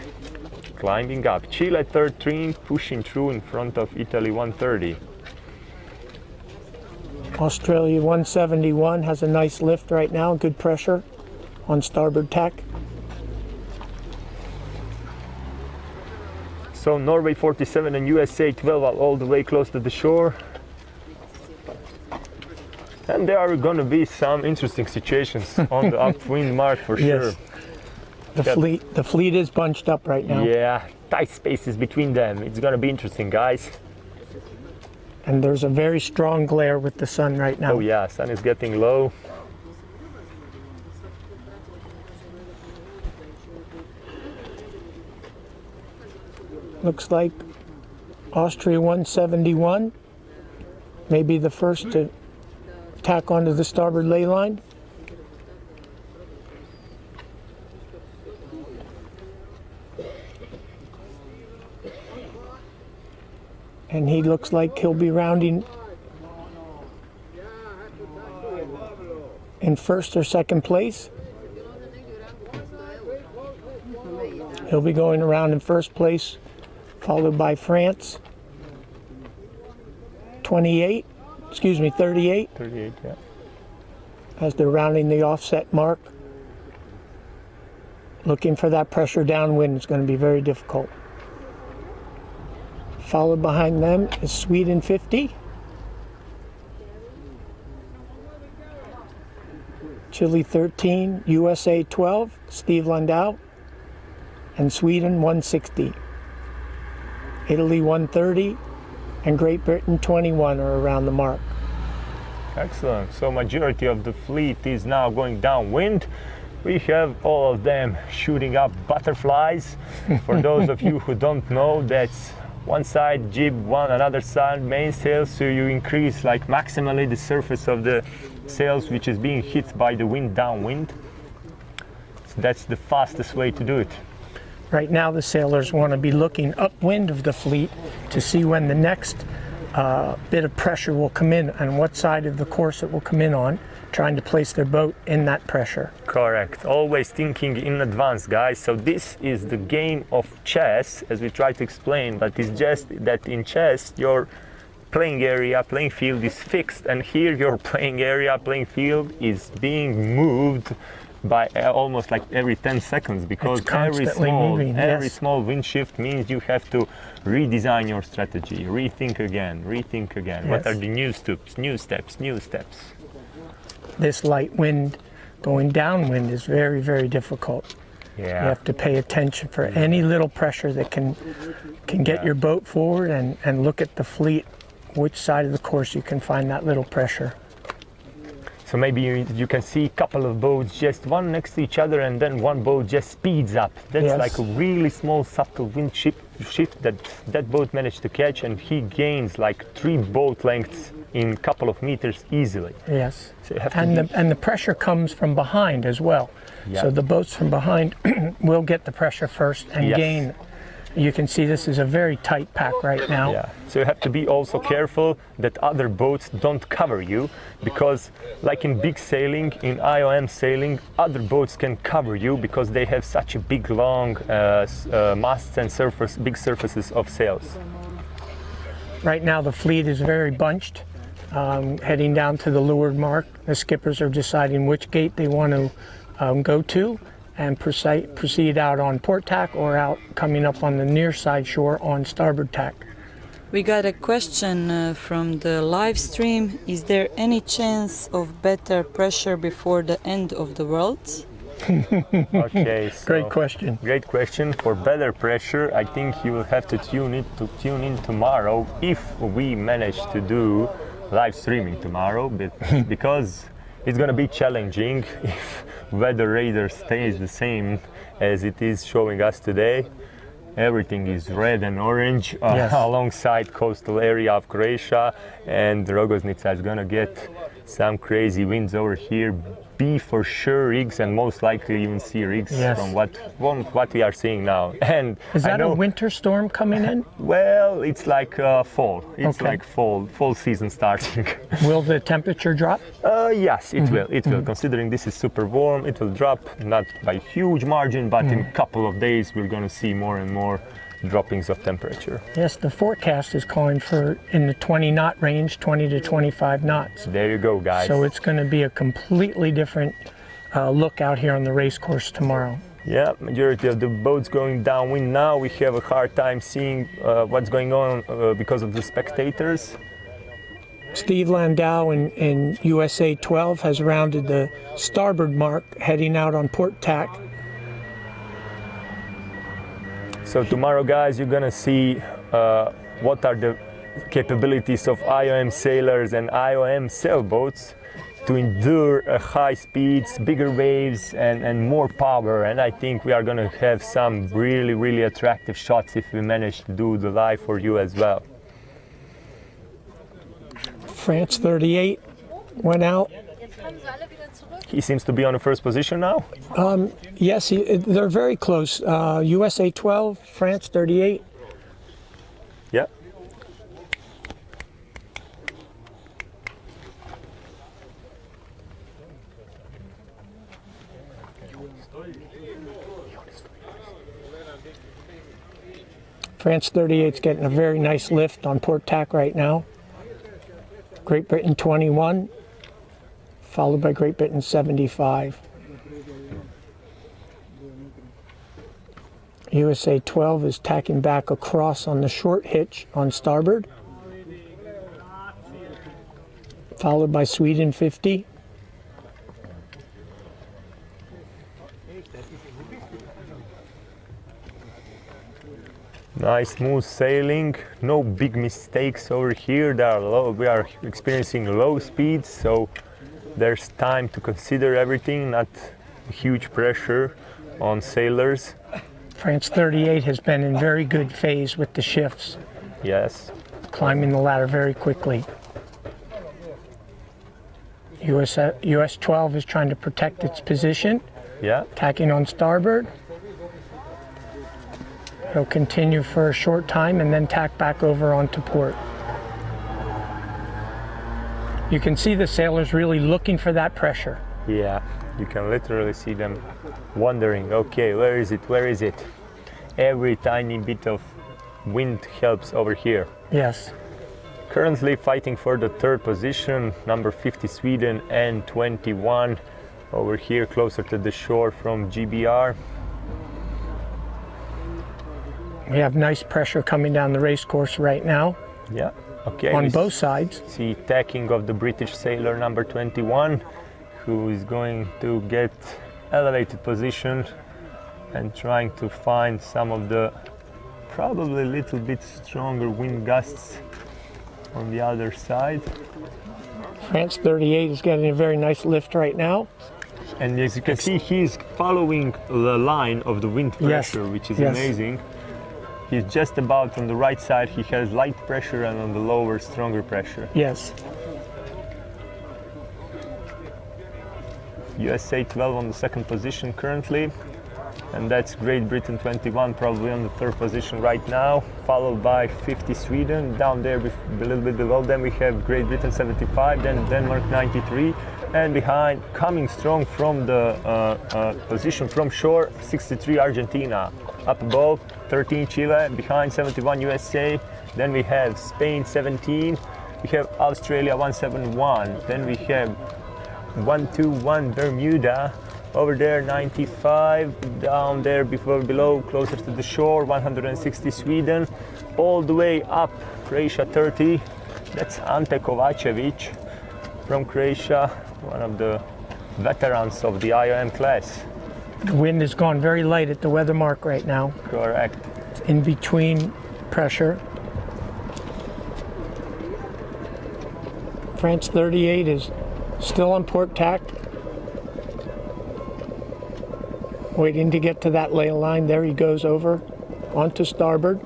climbing up. Chile 13 pushing through in front of Italy 130. Australia 171 has a nice lift right now, good pressure on starboard tack. So Norway 47 and USA 12 are all the way close to the shore. And there are going to be some interesting situations on the upwind mark for sure. Yes. The fleet is bunched up right now. Yeah, tight spaces between them. It's going to be interesting, guys. And there's a very strong glare with the sun right now. Oh yeah, sun is getting low. Looks like Austria 171 may be the first to tack onto the starboard ley line. And he looks like he'll be rounding in first or second place. He'll be going around in first place, followed by France 38, 38. 38, yeah. As they're rounding the offset mark. Looking for that pressure downwind is going to be very difficult. Followed behind them is Sweden 50. Chile 13, USA 12, Steve Landau, and Sweden 160. Italy 130, and Great Britain 21 are around the mark. Excellent. So majority of the fleet is now going downwind. We have all of them shooting up butterflies. For those of you who don't know, that's one side jib, another side mainsail, so you increase like maximally the surface of the sails which is being hit by the wind downwind. So that's the fastest way to do it. Right now the sailors want to be looking upwind of the fleet to see when the next bit of pressure will come in and what side of the course it will come in on, trying to place their boat in that pressure. Correct. Always thinking in advance, guys. So this is the game of chess, as we try to explain, but it's just that in chess your playing area, playing field is fixed, and here your playing area, playing field is being moved by almost like every 10 seconds, because every small wind shift means you have to redesign your strategy, rethink again. Yes. What are the new steps? This light wind going downwind is very, very difficult. Yeah. You have to pay attention for any little pressure that can get your boat forward, and look at the fleet, which side of the course you can find that little pressure. So maybe you can see a couple of boats just one next to each other, and then one boat just speeds up. That's like a really small subtle wind shift that boat managed to catch, and he gains like 3 boat lengths in a couple of meters easily. Yes. So you have and the pressure comes from behind as well. Yeah. So the boats from behind will get the pressure first and gain. You can see this is a very tight pack right now. Yeah. So you have to be also careful that other boats don't cover you, because like in big sailing, in IOM sailing, other boats can cover you because they have such a big long masts and big surfaces of sails. Right now the fleet is very bunched, heading down to the leeward mark. The skippers are deciding which gate they want to go to and proceed out on port tack, or out coming up on the near side shore on starboard tack. We got a question from the live stream. Is there any chance of better pressure before the end of the world? Okay, so great question. Great question. For better pressure, I think you will have to tune in tomorrow, if we manage to do live streaming tomorrow, because it's going to be challenging if weather radar stays the same as it is showing us today. Everything is red and orange alongside coastal area of Croatia, and Rogoznica is going to get some crazy winds over here. B for sure rigs, and most likely even C rigs from what we are seeing now. And is that a winter storm coming in? Well, it's like fall. It's like fall season starting. Will the temperature drop? Yes, it will. It will. Considering this is super warm, it will drop, not by huge margin, but in a couple of days we're going to see more and more droppings of temperature. Yes, the forecast is calling for in the 20 knot range, 20 to 25 knots. There you go, guys. So it's going to be a completely different look out here on the race course tomorrow. Yeah, majority of the boats going downwind now. We have a hard time seeing what's going on because of the spectators. Steve Landau in USA 12 has rounded the starboard mark, heading out on port tack. So tomorrow, guys, you're gonna see what are the capabilities of IOM sailors and IOM sailboats to endure high speeds, bigger waves, and more power. And I think we are gonna have some really, really attractive shots if we manage to do the live for you as well. France 38 went out. He seems to be on the first position now. Yes, they're very close. USA 12, France 38. Yeah. France 38's getting a very nice lift on port tack right now. Great Britain 21, followed by Great Britain 75. USA 12 is tacking back across on the short hitch on starboard, followed by Sweden 50. Nice smooth sailing, no big mistakes over here. We are experiencing low speeds, so there's time to consider everything, not huge pressure on sailors. France 38 has been in very good phase with the shifts. Yes. Climbing the ladder very quickly. US 12 is trying to protect its position. Yeah. Tacking on starboard. It'll continue for a short time and then tack back over onto port. You can see the sailors really looking for that pressure. Yeah, you can literally see them wondering, okay, where is it, where is it? Every tiny bit of wind helps over here. Yes. currently fighting for the third position, number 50 Sweden and 21 over here closer to the shore from GBR. We have nice pressure coming down the race course right now. Yeah, okay. On both sides. See tacking of the British sailor number 21, who is going to get elevated position and trying to find some of the probably a little bit stronger wind gusts on the other side. France 38 is getting a very nice lift right now. And as you can see, he's following the line of the wind pressure, which is amazing. He's just about on the right side, he has light pressure, and on the lower, stronger pressure. Yes. USA 12 on the second position currently, and that's Great Britain 21 probably on the third position right now, followed by 50 Sweden. Down there a little bit below them we have Great Britain 75, then Denmark 93, and behind, coming strong from the position from shore, 63 Argentina. Up above 13 Chile, behind 71 USA, then we have Spain 17, we have Australia 171, then we have 121 Bermuda, over there 95, down there below closer to the shore 160 Sweden, all the way up Croatia 30, that's Ante Kovacevic from Croatia, one of the veterans of the IOM class. The wind has gone very light at the weather mark right now. Correct. It's in between pressure. France 38 is still on port tack. Waiting to get to that ley line. There he goes over onto starboard.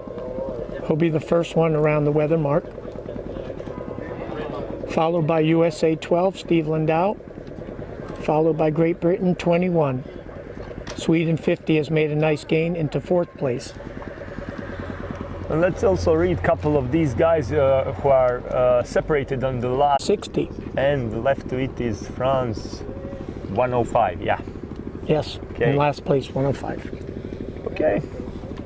He'll be the first one around the weather mark. Followed by USA 12, Steve Lindau. Followed by Great Britain 21. Sweden 50 has made a nice gain into fourth place. And let's also read a couple of these guys who are separated on the last 60. And left to it is France 105, yeah. Yes, okay. In last place 105. Okay,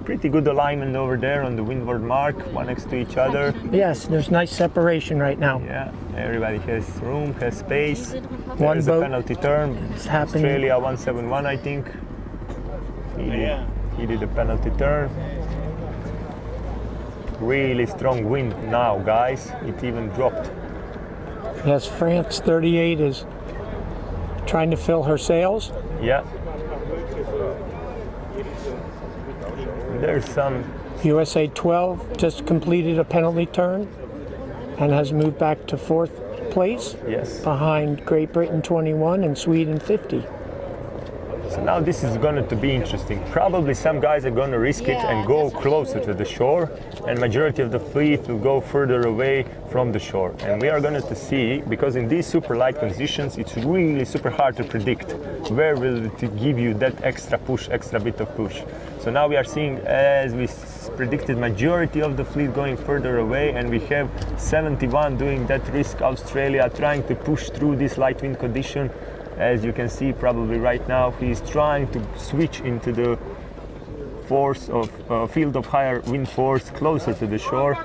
pretty good alignment over there on the windward mark, one next to each other. Yes, there's nice separation right now. Yeah, everybody has room, has space. One There's boat a penalty turn. is happening. Australia 171, I think. He did a penalty turn. Really strong wind now, guys. It even dropped. Yes, France 38 is trying to fill her sails. Yeah. There's some. USA 12 just completed a penalty turn and has moved back to fourth place. Yes. Behind Great Britain 21 and Sweden 50. So now this is going to be interesting. Probably some guys are going to risk it and go closer to the shore, and majority of the fleet will go further away from the shore. And we are going to see, because in these super light conditions, it's really super hard to predict where will it give you that extra push, extra bit of push. So now we are seeing, as we predicted, majority of the fleet going further away, and we have 71 doing that risk. Australia trying to push through this light wind condition. As you can see probably right now, he's trying to switch into the force of field of higher wind force closer to the shore.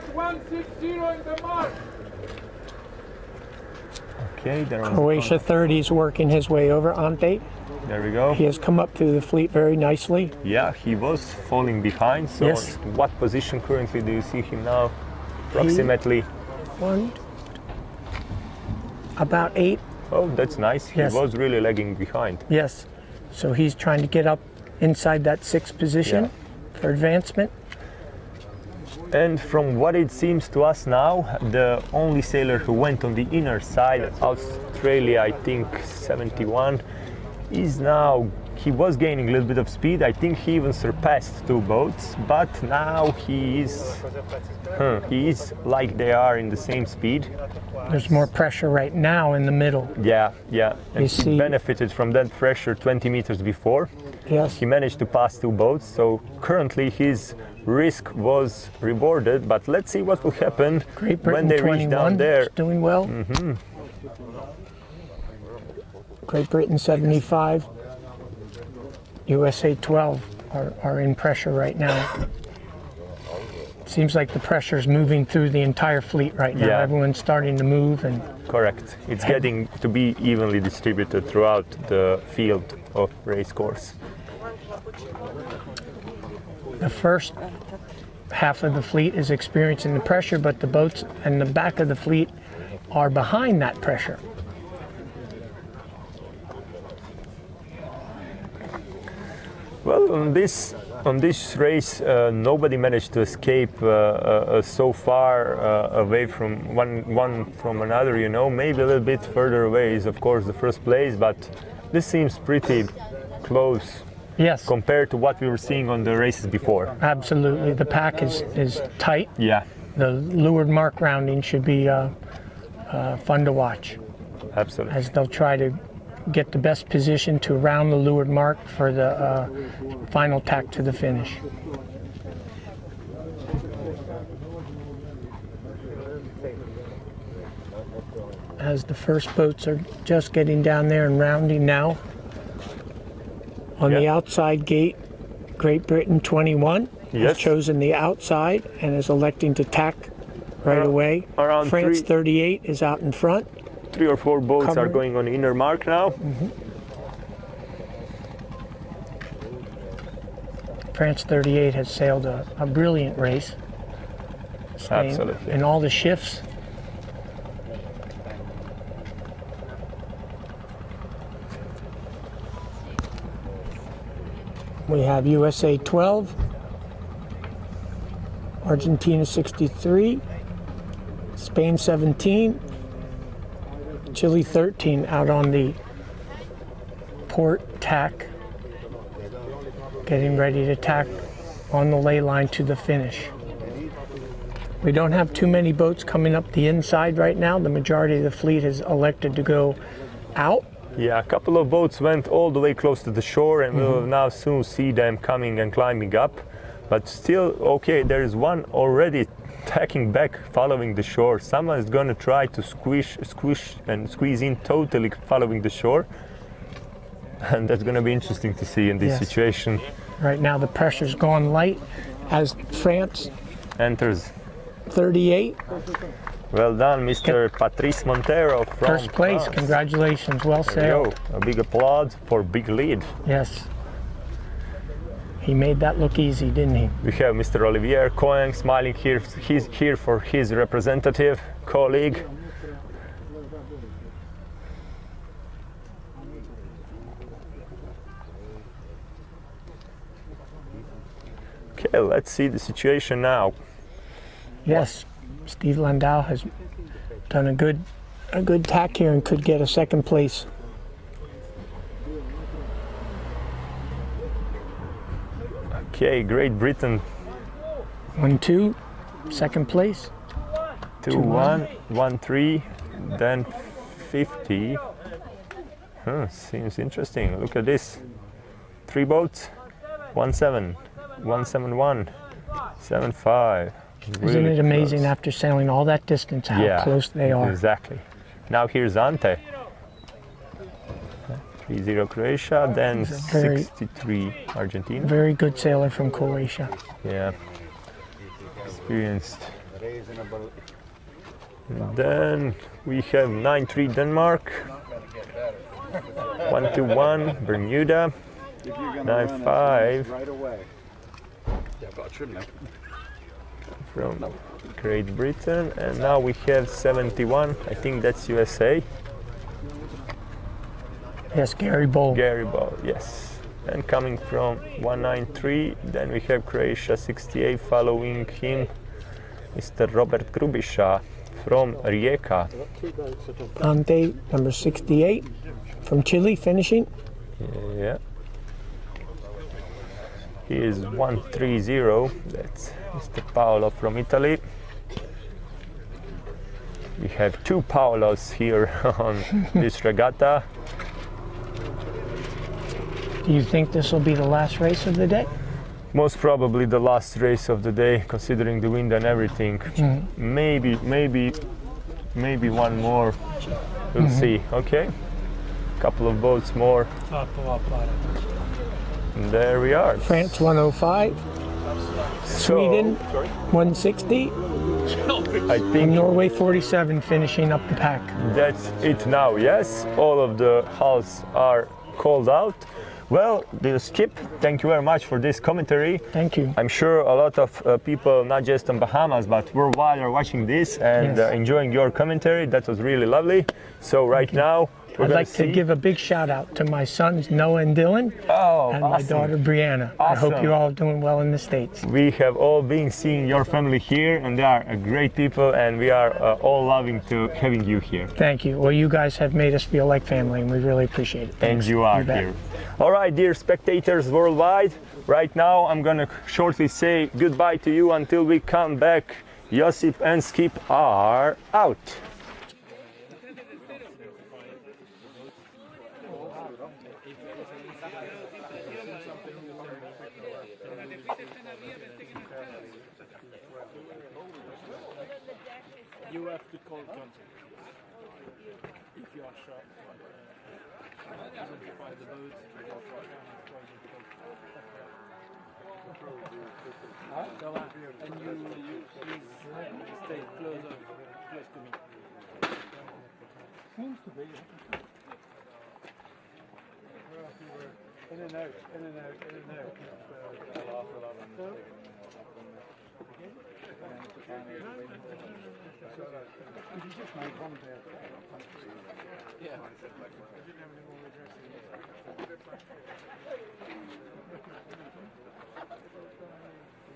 Okay, there Croatia 30 is working his way over. Ante. There we go. He has come up through the fleet very nicely. Yeah, he was falling behind. So yes. What position currently do you see him now? Approximately. About 8. Oh, that's nice. He was really lagging behind. Yes. So he's trying to get up inside that 6th position for advancement. And from what it seems to us now, the only sailor who went on the inner side, Australia, I think 71, is now, he was gaining a little bit of speed. I think he even surpassed 2 boats, but now he is like they are in the same speed. There's more pressure right now in the middle. Yeah. And he benefited from that pressure 20 meters before. Yes. He managed to pass 2 boats, so currently his risk was rewarded, but let's see what will happen when they reach down there. Doing well. Mm-hmm. Great Britain 75, USA 12 are in pressure right now. seems like the pressure is moving through the entire fleet right now. Yeah. Everyone's starting to move, and Correct. It's getting to be evenly distributed throughout the field of race course. the first half of the fleet is experiencing the pressure, but the boats in the back of the fleet are behind that pressure. Well, on this race, nobody managed to escape so far away from one from another. You know, maybe a little bit further away is, of course, the first place, but this seems pretty close. Yes. Compared to what we were seeing on the races before. Absolutely, the pack is tight. Yeah. The leeward mark rounding should be fun to watch. Absolutely. As they'll try to get the best position to round the leeward mark for the final tack to the finish. As the first boats are just getting down there and rounding now. On the outside gate, Great Britain 21 has chosen the outside and is electing to tack right away. Around France 38 is out in front. 3 or 4 boats are Covering. going on inner mark now. France 38 has sailed a brilliant race. Staying Absolutely. in all the shifts. We have USA 12, Argentina 63, Spain 17, Chile 13 out on the port tack, getting ready to tack on the ley line to the finish. We don't have too many boats coming up the inside right now. The majority of the fleet has elected to go out. Yeah, a couple of boats went all the way close to the shore, and we'll now soon see them coming and climbing up. But still, okay, there is one already tacking back, following the shore. Someone is going to try to squeeze in totally following the shore. And that's going to be interesting to see in this situation. Right now the pressure's gone light as France enters 38. Well done, Mr. Patrice Montero from First place, France. congratulations, well There you sailed. go. A big applause for big lead. Yes. He made that look easy, didn't he? We have Mr. Olivier Cohen smiling here. He's here for his representative colleague. Okay, let's see the situation now. Yes, Steve Landau has done a good tack here and could get a second place. Okay, Great Britain 1-2, second place. 2-1, 1-3, then 50. Seems interesting. Look at this. 3 boats, 1-7, 1-7-1, 7-5. Isn't it amazing after sailing all that distance how close they are? Exactly. Now here's Ante. 3-0 Croatia, then 63 Argentina. Very good sailor from Croatia. Yeah. Experienced. And then we have 9-3 Denmark. 1-1 Bermuda. 9-5 from Great Britain, and now we have 71. I think that's USA. Yes, Gary Bowl. Gary Bowl, yes. And coming from 193, then we have Croatia 68, following him Mr. Robert Grubisha from Rijeka. Ante, number 68, from Chile, finishing. Yeah. He is 130, that's Mr. Paolo from Italy. We have 2 Paolos here on this regatta. Do you think this will be the last race of the day? Most probably the last race of the day, considering the wind and everything. Maybe one more. We'll see. Okay, couple of boats more. And there we are. France 105. Sweden 160. I think Norway 47 finishing up the pack. that's it now, yes? All of the hulls are called out. Well, the Skip, thank you very much for this commentary. Thank you. I'm sure a lot of people, not just on Bahamas, but worldwide are watching this and Yes. enjoying your commentary. That was really lovely. So right now, we're I'd gonna like to give a big shout out to my sons Noah and Dylan and my daughter Brianna. I hope Awesome. you're all doing well in the States. We have all been seeing your family here, and they are great people, and we are all loving to having you here. Thank you. Well, you guys have made us feel like family, and we really appreciate it. And Thanks. you are bet. here. All right, dear spectators worldwide, right now I'm gonna shortly say goodbye to you until we come back. Josip and Skip are out. You have to call contact if you are sharp. Identify the boat. And you please stay close to me. Seems to be. In and out, in and out, in and out. Did you just make one there? Yeah.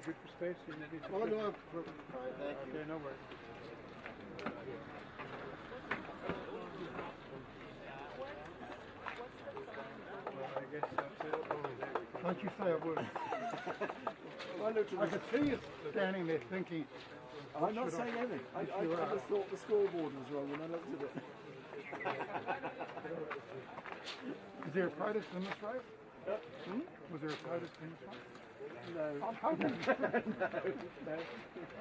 Good for space? You need to Oh, no, I'm fine, thank you. Okay, no worries. Well, I guess that's it. Don't you say a word. I could see you standing there thinking. I'm not saying anything. I just thought the scoreboard was wrong when I looked at it. Is there a protest in this race? Hmm? Was there a protest in this race? No. I'm hoping. No.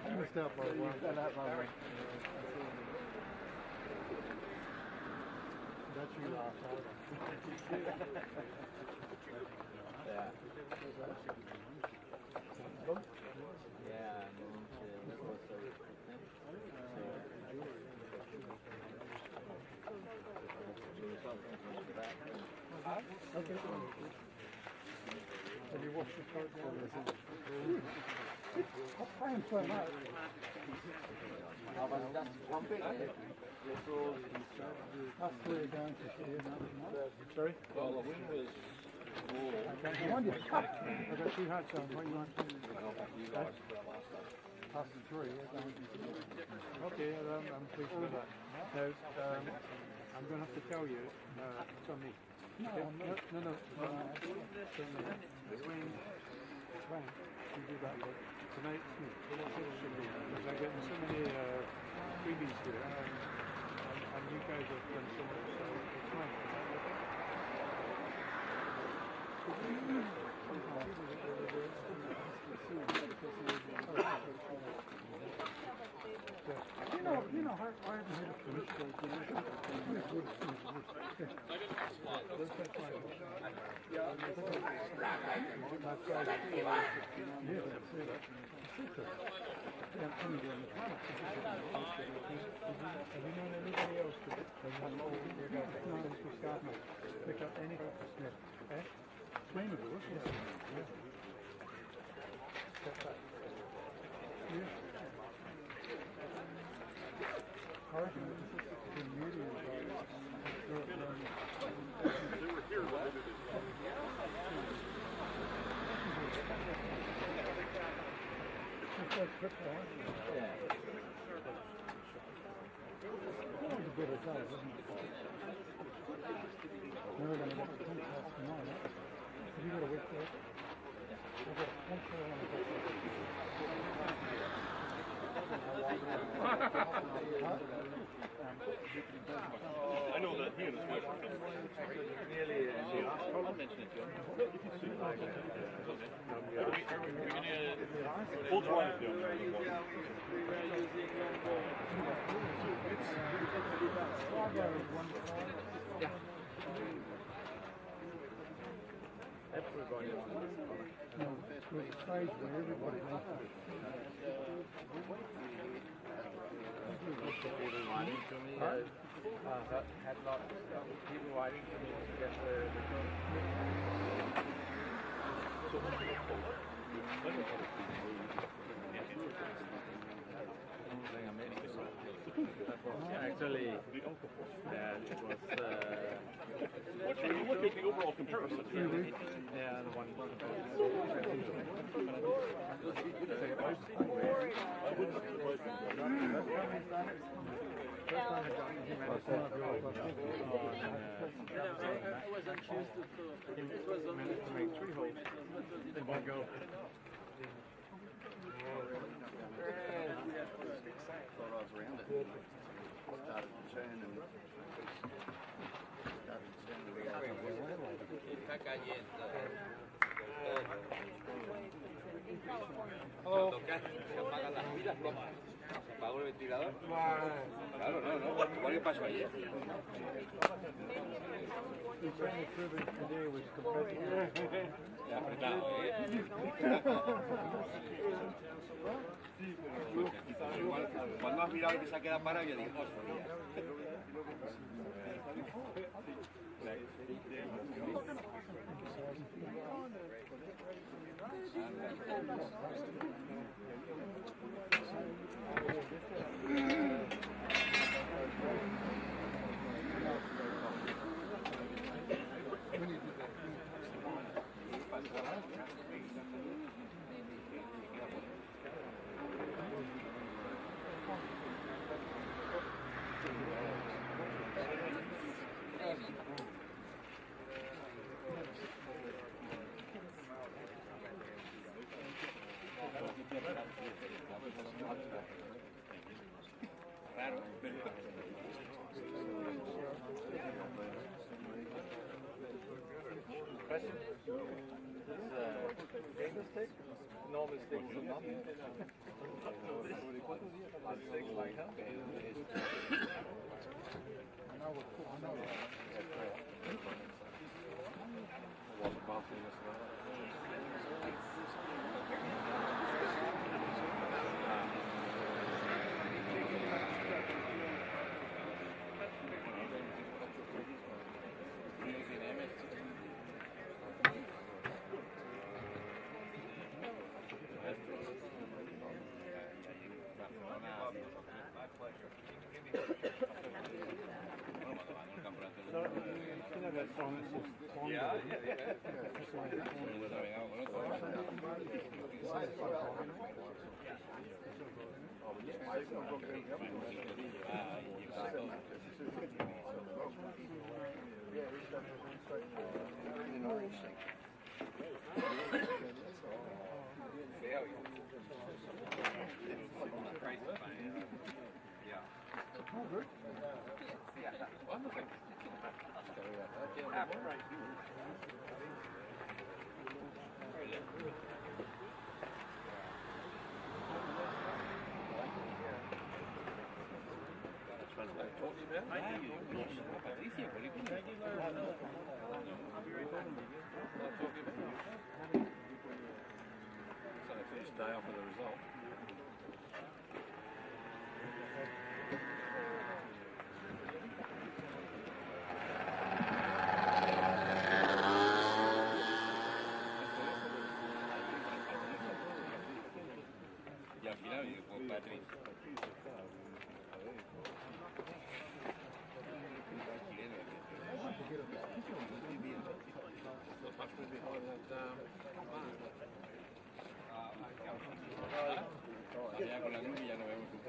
You missed out by one. You fell out by one. That's you last Okay. Have you washed the coat down? I'm paying so much. Us three are going to share another month. Sorry? Well, the wind was I want you. I've got 2 hats on. What do you want? Us three are going to Okay, I'm pleased with that. Now, I'm going to have to tell you, it's on me. No, Okay? I'm not. No. It's on me. When you do that, but tonight, it should be, because I'm getting so many freebies here, and you guys have done so much, so it's fine. You know, I haven't had a finish. Have you known anybody else that pick up any sniff? Eh? Flammable, yes. Yeah. I reckon the media I know that here is what I'll mention it to you. We'll try it. Yeah. Everybody wants to. There's a stage where everybody wants to to me. Had lots of people writing to me to get the Actually, it was. What was the overall comparison? Yeah, the one. I was anxious to make 3 holes in one go. Thought I was around it. Started to turn and Cuando se apagan las pilas, se apagó el ventilador. Claro, no. Igual que pasó ayer. Apretado, Cuando has mirado que se ha quedado parado, yo digo, Normal sticks are not. Sticks like that. Day off with the result. Y al final, con Patrick. Ya con la luz ya no vemos un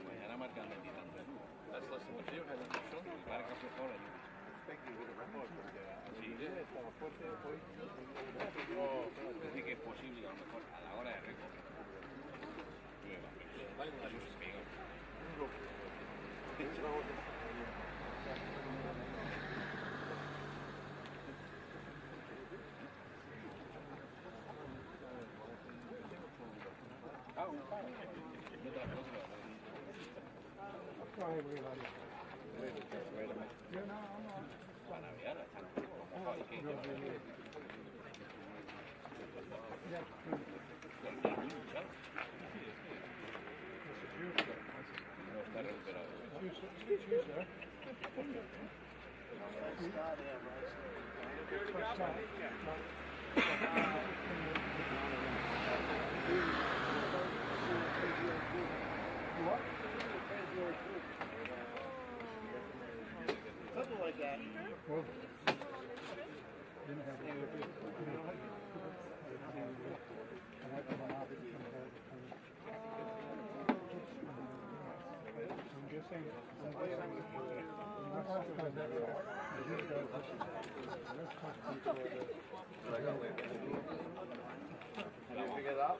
mañana marcan 20 y tantos. That's less than what you had in the show. Marca mejor ahí. Sí, estaba fuerte hoy. Dice que es posible, a lo mejor a la hora de récord. Something like that. Have you figured it out?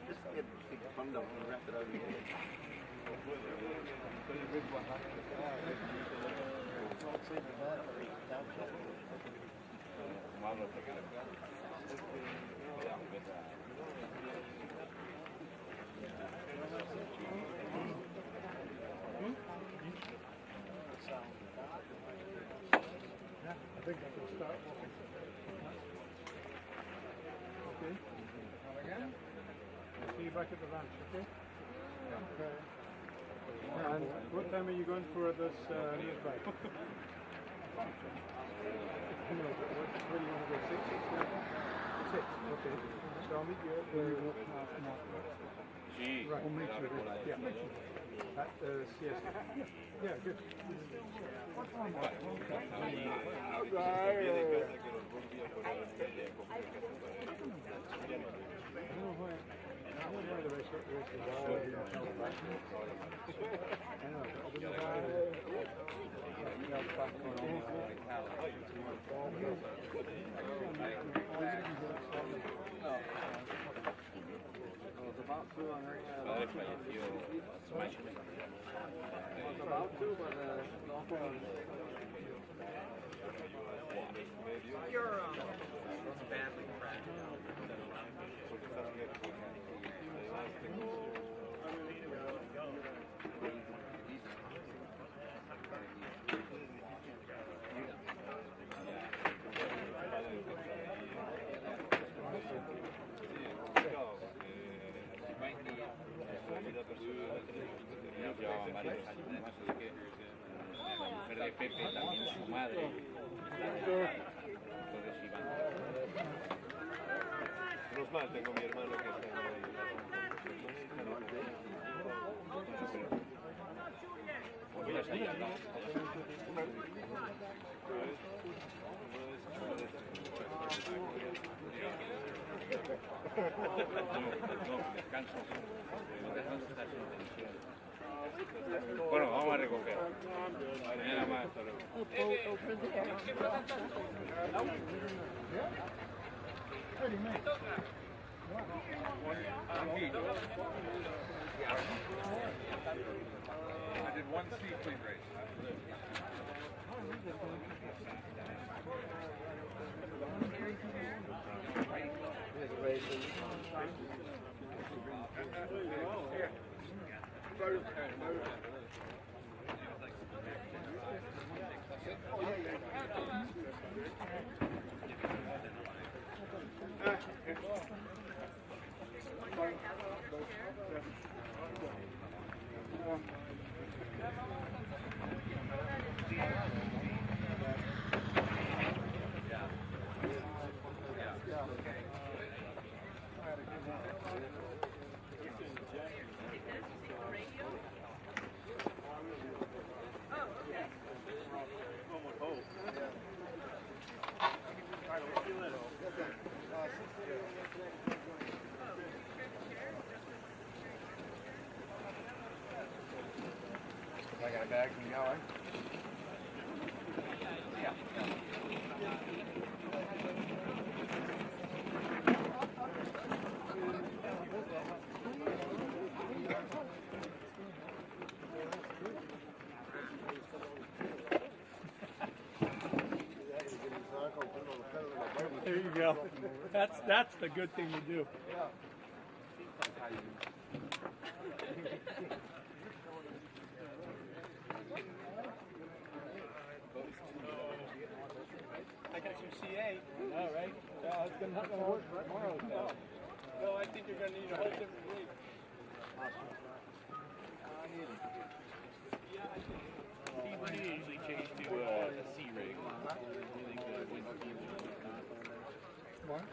Just get a big condom and wrap it over here. I think I can start walking. Okay. Now again. I'll see you back at the ranch, okay? Okay. And what time are you going for this nearby? Where do you want to go? 6? 6, okay. So I'll meet you at the... Right, we'll meet you there. Yeah. At the siesta. Yeah, good. Badly cracked. La mujer de Pepe, también su madre. Menos mal, tengo mi hermano que está ahí. Pues ahí al lado. Descanso. Bueno, vamos a recoger. Mañana más, hasta luego. I did one seafood race. I got a bag from y'all, Yeah. There you you go. That's the good thing to do. I got your CA. All right. It's not going to work tomorrow. No, I think you're going to need a whole different rig. He usually change to a C rig. Really good when What?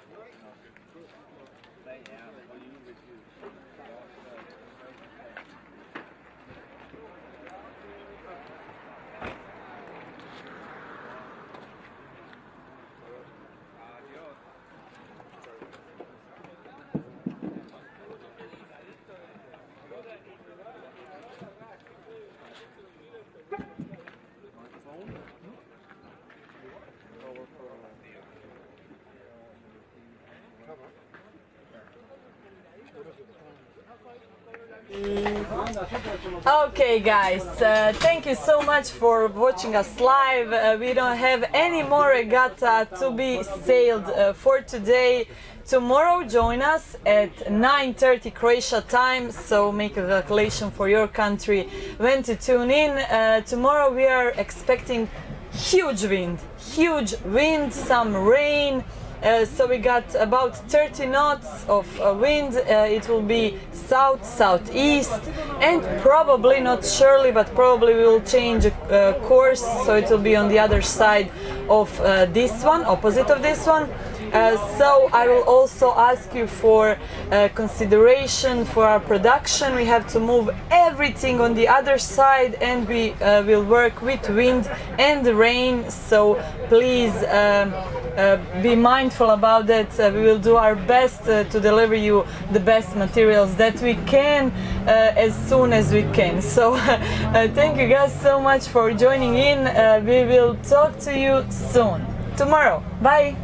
Okay guys, thank you so much for watching us live. We don't have any more regatta to be sailed for today. Tomorrow join us at 9:30 Croatia time, so make a calculation for your country when to tune in. Tomorrow we are expecting huge wind, some rain. So we got about 30 knots of wind. It will be southeast, and probably, not surely, but probably we will change course, so it will be on the other side of this one, opposite of this one. So I will also ask you for consideration for our production. We have to move everything on the other side, and we will work with wind and rain, so please be mindful about that. We will do our best to deliver you the best materials that we can as soon as we can. So thank you guys so much for joining in. We will talk to you soon, tomorrow. Bye.